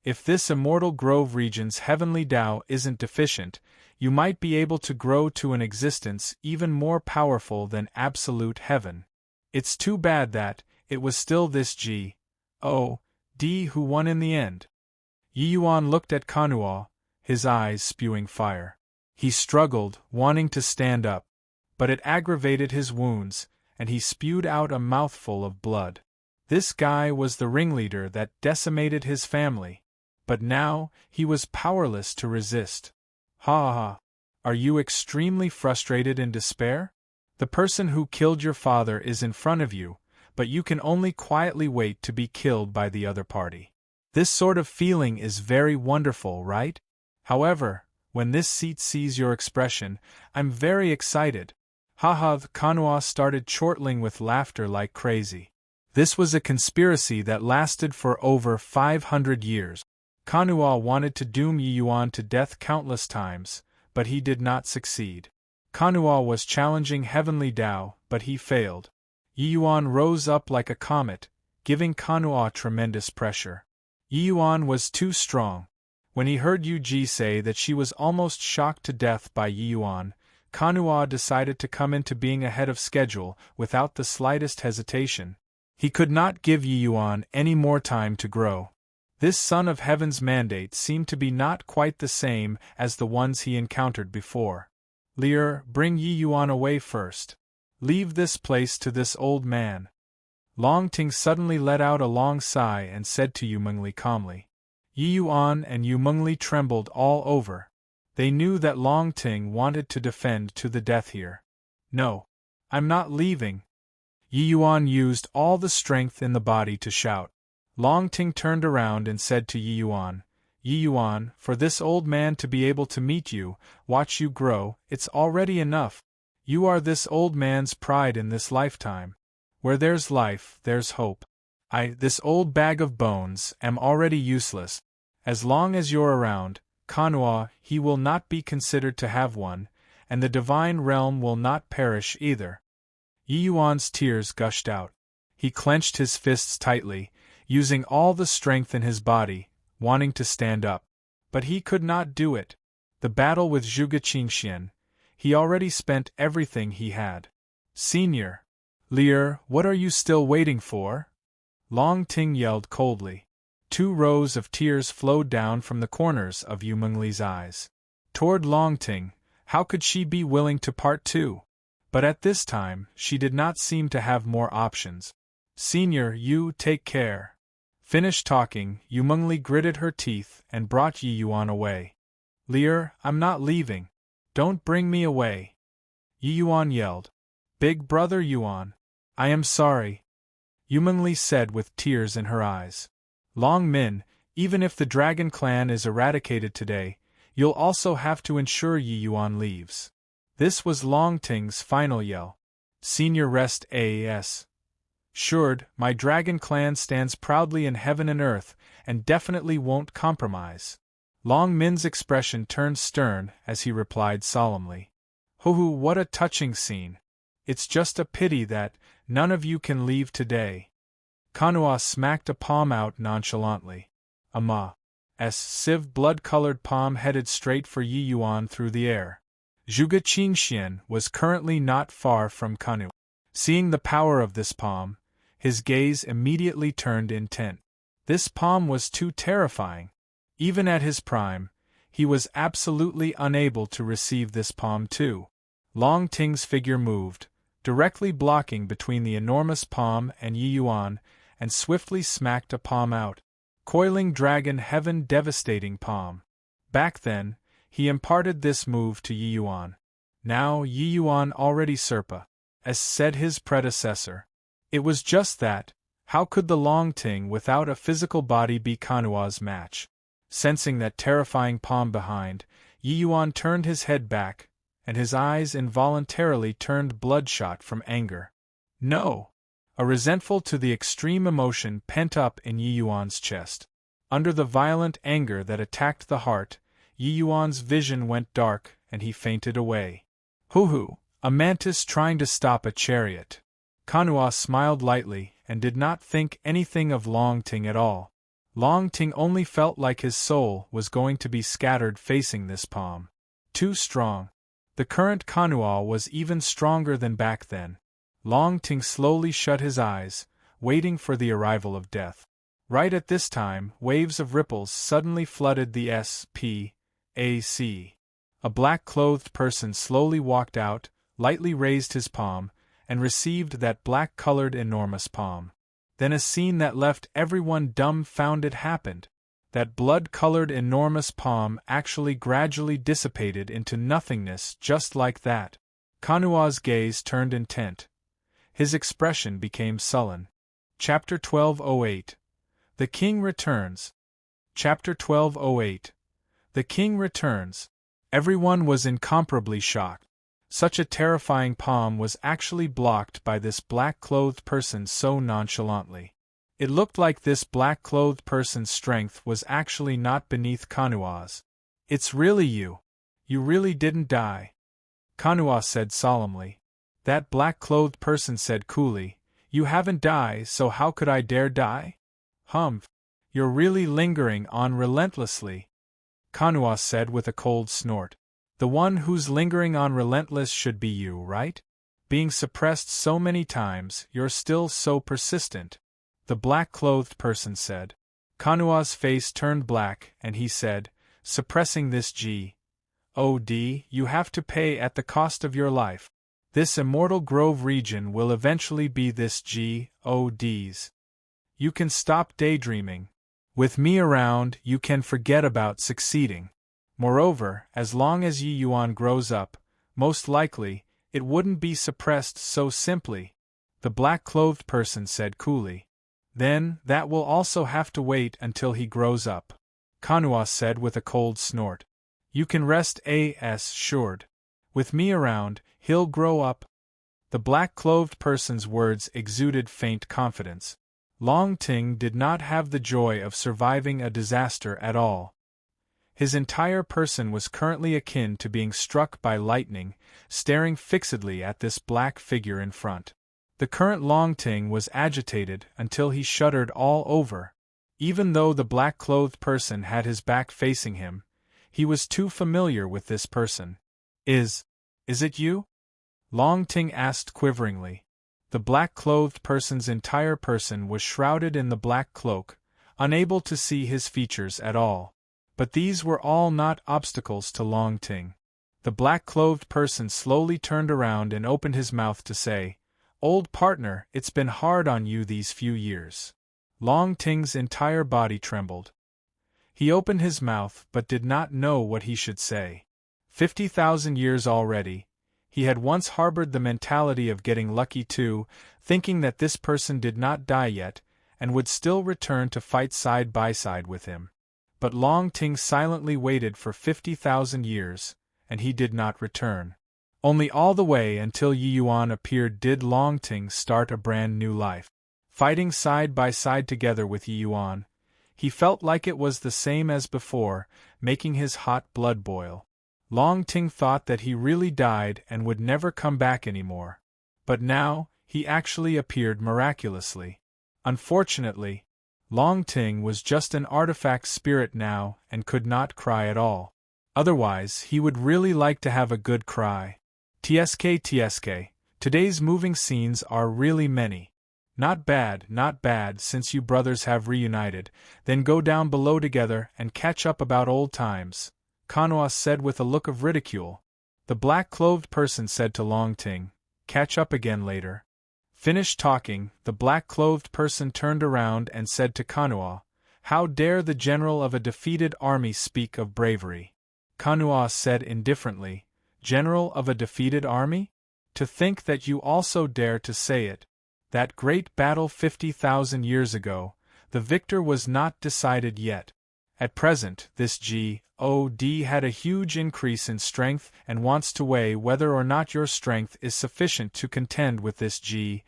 If this immortal grove region's heavenly Tao isn't deficient, you might be able to grow to an existence even more powerful than absolute heaven. It's too bad that it was still this Od who won in the end." Yi Yuan looked at Kanua, his eyes spewing fire. He struggled, wanting to stand up, but it aggravated his wounds, and he spewed out a mouthful of blood. This guy was the ringleader that decimated his family. But now, he was powerless to resist. Ha ha! Are you extremely frustrated in despair? The person who killed your father is in front of you, but you can only quietly wait to be killed by the other party. This sort of feeling is very wonderful, right? However, when this seat sees your expression, I'm very excited. Ha ha! Kanua started chortling with laughter like crazy. This was a conspiracy that lasted for over 500 years. Kanua wanted to doom Yi Yuan to death countless times, but he did not succeed. Kanua was challenging heavenly Tao, but he failed. Yi Yuan rose up like a comet, giving Kanua tremendous pressure. Yi Yuan was too strong. When he heard Yu Ji say that she was almost shocked to death by Yi Yuan, Kanua decided to come into being ahead of schedule without the slightest hesitation. He could not give Yi Yuan any more time to grow. This son of heaven's mandate seemed to be not quite the same as the ones he encountered before. "Lear, bring Yi Yuan away first. Leave this place to this old man." Long Ting suddenly let out a long sigh and said to Yu Mengli calmly. Yi Yuan and Yu Mengli trembled all over. They knew that Long Ting wanted to defend to the death here. "No. I'm not leaving." Yi Yuan used all the strength in the body to shout. Long Ting turned around and said to Yi Yuan, for this old man to be able to meet you, watch you grow, it's already enough. You are this old man's pride in this lifetime. Where there's life, there's hope. This old bag of bones, am already useless. As long as you're around, Kanua, he will not be considered to have one, and the divine realm will not perish either. Yi Yuan's tears gushed out. He clenched his fists tightly, using all the strength in his body, wanting to stand up. But he could not do it. The battle with Zhuge Qingxian, he already spent everything he had. Senior Lear, what are you still waiting for? Long Ting yelled coldly. 2 rows of tears flowed down from the corners of Yu Mengli's eyes. Toward Long Ting, how could she be willing to part too? But at this time, she did not seem to have more options. Senior, you take care. Finished talking, Yu Mengli gritted her teeth and brought Yi Yuan away. Lear, I'm not leaving. Don't bring me away. Yi Yuan yelled. Big brother Yuan. I am sorry. Yu Mengli said with tears in her eyes. Long Min, even if the Dragon Clan is eradicated today, you'll also have to ensure Yi Yuan leaves. This was Long Ting's final yell. Senior rest as. Assured, my Dragon Clan stands proudly in heaven and earth, and definitely won't compromise. Long Min's expression turned stern as he replied solemnly. Hoo-hoo, what a touching scene. It's just a pity that none of you can leave today. Kanua smacked a palm out nonchalantly. Ma's sieve blood-colored palm headed straight for Yi Yuan through the air. Zhuge Qingxian was currently not far from Kanua. Seeing the power of this palm, his gaze immediately turned intent. This palm was too terrifying. Even at his prime, he was absolutely unable to receive this palm too. Long Ting's figure moved, directly blocking between the enormous palm and Yi Yuan, and swiftly smacked a palm out. Coiling Dragon Heaven devastating palm. Back then, he imparted this move to Yi Yuan. Now Yi Yuan already Serpa, as said his predecessor. It was just that, how could the Long Ting without a physical body be Kanua's match? Sensing that terrifying palm behind, Yi Yuan turned his head back, and his eyes involuntarily turned bloodshot from anger. No! A resentful to the extreme emotion pent up in Yi Yuan's chest. Under the violent anger that attacked the heart, Yi Yuan's vision went dark and he fainted away. Hoo-hoo, a mantis trying to stop a chariot. Kanua smiled lightly and did not think anything of Long Ting at all. Long Ting only felt like his soul was going to be scattered facing this palm. Too strong. The current Kanua was even stronger than back then. Long Ting slowly shut his eyes, waiting for the arrival of death. Right at this time, waves of ripples suddenly flooded the spac. A black-clothed person slowly walked out, lightly raised his palm, and received that black-colored enormous palm. Then a scene that left everyone dumbfounded happened. That blood-colored enormous palm actually gradually dissipated into nothingness just like that. Kanua's gaze turned intent. His expression became sullen. Chapter 1208. The King Returns. Chapter 1208. The King Returns. Everyone was incomparably shocked. Such a terrifying palm was actually blocked by this black-clothed person so nonchalantly. It looked like this black-clothed person's strength was actually not beneath Kanua's. It's really you. You really didn't die. Kanua said solemnly. That black-clothed person said coolly, You haven't died, so how could I dare die? Humph. You're really lingering on relentlessly. Kanua said with a cold snort. The one who's lingering on relentless should be you, right? Being suppressed so many times, you're still so persistent. The black-clothed person said. Kanua's face turned black, and he said, suppressing this G.O.D. you have to pay at the cost of your life. This Immortal Grove region will eventually be this G.O.D.'s. You can stop daydreaming. With me around, you can forget about succeeding. Moreover, as long as Yi Yuan grows up, most likely, it wouldn't be suppressed so simply. The black-clothed person said coolly. Then, that will also have to wait until he grows up. Kanua said with a cold snort. You can rest assured. With me around, he'll grow up. The black-clothed person's words exuded faint confidence. Long Ting did not have the joy of surviving a disaster at all. His entire person was currently akin to being struck by lightning, staring fixedly at this black figure in front. The current Long Ting was agitated until he shuddered all over. Even though the black-clothed person had his back facing him, he was too familiar with this person. Is it you?" Long Ting asked quiveringly. The black-clothed person's entire person was shrouded in the black cloak, unable to see his features at all. But these were all not obstacles to Long Ting. The black-clothed person slowly turned around and opened his mouth to say, "Old partner, it's been hard on you these few years." Long Ting's entire body trembled. He opened his mouth but did not know what he should say. 50,000 years already. He had once harbored the mentality of getting lucky too, thinking that this person did not die yet, and would still return to fight side by side with him. But Long Ting silently waited for 50,000 years, and he did not return. Only all the way until Yi Yuan appeared did Long Ting start a brand new life. Fighting side by side together with Yi Yuan, he felt like it was the same as before, making his hot blood boil. Long Ting thought that he really died and would never come back anymore. But now, he actually appeared miraculously. Unfortunately, Long Ting was just an artifact spirit now and could not cry at all. Otherwise, he would really like to have a good cry. TSK, today's moving scenes are really many. Not bad since you brothers have reunited, then go down below together and catch up about old times, Kanwa said with a look of ridicule. The black-clothed person said to Long Ting, "Catch up again later." Finished talking, the black-clothed person turned around and said to Kanwa, "How dare the general of a defeated army speak of bravery?" Kanwa said indifferently, "General of a defeated army? To think that you also dare to say it. That great battle 50,000 years ago, the victor was not decided yet. At present, this God had a huge increase in strength and wants to weigh whether or not your strength is sufficient to contend with this God.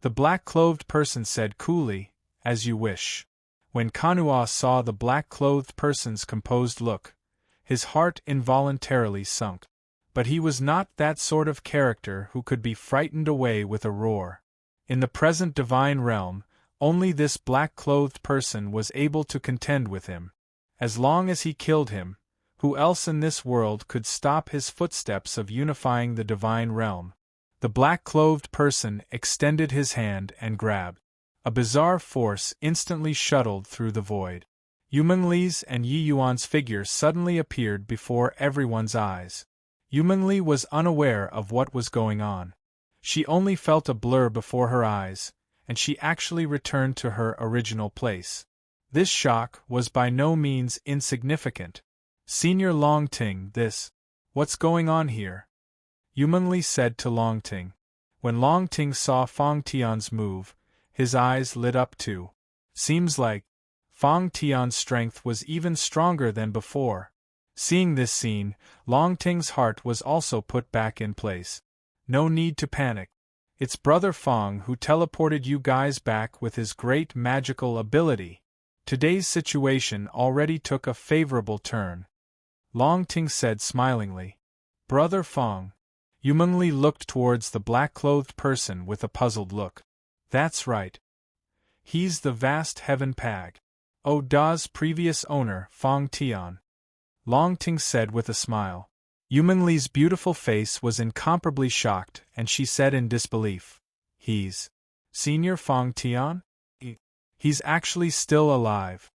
The black-clothed person said coolly, "As you wish." When Kanwa saw the black-clothed person's composed look, his heart involuntarily sunk. But he was not that sort of character who could be frightened away with a roar. In the present divine realm, only this black-clothed person was able to contend with him. As long as he killed him, who else in this world could stop his footsteps of unifying the divine realm? The black-clothed person extended his hand and grabbed. A bizarre force instantly shuttled through the void. Yumenli's and Yi Yuan's figures suddenly appeared before everyone's eyes. Yumenli was unaware of what was going on. She only felt a blur before her eyes, and she actually returned to her original place. This shock was by no means insignificant. "Senior Long Ting, what's going on here?" Yumenli said to Long Ting. When Long Ting saw Fong Tian's move, his eyes lit up too. Seems like Fong Tian's strength was even stronger than before. Seeing this scene, Long Ting's heart was also put back in place. No need to panic. It's Brother Fong who teleported you guys back with his great magical ability. Today's situation already took a favorable turn. Long Ting said smilingly. "Brother Fong." Yumenli looked towards the black-clothed person with a puzzled look. "That's right. He's the vast heaven Pag. Da's previous owner, Fong Tian." Long Ting said with a smile. Yumenli's beautiful face was incomparably shocked, and she said in disbelief, "He's Senior Fong Tian? He's actually still alive."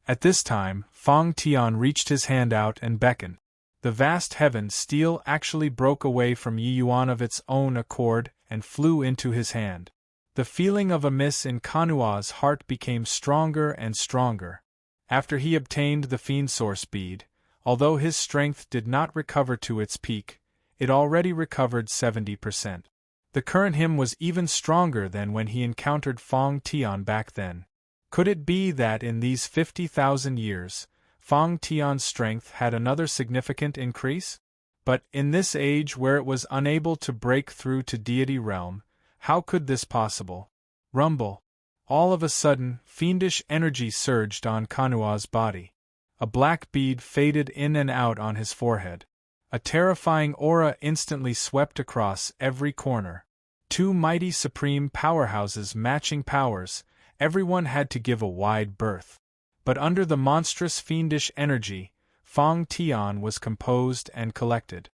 At this time, Fong Tian reached his hand out and beckoned. The vast heaven steel actually broke away from Yi Yuan of its own accord and flew into his hand. The feeling of amiss in Kanwa's heart became stronger and stronger. After he obtained the Fiend Source bead, although his strength did not recover to its peak, it already recovered 70%. The current him was even stronger than when he encountered Fong Tian back then. Could it be that in these 50,000 years, Fong Tian's strength had another significant increase? But in this age where it was unable to break through to deity realm, how could this possible? Rumble. All of a sudden, fiendish energy surged on Kanua's body. A black bead faded in and out on his forehead. A terrifying aura instantly swept across every corner. Two mighty supreme powerhouses matching powers, everyone had to give a wide berth. But under the monstrous fiendish energy, Fong Tian was composed and collected.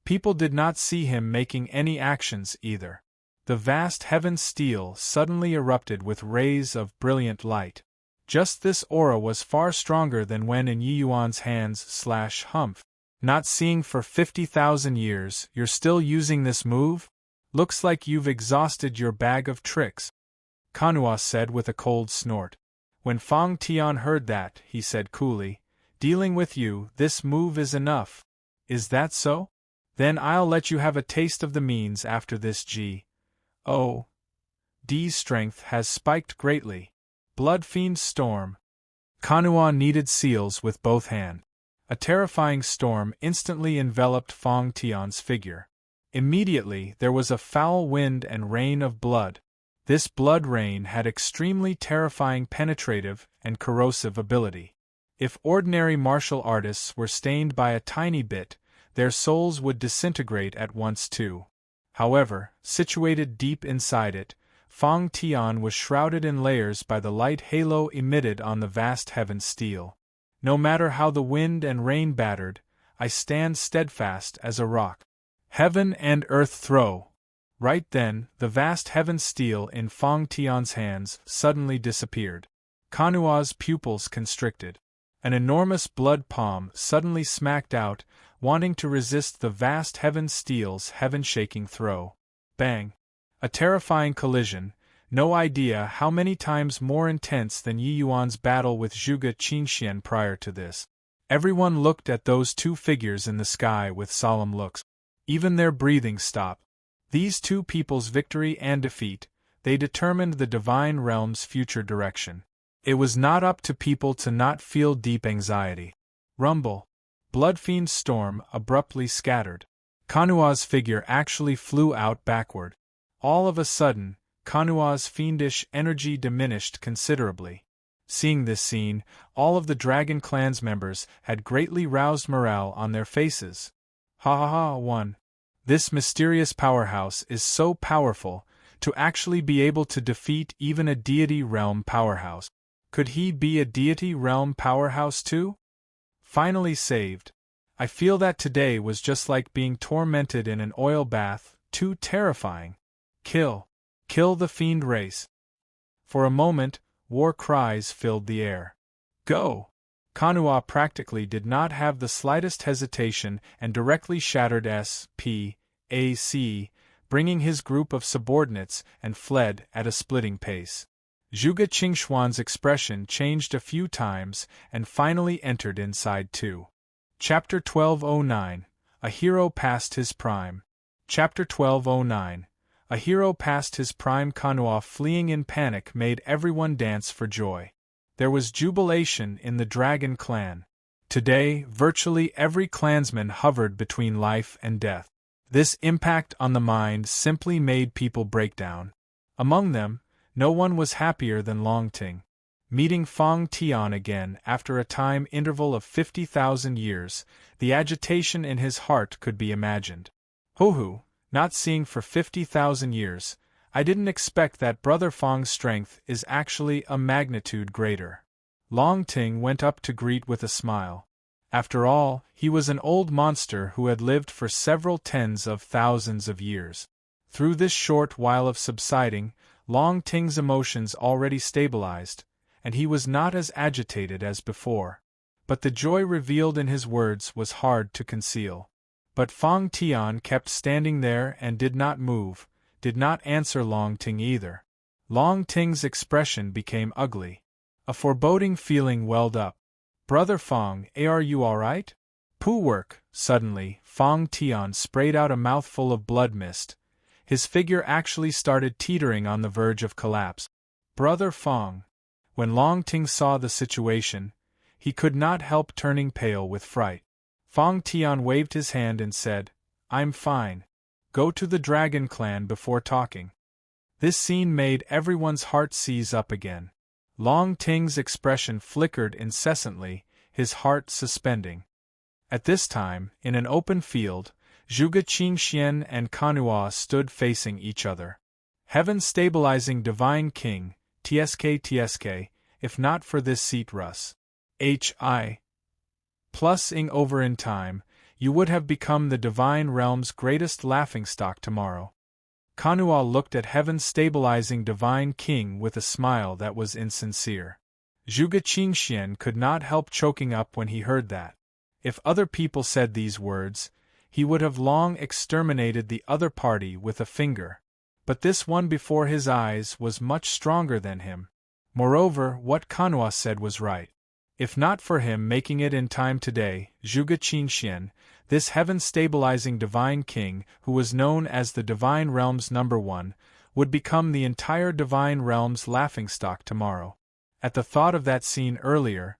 People did not see him making any actions either. The vast heaven steel suddenly erupted with rays of brilliant light. Just this aura was far stronger than when in Yi Yuan's hands. Humph. Not seeing for 50,000 years, you're still using this move? Looks like you've exhausted your bag of tricks, Kanua said with a cold snort. When Fong Tian heard that, he said coolly, dealing with you, this move is enough. Is that so? Then I'll let you have a taste of the means after this. D's strength has spiked greatly. Blood Fiend Storm. Kanua kneaded seals with both hands. A terrifying storm instantly enveloped Fong Tian's figure. Immediately there was a foul wind and rain of blood. This blood rain had extremely terrifying penetrative and corrosive ability. If ordinary martial artists were stained by a tiny bit, their souls would disintegrate at once too. However, situated deep inside it, Fong Tian was shrouded in layers by the light halo emitted on the vast heaven steel. No matter how the wind and rain battered, I stand steadfast as a rock. Heaven and earth throw. Right then, the vast heaven steel in Fong Tian's hands suddenly disappeared. Kanua's pupils constricted. An enormous blood palm suddenly smacked out, wanting to resist the vast heaven steel's heaven-shaking throw. Bang! A terrifying collision, no idea how many times more intense than Yi Yuan's battle with Zhuge Qingxian prior to this. Everyone looked at those two figures in the sky with solemn looks. Even their breathing stopped. These two people's victory and defeat, they determined the divine realm's future direction. It was not up to people to not feel deep anxiety. Rumble. Bloodfiend Storm abruptly scattered. Kanua's figure actually flew out backward. All of a sudden, Kanua's fiendish energy diminished considerably. Seeing this scene, all of the Dragon Clan's members had greatly roused morale on their faces. Ha ha ha, one. This mysterious powerhouse is so powerful, to actually be able to defeat even a deity realm powerhouse. Could he be a deity realm powerhouse too? Finally saved. I feel that today was just like being tormented in an oil bath, too terrifying. Kill. Kill the fiend race. For a moment, war cries filled the air. Go! Kanua practically did not have the slightest hesitation and directly shattered S.P.A.C., bringing his group of subordinates and fled at a splitting pace. Zhuge Qingxuan's expression changed a few times and finally entered inside too. Chapter 1209. A Hero Past His Prime. Chapter 1209. A hero past his prime. Kanua fleeing in panic made everyone dance for joy. There was jubilation in the Dragon Clan. Today, virtually every clansman hovered between life and death. This impact on the mind simply made people break down. Among them, no one was happier than Longting. Meeting Fong Tian again after a time interval of 50,000 years, the agitation in his heart could be imagined. Ho-hoo, not seeing for 50,000 years, I didn't expect that Brother Fong's strength is actually a magnitude greater. Longting went up to greet with a smile. After all, he was an old monster who had lived for several tens of thousands of years. Through this short while of subsiding, Longting's emotions already stabilized, and he was not as agitated as before. But the joy revealed in his words was hard to conceal. But Fong Tian kept standing there and did not move, did not answer Longting either. Longting's expression became ugly. A foreboding feeling welled up. Brother Fong, are you all right? Poo work. Suddenly, Fong Tian sprayed out a mouthful of blood mist. His figure actually started teetering on the verge of collapse. Brother Fong. When Longting saw the situation, he could not help turning pale with fright. Fong Tian waved his hand and said, I'm fine. Go to the Dragon Clan before talking. This scene made everyone's heart seize up again. Long Ting's expression flickered incessantly, his heart suspending. At this time, in an open field, Zhuge Qingxian and Kanhua stood facing each other. Heaven stabilizing divine king, tsk, if not for this seat Rus. Hi. Plus-ing over in time, you would have become the divine realm's greatest laughingstock tomorrow. Kanhua looked at heaven's stabilizing divine king with a smile that was insincere. Zhuge Qingxian could not help choking up when he heard that. If other people said these words, he would have long exterminated the other party with a finger. But this one before his eyes was much stronger than him. Moreover, what Kanhua said was right. If not for him making it in time today, Zhuge Qingxian, this heaven-stabilizing divine king, who was known as the divine realm's #1, would become the entire divine realm's laughingstock tomorrow. At the thought of that scene earlier,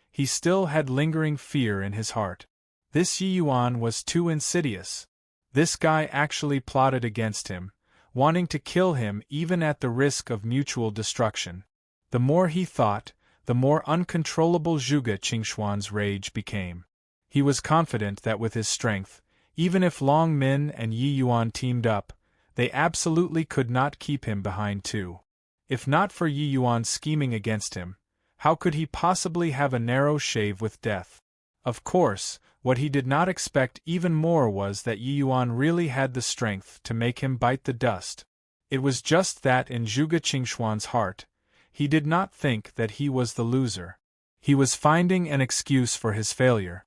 he still had lingering fear in his heart. This Yi Yuan was too insidious. This guy actually plotted against him, wanting to kill him even at the risk of mutual destruction. The more he thought, the more uncontrollable Zhuge Qingxuan's rage became. He was confident that with his strength, even if Long Min and Yi Yuan teamed up, they absolutely could not keep him behind too. If not for Yi Yuan scheming against him, how could he possibly have a narrow shave with death? Of course, what he did not expect even more was that Yi Yuan really had the strength to make him bite the dust. It was just that in Zhuge Qingxuan's heart, he did not think that he was the loser. He was finding an excuse for his failure.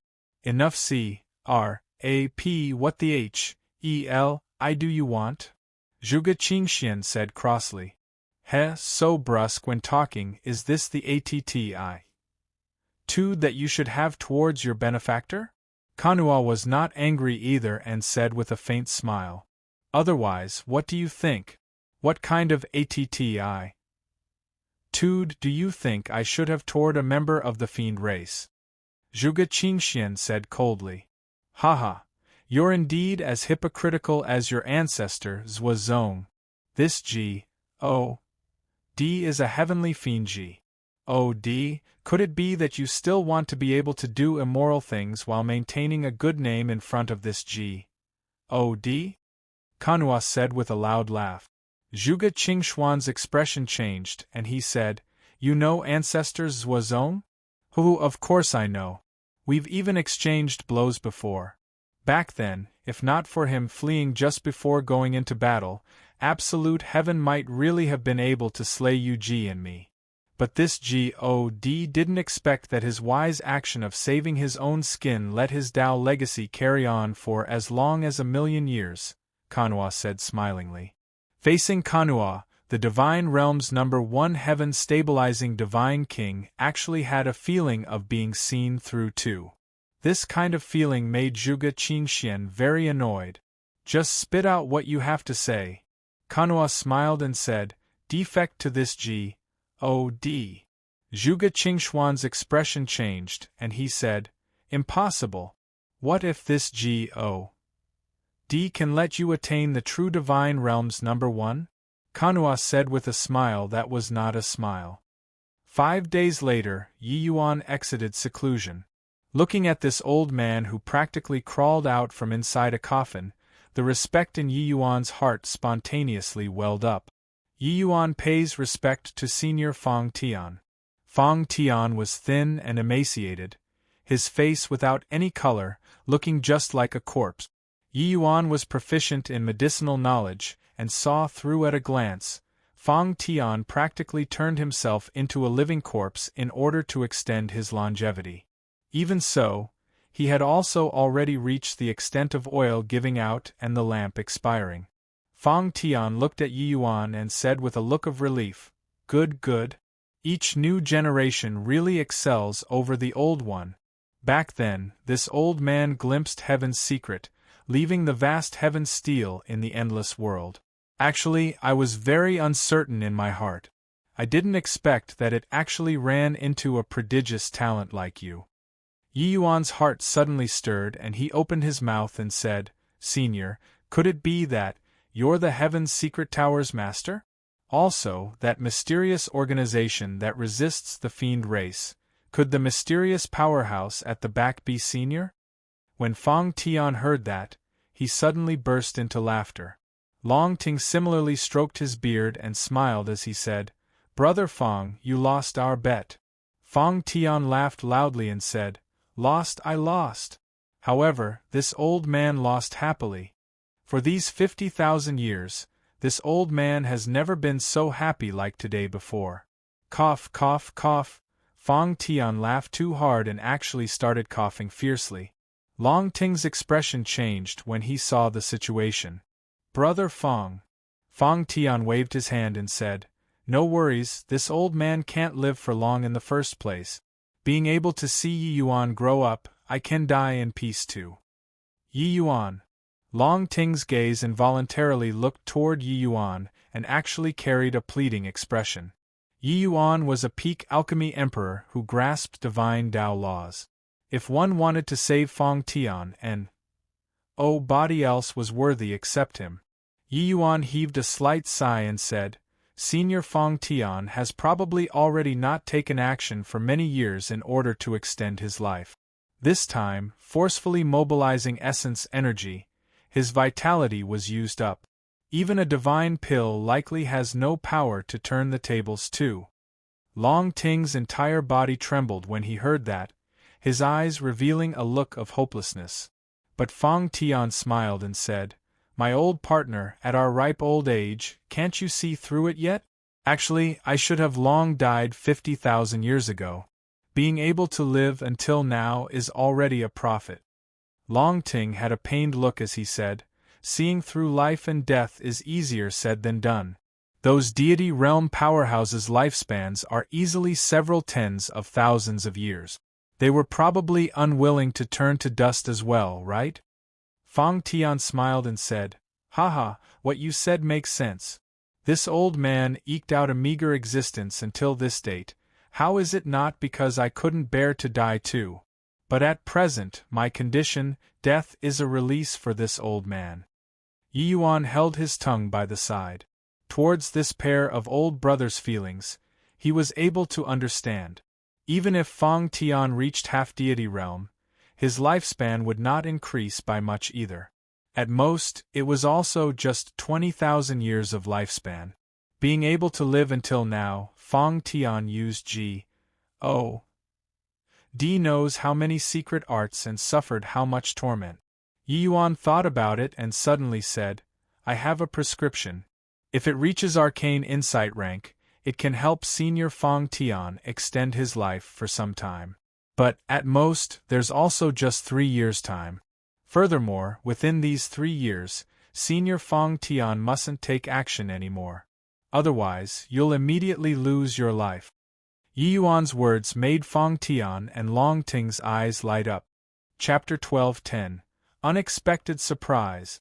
Enough C.R.A.P. What the H.E.L.I. do you want? Zhuge Qingxian said crossly. Heh, so brusque when talking, is this the attitude that you should have towards your benefactor? Kanhua was not angry either and said with a faint smile. Otherwise, what do you think? What kind of attitude do you think I should have toward a member of the fiend race? Zhuge Qingxian said coldly. Haha, you're indeed as hypocritical as your ancestor Zhuozong. This G.O.D. is a heavenly fiend G.O.D., could it be that you still want to be able to do immoral things while maintaining a good name in front of this G.O.D.? Kanhua said with a loud laugh. Zhuge Qingxuan's expression changed, and he said, You know Ancestor Zhuozong? Of course I know. We've even exchanged blows before. Back then, if not for him fleeing just before going into battle, absolute heaven might really have been able to slay Yu-Ji and me. But this G.O.D. didn't expect that his wise action of saving his own skin let his Tao legacy carry on for as long as 1,000,000 years, Kanhua said smilingly. Facing Kanhua, the divine realm's #1 heaven-stabilizing divine king actually had a feeling of being seen through too. This kind of feeling made Zhuge Qingxian very annoyed. Just spit out what you have to say. Kanhua smiled and said, Defect to this G.O.D. Zhuge Qingxuan's expression changed, and he said, Impossible. What if this G.O.D. can let you attain the true divine realm's #1? Kanhua said with a smile that was not a smile. 5 days later, Yi Yuan exited seclusion. Looking at this old man who practically crawled out from inside a coffin, the respect in Yi Yuan's heart spontaneously welled up. Yi Yuan pays respect to Senior Fang Tian. Fang Tian was thin and emaciated, his face without any color, looking just like a corpse. Yi Yuan was proficient in medicinal knowledge, and saw through at a glance. Fang Tian practically turned himself into a living corpse in order to extend his longevity. Even so, he had also already reached the extent of oil giving out and the lamp expiring. Fang Tian looked at Yi Yuan and said with a look of relief, Good, good. Each new generation really excels over the old one. Back then, this old man glimpsed heaven's secret, leaving the vast heaven steal in the endless world. Actually, I was very uncertain in my heart. I didn't expect that it actually ran into a prodigious talent like you. Yi Yuan's heart suddenly stirred and he opened his mouth and said, Senior, could it be that you're the Heaven's Secret Tower's master? Also, that mysterious organization that resists the fiend race. Could the mysterious powerhouse at the back be Senior? When Fang Tian heard that, he suddenly burst into laughter. Long Ting similarly stroked his beard and smiled as he said, "Brother Fang, you lost our bet." Fang Tian laughed loudly and said, "Lost, I lost. However, this old man lost happily. For these 50,000 years, this old man has never been so happy like today before." Cough, cough, cough. Fang Tian laughed too hard and actually started coughing fiercely. Long Ting's expression changed when he saw the situation. "Brother Fang." Fang Tian waved his hand and said, "No worries, this old man can't live for long in the first place. Being able to see Yi Yuan grow up, I can die in peace too." Yi Yuan. Long Ting's gaze involuntarily looked toward Yi Yuan and actually carried a pleading expression. Yi Yuan was a peak alchemy emperor who grasped divine Tao laws. If one wanted to save Fang Tian and body else was worthy except him. Yi Yuan heaved a slight sigh and said, "Senior Fang Tian has probably already not taken action for many years in order to extend his life. This time, forcefully mobilizing essence energy, his vitality was used up. Even a divine pill likely has no power to turn the tables too." Long Ting's entire body trembled when he heard that, his eyes revealing a look of hopelessness. But Fang Tian smiled and said, "My old partner, at our ripe old age, can't you see through it yet? Actually, I should have long died 50,000 years ago. Being able to live until now is already a profit." Long Ting had a pained look as he said, "Seeing through life and death is easier said than done. Those deity realm powerhouses' lifespans are easily several tens of thousands of years. They were probably unwilling to turn to dust as well, right?" Fang Tian smiled and said, "Haha, what you said makes sense. This old man eked out a meager existence until this date. How is it not because I couldn't bear to die too? But at present, my condition, death, is a release for this old man." Yi Yuan held his tongue by the side. Towards this pair of old brothers' feelings, he was able to understand. Even if Fang Tian reached half-deity realm, his lifespan would not increase by much either. At most, it was also just 20,000 years of lifespan. Being able to live until now, Fang Tian used G.O.D. knows how many secret arts and suffered how much torment. Yi Yuan thought about it and suddenly said, "I have a prescription. If it reaches arcane insight rank, it can help Senior Fang Tian extend his life for some time. But, at most, there's also just 3 years' time. Furthermore, within these 3 years, Senior Fang Tian mustn't take action anymore. Otherwise, you'll immediately lose your life." Yi Yuan's words made Fang Tian and Long Ting's eyes light up. Chapter 12:10 Unexpected Surprise.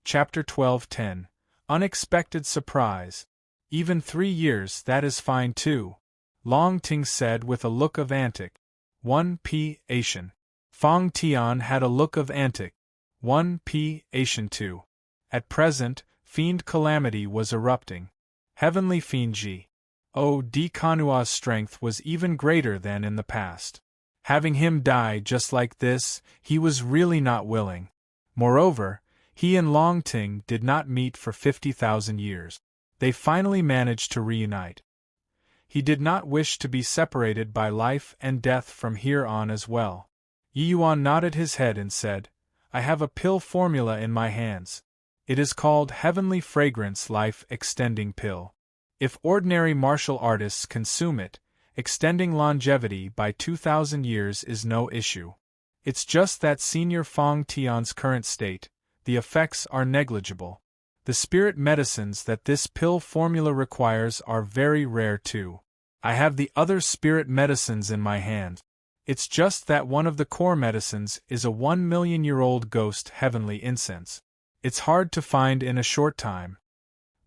Chapter 12:10 Unexpected Surprise. "Even 3 years, that is fine too," Long Ting said with a look of antic. 1p Asian. Fang Tian had a look of antic. 1p Asian too. At present, fiend calamity was erupting. Heavenly fiend G.O.D. Kanua's strength was even greater than in the past. Having him die just like this, he was really not willing. Moreover, he and Long Ting did not meet for 50,000 years. They finally managed to reunite. He did not wish to be separated by life and death from here on as well. Yi Yuan nodded his head and said, "I have a pill formula in my hands. It is called Heavenly Fragrance Life Extending Pill. If ordinary martial artists consume it, extending longevity by 2,000 years is no issue. It's just that Senior Fang Tian's current state, the effects are negligible. The spirit medicines that this pill formula requires are very rare too. I have the other spirit medicines in my hand. It's just that one of the core medicines is a 1,000,000-year-old ghost heavenly incense. It's hard to find in a short time."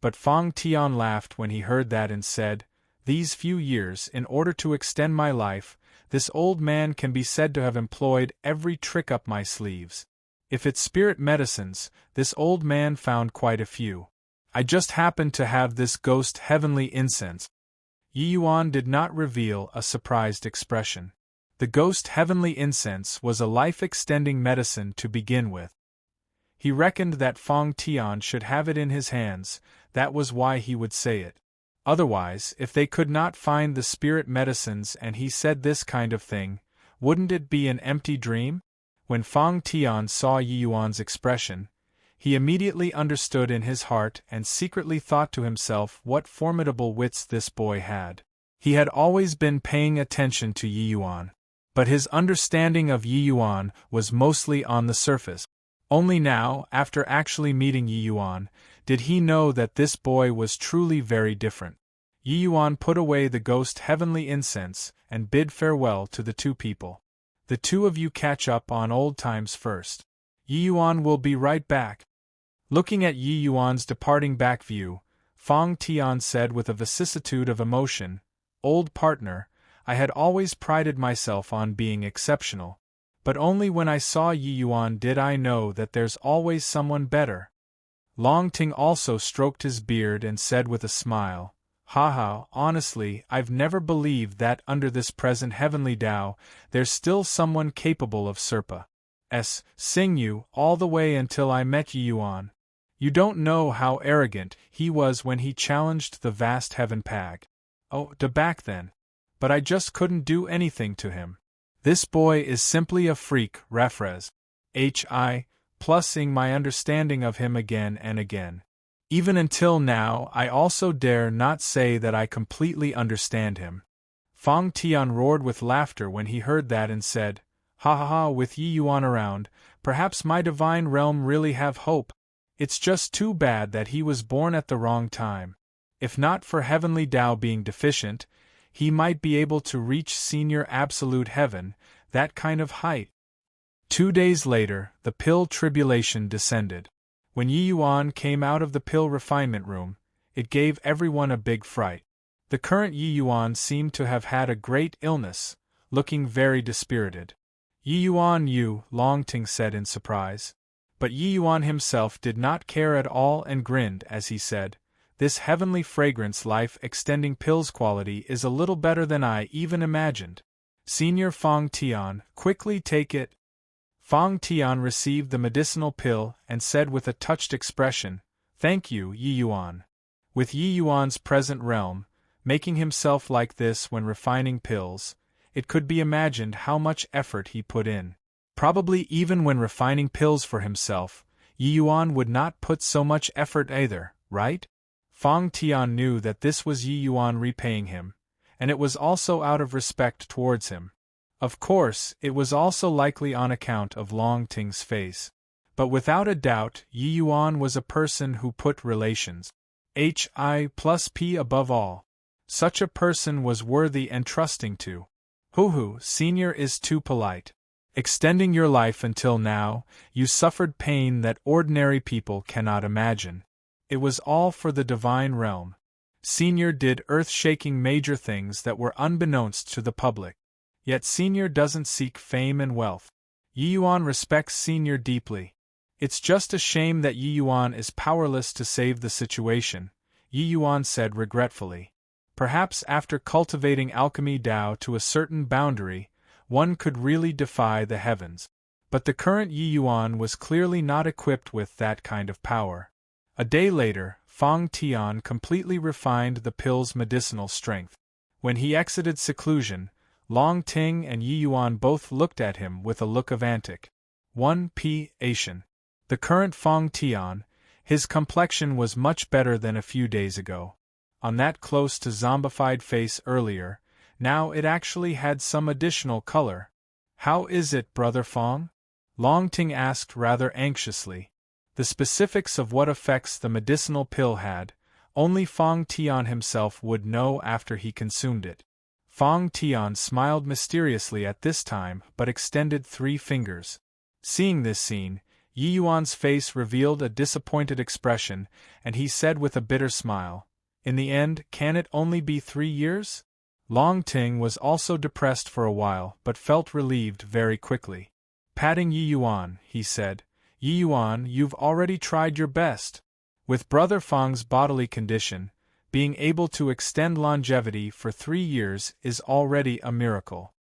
But Fang Tian laughed when he heard that and said, "These few years, in order to extend my life, this old man can be said to have employed every trick up my sleeves. If it's spirit medicines, this old man found quite a few. I just happened to have this ghost heavenly incense. Yi Yuan did not reveal a surprised expression. The ghost heavenly incense was a life-extending medicine to begin with. He reckoned that Fong Tian should have it in his hands, that was why he would say it. Otherwise, if they could not find the spirit medicines and he said this kind of thing, wouldn't it be an empty dream? When Fong Tian saw Yi Yuan's expression, he immediately understood in his heart and secretly thought to himself what formidable wits this boy had. He had always been paying attention to Yi Yuan, but his understanding of Yi Yuan was mostly on the surface. Only now, after actually meeting Yi Yuan, did he know that this boy was truly very different. Yi Yuan put away the ghost heavenly incense and bid farewell to the two people. The two of you catch up on old times first. Yi Yuan will be right back. Looking at Yi Yuan's departing back view, Fong Tian said with a vicissitude of emotion, "Old partner, I had always prided myself on being exceptional. But only when I saw Yi Yuan did I know that there's always someone better." Long Ting also stroked his beard and said with a smile, "Haha, honestly, I've never believed that under this present heavenly Tao, there's still someone capable of sing you all the way until I met Yi Yuan. You don't know how arrogant he was when he challenged the vast heaven pag. Oh, back then. But I just couldn't do anything to him. This boy is simply a freak, refres. Plusing my understanding of him again and again. Even until now, I also dare not say that I completely understand him." Fong Tian roared with laughter when he heard that and said, "Ha ha ha, with Yi Yuan around, perhaps my divine realm really have hope. It's just too bad that he was born at the wrong time. If not for heavenly Tao being deficient, he might be able to reach senior absolute heaven, that kind of height." 2 days later, the pill tribulation descended. When Yi Yuan came out of the pill refinement room, it gave everyone a big fright. The current Yi Yuan seemed to have had a great illness, looking very dispirited. "Yi Yuan, Long Ting said in surprise. But Yi Yuan himself did not care at all and grinned as he said, "This heavenly fragrance life-extending pills quality is a little better than I even imagined. Senior Fong Tian, quickly take it." Fong Tian received the medicinal pill and said with a touched expression, "Thank you, Yi Yuan." With Yi Yuan's present realm, making himself like this when refining pills, it could be imagined how much effort he put in. Probably even when refining pills for himself, Yi Yuan would not put so much effort either, right? Fong Tian knew that this was Yi Yuan repaying him, and it was also out of respect towards him. Of course, it was also likely on account of Long Ting's face. But without a doubt, Yi Yuan was a person who put relations Hi+P above all. Such a person was worthy and trusting to. Senior is too polite. Extending your life until now, you suffered pain that ordinary people cannot imagine. It was all for the divine realm. Senior did earth-shaking major things that were unbeknownst to the public. Yet Senior doesn't seek fame and wealth. Yi Yuan respects Senior deeply. It's just a shame that Yi Yuan is powerless to save the situation, Yi Yuan said regretfully. Perhaps after cultivating alchemy Tao to a certain boundary, one could really defy the heavens. But the current Yi Yuan was clearly not equipped with that kind of power. A day later, Fong Tian completely refined the pill's medicinal strength. When he exited seclusion, Long Ting and Yi Yuan both looked at him with a look of anticipation. The current Fong Tian, his complexion was much better than a few days ago. On that close to zombified face earlier, now it actually had some additional color. "How is it, Brother Fong?" Long Ting asked rather anxiously. The specifics of what effects the medicinal pill had, only Fong Tian himself would know after he consumed it. Fong Tian smiled mysteriously at this time but extended 3 fingers. Seeing this scene, Yi Yuan's face revealed a disappointed expression, and he said with a bitter smile, "In the end, can it only be 3 years?" Long Ting was also depressed for a while but felt relieved very quickly. Patting Yi Yuan, he said, "Yi Yuan, you've already tried your best. With Brother Fang's bodily condition, being able to extend longevity for 3 years is already a miracle.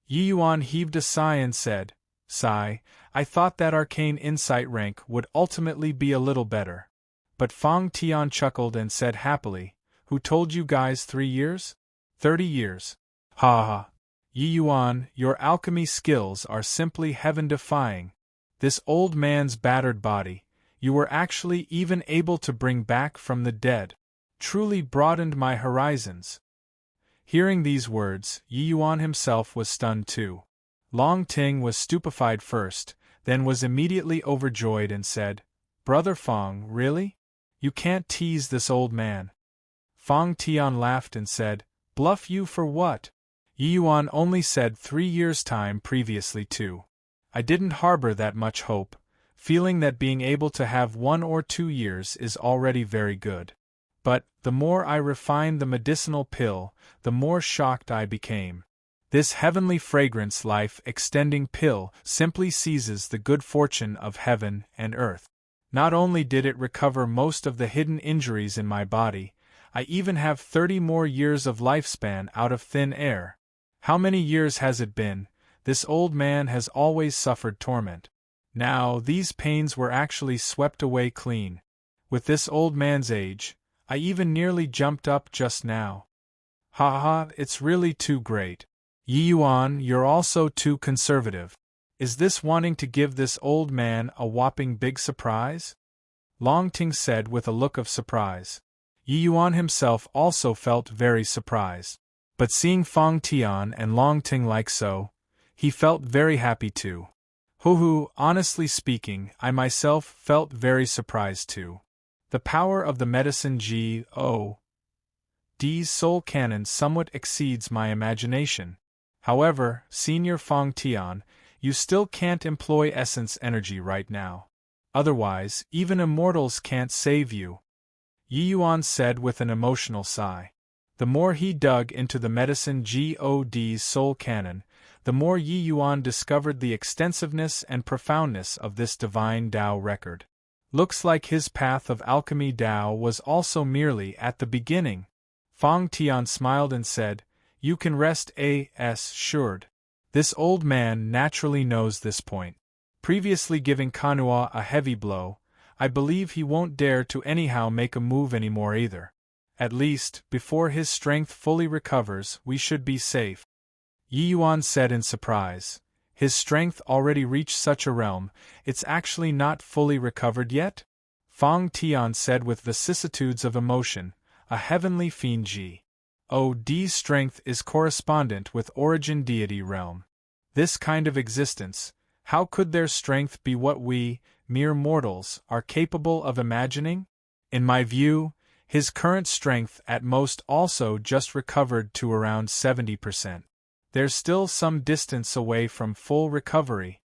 Yi Yuan heaved a sigh and said, "Sigh, I thought that arcane insight rank would ultimately be a little better." But Fang Tian chuckled and said happily, "Who told you guys 3 years? 30 years. Ha ha. Yi Yuan, your alchemy skills are simply heaven-defying. This old man's battered body, you were actually even able to bring back from the dead. Truly broadened my horizons." Hearing these words, Yi Yuan himself was stunned too. Long Ting was stupefied first, then was immediately overjoyed and said, "Brother Fang, really? You can't tease this old man." Fang Tian laughed and said, "Bluff you for what? Yi Yuan only said 3 years' time previously too. I didn't harbor that much hope, feeling that being able to have 1 or 2 years is already very good. But, the more I refined the medicinal pill, the more shocked I became. This heavenly fragrance life-extending pill simply seizes the good fortune of heaven and earth. Not only did it recover most of the hidden injuries in my body, I even have 30 more years of lifespan out of thin air. How many years has it been? This old man has always suffered torment. Now, these pains were actually swept away clean. With this old man's age, I even nearly jumped up just now. Ha ha, it's really too great. Yi Yuan, you're also too conservative. Is this wanting to give this old man a whopping big surprise?" Long Ting said with a look of surprise. Yi Yuan himself also felt very surprised. But seeing Fang Tian and Long Ting like so, he felt very happy too. Hoo, honestly speaking, I myself felt very surprised too. The power of the medicine G.O.D's soul cannon somewhat exceeds my imagination. However, Senior Fang Tian, you still can't employ essence energy right now. Otherwise, even immortals can't save you," Yi Yuan said with an emotional sigh. The more he dug into the medicine God's soul cannon, the more Yi Yuan discovered the extensiveness and profoundness of this divine Tao record. Looks like his path of alchemy Tao was also merely at the beginning. Fang Tian smiled and said, "You can rest assured. This old man naturally knows this point. Previously giving Kanhua a heavy blow, I believe he won't dare to anyhow make a move anymore either. At least, before his strength fully recovers, we should be safe." Yi Yuan said in surprise, "His strength already reached such a realm, it's actually not fully recovered yet?" Fang Tian said with vicissitudes of emotion, "A heavenly fiend God's strength is correspondent with origin deity realm. This kind of existence, how could their strength be what we, mere mortals, are capable of imagining? In my view, his current strength at most also just recovered to around 70%. There's still some distance away from full recovery."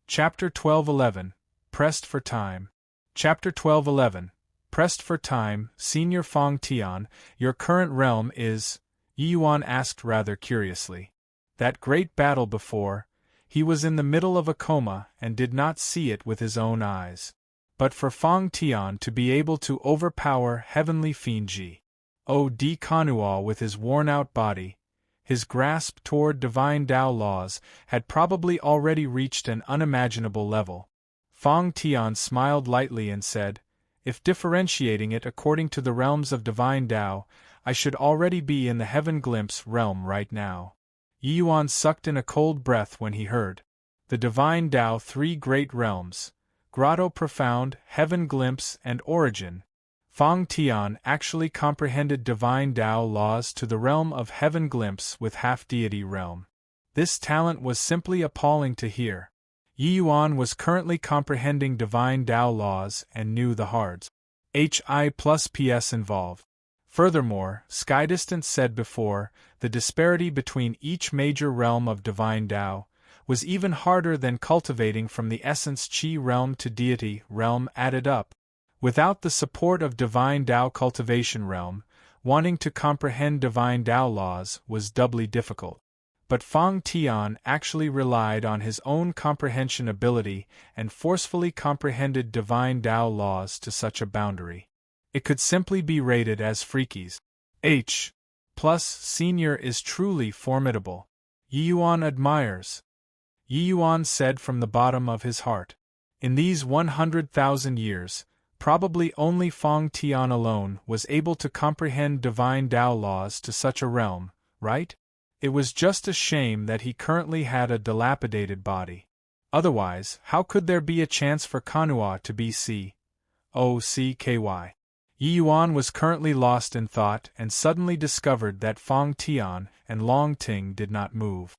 Chapter 12:11, Pressed for Time. Chapter 12:11, Pressed for Time. Senior Fang Tian, your current realm is? Yi Yuan asked rather curiously. That great battle before, he was in the middle of a coma and did not see it with his own eyes. But for Fang Tian to be able to overpower heavenly fiend G.O.D. Kanhua with his worn-out body, his grasp toward divine Tao laws had probably already reached an unimaginable level. Fang Tian smiled lightly and said, "If differentiating it according to the realms of divine Tao, I should already be in the Heaven Glimpse realm right now." Yi Yuan sucked in a cold breath when he heard. The divine Tao 3 great realms, Grotto Profound, Heaven Glimpse, and Origin. Fang Tian actually comprehended divine Tao laws to the realm of Heaven Glimpse with half-deity realm. This talent was simply appalling to hear. Yi Yuan was currently comprehending divine Tao laws and knew the hards HI plus PS involved. Furthermore, Skydistant said before, the disparity between each major realm of divine Tao was even harder than cultivating from the essence Qi realm to deity realm added up. Without the support of divine Tao cultivation realm, wanting to comprehend divine Tao laws was doubly difficult. But Fang Tian actually relied on his own comprehension ability and forcefully comprehended divine Tao laws to such a boundary. It could simply be rated as freakies. H. Plus Senior is truly formidable. Yi Yuan admires. Yi Yuan said from the bottom of his heart. In these 100,000 years, probably only Fong Tian alone was able to comprehend divine Tao laws to such a realm, right? It was just a shame that he currently had a dilapidated body. Otherwise, how could there be a chance for Kanhua to be COCKY? Yi Yuan was currently lost in thought and suddenly discovered that Fong Tian and Long Ting did not move.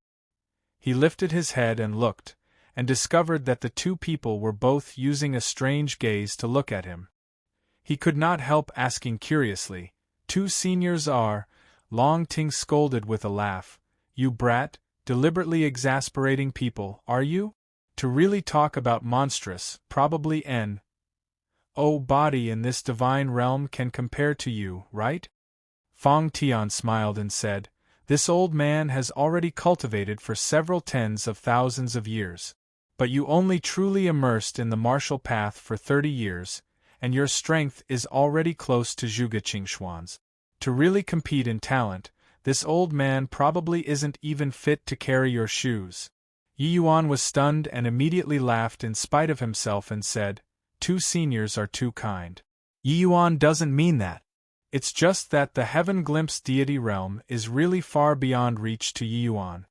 He lifted his head and looked, and discovered that the two people were both using a strange gaze to look at him. He could not help asking curiously, "Two seniors are?" Long Ting scolded with a laugh. "You brat, deliberately exasperating people, are you? To really talk about monstrous, probably body in this divine realm can compare to you, right?" Fong Tian smiled and said, "This old man has already cultivated for several tens of thousands of years. But you only truly immersed in the martial path for 30 years, and your strength is already close to Zhuge Qingxuan's. To really compete in talent, this old man probably isn't even fit to carry your shoes." Yi Yuan was stunned and immediately laughed in spite of himself and said, "Two seniors are too kind. Yi Yuan doesn't mean that. It's just that the Heaven Glimpse deity realm is really far beyond reach to Yi Yuan."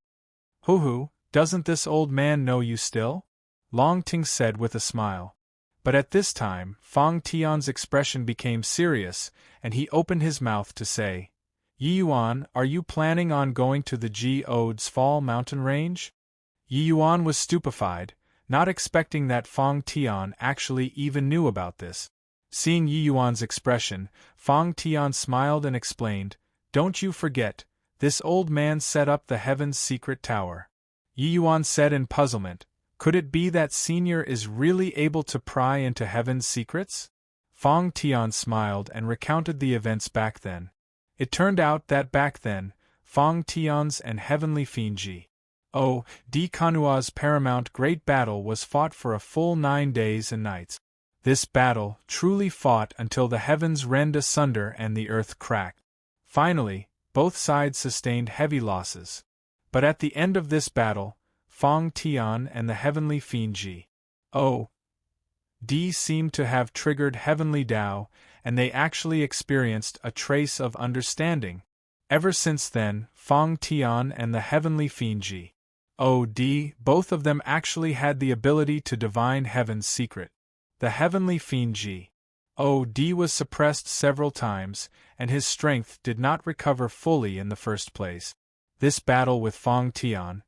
"Hoo, doesn't this old man know you still?" Long Ting said with a smile. But at this time, Fong Tian's expression became serious, and he opened his mouth to say, "Yi Yuan, are you planning on going to the Ji-Odes Fall mountain range?" Yi Yuan was stupefied, not expecting that Fong Tian actually even knew about this. Seeing Yi Yuan's expression, Fong Tian smiled and explained, "Don't you forget, this old man set up the Heaven's Secret Tower." Yi Yuan said in puzzlement, "Could it be that Senior is really able to pry into Heaven's secrets?" Fong Tian smiled and recounted the events back then. It turned out that back then, Fong Tian's and Heavenly Fiend G.O.D. Kanhua's paramount great battle was fought for a full 9 days and nights. This battle, truly fought until the heavens rend asunder and the earth cracked. Finally, both sides sustained heavy losses. But at the end of this battle, Fong Tian and the Heavenly Fiend G.O.D. seemed to have triggered Heavenly Tao, and they actually experienced a trace of understanding. Ever since then, Fong Tian and the Heavenly Fiend G.O.D., both of them actually had the ability to divine Heaven's secret. The Heavenly Fiend G.O.D. was suppressed several times, and his strength did not recover fully in the first place. This battle with Fong Tian,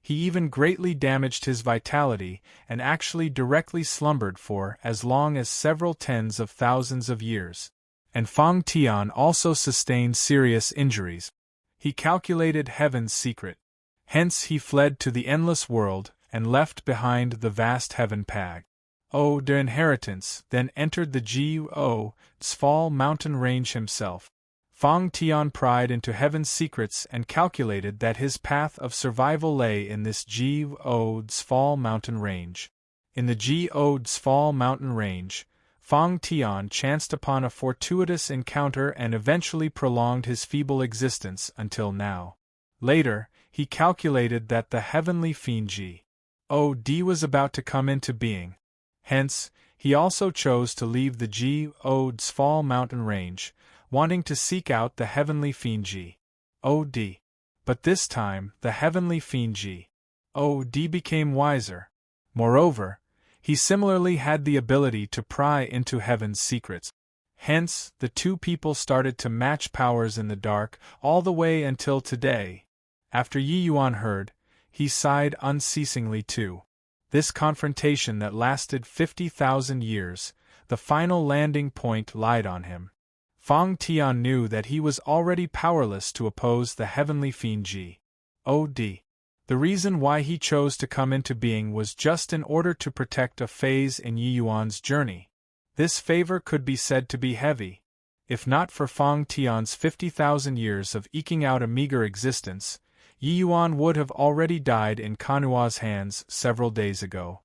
he even greatly damaged his vitality and actually directly slumbered for as long as several tens of thousands of years. And Fong Tian also sustained serious injuries. He calculated Heaven's secret. Hence he fled to the endless world and left behind the vast Heaven Pag. The inheritance, then entered the Ji-O's Fall mountain range himself. Fong Tian pried into Heaven's secrets and calculated that his path of survival lay in this Ji-O's Fall mountain range. In the Ji-O's Fall mountain range, Fong Tian chanced upon a fortuitous encounter and eventually prolonged his feeble existence until now. Later, he calculated that the Heavenly Fiend G.O.D. was about to come into being. Hence, he also chose to leave the Ji-O's Fall mountain range, wanting to seek out the Heavenly Fiend G.O.D. But this time, the Heavenly Fiend G.O.D. became wiser. Moreover, he similarly had the ability to pry into Heaven's secrets. Hence, the two people started to match powers in the dark all the way until today. After Yi Yuan heard, he sighed unceasingly too. This confrontation that lasted 50,000 years, the final landing point lied on him. Fong Tian knew that he was already powerless to oppose the Heavenly Fiend G.O.D. The reason why he chose to come into being was just in order to protect a phase in Yi Yuan's journey. This favor could be said to be heavy. If not for Fong Tian's 50,000 years of eking out a meager existence, Yi Yuan would have already died in Kanhua's hands several days ago.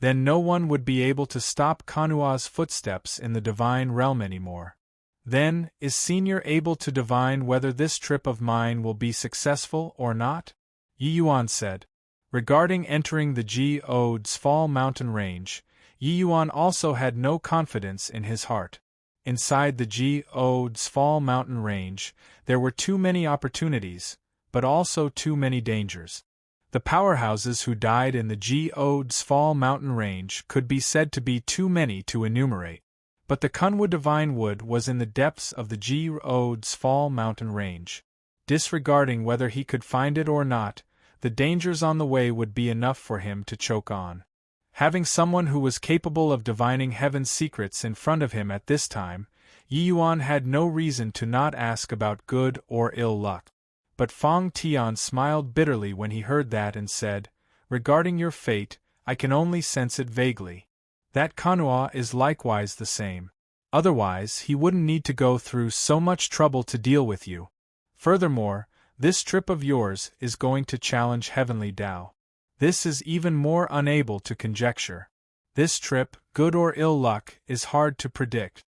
Then no one would be able to stop Kanhua's footsteps in the divine realm anymore. Then, is Senior able to divine whether this trip of mine will be successful or not? Yi Yuan said. Regarding entering the Ji-Ode's Fall mountain range, Yi Yuan also had no confidence in his heart. Inside the Ji-Ode's Fall mountain range, there were too many opportunities, but also too many dangers. The powerhouses who died in the Ji-Ode's Fall mountain range could be said to be too many to enumerate. But the Kunwa Divine Wood was in the depths of the Ji-Ode's Fall mountain range. Disregarding whether he could find it or not, the dangers on the way would be enough for him to choke on. Having someone who was capable of divining heaven's secrets in front of him at this time, Yi Yuan had no reason to not ask about good or ill luck. But Fang Tian smiled bitterly when he heard that and said, "Regarding your fate, I can only sense it vaguely. That Kanhua is likewise the same. Otherwise, he wouldn't need to go through so much trouble to deal with you. Furthermore, this trip of yours is going to challenge heavenly Tao. This is even more unable to conjecture. This trip, good or ill luck, is hard to predict."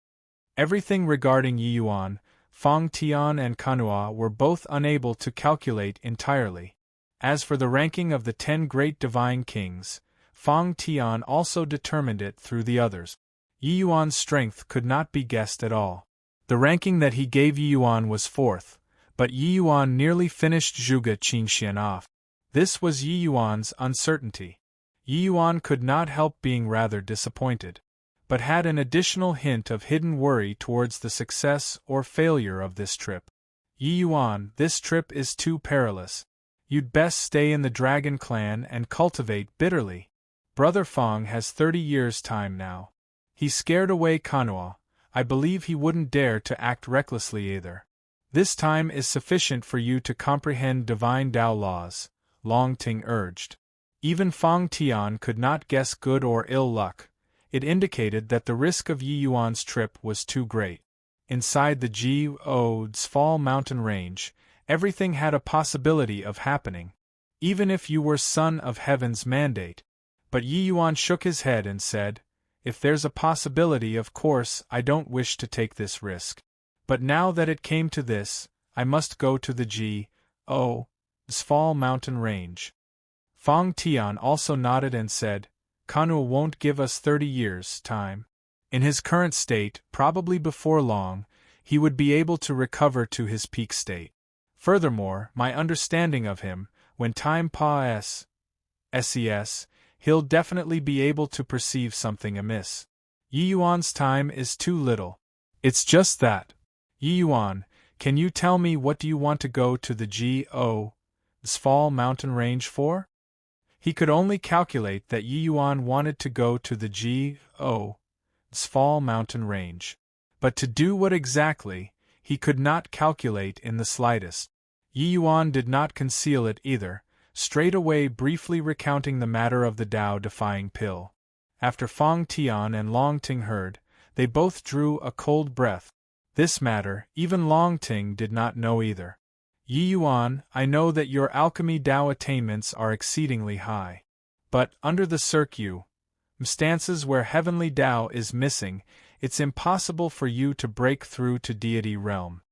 Everything regarding Yi Yuan, Fang Tian and Kanhua were both unable to calculate entirely. As for the ranking of the 10 great divine kings, Fang Tian also determined it through the others. Yi Yuan's strength could not be guessed at all. The ranking that he gave Yi Yuan was 4th, but Yi Yuan nearly finished Zhuge Qingxian off. This was Yi Yuan's uncertainty. Yi Yuan could not help being rather disappointed, but had an additional hint of hidden worry towards the success or failure of this trip. Yi Yuan, this trip is too perilous. You'd best stay in the Dragon Clan and cultivate bitterly. Brother Fang has 30 years' time now. He scared away Kanhua. I believe he wouldn't dare to act recklessly either. This time is sufficient for you to comprehend divine Tao laws, Long Ting urged. Even Fang Tian could not guess good or ill luck. It indicated that the risk of Yi Yuan's trip was too great. Inside the Ji-Ode's Fall mountain range, everything had a possibility of happening, even if you were son of heaven's mandate. But Yi Yuan shook his head and said, "If there's a possibility, of course, I don't wish to take this risk. But now that it came to this, I must go to the Ji-Ode's Fall mountain range." Fang Tian also nodded and said, "Kanhua won't give us 30 years' time. In his current state, probably before long, he would be able to recover to his peak state. Furthermore, my understanding of him, when time passes, he'll definitely be able to perceive something amiss. Yi Yuan's time is too little. It's just that. Yi Yuan, can you tell me what do you want to go to the Ji-Ode's Fall mountain range for?" He could only calculate that Yi Yuan wanted to go to the Ji-Ode's Fall mountain range. But to do what exactly, he could not calculate in the slightest. Yi Yuan did not conceal it either, straightaway briefly recounting the matter of the Tao-defying pill. After Fang Tian and Long Ting heard, they both drew a cold breath. This matter, even Long Ting did not know either. "Yi Yuan, I know that your alchemy Tao attainments are exceedingly high. But, under the circumstances where heavenly Tao is missing, it's impossible for you to break through to deity realm.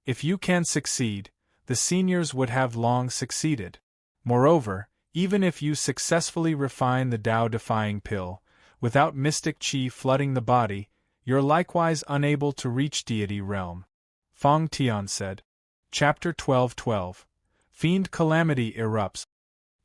If you can succeed, the seniors would have long succeeded. Moreover, even if you successfully refine the Tao-defying pill, without mystic qi flooding the body, you're likewise unable to reach deity realm," Fang Tian said. Chapter 12:12 Fiend Calamity Erupts.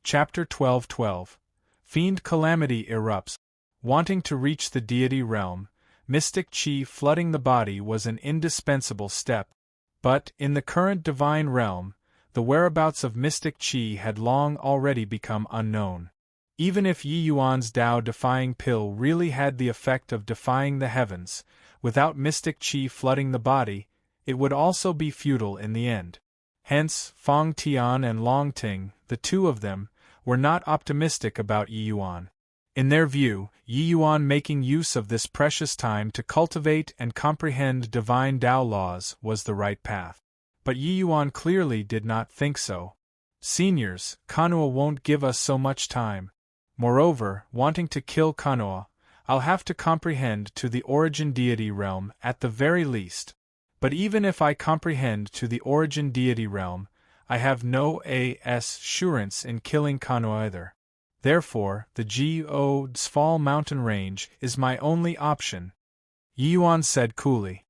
Chapter 12:12 Fiend Calamity Erupts. Wanting to reach the deity realm, mystic qi flooding the body was an indispensable step. But, in the current divine realm, the whereabouts of mystic qi had long already become unknown. Even if Yi Yuan's Tao-defying pill really had the effect of defying the heavens, without mystic qi flooding the body, it would also be futile in the end. Hence, Fang Tian and Long Ting, the two of them, were not optimistic about Yi Yuan. In their view, Yi Yuan making use of this precious time to cultivate and comprehend divine Tao laws was the right path. But Yi Yuan clearly did not think so. "Seniors, Kanhua won't give us so much time. Moreover, wanting to kill Kanhua, I'll have to comprehend to the origin deity realm at the very least. But even if I comprehend to the origin deity realm, I have no assurance in killing Kanu either. Therefore, the Zfall mountain range is my only option, Yi Yuan said coolly.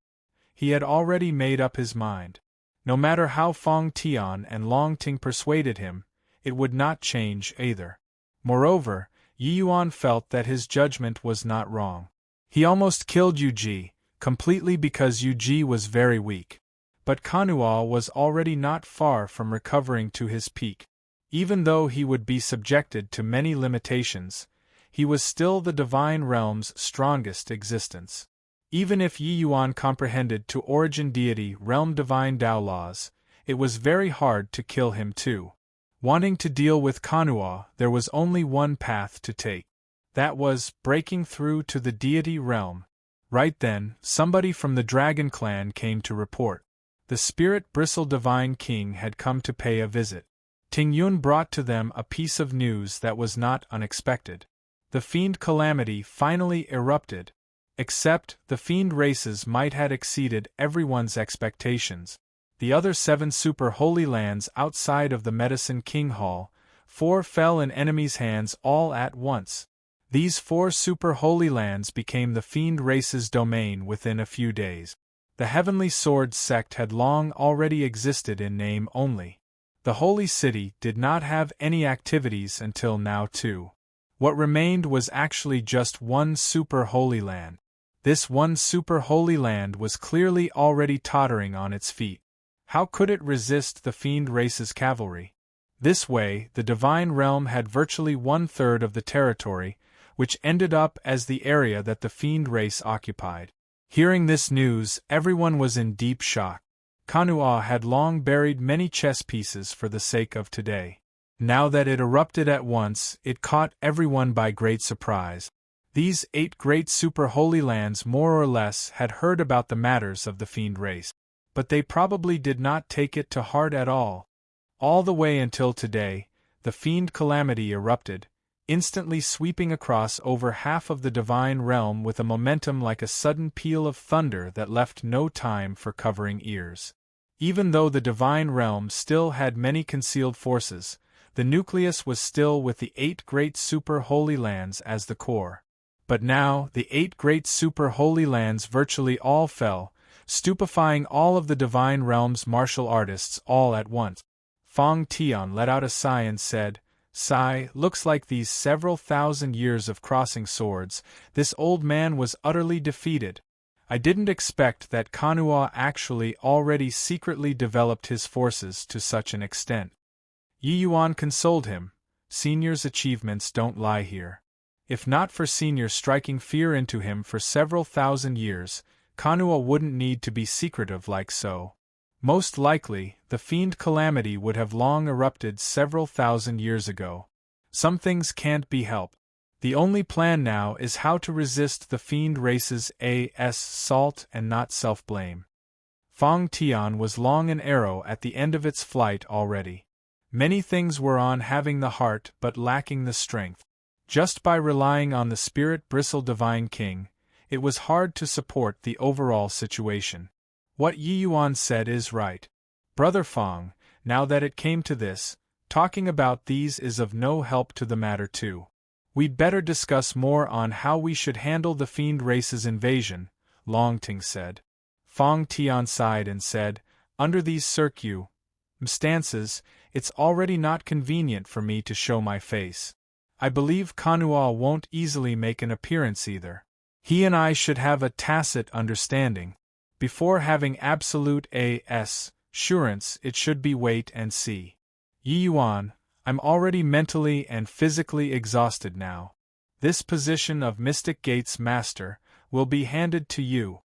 He had already made up his mind. No matter how Fong Tian and Long Ting persuaded him, it would not change either. Moreover, Yi Yuan felt that his judgment was not wrong. He almost killed Yu Ji, completely because Yu Ji was very weak. But Kanua was already not far from recovering to his peak. Even though he would be subjected to many limitations, he was still the divine realm's strongest existence. Even if Yi Yuan comprehended to origin deity realm divine Tao laws, it was very hard to kill him too. Wanting to deal with Kanua, there was only one path to take. That was breaking through to the deity realm. Right then, somebody from the Dragon Clan came to report. The Spirit Bristle Divine King had come to pay a visit. Ting Yun brought to them a piece of news that was not unexpected. The fiend calamity finally erupted. Except, the fiend races might have exceeded everyone's expectations. The other 7 super holy lands outside of the Medicine King Hall, 4 fell in enemies' hands all at once. These 4 super holy lands became the fiend race's domain within a few days. The Heavenly Sword sect had long already existed in name only. The Holy City did not have any activities until now too. What remained was actually just one super holy land. This one super holy land was clearly already tottering on its feet. How could it resist the fiend race's cavalry? This way, the divine realm had virtually 1/3 of the territory, which ended up as the area that the fiend race occupied. Hearing this news, everyone was in deep shock. Kanua had long buried many chess pieces for the sake of today. Now that it erupted at once, it caught everyone by great surprise. These 8 great super holy lands more or less had heard about the matters of the fiend race. But they probably did not take it to heart at all. All the way until today, the fiend calamity erupted, instantly sweeping across over half of the divine realm with a momentum like a sudden peal of thunder that left no time for covering ears. Even though the divine realm still had many concealed forces, the nucleus was still with the 8 great super holy lands as the core. But now, the 8 great super holy lands virtually all fell, stupefying all of the divine realm's martial artists all at once. Fong Tian let out a sigh and said, "Sigh, looks like these several thousand years of crossing swords, this old man was utterly defeated. I didn't expect that Kanua actually already secretly developed his forces to such an extent." Yi Yuan consoled him, "Senior's achievements don't lie here. If not for Senior striking fear into him for several thousand years, Kanua wouldn't need to be secretive like so. Most likely, the fiend calamity would have long erupted several thousand years ago. Some things can't be helped. The only plan now is how to resist the fiend race's assault and not self-blame." Fong Tian was long an arrow at the end of its flight already. Many things were on having the heart but lacking the strength. Just by relying on the Spirit Bristle Divine King, it was hard to support the overall situation. What Yi Yuan said is right. Brother Fong, now that it came to this, talking about these is of no help to the matter too. We'd better discuss more on how we should handle the fiend race's invasion, Long Ting said. Fong Tian sighed and said, "Under these circumstances, it's already not convenient for me to show my face. I believe Kanua won't easily make an appearance either. He and I should have a tacit understanding. Before having absolute assurance, it should be wait and see. Yi Yuan, I'm already mentally and physically exhausted now. This position of Mystic Gate's master will be handed to you."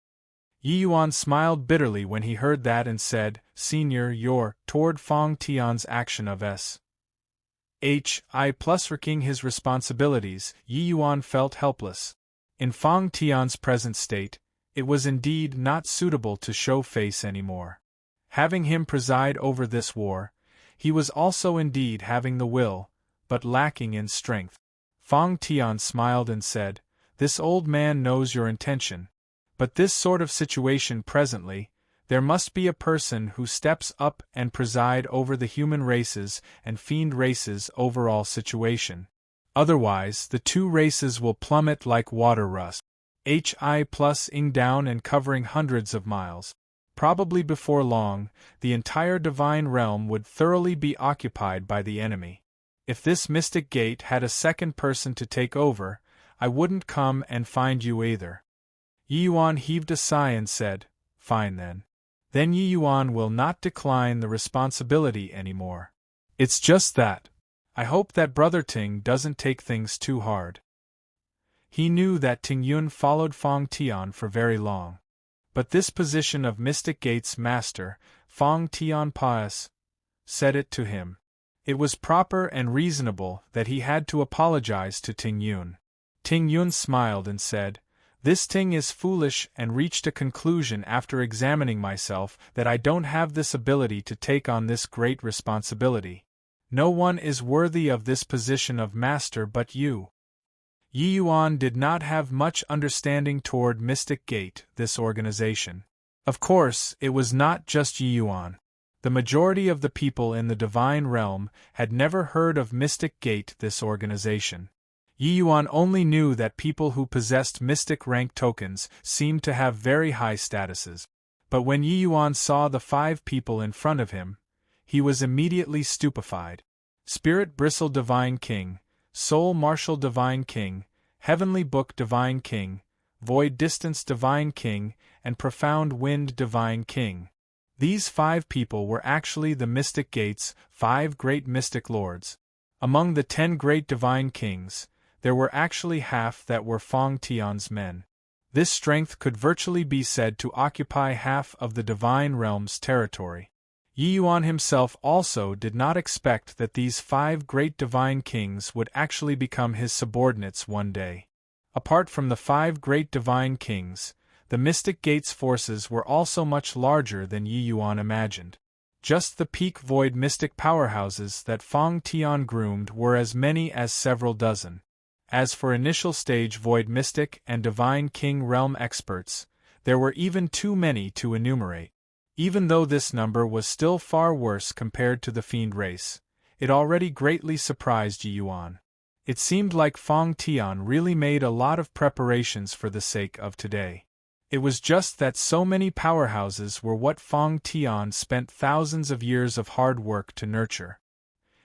Yi Yuan smiled bitterly when he heard that and said, "Senior, you're toward Fong Tian's action of S.I. plus wrecking his responsibilities." Yi Yuan felt helpless. In Fong Tian's present state, it was indeed not suitable to show face anymore. Having him preside over this war, he was also indeed having the will, but lacking in strength. Fong Tian smiled and said, "This old man knows your intention. But this sort of situation presently, There must be a person who steps up and preside over the human races and fiend races' overall situation. Otherwise, the two races will plummet like water rust. Ing down and covering hundreds of miles. Probably before long, the entire divine realm would thoroughly be occupied by the enemy. If this mystic gate had a second person to take over, I wouldn't come and find you either. Yi Yuan heaved a sigh and said, "Fine then. Then Yi Yuan will not decline the responsibility anymore. It's just that. I hope that Brother Ting doesn't take things too hard." He knew that Ting Yun followed Fong Tian for very long. But this position of Mystic Gate's master, Fong Tian Paes, said it to him. It was proper and reasonable that he had to apologize to Ting Yun. Ting Yun smiled and said, "This Ting is foolish," and reached a conclusion after examining myself that I don't have this ability to take on this great responsibility. No one is worthy of this position of master but you. Yi Yuan did not have much understanding toward Mystic Gate, this organization. Of course, it was not just Yi Yuan. The majority of the people in the divine realm had never heard of Mystic Gate, this organization. Yi Yuan only knew that people who possessed mystic rank tokens seemed to have very high statuses. But when Yi Yuan saw the 5 people in front of him, he was immediately stupefied. Spirit Bristle Divine King, Soul Martial Divine King, Heavenly Book Divine King, Void Distance Divine King, and Profound Wind Divine King. These 5 people were actually the Mystic Gate's 5 great mystic lords. Among the 10 great divine kings, there were actually half that were Fong Tian's men. This strength could virtually be said to occupy half of the divine realm's territory. Yi Yuan himself also did not expect that these 5 great divine kings would actually become his subordinates one day. Apart from the 5 great divine kings, the Mystic Gate's forces were also much larger than Yi Yuan imagined. Just the peak void mystic powerhouses that Fong Tian groomed were as many as several dozen. As for initial stage void mystic and divine king realm experts, there were even too many to enumerate. Even though this number was still far worse compared to the fiend race, it already greatly surprised Yi Yuan. It seemed like Fong Tian really made a lot of preparations for the sake of today. It was just that so many powerhouses were what Fong Tian spent thousands of years of hard work to nurture.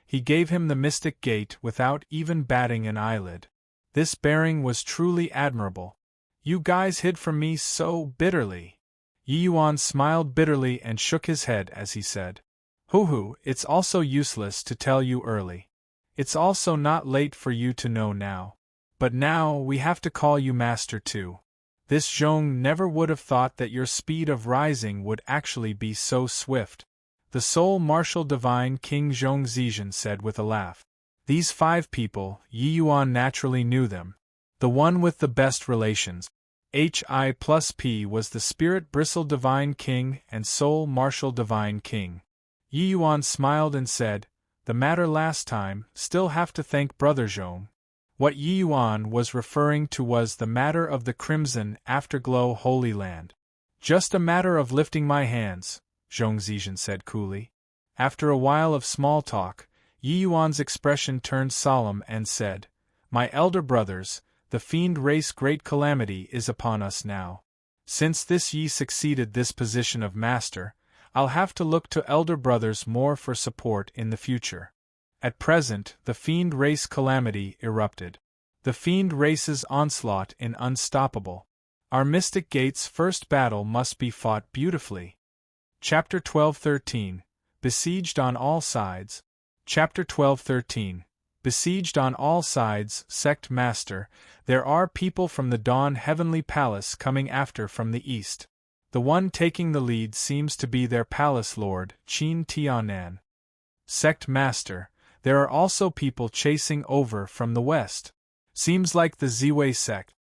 He gave him the Mystic Gate without even batting an eyelid. This bearing was truly admirable. "You guys hid from me so bitterly." Yi Yuan smiled bitterly and shook his head as he said, "Hoo, it's also useless to tell you early. It's also not late for you to know now. But now we have to call you master too. This Zhong never would have thought that your speed of rising would actually be so swift." The Soul Martial Divine King Zhong Zizhen said with a laugh. These 5 people, Yi Yuan naturally knew them. The one with the best relations, Hi+P, was the Spirit Bristle Divine King and Soul Martial Divine King. Yi Yuan smiled and said, "The matter last time, still have to thank Brother Zhong." What Yi Yuan was referring to was the matter of the Crimson Afterglow Holy Land. "Just a matter of lifting my hands," Zhong Zizhen said coolly. After a while of small talk, Yi Yuan's expression turned solemn and said, "My elder brothers, the fiend race great calamity is upon us now. Since this Yi succeeded this position of master, I'll have to look to elder brothers more for support in the future. At present, the fiend race calamity erupted. The fiend race's onslaught is unstoppable. Our Mystic Gate's first battle must be fought beautifully." Chapter 12:13 Besieged on all sides. Chapter 12:13 Besieged on all sides. Sect Master, there are people from the Dawn Heavenly Palace coming after from the east. The one taking the lead seems to be their palace lord, Qin Tianan. Sect Master, there are also people chasing over from the west. Seems like the Ziwei sect.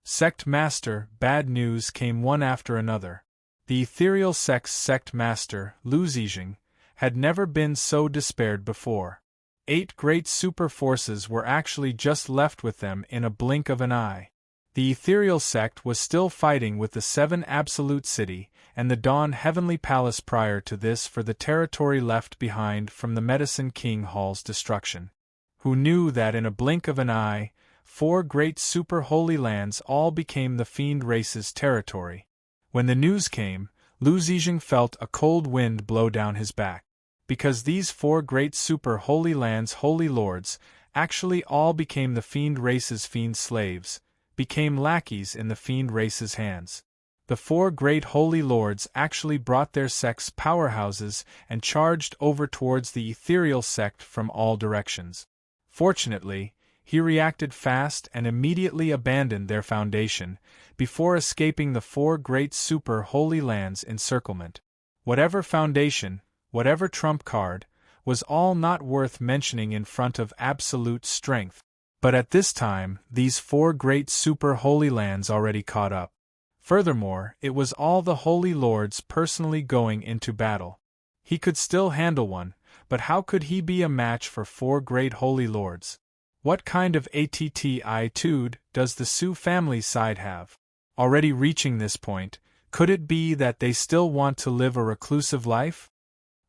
Sect Master, bad news came one after another. The Ethereal Sect's Sect Master, Lu Zizheng, had never been so despaired before. 8 great super forces were actually just left with them in a blink of an eye. The Ethereal Sect was still fighting with the 7 Absolute City, and the Dawn Heavenly Palace prior to this for the territory left behind from the Medicine King Hall's destruction. Who knew that in a blink of an eye, 4 great super holy lands all became the fiend race's territory? When the news came, Lu Zizheng felt a cold wind blow down his back. Because these 4 great super holy lands' holy lords actually all became the fiend race's fiend slaves, became lackeys in the fiend race's hands. The 4 great holy lords actually brought their sect's powerhouses and charged over towards the ethereal sect from all directions. Fortunately, he reacted fast and immediately abandoned their foundation, before escaping the 4 great super holy lands' encirclement. Whatever foundation, whatever trump card, was all not worth mentioning in front of absolute strength. But at this time, these 4 great super holy lands already caught up. Furthermore, it was all the holy lords personally going into battle. He could still handle one, but how could he be a match for 4 great holy lords? What kind of attitude does the Su family side have? Already reaching this point, could it be that they still want to live a reclusive life?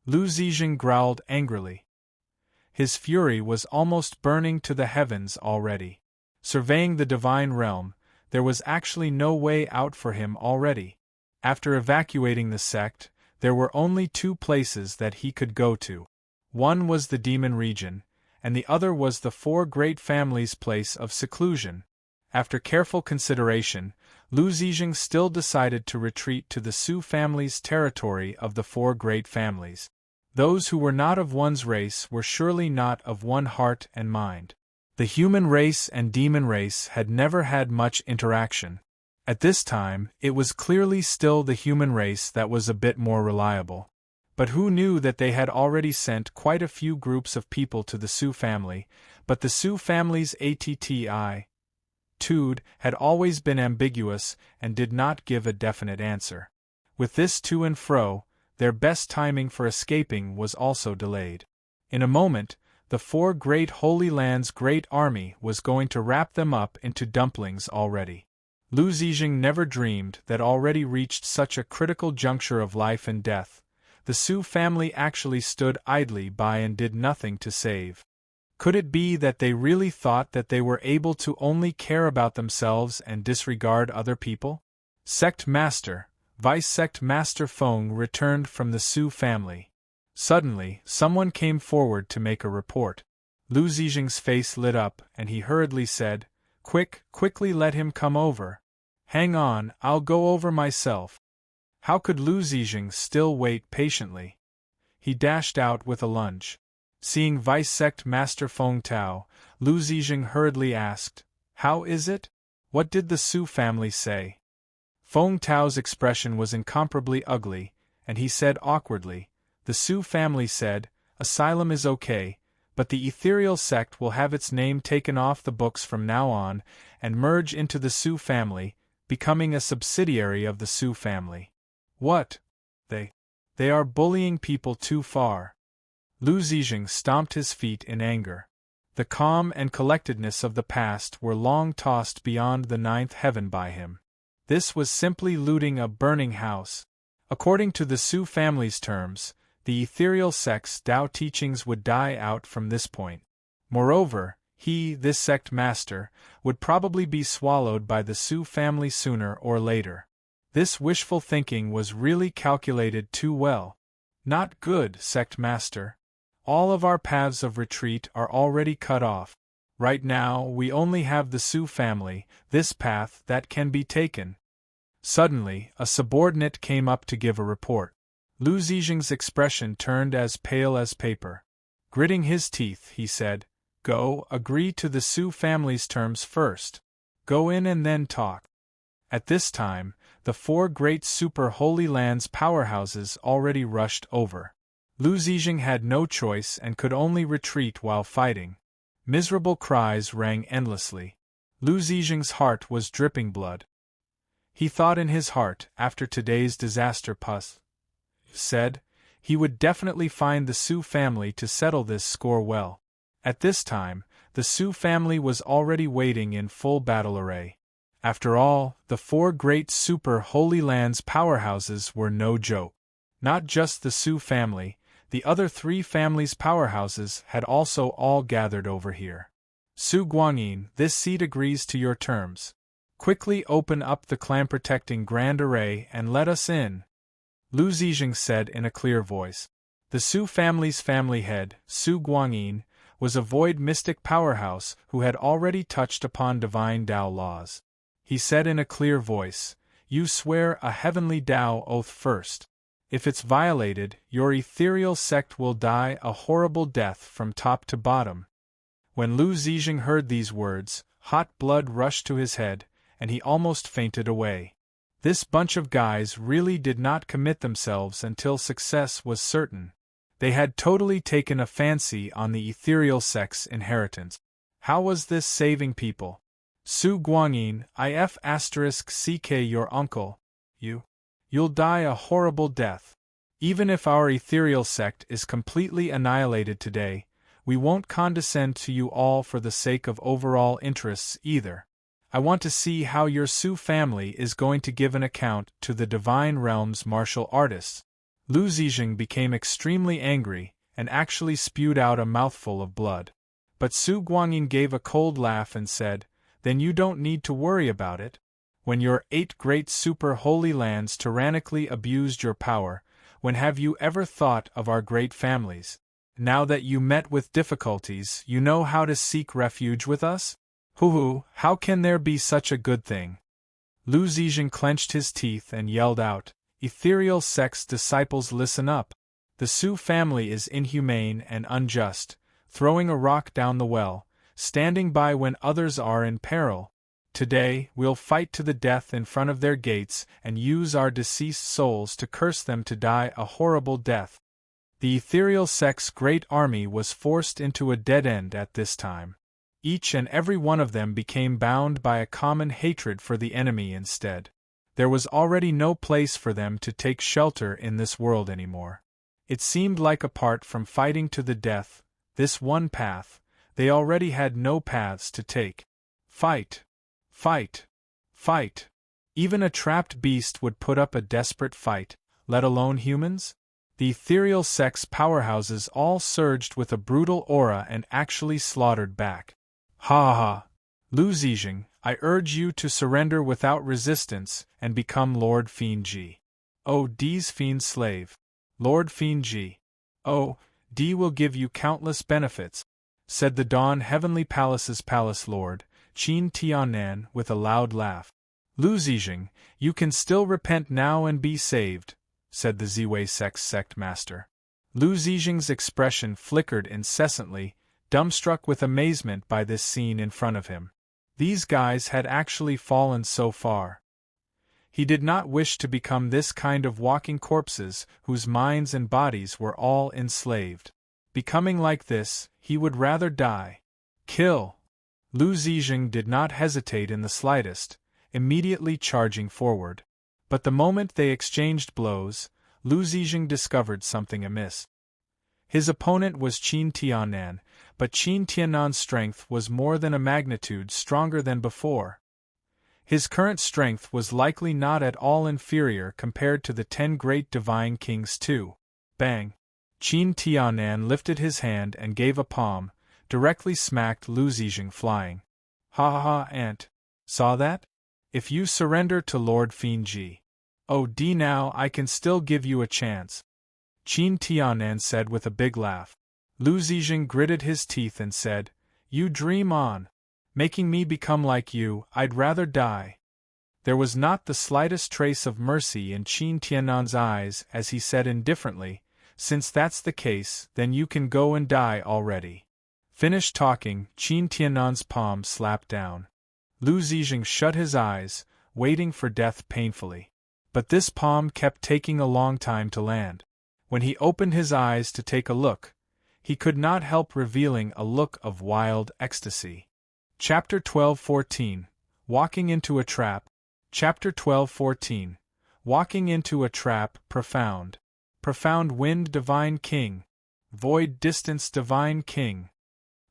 Lu Zizheng growled angrily. His fury was almost burning to the heavens already. Surveying the divine realm, there was actually no way out for him already. After evacuating the sect, there were only 2 places that he could go to. One was the demon region, and the other was the 4 great families' place of seclusion. After careful consideration, Lu Zizheng still decided to retreat to the Su family's territory of the 4 great families. Those who were not of one's race were surely not of one heart and mind. The human race and demon race had never had much interaction. At this time, it was clearly still the human race that was a bit more reliable. But who knew that they had already sent quite a few groups of people to the Su family, but the Su family's attitude had always been ambiguous and did not give a definite answer. With this to and fro, their best timing for escaping was also delayed. In a moment, the 4 great holy lands' great army was going to wrap them up into dumplings already. Lu Zizheng never dreamed that already reached such a critical juncture of life and death, the Su family actually stood idly by and did nothing to save. Could it be that they really thought that they were able to only care about themselves and disregard other people? Sect Master, Vice-Sect Master Feng returned from the Su family. Suddenly, someone came forward to make a report. Lu Zizheng's face lit up and he hurriedly said, Quickly let him come over. Hang on, I'll go over myself. How could Lu Zizheng still wait patiently? He dashed out with a lunge. Seeing Vice-Sect Master Feng Tao, Lu Zizheng hurriedly asked, How is it? What did the Su family say? Feng Tao's expression was incomparably ugly, and he said awkwardly, The Su family said, Asylum is okay, but the ethereal sect will have its name taken off the books from now on and merge into the Su family, becoming a subsidiary of the Su family. What? They are bullying people too far. Lu Zizheng stomped his feet in anger. The calm and collectedness of the past were long tossed beyond the 9th heaven by him. This was simply looting a burning house. According to the Su family's terms, the ethereal sect's Tao teachings would die out from this point. Moreover, this sect master, would probably be swallowed by the Su family sooner or later. This wishful thinking was really calculated too well. Not good, sect master. All of our paths of retreat are already cut off. Right now, we only have the Su family, this path that can be taken. Suddenly, a subordinate came up to give a report. Lu Zizheng's expression turned as pale as paper. Gritting his teeth, he said, Go, agree to the Su family's terms first. Go in and then talk. At this time, the 4 great super holy lands powerhouses already rushed over. Lu Zizheng had no choice and could only retreat while fighting. Miserable cries rang endlessly. Lu Zizheng's heart was dripping blood. He thought in his heart, after today's disaster said, he would definitely find the Su family to settle this score well. At this time, the Su family was already waiting in full battle array. After all, the 4 great Super Holy Lands powerhouses were no joke. Not just the Su family, the other 3 families' powerhouses had also all gathered over here. Su Guanyin, this seat agrees to your terms. Quickly open up the clan-protecting Grand Array and let us in, Lu Zizheng said in a clear voice. The Su family's family head, Su Guanyin, was a void mystic powerhouse who had already touched upon divine Tao laws. He said in a clear voice, "You swear a heavenly Tao oath first. If it's violated, your ethereal sect will die a horrible death from top to bottom." When Lu Zizheng heard these words, hot blood rushed to his head, and he almost fainted away. This bunch of guys really did not commit themselves until success was certain. They had totally taken a fancy on the ethereal sect's inheritance. How was this saving people? Su Guanyin, if*ck your uncle, you'll die a horrible death. Even if our ethereal sect is completely annihilated today, we won't condescend to you all for the sake of overall interests either. I want to see how your Su family is going to give an account to the Divine Realm's martial artists. Lu Zizheng became extremely angry, and actually spewed out a mouthful of blood. But Su Guanyin gave a cold laugh and said, "Then you don't need to worry about it. When your 8 great super holy lands tyrannically abused your power, when have you ever thought of our great families? Now that you met with difficulties, you know how to seek refuge with us? Hoo, how can there be such a good thing?" Lu Zizheng clenched his teeth and yelled out, "Ethereal sect's disciples, listen up. The Su family is inhumane and unjust, throwing a rock down the well, standing by when others are in peril. Today, we'll fight to the death in front of their gates and use our deceased souls to curse them to die a horrible death." The ethereal sect's great army was forced into a dead end at this time. Each and every one of them became bound by a common hatred for the enemy instead. There was already no place for them to take shelter in this world anymore. It seemed like apart from fighting to the death, this one path, they already had no paths to take. Fight! Fight! Fight! Even a trapped beast would put up a desperate fight, let alone humans? The ethereal sect's powerhouses all surged with a brutal aura and actually slaughtered back. Ha ha! Lu Zizheng, I urge you to surrender without resistance and become Lord Fiend Ji. Oh, D's fiend slave. Lord Fiend Ji. Oh, D will give you countless benefits, said the Dawn Heavenly Palace's Palace Lord, Qin Tiannan, with a loud laugh. Lu Zizheng, you can still repent now and be saved, said the Ziwei sect's sect master. Lu Zizheng's expression flickered incessantly, dumbstruck with amazement by this scene in front of him. These guys had actually fallen so far. He did not wish to become this kind of walking corpses whose minds and bodies were all enslaved. Becoming like this, he would rather die. Kill! Lu Zizheng did not hesitate in the slightest, immediately charging forward. But the moment they exchanged blows, Lu Zizheng discovered something amiss. His opponent was Qin Tiannan, but Qin Tiannan's strength was more than a magnitude stronger than before. His current strength was likely not at all inferior compared to the 10 great divine kings too. Bang! Qin Tiannan lifted his hand and gave a palm, directly smacked Lu Zizheng flying. Ha ha ha, Ant. Saw that? If you surrender to Lord Fiend Ji. Oh, D, now I can still give you a chance, Qin Tiannan said with a big laugh. Lu Zizheng gritted his teeth and said, "You dream on. Making me become like you, I'd rather die." There was not the slightest trace of mercy in Qin Tiannan's eyes as he said indifferently, "Since that's the case, then you can go and die already." Finished talking, Qin Tiannan's palm slapped down. Lu Zizheng shut his eyes, waiting for death painfully. But this palm kept taking a long time to land. When he opened his eyes to take a look, he could not help revealing a look of wild ecstasy. Chapter 12:14 Walking into a Trap. Chapter 12:14 Walking into a Trap. Profound. Profound Wind Divine King. Void Distance Divine King.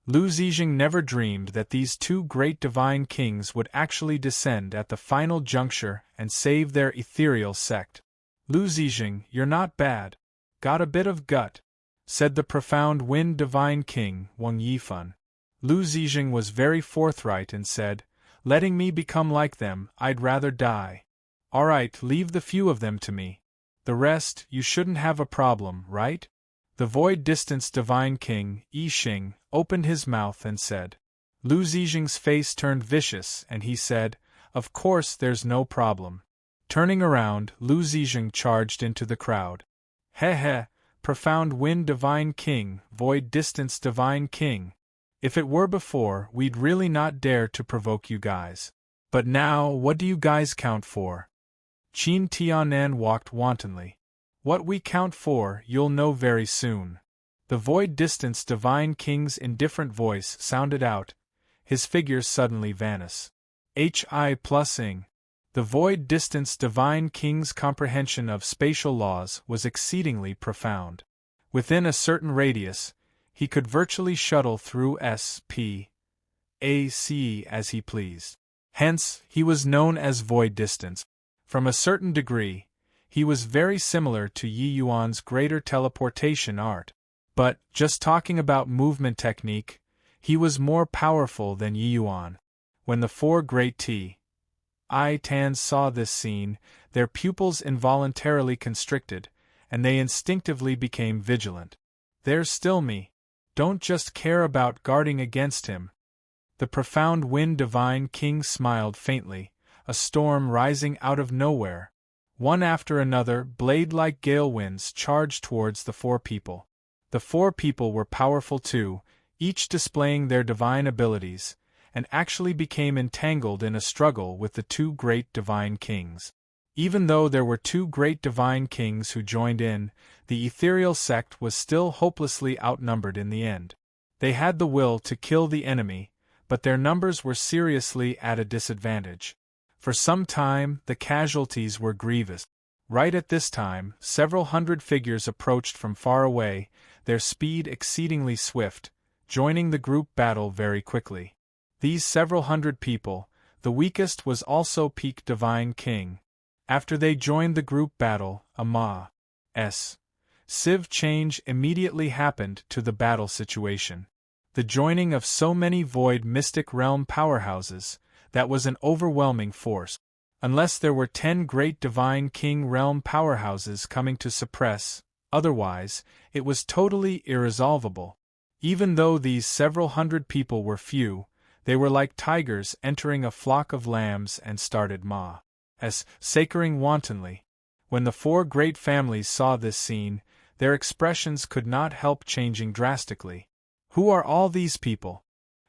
Lu Zizheng never dreamed that these two great divine kings would actually descend at the final juncture and save their ethereal sect. Lu Zizheng, you're not bad. Got a bit of gut, said the profound Wind Divine King, Wang Yifan. Lu Zizheng was very forthright and said, letting me become like them, I'd rather die. Alright, leave the few of them to me. The rest, you shouldn't have a problem, right? The Void Distance Divine King, Yi Xing, opened his mouth and said. Lu Zizheng's face turned vicious and he said, of course there's no problem. Turning around, Lu Zizheng charged into the crowd. Heh, profound Wind Divine King, Void Distance Divine King. If it were before, we'd really not dare to provoke you guys. But now, what do you guys count for? Qin Tianan walked wantonly. What we count for, you'll know very soon. The Void Distance Divine King's indifferent voice sounded out. His figure suddenly vanished. Hi+ing. The Void Distance Divine King's comprehension of spatial laws was exceedingly profound. Within a certain radius, he could virtually shuttle through space as he pleased. Hence, he was known as Void Distance. From a certain degree, he was very similar to Yi Yuan's greater teleportation art. But, just talking about movement technique, he was more powerful than Yi Yuan. When the four great Tans saw this scene, their pupils involuntarily constricted, and they instinctively became vigilant. There's still me. Don't just care about guarding against him. The profound Wind Divine King smiled faintly, a storm rising out of nowhere. One after another, blade-like gale winds charged towards the four people. The four people were powerful too, each displaying their divine abilities, and actually became entangled in a struggle with the two great divine kings. Even though there were two great divine kings who joined in, the ethereal sect was still hopelessly outnumbered in the end. They had the will to kill the enemy, but their numbers were seriously at a disadvantage. For some time, the casualties were grievous. Right at this time, several hundred figures approached from far away, their speed exceedingly swift, joining the group battle very quickly. These several hundred people, the weakest was also Peak Divine King. After they joined the group battle, a massive change immediately happened to the battle situation. The joining of so many Void Mystic Realm powerhouses, that was an overwhelming force. Unless there were 10 great Divine King Realm powerhouses coming to suppress, otherwise, it was totally irresolvable. Even though these several hundred people were few, they were like tigers entering a flock of lambs and started massacring wantonly. When the four great families saw this scene, their expressions could not help changing drastically. Who are all these people?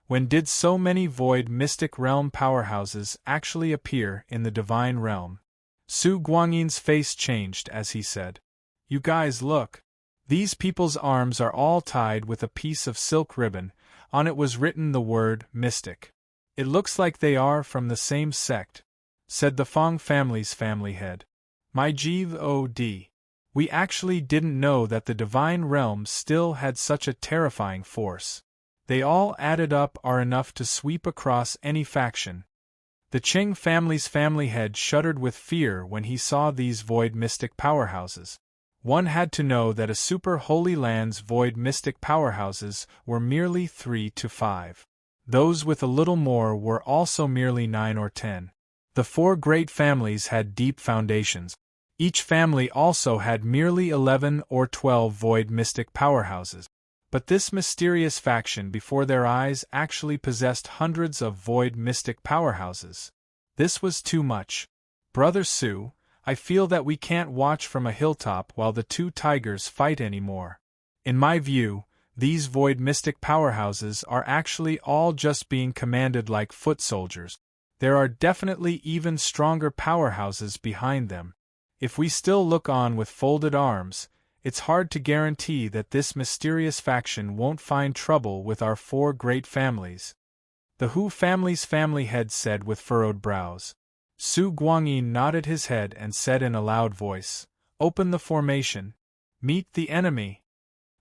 When did so many Void Mystic Realm powerhouses actually appear in the Divine Realm? Su Guangyin's face changed as he said, "You guys look. These people's arms are all tied with a piece of silk ribbon, on it was written the word mystic. It looks like they are from the same sect," said the Fong family's family head. "My God. We actually didn't know that the Divine Realm still had such a terrifying force. They all added up are enough to sweep across any faction." The Qing family's family head shuddered with fear when he saw these Void Mystic powerhouses. One had to know that a Super Holy Land's Void Mystic powerhouses were merely 3 to 5. Those with a little more were also merely 9 or 10. The four great families had deep foundations. Each family also had merely 11 or 12 Void Mystic powerhouses. But this mysterious faction before their eyes actually possessed hundreds of Void Mystic powerhouses. This was too much. Brother Su, I feel that we can't watch from a hilltop while the two tigers fight anymore. In my view, these Void Mystic powerhouses are actually all just being commanded like foot soldiers. There are definitely even stronger powerhouses behind them. If we still look on with folded arms, it's hard to guarantee that this mysterious faction won't find trouble with our four great families. The Hu family's family head said with furrowed brows. Su Guangyin nodded his head and said in a loud voice, "Open the formation. Meet the enemy."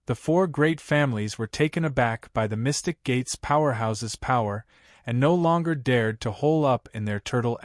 The four great families were taken aback by the Mystic Gate's powerhouse's power, and no longer dared to hole up in their turtle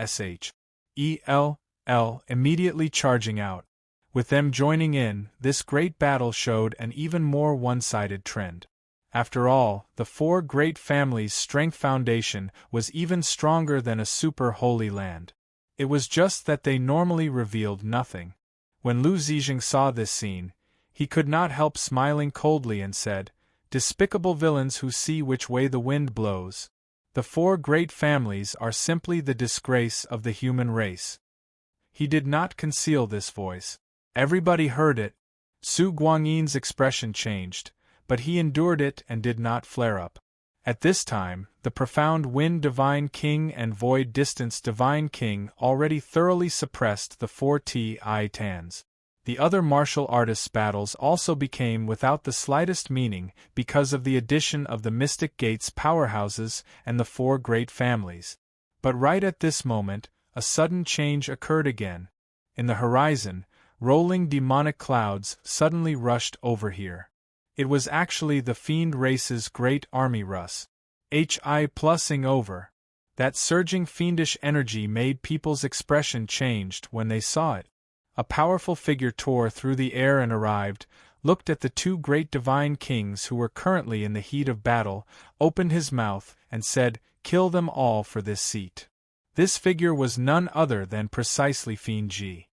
immediately charging out. With them joining in, this great battle showed an even more one-sided trend. After all, the four great families' strength foundation was even stronger than a super holy land. It was just that they normally revealed nothing. When Lu Zizheng saw this scene, he could not help smiling coldly and said, "Despicable villains who see which way the wind blows. The four great families are simply the disgrace of the human race." He did not conceal this voice. Everybody heard it. Su Guangyin's expression changed, but he endured it and did not flare up. At this time, the profound Wind Divine King and Void Distance Divine King already thoroughly suppressed the four Titans. The other martial artists' battles also became without the slightest meaning because of the addition of the Mystic Gate's powerhouses and the four great families. But right at this moment, a sudden change occurred again. In the horizon, rolling demonic clouds suddenly rushed over here. It was actually the fiend race's great army plusing over. That surging fiendish energy made people's expression changed when they saw it. A powerful figure tore through the air and arrived, looked at the two great divine kings who were currently in the heat of battle, opened his mouth, and said, "Kill them all for this seat." This figure was none other than precisely Fiend Ji.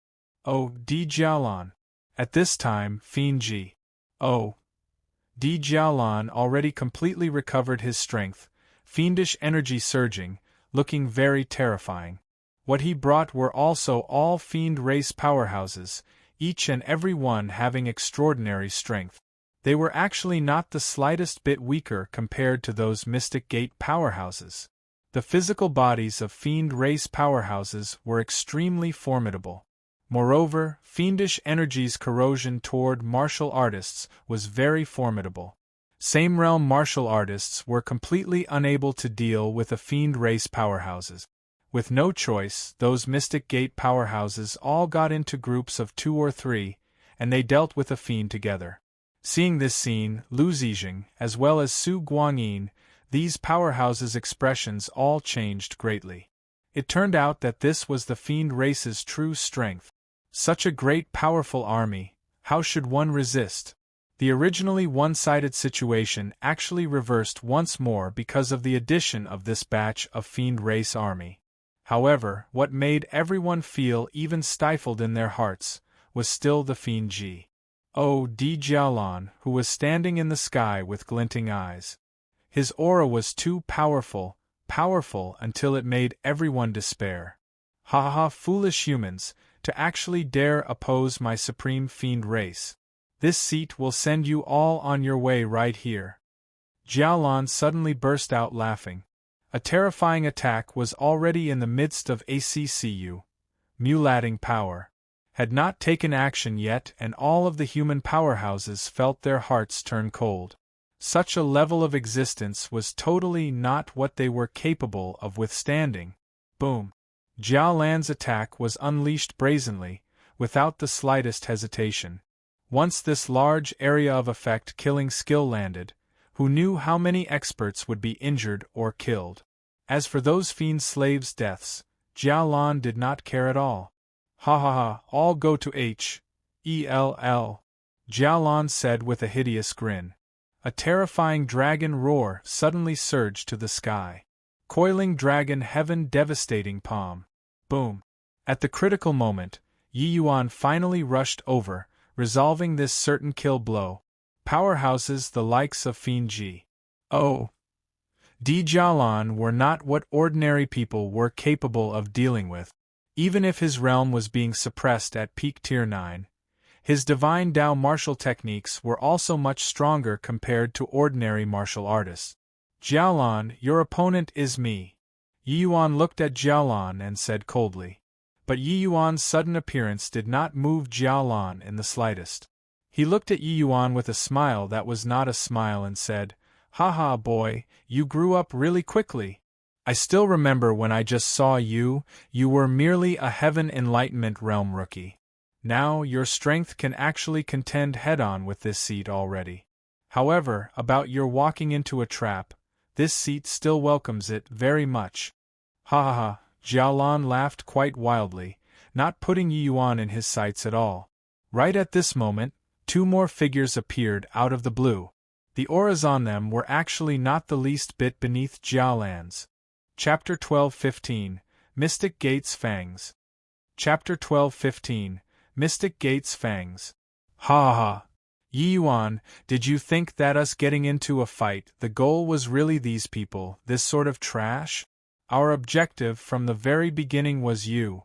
Di Jialan. At this time, Fiend Ji. Di Jialan already completely recovered his strength, fiendish energy surging, looking very terrifying. What he brought were also all fiend race powerhouses, each and every one having extraordinary strength. They were actually not the slightest bit weaker compared to those Mystic Gate powerhouses. The physical bodies of fiend race powerhouses were extremely formidable. Moreover, fiendish energy's corrosion toward martial artists was very formidable. Same realm martial artists were completely unable to deal with the fiend race powerhouses. With no choice, those Mystic Gate powerhouses all got into groups of 2 or 3, and they dealt with a fiend together. Seeing this scene, Lu Zizheng, as well as Su Guangyin, these powerhouses' expressions all changed greatly. It turned out that this was the fiend race's true strength. Such a great powerful army, how should one resist? The originally one-sided situation actually reversed once more because of the addition of this batch of fiend race army. However, what made everyone feel even stifled in their hearts was still the Fiend Ji. Di Jialan, who was standing in the sky with glinting eyes. His aura was too powerful until it made everyone despair. Ha, foolish humans, to actually dare oppose my supreme fiend race. This seat will send you all on your way right here. Jialan suddenly burst out laughing. A terrifying attack was already in the midst of ACCU. Mulating power had not taken action yet, and all of the human powerhouses felt their hearts turn cold. Such a level of existence was totally not what they were capable of withstanding. Boom! Jialan's attack was unleashed brazenly, without the slightest hesitation. Once this large area of effect killing skill landed, who knew how many experts would be injured or killed? As for those fiend slaves' deaths, Jialan did not care at all. Ha, all go to hell. Jialan said with a hideous grin. A terrifying dragon roar suddenly surged to the sky. Coiling dragon heaven devastating palm. Boom! At the critical moment, Yi Yuan finally rushed over, resolving this certain kill blow. Powerhouses the likes of Fiend Ji. Di Jialan were not what ordinary people were capable of dealing with. Even if his realm was being suppressed at peak tier 9, his divine Dao martial techniques were also much stronger compared to ordinary martial artists. Jialan, your opponent is me. Yi Yuan looked at Jialan and said coldly. But Yi Yuan's sudden appearance did not move Jialan in the slightest. He looked at Yi Yuan with a smile that was not a smile and said, "Haha, boy, you grew up really quickly. I still remember when I just saw you, you were merely a Heaven Enlightenment Realm rookie. Now your strength can actually contend head-on with this seat already." However, about your walking into a trap, this seat still welcomes it very much. Ha ha ha, Jialan laughed quite wildly, not putting Yi Yuan in his sights at all. Right at this moment, two more figures appeared out of the blue. The auras on them were actually not the least bit beneath Jialan's. Chapter 12:15, Mystic Gate's Fangs. Chapter 12:15, Mystic Gate's Fangs. Ha ha ha. Yi Yuan, did you think that us getting into a fight, the goal was really these people, this sort of trash? Our objective from the very beginning was you.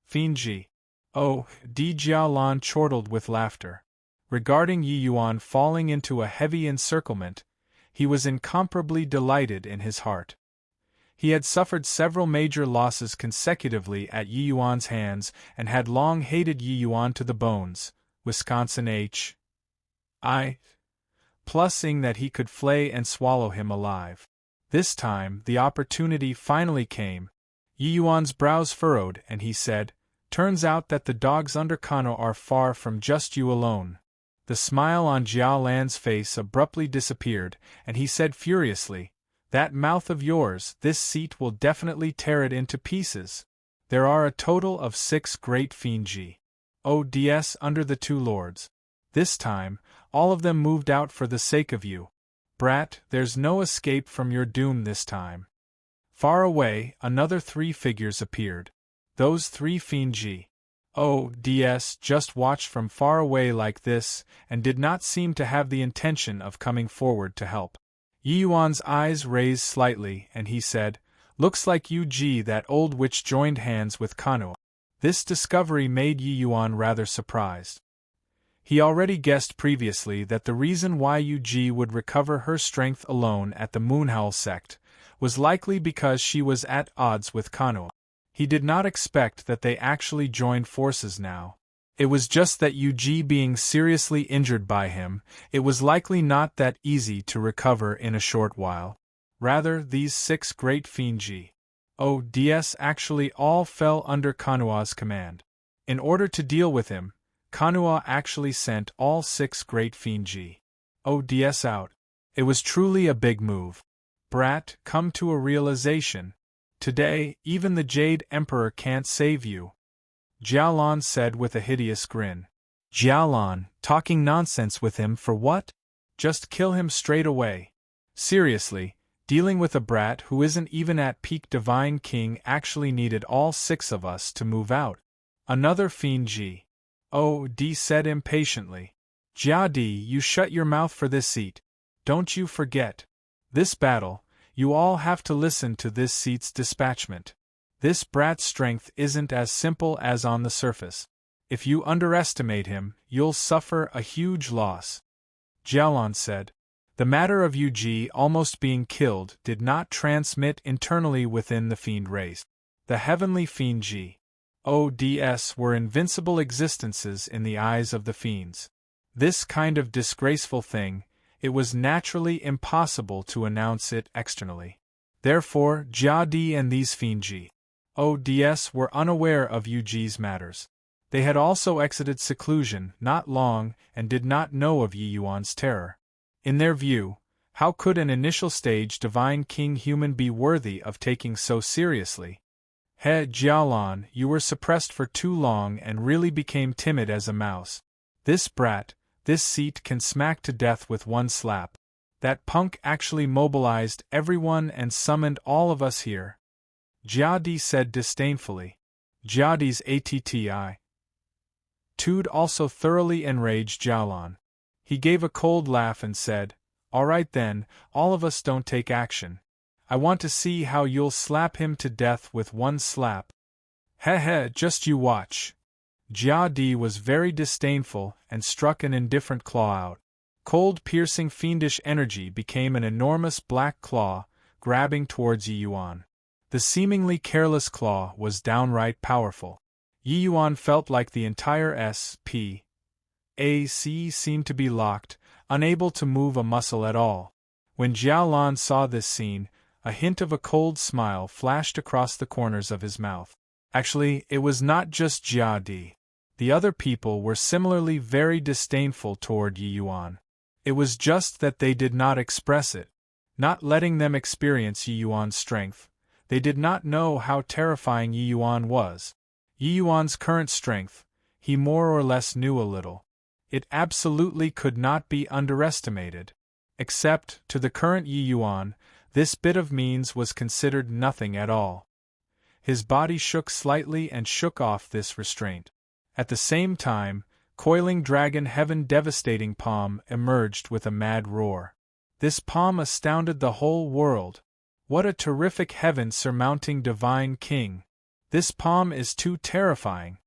Fiendji. Oh, Di Jialan chortled with laughter. Regarding Yi Yuan falling into a heavy encirclement, he was incomparably delighted in his heart. He had suffered several major losses consecutively at Yi Yuan's hands and had long hated Yi Yuan to the bones. Wisconsin H. I. Plus seeing that he could flay and swallow him alive. This time, the opportunity finally came. Yi Yuan's brows furrowed and he said, "Turns out that the dogs under Kano are far from just you alone." The smile on Jiao Lan's face abruptly disappeared, and he said furiously, "That mouth of yours, this seat will definitely tear it into pieces. There are a total of 6 great Fiendji. ODS under the two lords. This time, all of them moved out for the sake of you. Brat, there's no escape from your doom this time." Far away, another 3 figures appeared. Those 3 Fiendji. ODS just watched from far away like this, and did not seem to have the intention of coming forward to help. Yi Yuan's eyes raised slightly, and he said, "Looks like Yu-Ji, that old witch, joined hands with Kano." This discovery made Yi Yuan rather surprised. He already guessed previously that the reason why Yu-Ji would recover her strength alone at the Moonhowl sect was likely because she was at odds with Kano. He did not expect that they actually joined forces now. It was just that Yu-Ji being seriously injured by him, it was likely not that easy to recover in a short while. Rather, these 6 great Fiendji. ODS actually all fell under Kanua's command. In order to deal with him, Kanua actually sent all 6 great Fiendji. ODS out. It was truly a big move. Brat, come to a realization. Today, even the Jade Emperor can't save you. Jialan said with a hideous grin. Jialan, talking nonsense with him for what? Just kill him straight away. Seriously, dealing with a brat who isn't even at peak Divine King actually needed all 6 of us to move out. Another Fiendji. D said impatiently. Jia Di, you shut your mouth for this seat. Don't you forget. This battle, you all have to listen to this seat's dispatchment. This brat's strength isn't as simple as on the surface. If you underestimate him, you'll suffer a huge loss. Jialan said. The matter of Yu-Ji almost being killed did not transmit internally within the fiend race. The heavenly Fiendji. ODS were invincible existences in the eyes of the fiends. This kind of disgraceful thing, it was naturally impossible to announce it externally. Therefore, Jia Di and these Fiendji. ODS were unaware of Yu-Ji's matters. They had also exited seclusion not long and did not know of Yi Yuan's terror. In their view, how could an initial stage Divine King human be worthy of taking so seriously? He Jialan, you were suppressed for too long and really became timid as a mouse. This brat, this seat can smack to death with one slap. That punk actually mobilized everyone and summoned all of us here. Jia Di said disdainfully. Jia Di's ATTI. Tude also thoroughly enraged Jialan. He gave a cold laugh and said, "All right then, all of us don't take action. I want to see how you'll slap him to death with one slap." He, just you watch. Jia Di was very disdainful and struck an indifferent claw out. Cold, piercing, fiendish energy became an enormous black claw, grabbing towards Yi Yuan. The seemingly careless claw was downright powerful. Yi Yuan felt like the entire SPAC seemed to be locked, unable to move a muscle at all. When Jialan saw this scene, a hint of a cold smile flashed across the corners of his mouth. Actually, it was not just Jia Di. The other people were similarly very disdainful toward Yi Yuan. It was just that they did not express it. Not letting them experience Yi Yuan's strength, they did not know how terrifying Yi Yuan was. Yi Yuan's current strength, he more or less knew a little. It absolutely could not be underestimated. Except, to the current Yi Yuan, this bit of means was considered nothing at all. His body shook slightly and shook off this restraint. At the same time, coiling dragon heaven devastating palm emerged with a mad roar. This palm astounded the whole world. What a terrific heaven surmounting divine king! This palm is too terrifying.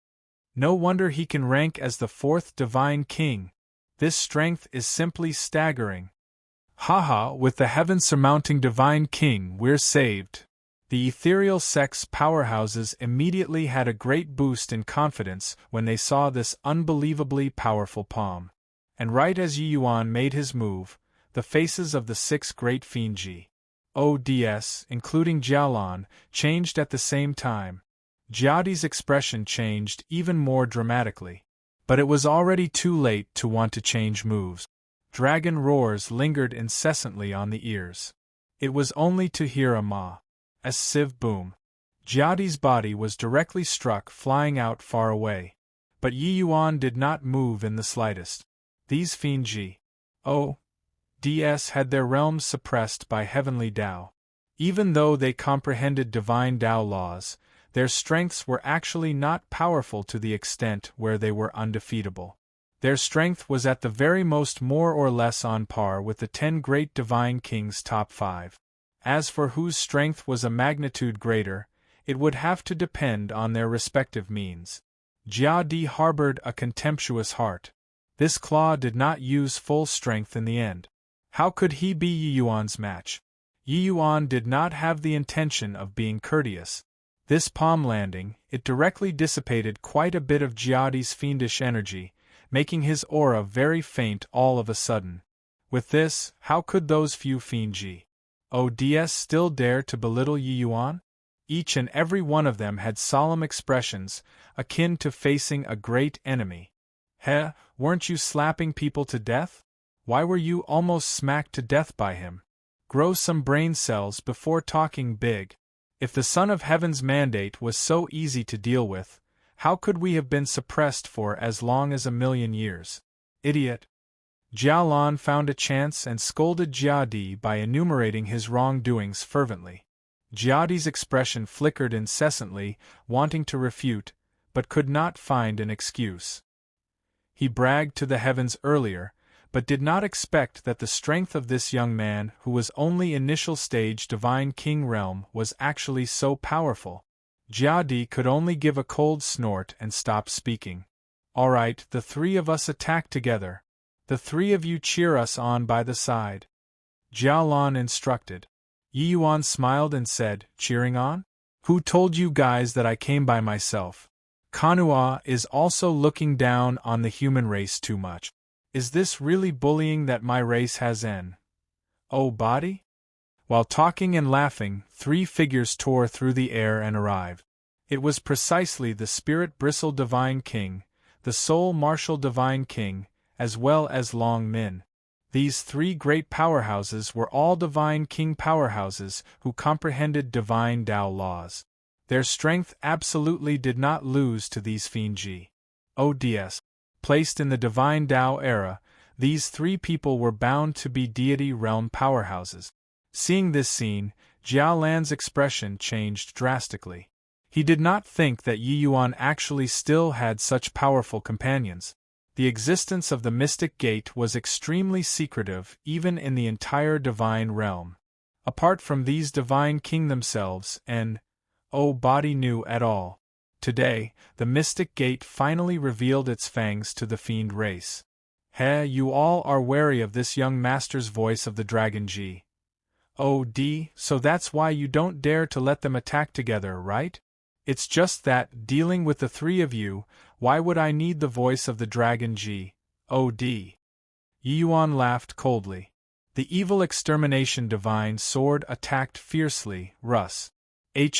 No wonder he can rank as the fourth divine king. This strength is simply staggering. Haha, with the heaven surmounting divine king, we're saved. The ethereal sex powerhouses immediately had a great boost in confidence when they saw this unbelievably powerful palm. And right as Yi Yuan made his move, the faces of the 6 great fiendji, ODS, including Jialan, changed at the same time. Jiadi's expression changed even more dramatically. But it was already too late to want to change moves. Dragon roars lingered incessantly on the ears. It was only to hear a massive boom. Jiadi's body was directly struck, flying out far away. But Yi Yuan did not move in the slightest. These fiendji, ODS, had their realms suppressed by heavenly Tao. Even though they comprehended divine Tao laws, their strengths were actually not powerful to the extent where they were undefeatable. Their strength was at the very most more or less on par with the 10 great divine kings' top 5. As for whose strength was a magnitude greater, it would have to depend on their respective means. Jiadi harbored a contemptuous heart. This claw did not use full strength in the end. How could he be Yi Yuan's match? Yi Yuan did not have the intention of being courteous. This palm landing, it directly dissipated quite a bit of Jiadi's fiendish energy, making his aura very faint all of a sudden. With this, how could those few fiendji ODS still dare to belittle Yi Yuan? Each and every one of them had solemn expressions, akin to facing a great enemy. Weren't you slapping people to death? Why were you almost smacked to death by him? Grow some brain cells before talking big. If the Son of Heaven's mandate was so easy to deal with, how could we have been suppressed for as long as 1,000,000 years? Idiot! Jialan found a chance and scolded Jiadi by enumerating his wrongdoings fervently. Jiadi's expression flickered incessantly, wanting to refute, but could not find an excuse. He bragged to the heavens earlier, but did not expect that the strength of this young man, who was only initial stage divine king realm, was actually so powerful. Jiadi could only give a cold snort and stop speaking. All right, the 3 of us attack together. The 3 of you cheer us on by the side. Jialan instructed. Yi Yuan smiled and said, cheering on? Who told you guys that I came by myself? Kanua is also looking down on the human race too much. Is this really bullying that my race has an body? While talking and laughing, 3 figures tore through the air and arrived. It was precisely the Spirit Bristle Divine King, the Soul Martial Divine King, as well as Long Min. These 3 great powerhouses were all Divine King powerhouses who comprehended divine Tao laws. Their strength absolutely did not lose to these fiendji ODS. Placed in the divine Tao era, these 3 people were bound to be deity realm powerhouses. Seeing this scene, Jialan's expression changed drastically. He did not think that Yi Yuan actually still had such powerful companions. The existence of the Mystic Gate was extremely secretive even in the entire divine realm. Apart from these divine king themselves, body knew at all. Today, the Mystic Gate finally revealed its fangs to the fiend race. You all are wary of this young master's voice of the Dragon G. So that's why you don't dare to let them attack together, right? It's just that, dealing with the 3 of you, why would I need the voice of the Dragon G. Yi Yuan laughed coldly. The evil extermination divine sword attacked fiercely, Russ. Ing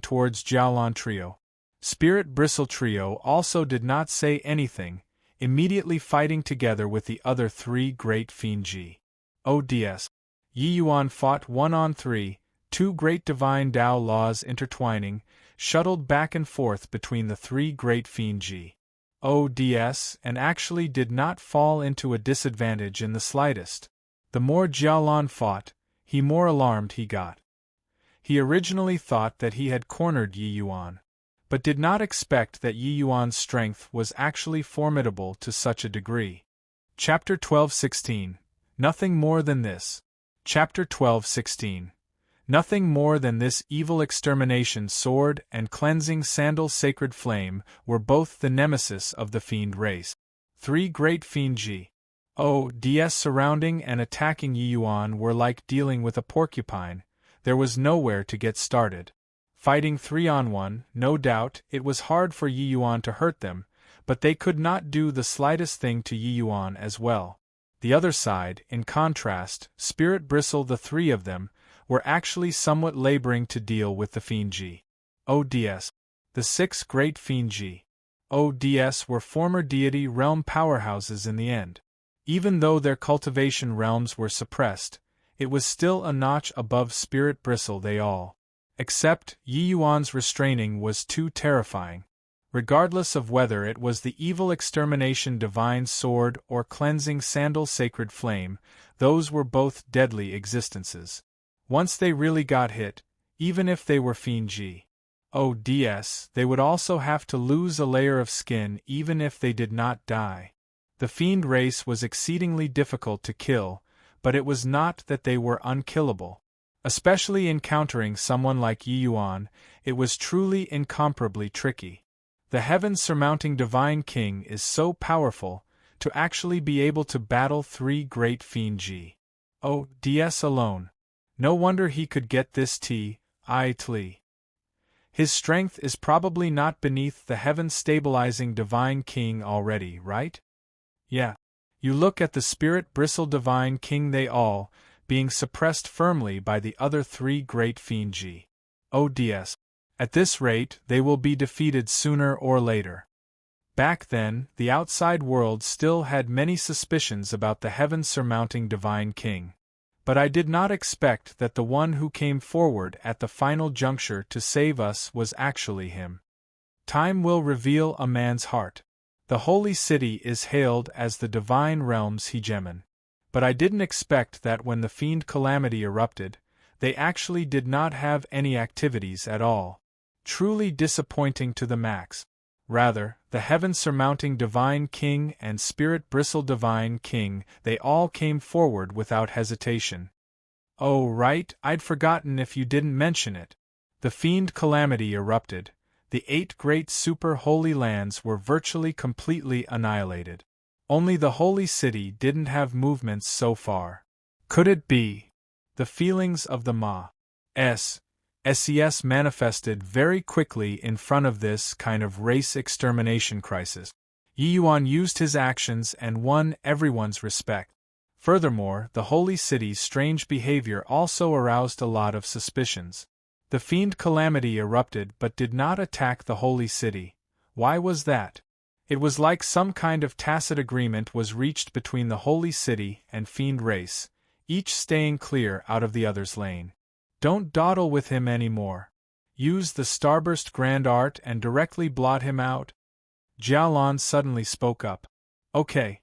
towards Jialan Trio. Spirit Bristle Trio also did not say anything, immediately fighting together with the other three great fiendji. ODS. Yi Yuan fought 1-on-3, two great divine Tao laws intertwining, shuttled back and forth between the three great fiendji. ODS, and actually did not fall into a disadvantage in the slightest. The more Jialan fought, the more alarmed he got. He originally thought that he had cornered Yi Yuan, but did not expect that Yi Yuan's strength was actually formidable to such a degree. Chapter 12:16. Nothing more than this. Chapter 12:16. Nothing more than this evil extermination sword and cleansing sandal sacred flame were both the nemesis of the fiend race. Three great fiendji. ODS surrounding and attacking Yi Yuan were like dealing with a porcupine. There was nowhere to get started. Fighting 3-on-1, no doubt, it was hard for Yi Yuan to hurt them, but they could not do the slightest thing to Yi Yuan as well. The other side, in contrast, Spirit Bristle, the three of them, were actually somewhat laboring to deal with the fiendji. ODS. The six great fiendji. ODS were former deity realm powerhouses in the end. Even though their cultivation realms were suppressed, it was still a notch above Spirit Bristle they all. Except, Yi Yuan's restraining was too terrifying. Regardless of whether it was the evil extermination divine sword or cleansing sandal sacred flame, those were both deadly existences. Once they really got hit, even if they were fiendji. ODS, they would also have to lose a layer of skin even if they did not die. The fiend race was exceedingly difficult to kill, but it was not that they were unkillable. Especially encountering someone like Yi Yuan, it was truly incomparably tricky. The heaven-surmounting Divine King is so powerful, to actually be able to battle three great fiendji. ODS alone. No wonder he could get this T.I.T.L. His strength is probably not beneath the heaven-stabilizing Divine King already, right? Yeah. You look at the Spirit Bristle Divine King, they all, being suppressed firmly by the other three great fiendji. ODS. At this rate, they will be defeated sooner or later. Back then, the outside world still had many suspicions about the heaven-surmounting Divine King. But I did not expect that the one who came forward at the final juncture to save us was actually him. Time will reveal a man's heart. The Holy City is hailed as the Divine Realm's hegemon. But I didn't expect that when the fiend calamity erupted, they actually did not have any activities at all. Truly disappointing to the max. Rather, the heaven-surmounting Divine King and Spirit Bristle Divine King, they all came forward without hesitation. Oh right, I'd forgotten if you didn't mention it. The fiend calamity erupted. The 8 great super-holy lands were virtually completely annihilated. Only the Holy City didn't have movements so far. Could it be? The feelings of the SES manifested very quickly in front of this kind of race extermination crisis. Yi Yuan used his actions and won everyone's respect. Furthermore, the Holy City's strange behavior also aroused a lot of suspicions. The fiend calamity erupted but did not attack the Holy City. Why was that? It was like some kind of tacit agreement was reached between the Holy City and fiend race, each staying clear out of the other's lane. Don't dawdle with him anymore. Use the Starburst Grand Art and directly blot him out. Jialan suddenly spoke up. Okay.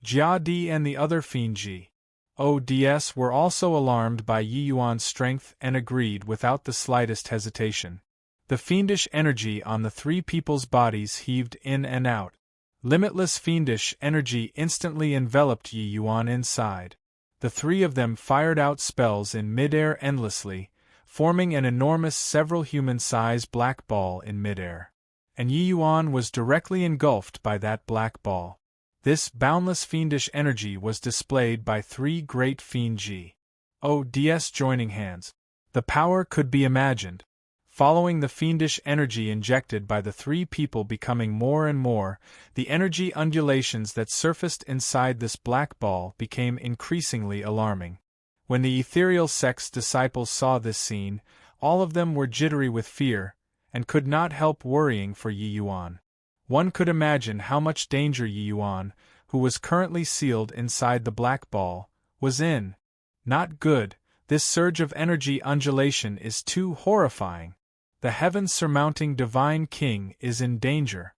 Jia Di and the other fiendji. ODS were also alarmed by Yi Yuan's strength and agreed without the slightest hesitation. The fiendish energy on the three people's bodies heaved in and out. Limitless fiendish energy instantly enveloped Yi Yuan inside. The three of them fired out spells in midair endlessly, forming an enormous several human-size black ball in midair. And Yi Yuan was directly engulfed by that black ball. This boundless fiendish energy was displayed by 3 great fiendji. ODS joining hands. The power could be imagined. Following the fiendish energy injected by the 3 people becoming more and more, the energy undulations that surfaced inside this black ball became increasingly alarming. When the ethereal sect's disciples saw this scene, all of them were jittery with fear, and could not help worrying for Yi Yuan. One could imagine how much danger Yi Yuan, who was currently sealed inside the black ball, was in. Not good, this surge of energy undulation is too horrifying. The heavens surmounting Divine King is in danger.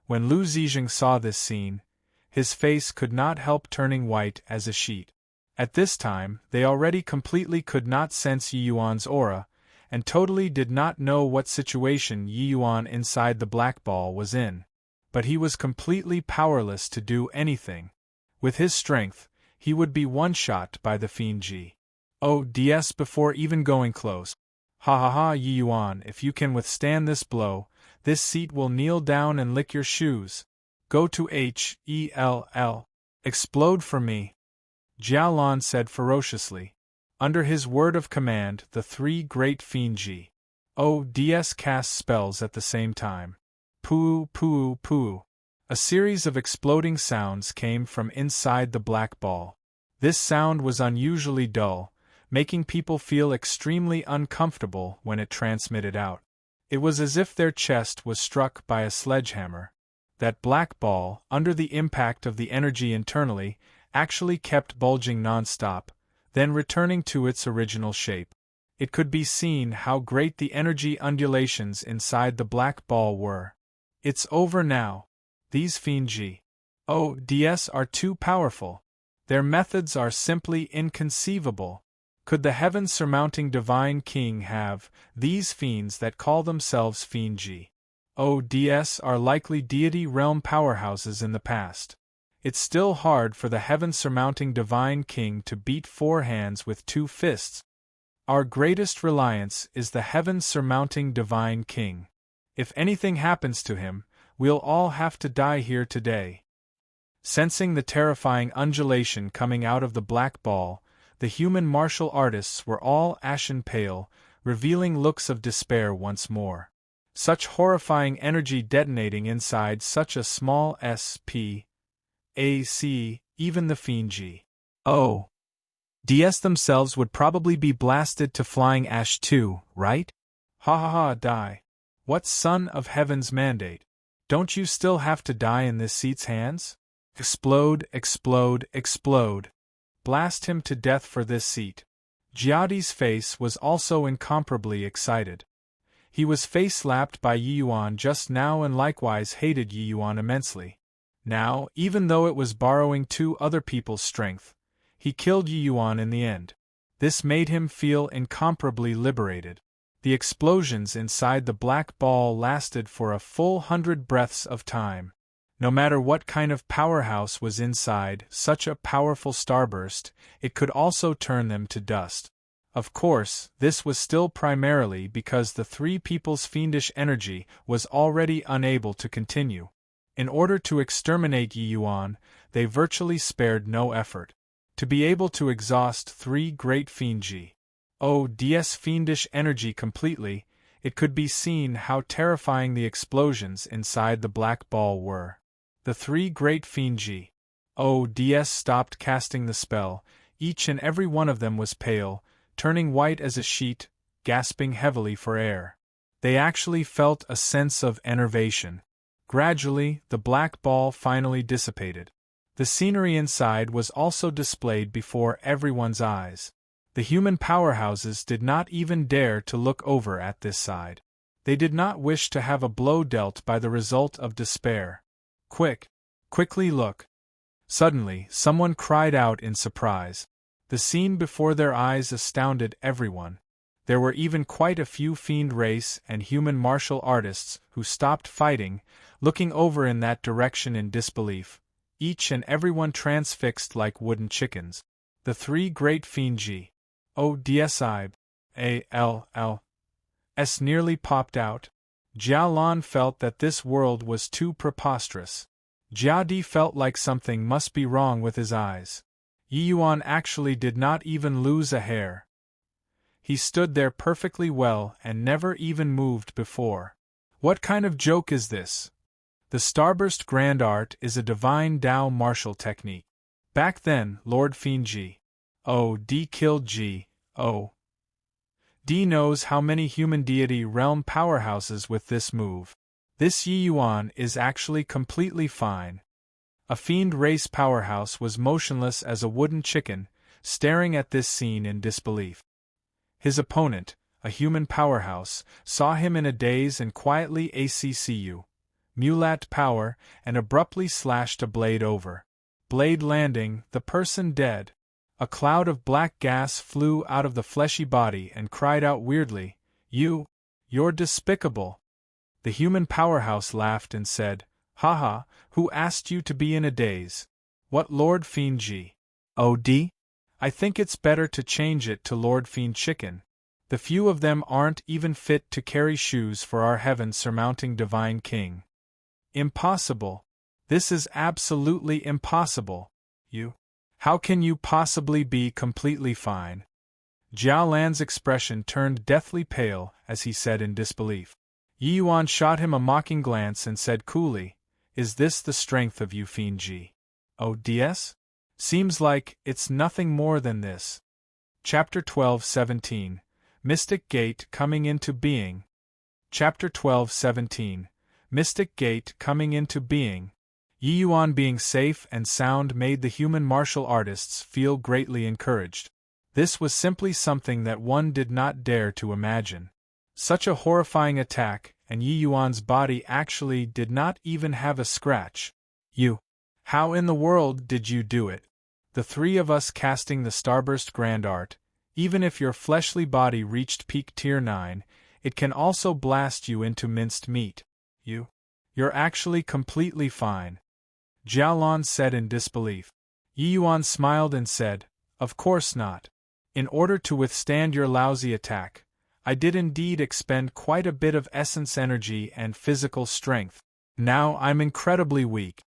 When Lu Zizheng saw this scene, his face could not help turning white as a sheet. At this time, they already completely could not sense Yi Yuan's aura, and totally did not know what situation Yi Yuan inside the black ball was in. But he was completely powerless to do anything. With his strength, he would be one-shot by the fiend Ji. Oh, DS before even going close. Ha ha ha, Yi Yuan, if you can withstand this blow, this seat will kneel down and lick your shoes. Go to Hell. Explode for me. Jialan said ferociously. Under his word of command, the three great fiend Ji. DS cast spells at the same time. Poo, poo, poo. A series of exploding sounds came from inside the black ball. This sound was unusually dull, making people feel extremely uncomfortable when it transmitted out. It was as if their chest was struck by a sledgehammer. That black ball, under the impact of the energy internally, actually kept bulging non-stop, then returning to its original shape. It could be seen how great the energy undulations inside the black ball were. It's over now. These fiend DS are too powerful. Their methods are simply inconceivable. Could the heavens surmounting Divine King have these fiends that call themselves fiend DS are likely deity realm powerhouses in the past. It's still hard for the heavens surmounting Divine King to beat four hands with two fists. Our greatest reliance is the heavens surmounting Divine King. If anything happens to him, we'll all have to die here today. Sensing the terrifying undulation coming out of the black ball, the human martial artists were all ashen pale, revealing looks of despair once more. Such horrifying energy detonating inside such a small SPAC, even the fiend DS themselves would probably be blasted to flying ash too, right? Ha ha ha, die. What son of heaven's mandate? Don't you still have to die in this seat's hands? Explode, explode, explode. Blast him to death for this seat. Jiadi's face was also incomparably excited. He was face-slapped by Yi Yuan just now and likewise hated Yi Yuan immensely. Now, even though it was borrowing two other people's strength, he killed Yi Yuan in the end. This made him feel incomparably liberated. The explosions inside the black ball lasted for a full 100 breaths of time. No matter what kind of powerhouse was inside such a powerful starburst, it could also turn them to dust. Of course, this was still primarily because the three people's fiendish energy was already unable to continue. In order to exterminate Yi Yuan, they virtually spared no effort. To be able to exhaust three great fiend DS fiendish energy completely, it could be seen how terrifying the explosions inside the black ball were. The three great fiend DS stopped casting the spell. Each and every one of them was pale, turning white as a sheet, gasping heavily for air. They actually felt a sense of enervation. Gradually, the black ball finally dissipated. The scenery inside was also displayed before everyone's eyes. The human powerhouses did not even dare to look over at this side. They did not wish to have a blow dealt by the result of despair. Quickly look. Suddenly, someone cried out in surprise. The scene before their eyes astounded everyone. There were even quite a few fiend race and human martial artists who stopped fighting, looking over in that direction in disbelief, each and everyone transfixed like wooden chickens. The three great fiend DSI nearly popped out. Jialan felt that this world was too preposterous. Jiadi felt like something must be wrong with his eyes. Yi Yuan actually did not even lose a hair. He stood there perfectly well and never even moved before. What kind of joke is this? The Starburst Grand Art is a divine Tao martial technique. Back then, Lord Fiend D killed D knows how many human deity realm powerhouses with this move. This Yi Yuan is actually completely fine. A fiend race powerhouse was motionless as a wooden chicken, staring at this scene in disbelief. His opponent, a human powerhouse, saw him in a daze and quietly accu, mulat power, and abruptly slashed a blade over. Blade landing, the person dead. A cloud of black gas flew out of the fleshy body and cried out weirdly, You're despicable. The human powerhouse laughed and said, Haha, who asked you to be in a daze? What Lord Fiend G? OD? I think it's better to change it to Lord Fiend Chicken. The few of them aren't even fit to carry shoes for our heaven-surmounting divine king. Impossible. This is absolutely impossible. How can you possibly be completely fine? Jiao Lan's expression turned deathly pale as he said in disbelief. Yi Yuan shot him a mocking glance and said coolly, Is this the strength of you, Fiend G? ODS? Seems like it's nothing more than this. Chapter 12:17. Mystic Gate Coming into Being. Chapter 12:17. Mystic Gate Coming into Being. Yi Yuan being safe and sound made the human martial artists feel greatly encouraged. This was simply something that one did not dare to imagine. Such a horrifying attack, and Yi Yuan's body actually did not even have a scratch. How in the world did you do it? The three of us casting the Starburst Grand Art, even if your fleshly body reached peak tier 9, it can also blast you into minced meat. You're actually completely fine. Jiao Lan said in disbelief. Yi Yuan smiled and said, Of course not. In order to withstand your lousy attack, I did indeed expend quite a bit of essence energy and physical strength. Now I'm incredibly weak.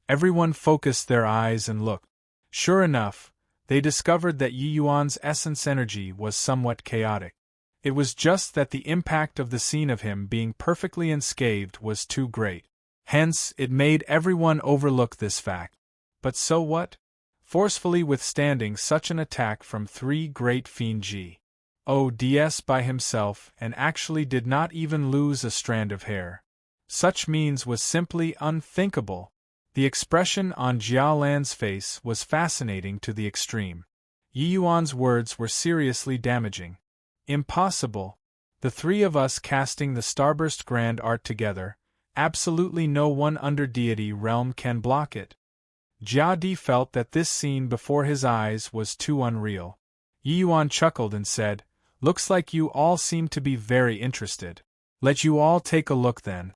Everyone focused their eyes and looked. Sure enough, they discovered that Yi Yuan's essence energy was somewhat chaotic. It was just that the impact of the scene of him being perfectly unscathed was too great. Hence, it made everyone overlook this fact. But so what? Forcefully withstanding such an attack from three great Fiend G. ODS by himself and actually did not even lose a strand of hair. Such means was simply unthinkable. The expression on Jiao Lan's face was fascinating to the extreme. Yi Yuan's words were seriously damaging. Impossible. The three of us casting the Starburst Grand Art together, absolutely no one under deity realm can block it. Jia Di felt that this scene before his eyes was too unreal. Yi Yuan chuckled and said, Looks like you all seem to be very interested. Let you all take a look then.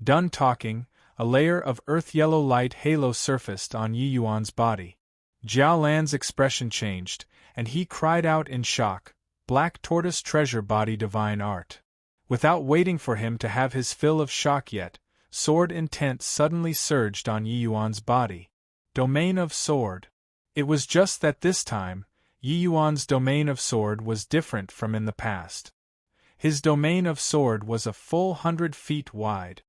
Done talking, a layer of earth-yellow light halo surfaced on Yi Yuan's body. Jiao Lan's expression changed, and he cried out in shock, Black Tortoise Treasure Body Divine Art. Without waiting for him to have his fill of shock yet, sword intent suddenly surged on Yi Yuan's body. Domain of Sword. It was just that this time, Yi Yuan's domain of sword was different from in the past. His domain of sword was a full 100 feet wide.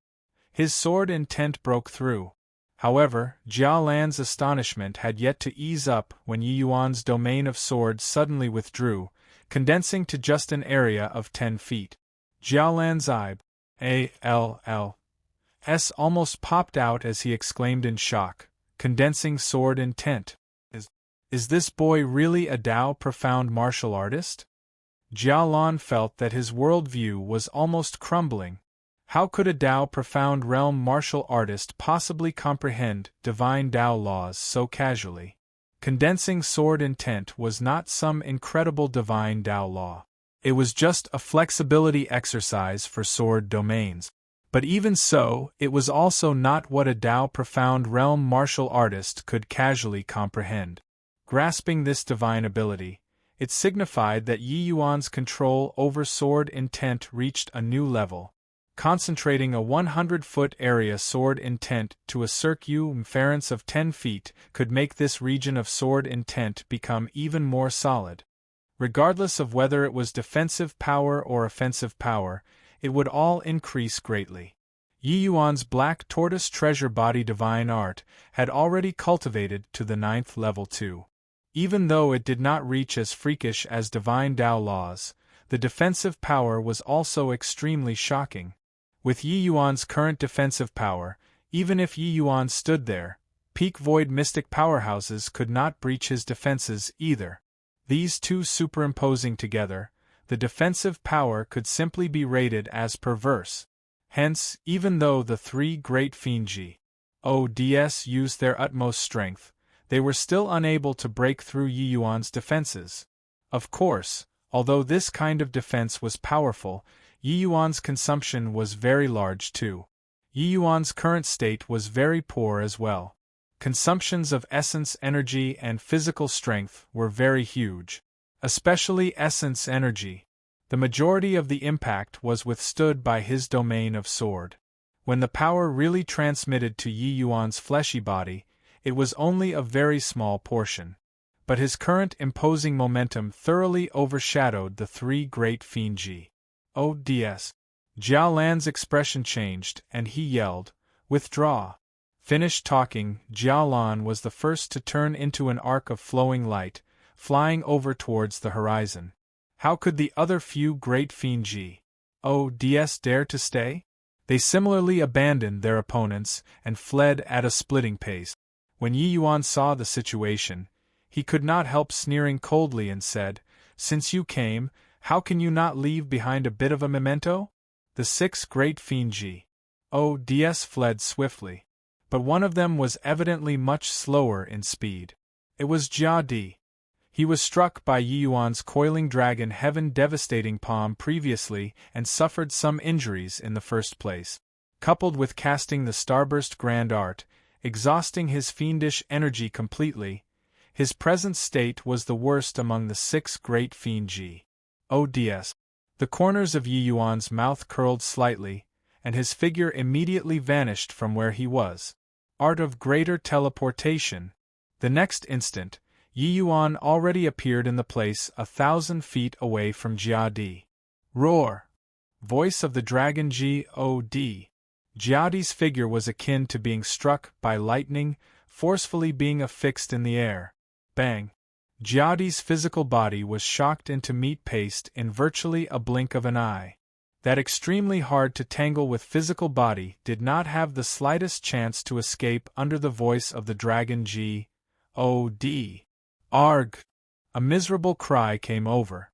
His sword intent broke through. However, Jiao Lan's astonishment had yet to ease up when Yi Yuan's domain of sword suddenly withdrew, condensing to just an area of 10 feet. Jiao Lan's eyes almost popped out as he exclaimed in shock, condensing sword intent. Is this boy really a Dao profound martial artist? Jiao Lan felt that his worldview was almost crumbling. How could a Dao profound realm martial artist possibly comprehend divine Dao laws so casually? Condensing sword intent was not some incredible divine Dao law. It was just a flexibility exercise for sword domains. But even so, it was also not what a Dao profound realm martial artist could casually comprehend. Grasping this divine ability, it signified that Yi Yuan's control over sword intent reached a new level. Concentrating a 100-foot area sword intent to a circumference of 10 feet could make this region of sword intent become even more solid. Regardless of whether it was defensive power or offensive power, it would all increase greatly. Yi Yuan's Black Tortoise Treasure Body Divine Art had already cultivated to the 9th level too. Even though it did not reach as freakish as divine Dao laws, the defensive power was also extremely shocking. With Yi Yuan's current defensive power, even if Yi Yuan stood there, peak void mystic powerhouses could not breach his defenses either. These two superimposing together, the defensive power could simply be rated as perverse. Hence, even though the three great Fiend Ods used their utmost strength, they were still unable to break through Yi Yuan's defenses. Of course, although this kind of defense was powerful, Yi Yuan's consumption was very large too. Yi Yuan's current state was very poor as well. Consumptions of essence energy and physical strength were very huge. Especially essence energy. The majority of the impact was withstood by his domain of sword. When the power really transmitted to Yi Yuan's fleshy body, it was only a very small portion. But his current imposing momentum thoroughly overshadowed the three great Fiend Ods. Jiao Lan's expression changed, and he yelled, "Withdraw!" Finished talking, Jiao Lan was the first to turn into an arc of flowing light, flying over towards the horizon. How could the other few great Fiend Ods dare to stay? They similarly abandoned their opponents and fled at a splitting pace. When Yi Yuan saw the situation, he could not help sneering coldly and said, "Since you came, how can you not leave behind a bit of a memento?" The six great Fiend Ods fled swiftly. But one of them was evidently much slower in speed. It was Jia Di. He was struck by Yi Yuan's coiling dragon heaven devastating palm previously and suffered some injuries in the first place. Coupled with casting the starburst grand art, exhausting his fiendish energy completely, his present state was the worst among the six great Fiend Ods. The corners of Yi Yuan's mouth curled slightly, and his figure immediately vanished from where he was. Art of greater teleportation. The next instant, Yi Yuan already appeared in the place 1,000 feet away from Jia Di. Roar! Voice of the Dragon God. Jia Di's figure was akin to being struck by lightning, forcefully being affixed in the air. Bang! Jia Di's physical body was shocked into meat paste in virtually a blink of an eye. That extremely hard to tangle with physical body did not have the slightest chance to escape under the voice of the Dragon God. Arg! A miserable cry came over.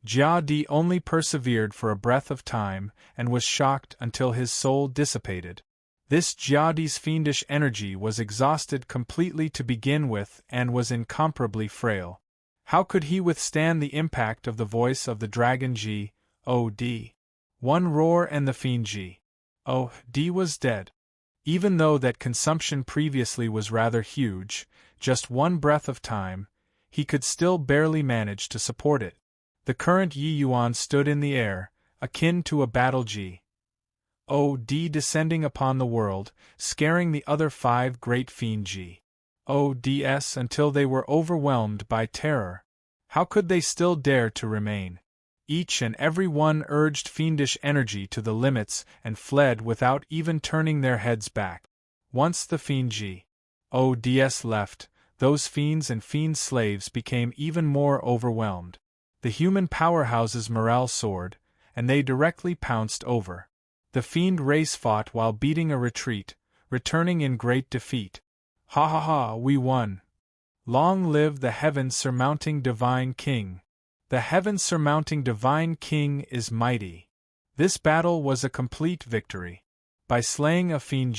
Jia Di only persevered for a breath of time and was shocked until his soul dissipated. This Jia Di's fiendish energy was exhausted completely to begin with and was incomparably frail. How could he withstand the impact of the voice of the Dragon God? One roar and the Fiend God was dead. Even though that consumption previously was rather huge, just one breath of time, he could still barely manage to support it. The current Yi Yuan stood in the air, akin to a battle God descending upon the world, scaring the other five great Fiend Ods until they were overwhelmed by terror. How could they still dare to remain? Each and every one urged fiendish energy to the limits and fled without even turning their heads back. Once the Fiend Ods left, those fiends and fiend slaves became even more overwhelmed. The human powerhouses' morale soared, and they directly pounced over. The fiend race fought while beating a retreat, returning in great defeat. Ha ha ha, we won! Long live the heaven-surmounting Divine King! The heaven-surmounting Divine King is mighty. This battle was a complete victory. By slaying a Fiend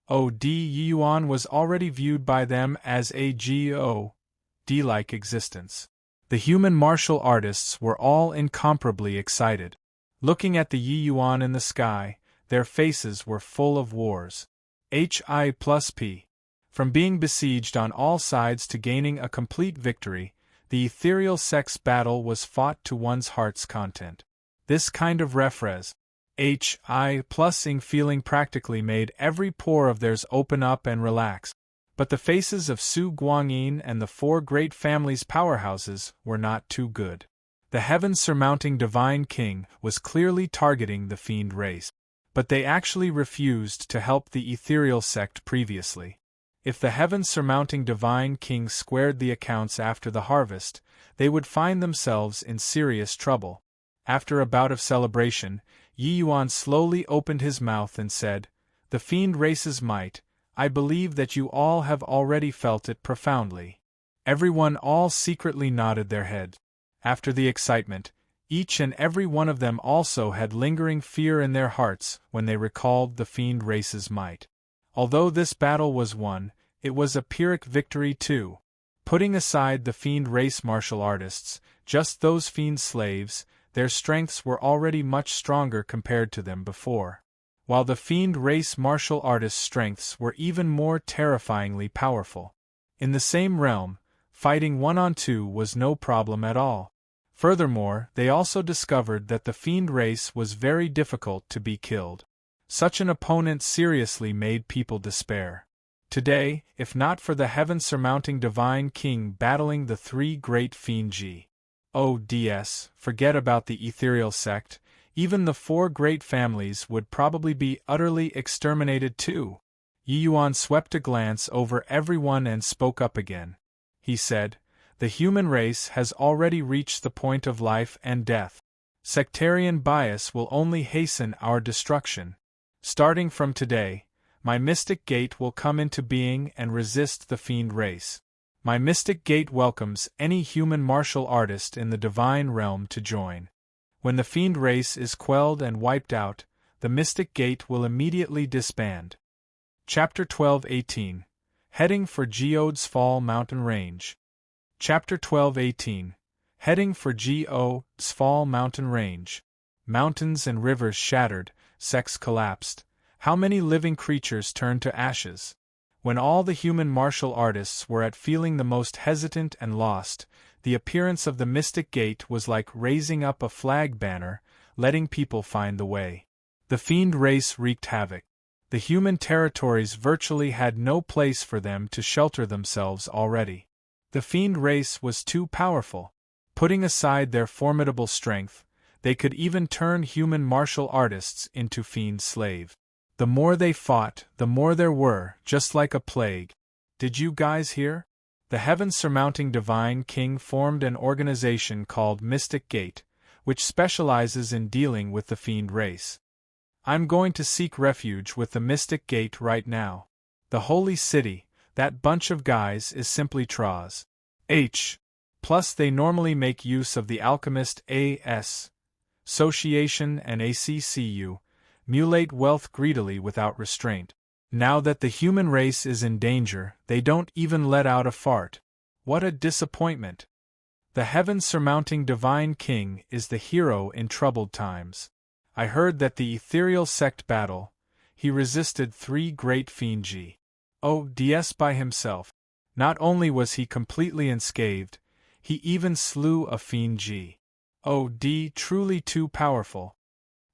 Od, Yi Yuan was already viewed by them as a God-like existence. The human martial artists were all incomparably excited. Looking at the Yi Yuan in the sky, their faces were full of wars. Hi+P. From being besieged on all sides to gaining a complete victory, the ethereal sex battle was fought to one's heart's content. This kind of refres, Hi+ing feeling practically made every pore of theirs open up and relax. But the faces of Su Guangyin and the four great families' powerhouses were not too good. The heaven-surmounting Divine King was clearly targeting the fiend race. But they actually refused to help the ethereal sect previously. If the heaven-surmounting Divine King squared the accounts after the harvest, they would find themselves in serious trouble. After a bout of celebration, Yi Yuan slowly opened his mouth and said, "The fiend race's might, I believe that you all have already felt it profoundly." Everyone all secretly nodded their head. After the excitement, each and every one of them also had lingering fear in their hearts when they recalled the fiend race's might. Although this battle was won, it was a Pyrrhic victory too. Putting aside the fiend race martial artists, just those fiend slaves, their strengths were already much stronger compared to them before. While the fiend race martial artists' strengths were even more terrifyingly powerful. In the same realm, fighting one-on-two was no problem at all. Furthermore, they also discovered that the fiend race was very difficult to be killed. Such an opponent seriously made people despair. Today, if not for the heaven-surmounting divine king battling the three great fiend gods, forget about the ethereal sect, even the four great families would probably be utterly exterminated too. Yi Yuan swept a glance over everyone and spoke up again. He said, "The human race has already reached the point of life and death. Sectarian bias will only hasten our destruction. Starting from today, my mystic gate will come into being and resist the fiend race. My mystic gate welcomes any human martial artist in the divine realm to join. When the fiend race is quelled and wiped out, the mystic gate will immediately disband." Chapter 12:18. Heading for Geode's Fall Mountain Range. Chapter 12:18. Heading for Geode's Fall Mountain Range. Mountains and rivers shattered, sects collapsed. How many living creatures turned to ashes? When all the human martial artists were at feeling the most hesitant and lost, the appearance of the mystic gate was like raising up a flag banner, letting people find the way. The fiend race wreaked havoc. The human territories virtually had no place for them to shelter themselves already. The fiend race was too powerful. Putting aside their formidable strength, they could even turn human martial artists into fiend slaves. The more they fought, the more there were, just like a plague. Did you guys hear? The heaven-surmounting divine king formed an organization called Mystic Gate, which specializes in dealing with the fiend race. I'm going to seek refuge with the Mystic Gate right now. The holy city, that bunch of guys is simply Traz. Plus they normally make use of the Alchemist Association and ACCU, mutilate wealth greedily without restraint. Now that the human race is in danger, they don't even let out a fart. What a disappointment! The heaven-surmounting divine king is the hero in troubled times. I heard that the ethereal sect battle, he resisted three great fiend gods by himself. Not only was he completely unscathed, he even slew a fiend god truly too powerful.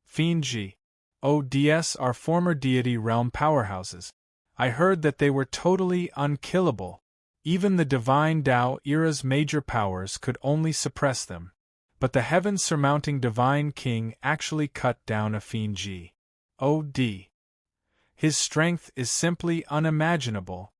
Fiend gods are former deity realm powerhouses. I heard that they were totally unkillable. Even the divine Tao era's major powers could only suppress them. But the heaven-surmounting divine king actually cut down a fiend god. His strength is simply unimaginable.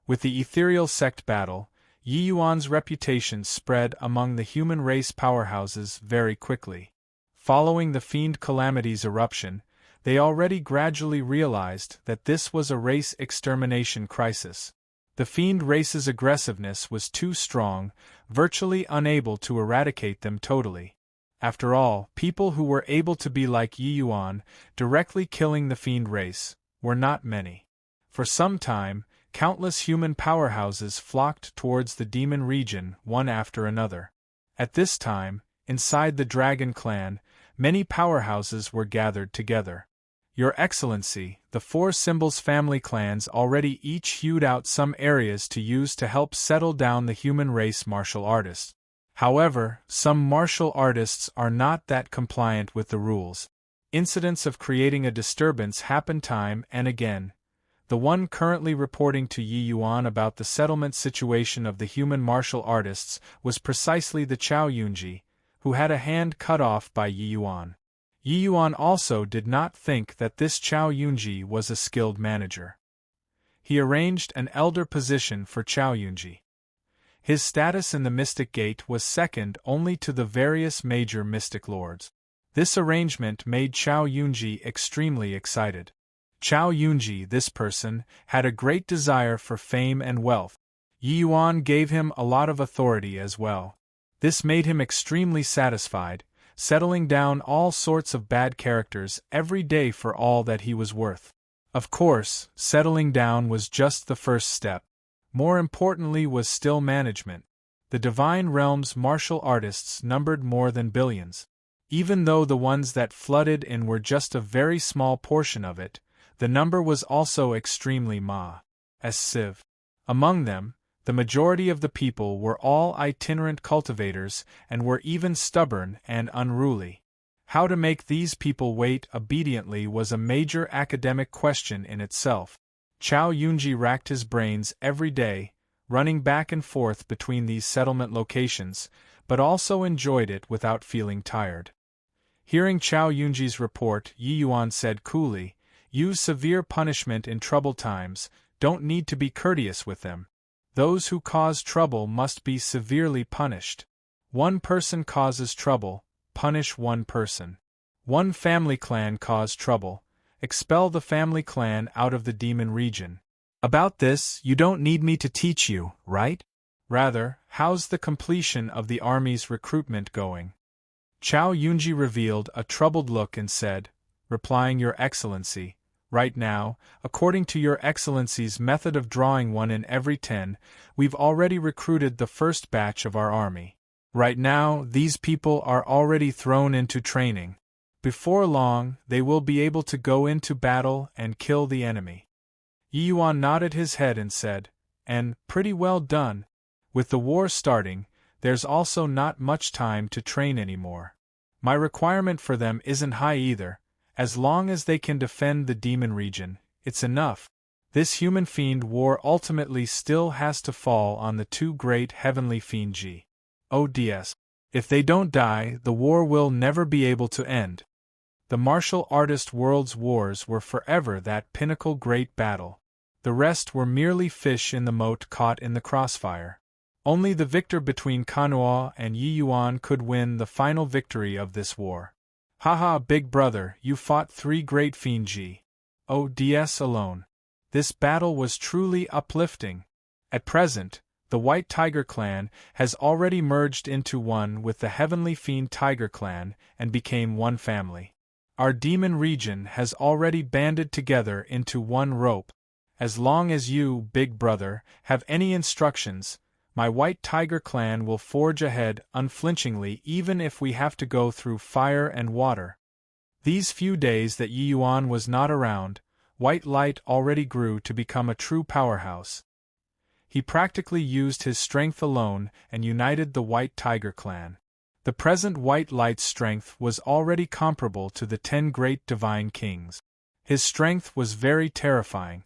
With the ethereal sect battle, Yi Yuan's reputation spread among the human race powerhouses very quickly. Following the fiend calamity's eruption, they already gradually realized that this was a race extermination crisis. The fiend race's aggressiveness was too strong, virtually unable to eradicate them totally. After all, people who were able to be like Yi Yuan, directly killing the fiend race, were not many. For some time, countless human powerhouses flocked towards the demon region one after another. At this time, inside the Dragon Clan, many powerhouses were gathered together. Your Excellency, the four Symbols family clans already each hewed out some areas to use to help settle down the human race martial artists. However, some martial artists are not that compliant with the rules. Incidents of creating a disturbance happen time and again. The one currently reporting to Yi Yuan about the settlement situation of the human martial artists was precisely the Chao Yunji, who had a hand cut off by Yi Yuan. Yi Yuan also did not think that this Chao Yunji was a skilled manager. He arranged an elder position for Chao Yunji. His status in the Mystic Gate was second only to the various major mystic lords. This arrangement made Chao Yunji extremely excited. Chao Yunji, this person, had a great desire for fame and wealth. Yi Yuan gave him a lot of authority as well. This made him extremely satisfied, settling down all sorts of bad characters every day for all that he was worth. Of course, settling down was just the first step. More importantly was still management. The Divine Realm's martial artists numbered more than billions. Even though the ones that flooded in were just a very small portion of it, the number was also extremely massive. Among them, the majority of the people were all itinerant cultivators and were even stubborn and unruly. How to make these people wait obediently was a major academic question in itself. Chao Yunji racked his brains every day, running back and forth between these settlement locations, but also enjoyed it without feeling tired. Hearing Chao Yunji's report, Yi Yuan said coolly, "Use severe punishment in troubled times, don't need to be courteous with them. Those who cause trouble must be severely punished. One person causes trouble, punish one person. One family clan cause trouble, expel the family clan out of the demon region. About this, you don't need me to teach you, right? Rather, how's the completion of the army's recruitment going?" Chao Yunji revealed a troubled look and said, replying, "Your Excellency, right now, according to Your Excellency's method of drawing 1 in every 10, we've already recruited the first batch of our army. Right now, these people are already thrown into training. Before long, they will be able to go into battle and kill the enemy." Yi Yuan nodded his head and said, "And pretty well done. With the war starting, there's also not much time to train anymore. My requirement for them isn't high either. As long as they can defend the demon region, it's enough. This human fiend war ultimately still has to fall on the 2 great heavenly fiend gods. If they don't die, the war will never be able to end. The martial artist world's wars were forever that pinnacle great battle. The rest were merely fish in the moat caught in the crossfire. Only the victor between Kanhua and Yi Yuan could win the final victory of this war. Haha, big brother, you fought 3 great fiend gods alone. This battle was truly uplifting. At present, the White Tiger Clan has already merged into one with the Heavenly Fiend Tiger Clan and became one family. Our demon region has already banded together into one rope. As long as you, big brother, have any instructions, my White Tiger Clan will forge ahead unflinchingly even if we have to go through fire and water." These few days that Yi Yuan was not around, White Light already grew to become a true powerhouse. He practically used his strength alone and united the White Tiger Clan. The present White Light's strength was already comparable to the 10 great divine kings. His strength was very terrifying.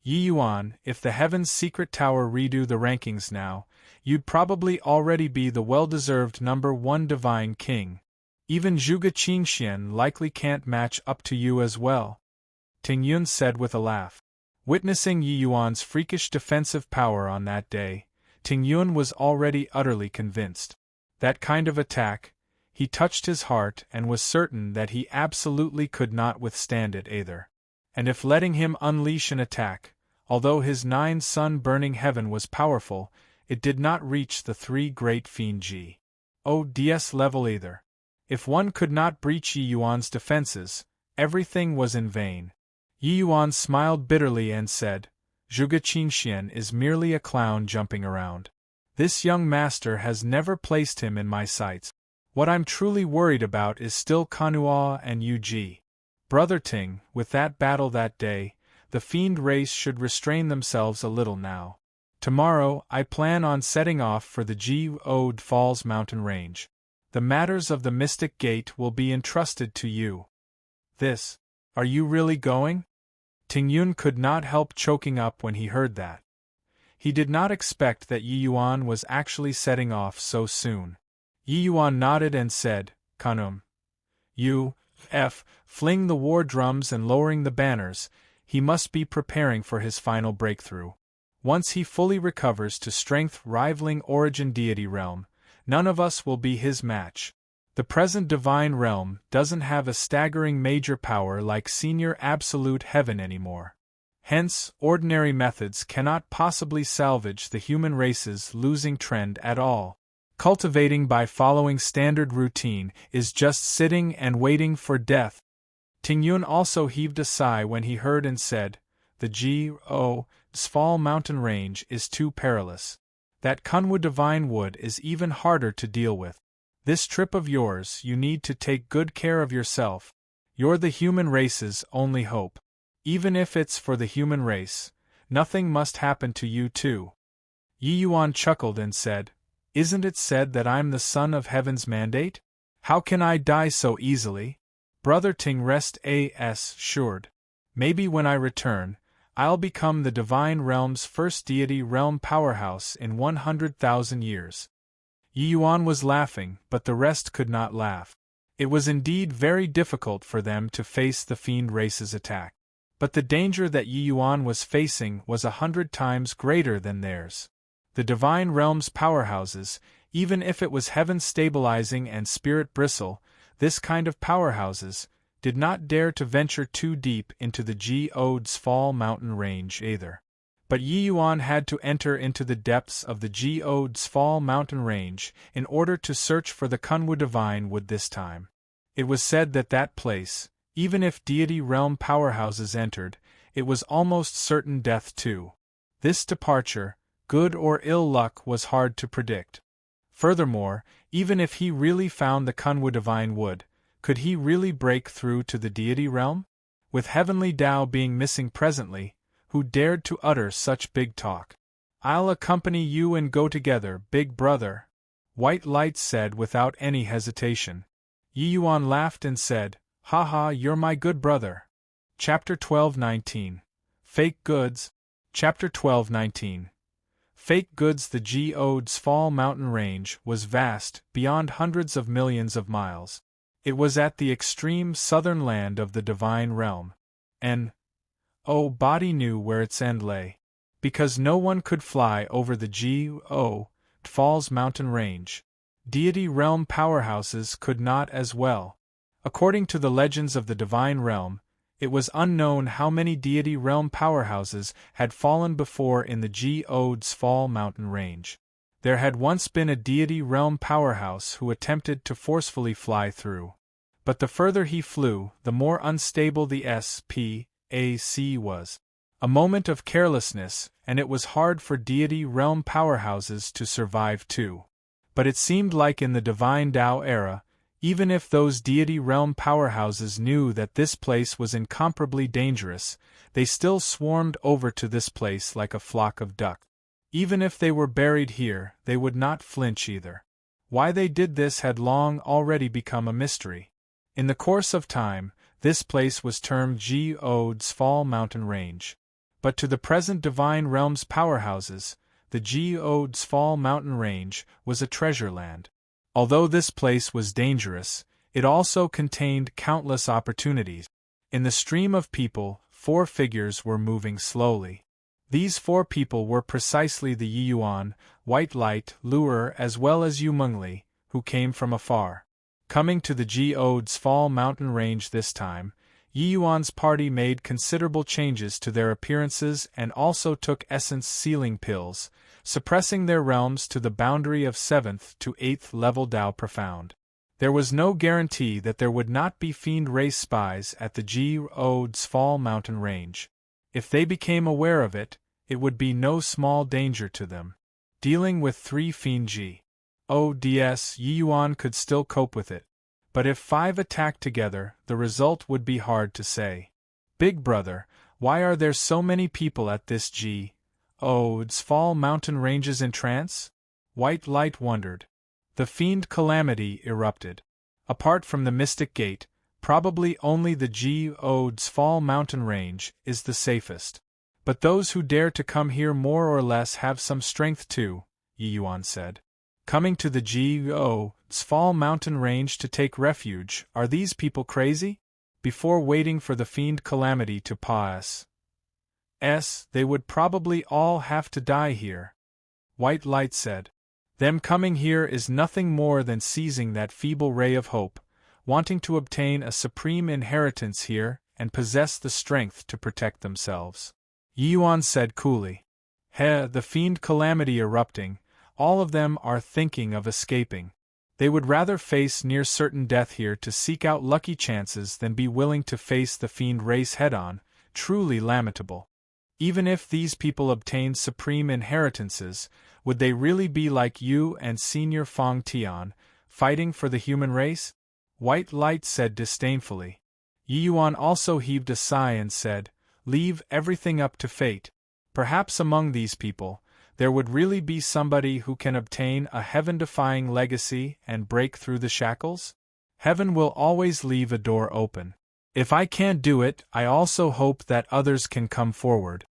Yi Yuan, if the Heaven's Secret Tower redo the rankings now, you'd probably already be the well-deserved number 1 divine king. Even Zhuge Qingxian likely can't match up to you as well," Ting Yun said with a laugh. Witnessing Yi Yuan's freakish defensive power on that day, Ting Yun was already utterly convinced. That kind of attack, he touched his heart and was certain that he absolutely could not withstand it either. And if letting him unleash an attack, although his 9 sun-burning heaven was powerful, it did not reach the 3 great fiend gods level either. If one could not breach Yi Yuan's defenses, everything was in vain. Yi Yuan smiled bitterly and said, "Zhuge Qingxian is merely a clown jumping around. This young master has never placed him in my sights. What I'm truly worried about is still Kanhua and Yu. Brother Ting, with that battle that day, the fiend race should restrain themselves a little now. Tomorrow, I plan on setting off for the Geode Falls mountain range. The matters of the Mystic Gate will be entrusted to you." Are you really going?" Ting Yun could not help choking up when he heard that. He did not expect that Yi Yuan was actually setting off so soon. Yi Yuan nodded and said, fling the war drums and lowering the banners, he must be preparing for his final breakthrough. Once he fully recovers to strength rivaling Origin Deity Realm, none of us will be his match. The present divine realm doesn't have a staggering major power like senior absolute heaven anymore. Hence, ordinary methods cannot possibly salvage the human race's losing trend at all. Cultivating by following standard routine is just sitting and waiting for death. Ting Yun also heaved a sigh when he heard and said, "The Sval mountain range is too perilous. That Kunwu divine wood is even harder to deal with. This trip of yours, you need to take good care of yourself. You're the human race's only hope. Even if it's for the human race, nothing must happen to you too." Yi Yuan chuckled and said, "Isn't it said that I'm the son of heaven's mandate? How can I die so easily? Brother Ting rest assured. Maybe when I return, I'll become the divine realm's first deity realm powerhouse in 100,000 years." Yi Yuan was laughing, but the rest could not laugh. It was indeed very difficult for them to face the fiend race's attack. But the danger that Yi Yuan was facing was 100 times greater than theirs. The divine realm's powerhouses, even if it was heaven stabilizing and spirit bristle, this kind of powerhouses, did not dare to venture too deep into the Sval mountain range either. But Yi Yuan had to enter into the depths of the Sval mountain range in order to search for the Kunwu divine wood this time. It was said that that place, even if deity realm powerhouses entered, it was almost certain death too. This departure, good or ill luck, was hard to predict. Furthermore, even if he really found the Kunwu divine wood, could he really break through to the deity realm? With heavenly Tao being missing presently, who dared to utter such big talk? "I'll accompany you and go together, big brother," White Light said without any hesitation. Yi Yuan laughed and said, "Ha ha, you're my good brother." Chapter 12:19. Fake Goods. Chapter 12:19. Fake goods. The Sval mountain range was vast, beyond hundreds of millions of miles. It was at the extreme southern land of the divine realm. And body knew where its end lay. Because no one could fly over the Sval's mountain range. Deity realm powerhouses could not as well. According to the legends of the divine realm, it was unknown how many deity realm powerhouses had fallen before in the Sval mountain range. There had once been a deity realm powerhouse who attempted to forcefully fly through. But the further he flew, the more unstable the SPAC was. A moment of carelessness, and it was hard for deity realm powerhouses to survive too. But it seemed like in the divine Tao era, even if those deity realm powerhouses knew that this place was incomparably dangerous, they still swarmed over to this place like a flock of duck. Even if they were buried here, they would not flinch either. Why they did this had long already become a mystery. In the course of time, this place was termed Sval mountain range. But to the present divine realm's powerhouses, the Sval mountain range was a treasure land. Although this place was dangerous, it also contained countless opportunities. In the stream of people, 4 figures were moving slowly. These 4 people were precisely the Yi Yuan, White Light, Luer as well as Yu Mengli, who came from afar. Coming to the Sval mountain range this time, Yi Yuan's party made considerable changes to their appearances and also took essence sealing pills, suppressing their realms to the boundary of 7th to 8th level Tao Profound. There was no guarantee that there would not be fiend race spies at the Sval mountain range. If they became aware of it, it would be no small danger to them. Dealing with 3 fiend Yi Yuan could still cope with it. But if 5 attacked together, the result would be hard to say. "Big brother, why are there so many people at this Sval mountain ranges in trance?" White Light wondered. The fiend calamity erupted. Apart from the Mystic Gate, probably only the Sval mountain range is the safest. But those who dare to come here more or less have some strength too, Yi Yuan said. Coming to the Sval mountain range to take refuge, are these people crazy? Before waiting for the fiend calamity to pass, they would probably all have to die here. White Light said. Them coming here is nothing more than seizing that feeble ray of hope, wanting to obtain a supreme inheritance here and possess the strength to protect themselves. Yi Yuan said coolly. The fiend calamity erupting, all of them are thinking of escaping. They would rather face near certain death here to seek out lucky chances than be willing to face the fiend race head-on, truly lamentable. Even if these people obtained supreme inheritances, would they really be like you and Senior Fong Tian, fighting for the human race? White Light said disdainfully. Yi Yuan also heaved a sigh and said, leave everything up to fate. Perhaps among these people, there would really be somebody who can obtain a heaven-defying legacy and break through the shackles? Heaven will always leave a door open. If I can't do it, I also hope that others can come forward.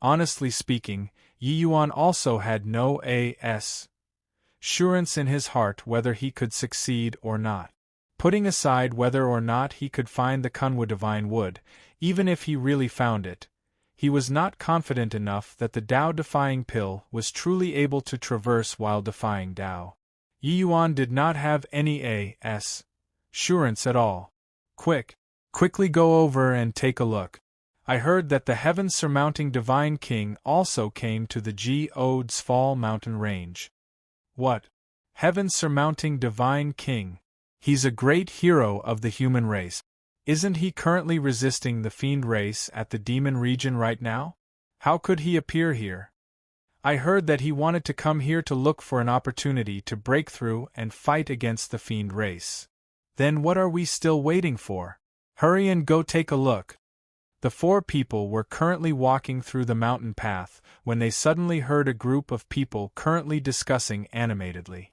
Honestly speaking, Yi Yuan also had no assurance in his heart whether he could succeed or not. Putting aside whether or not he could find the Kunwu divine wood, even if he really found it, he was not confident enough that the Tao-defying pill was truly able to traverse while defying Tao. Yi Yuan did not have any assurance at all. Quickly go over and take a look. I heard that the heaven-surmounting Divine King also came to the Ji-Ode's Fall mountain range. What? Heaven-surmounting Divine King? He's a great hero of the human race. Isn't he currently resisting the fiend race at the demon region right now? How could he appear here? I heard that he wanted to come here to look for an opportunity to break through and fight against the fiend race. Then what are we still waiting for? Hurry and go take a look. The four people were currently walking through the mountain path when they suddenly heard a group of people currently discussing animatedly.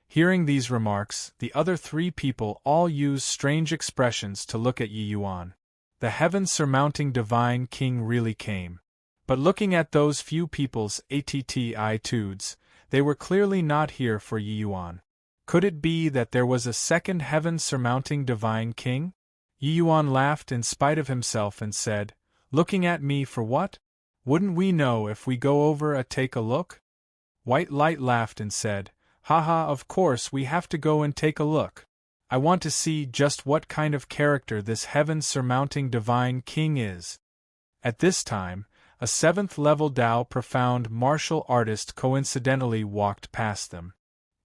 Hearing these remarks, the other three people all used strange expressions to look at Yi Yuan. The heaven-surmounting Divine King really came. But looking at those few people's attitudes, they were clearly not here for Yi Yuan. Could it be that there was a second heaven-surmounting Divine King? Yi Yuan laughed in spite of himself and said, looking at me for what? Wouldn't we know if we go over a take a look? White Light laughed and said, haha, of course we have to go and take a look. I want to see just what kind of character this heaven-surmounting Divine King is. At this time, a 7th-level Tao profound martial artist coincidentally walked past them.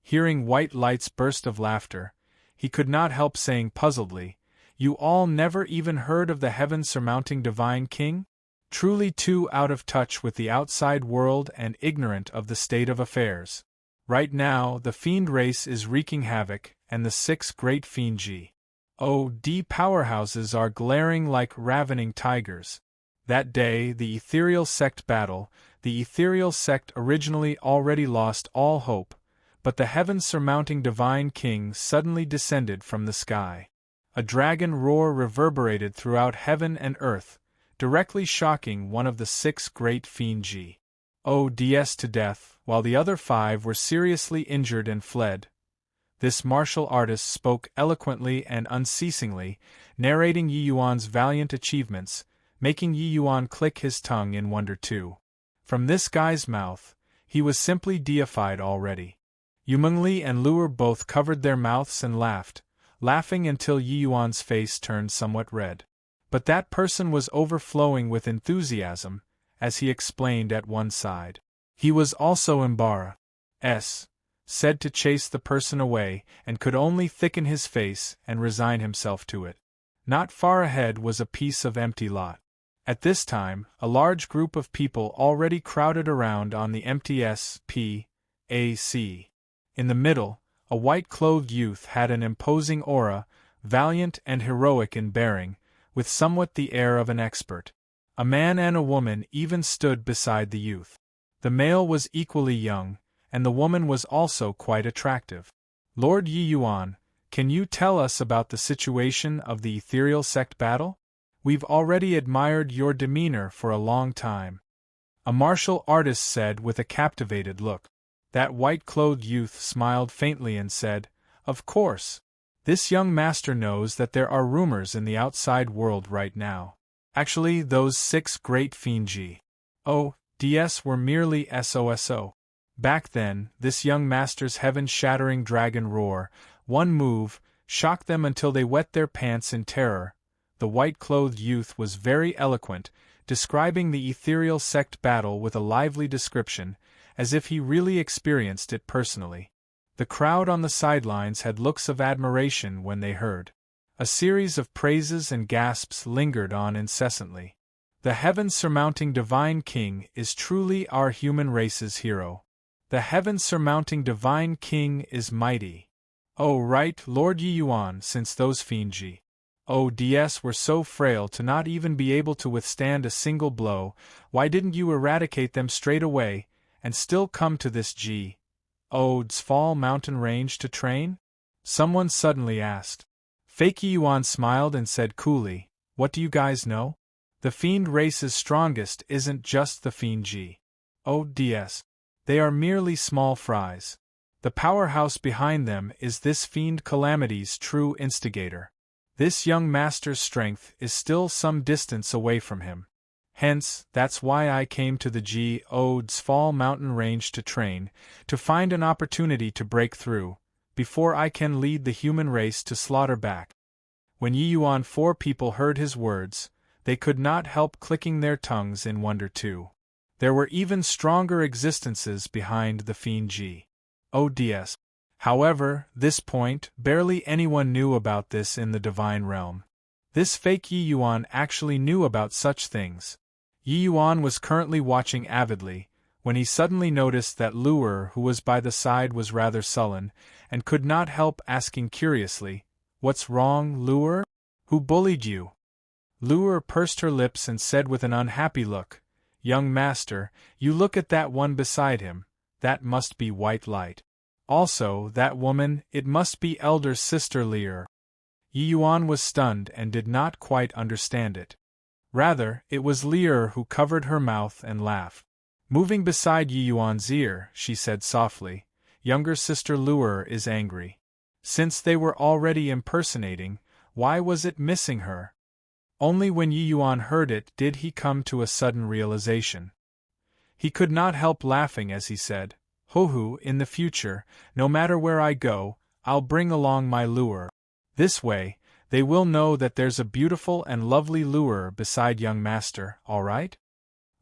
Hearing White Light's burst of laughter, he could not help saying puzzledly, you all never even heard of the heaven-surmounting Divine King? Truly too out of touch with the outside world and ignorant of the state of affairs. Right now, the fiend race is wreaking havoc, and the 6 great fiend G.O.D. powerhouses are glaring like ravening tigers. That day, the ethereal sect battle, the ethereal sect originally already lost all hope, but the heaven-surmounting Divine King suddenly descended from the sky. A dragon roar reverberated throughout heaven and earth, directly shocking one of the 6 great fiend G.O.D.s to death, while the other 5 were seriously injured and fled. This martial artist spoke eloquently and unceasingly, narrating Yi Yuan's valiant achievements, making Yi Yuan click his tongue in wonder too. From this guy's mouth, he was simply deified already. Yumengli and Luer both covered their mouths and laughed, laughing until Yi Yuan's face turned somewhat red. But that person was overflowing with enthusiasm, as he explained at one side. He was also Embark, said to chase the person away, and could only thicken his face and resign himself to it. Not far ahead was a piece of empty lot. At this time, a large group of people already crowded around on the empty SPAC. In the middle, a white-clothed youth had an imposing aura, valiant and heroic in bearing, with somewhat the air of an expert. A man and a woman even stood beside the youth. The male was equally young, and the woman was also quite attractive. Lord Yi Yuan, can you tell us about the situation of the ethereal sect battle? We've already admired your demeanor for a long time. A martial artist said with a captivated look. That white-clothed youth smiled faintly and said, of course. This young master knows that there are rumors in the outside world right now. Actually, those 6 great fiend G.O.D.s were merely SOSO. Back then, this young master's heaven-shattering dragon roar, one move, shocked them until they wet their pants in terror. The white-clothed youth was very eloquent, describing the ethereal sect battle with a lively description, as if he really experienced it personally. The crowd on the sidelines had looks of admiration when they heard. A series of praises and gasps lingered on incessantly. The heaven-surmounting divine king is truly our human race's hero. The heaven-surmounting divine king is mighty. Oh right, Lord Yi Yuan, since those fiend Ods were so frail to not even be able to withstand a single blow, why didn't you eradicate them straight away, and still come to this Ods fall mountain range to train? Someone suddenly asked. Fake Yi Yuan smiled and said coolly, what do you guys know? The fiend race's strongest isn't just the fiend Ods. They are merely small fries. The powerhouse behind them is this fiend calamity's true instigator. This young master's strength is still some distance away from him. Hence, that's why I came to the Ods Fall mountain range to train, to find an opportunity to break through, before I can lead the human race to slaughter back. When Yi Yuan four people heard his words, they could not help clicking their tongues in wonder too. There were even stronger existences behind the fiend Ods. However, this point, barely anyone knew about this in the divine realm. This fake Yi Yuan actually knew about such things. Yi Yuan was currently watching avidly, when he suddenly noticed that Luer, who was by the side, was rather sullen, and could not help asking curiously, "What's wrong, Luer? Who bullied you?" Luer pursed her lips and said with an unhappy look, "Young master, you look at that one beside him, that must be White Light. Also, that woman, it must be elder sister Lear." Yi Yuan was stunned and did not quite understand it. Rather, it was Lear who covered her mouth and laughed. Moving beside Yi Yuan's ear, she said softly, "Younger sister Luer is angry. Since they were already impersonating, why was it missing her?" Only when Yi Yuan heard it did he come to a sudden realization. He could not help laughing as he said, "Ho-ho, in the future, no matter where I go, I'll bring along my Luer. This way, they will know that there's a beautiful and lovely Luer beside young master, all right?"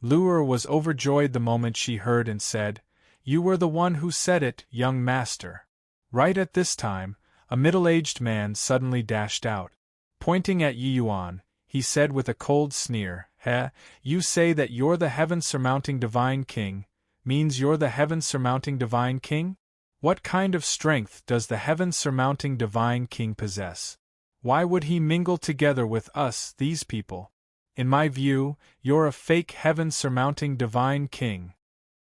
Luer was overjoyed the moment she heard and said, "You were the one who said it, young master." Right at this time, a middle-aged man suddenly dashed out. Pointing at Yi Yuan, he said with a cold sneer, You say that you're the heaven-surmounting divine king, means you're the heaven-surmounting divine king? What kind of strength does the heaven-surmounting divine king possess? Why would he mingle together with us, these people? In my view, you're a fake heaven-surmounting divine king."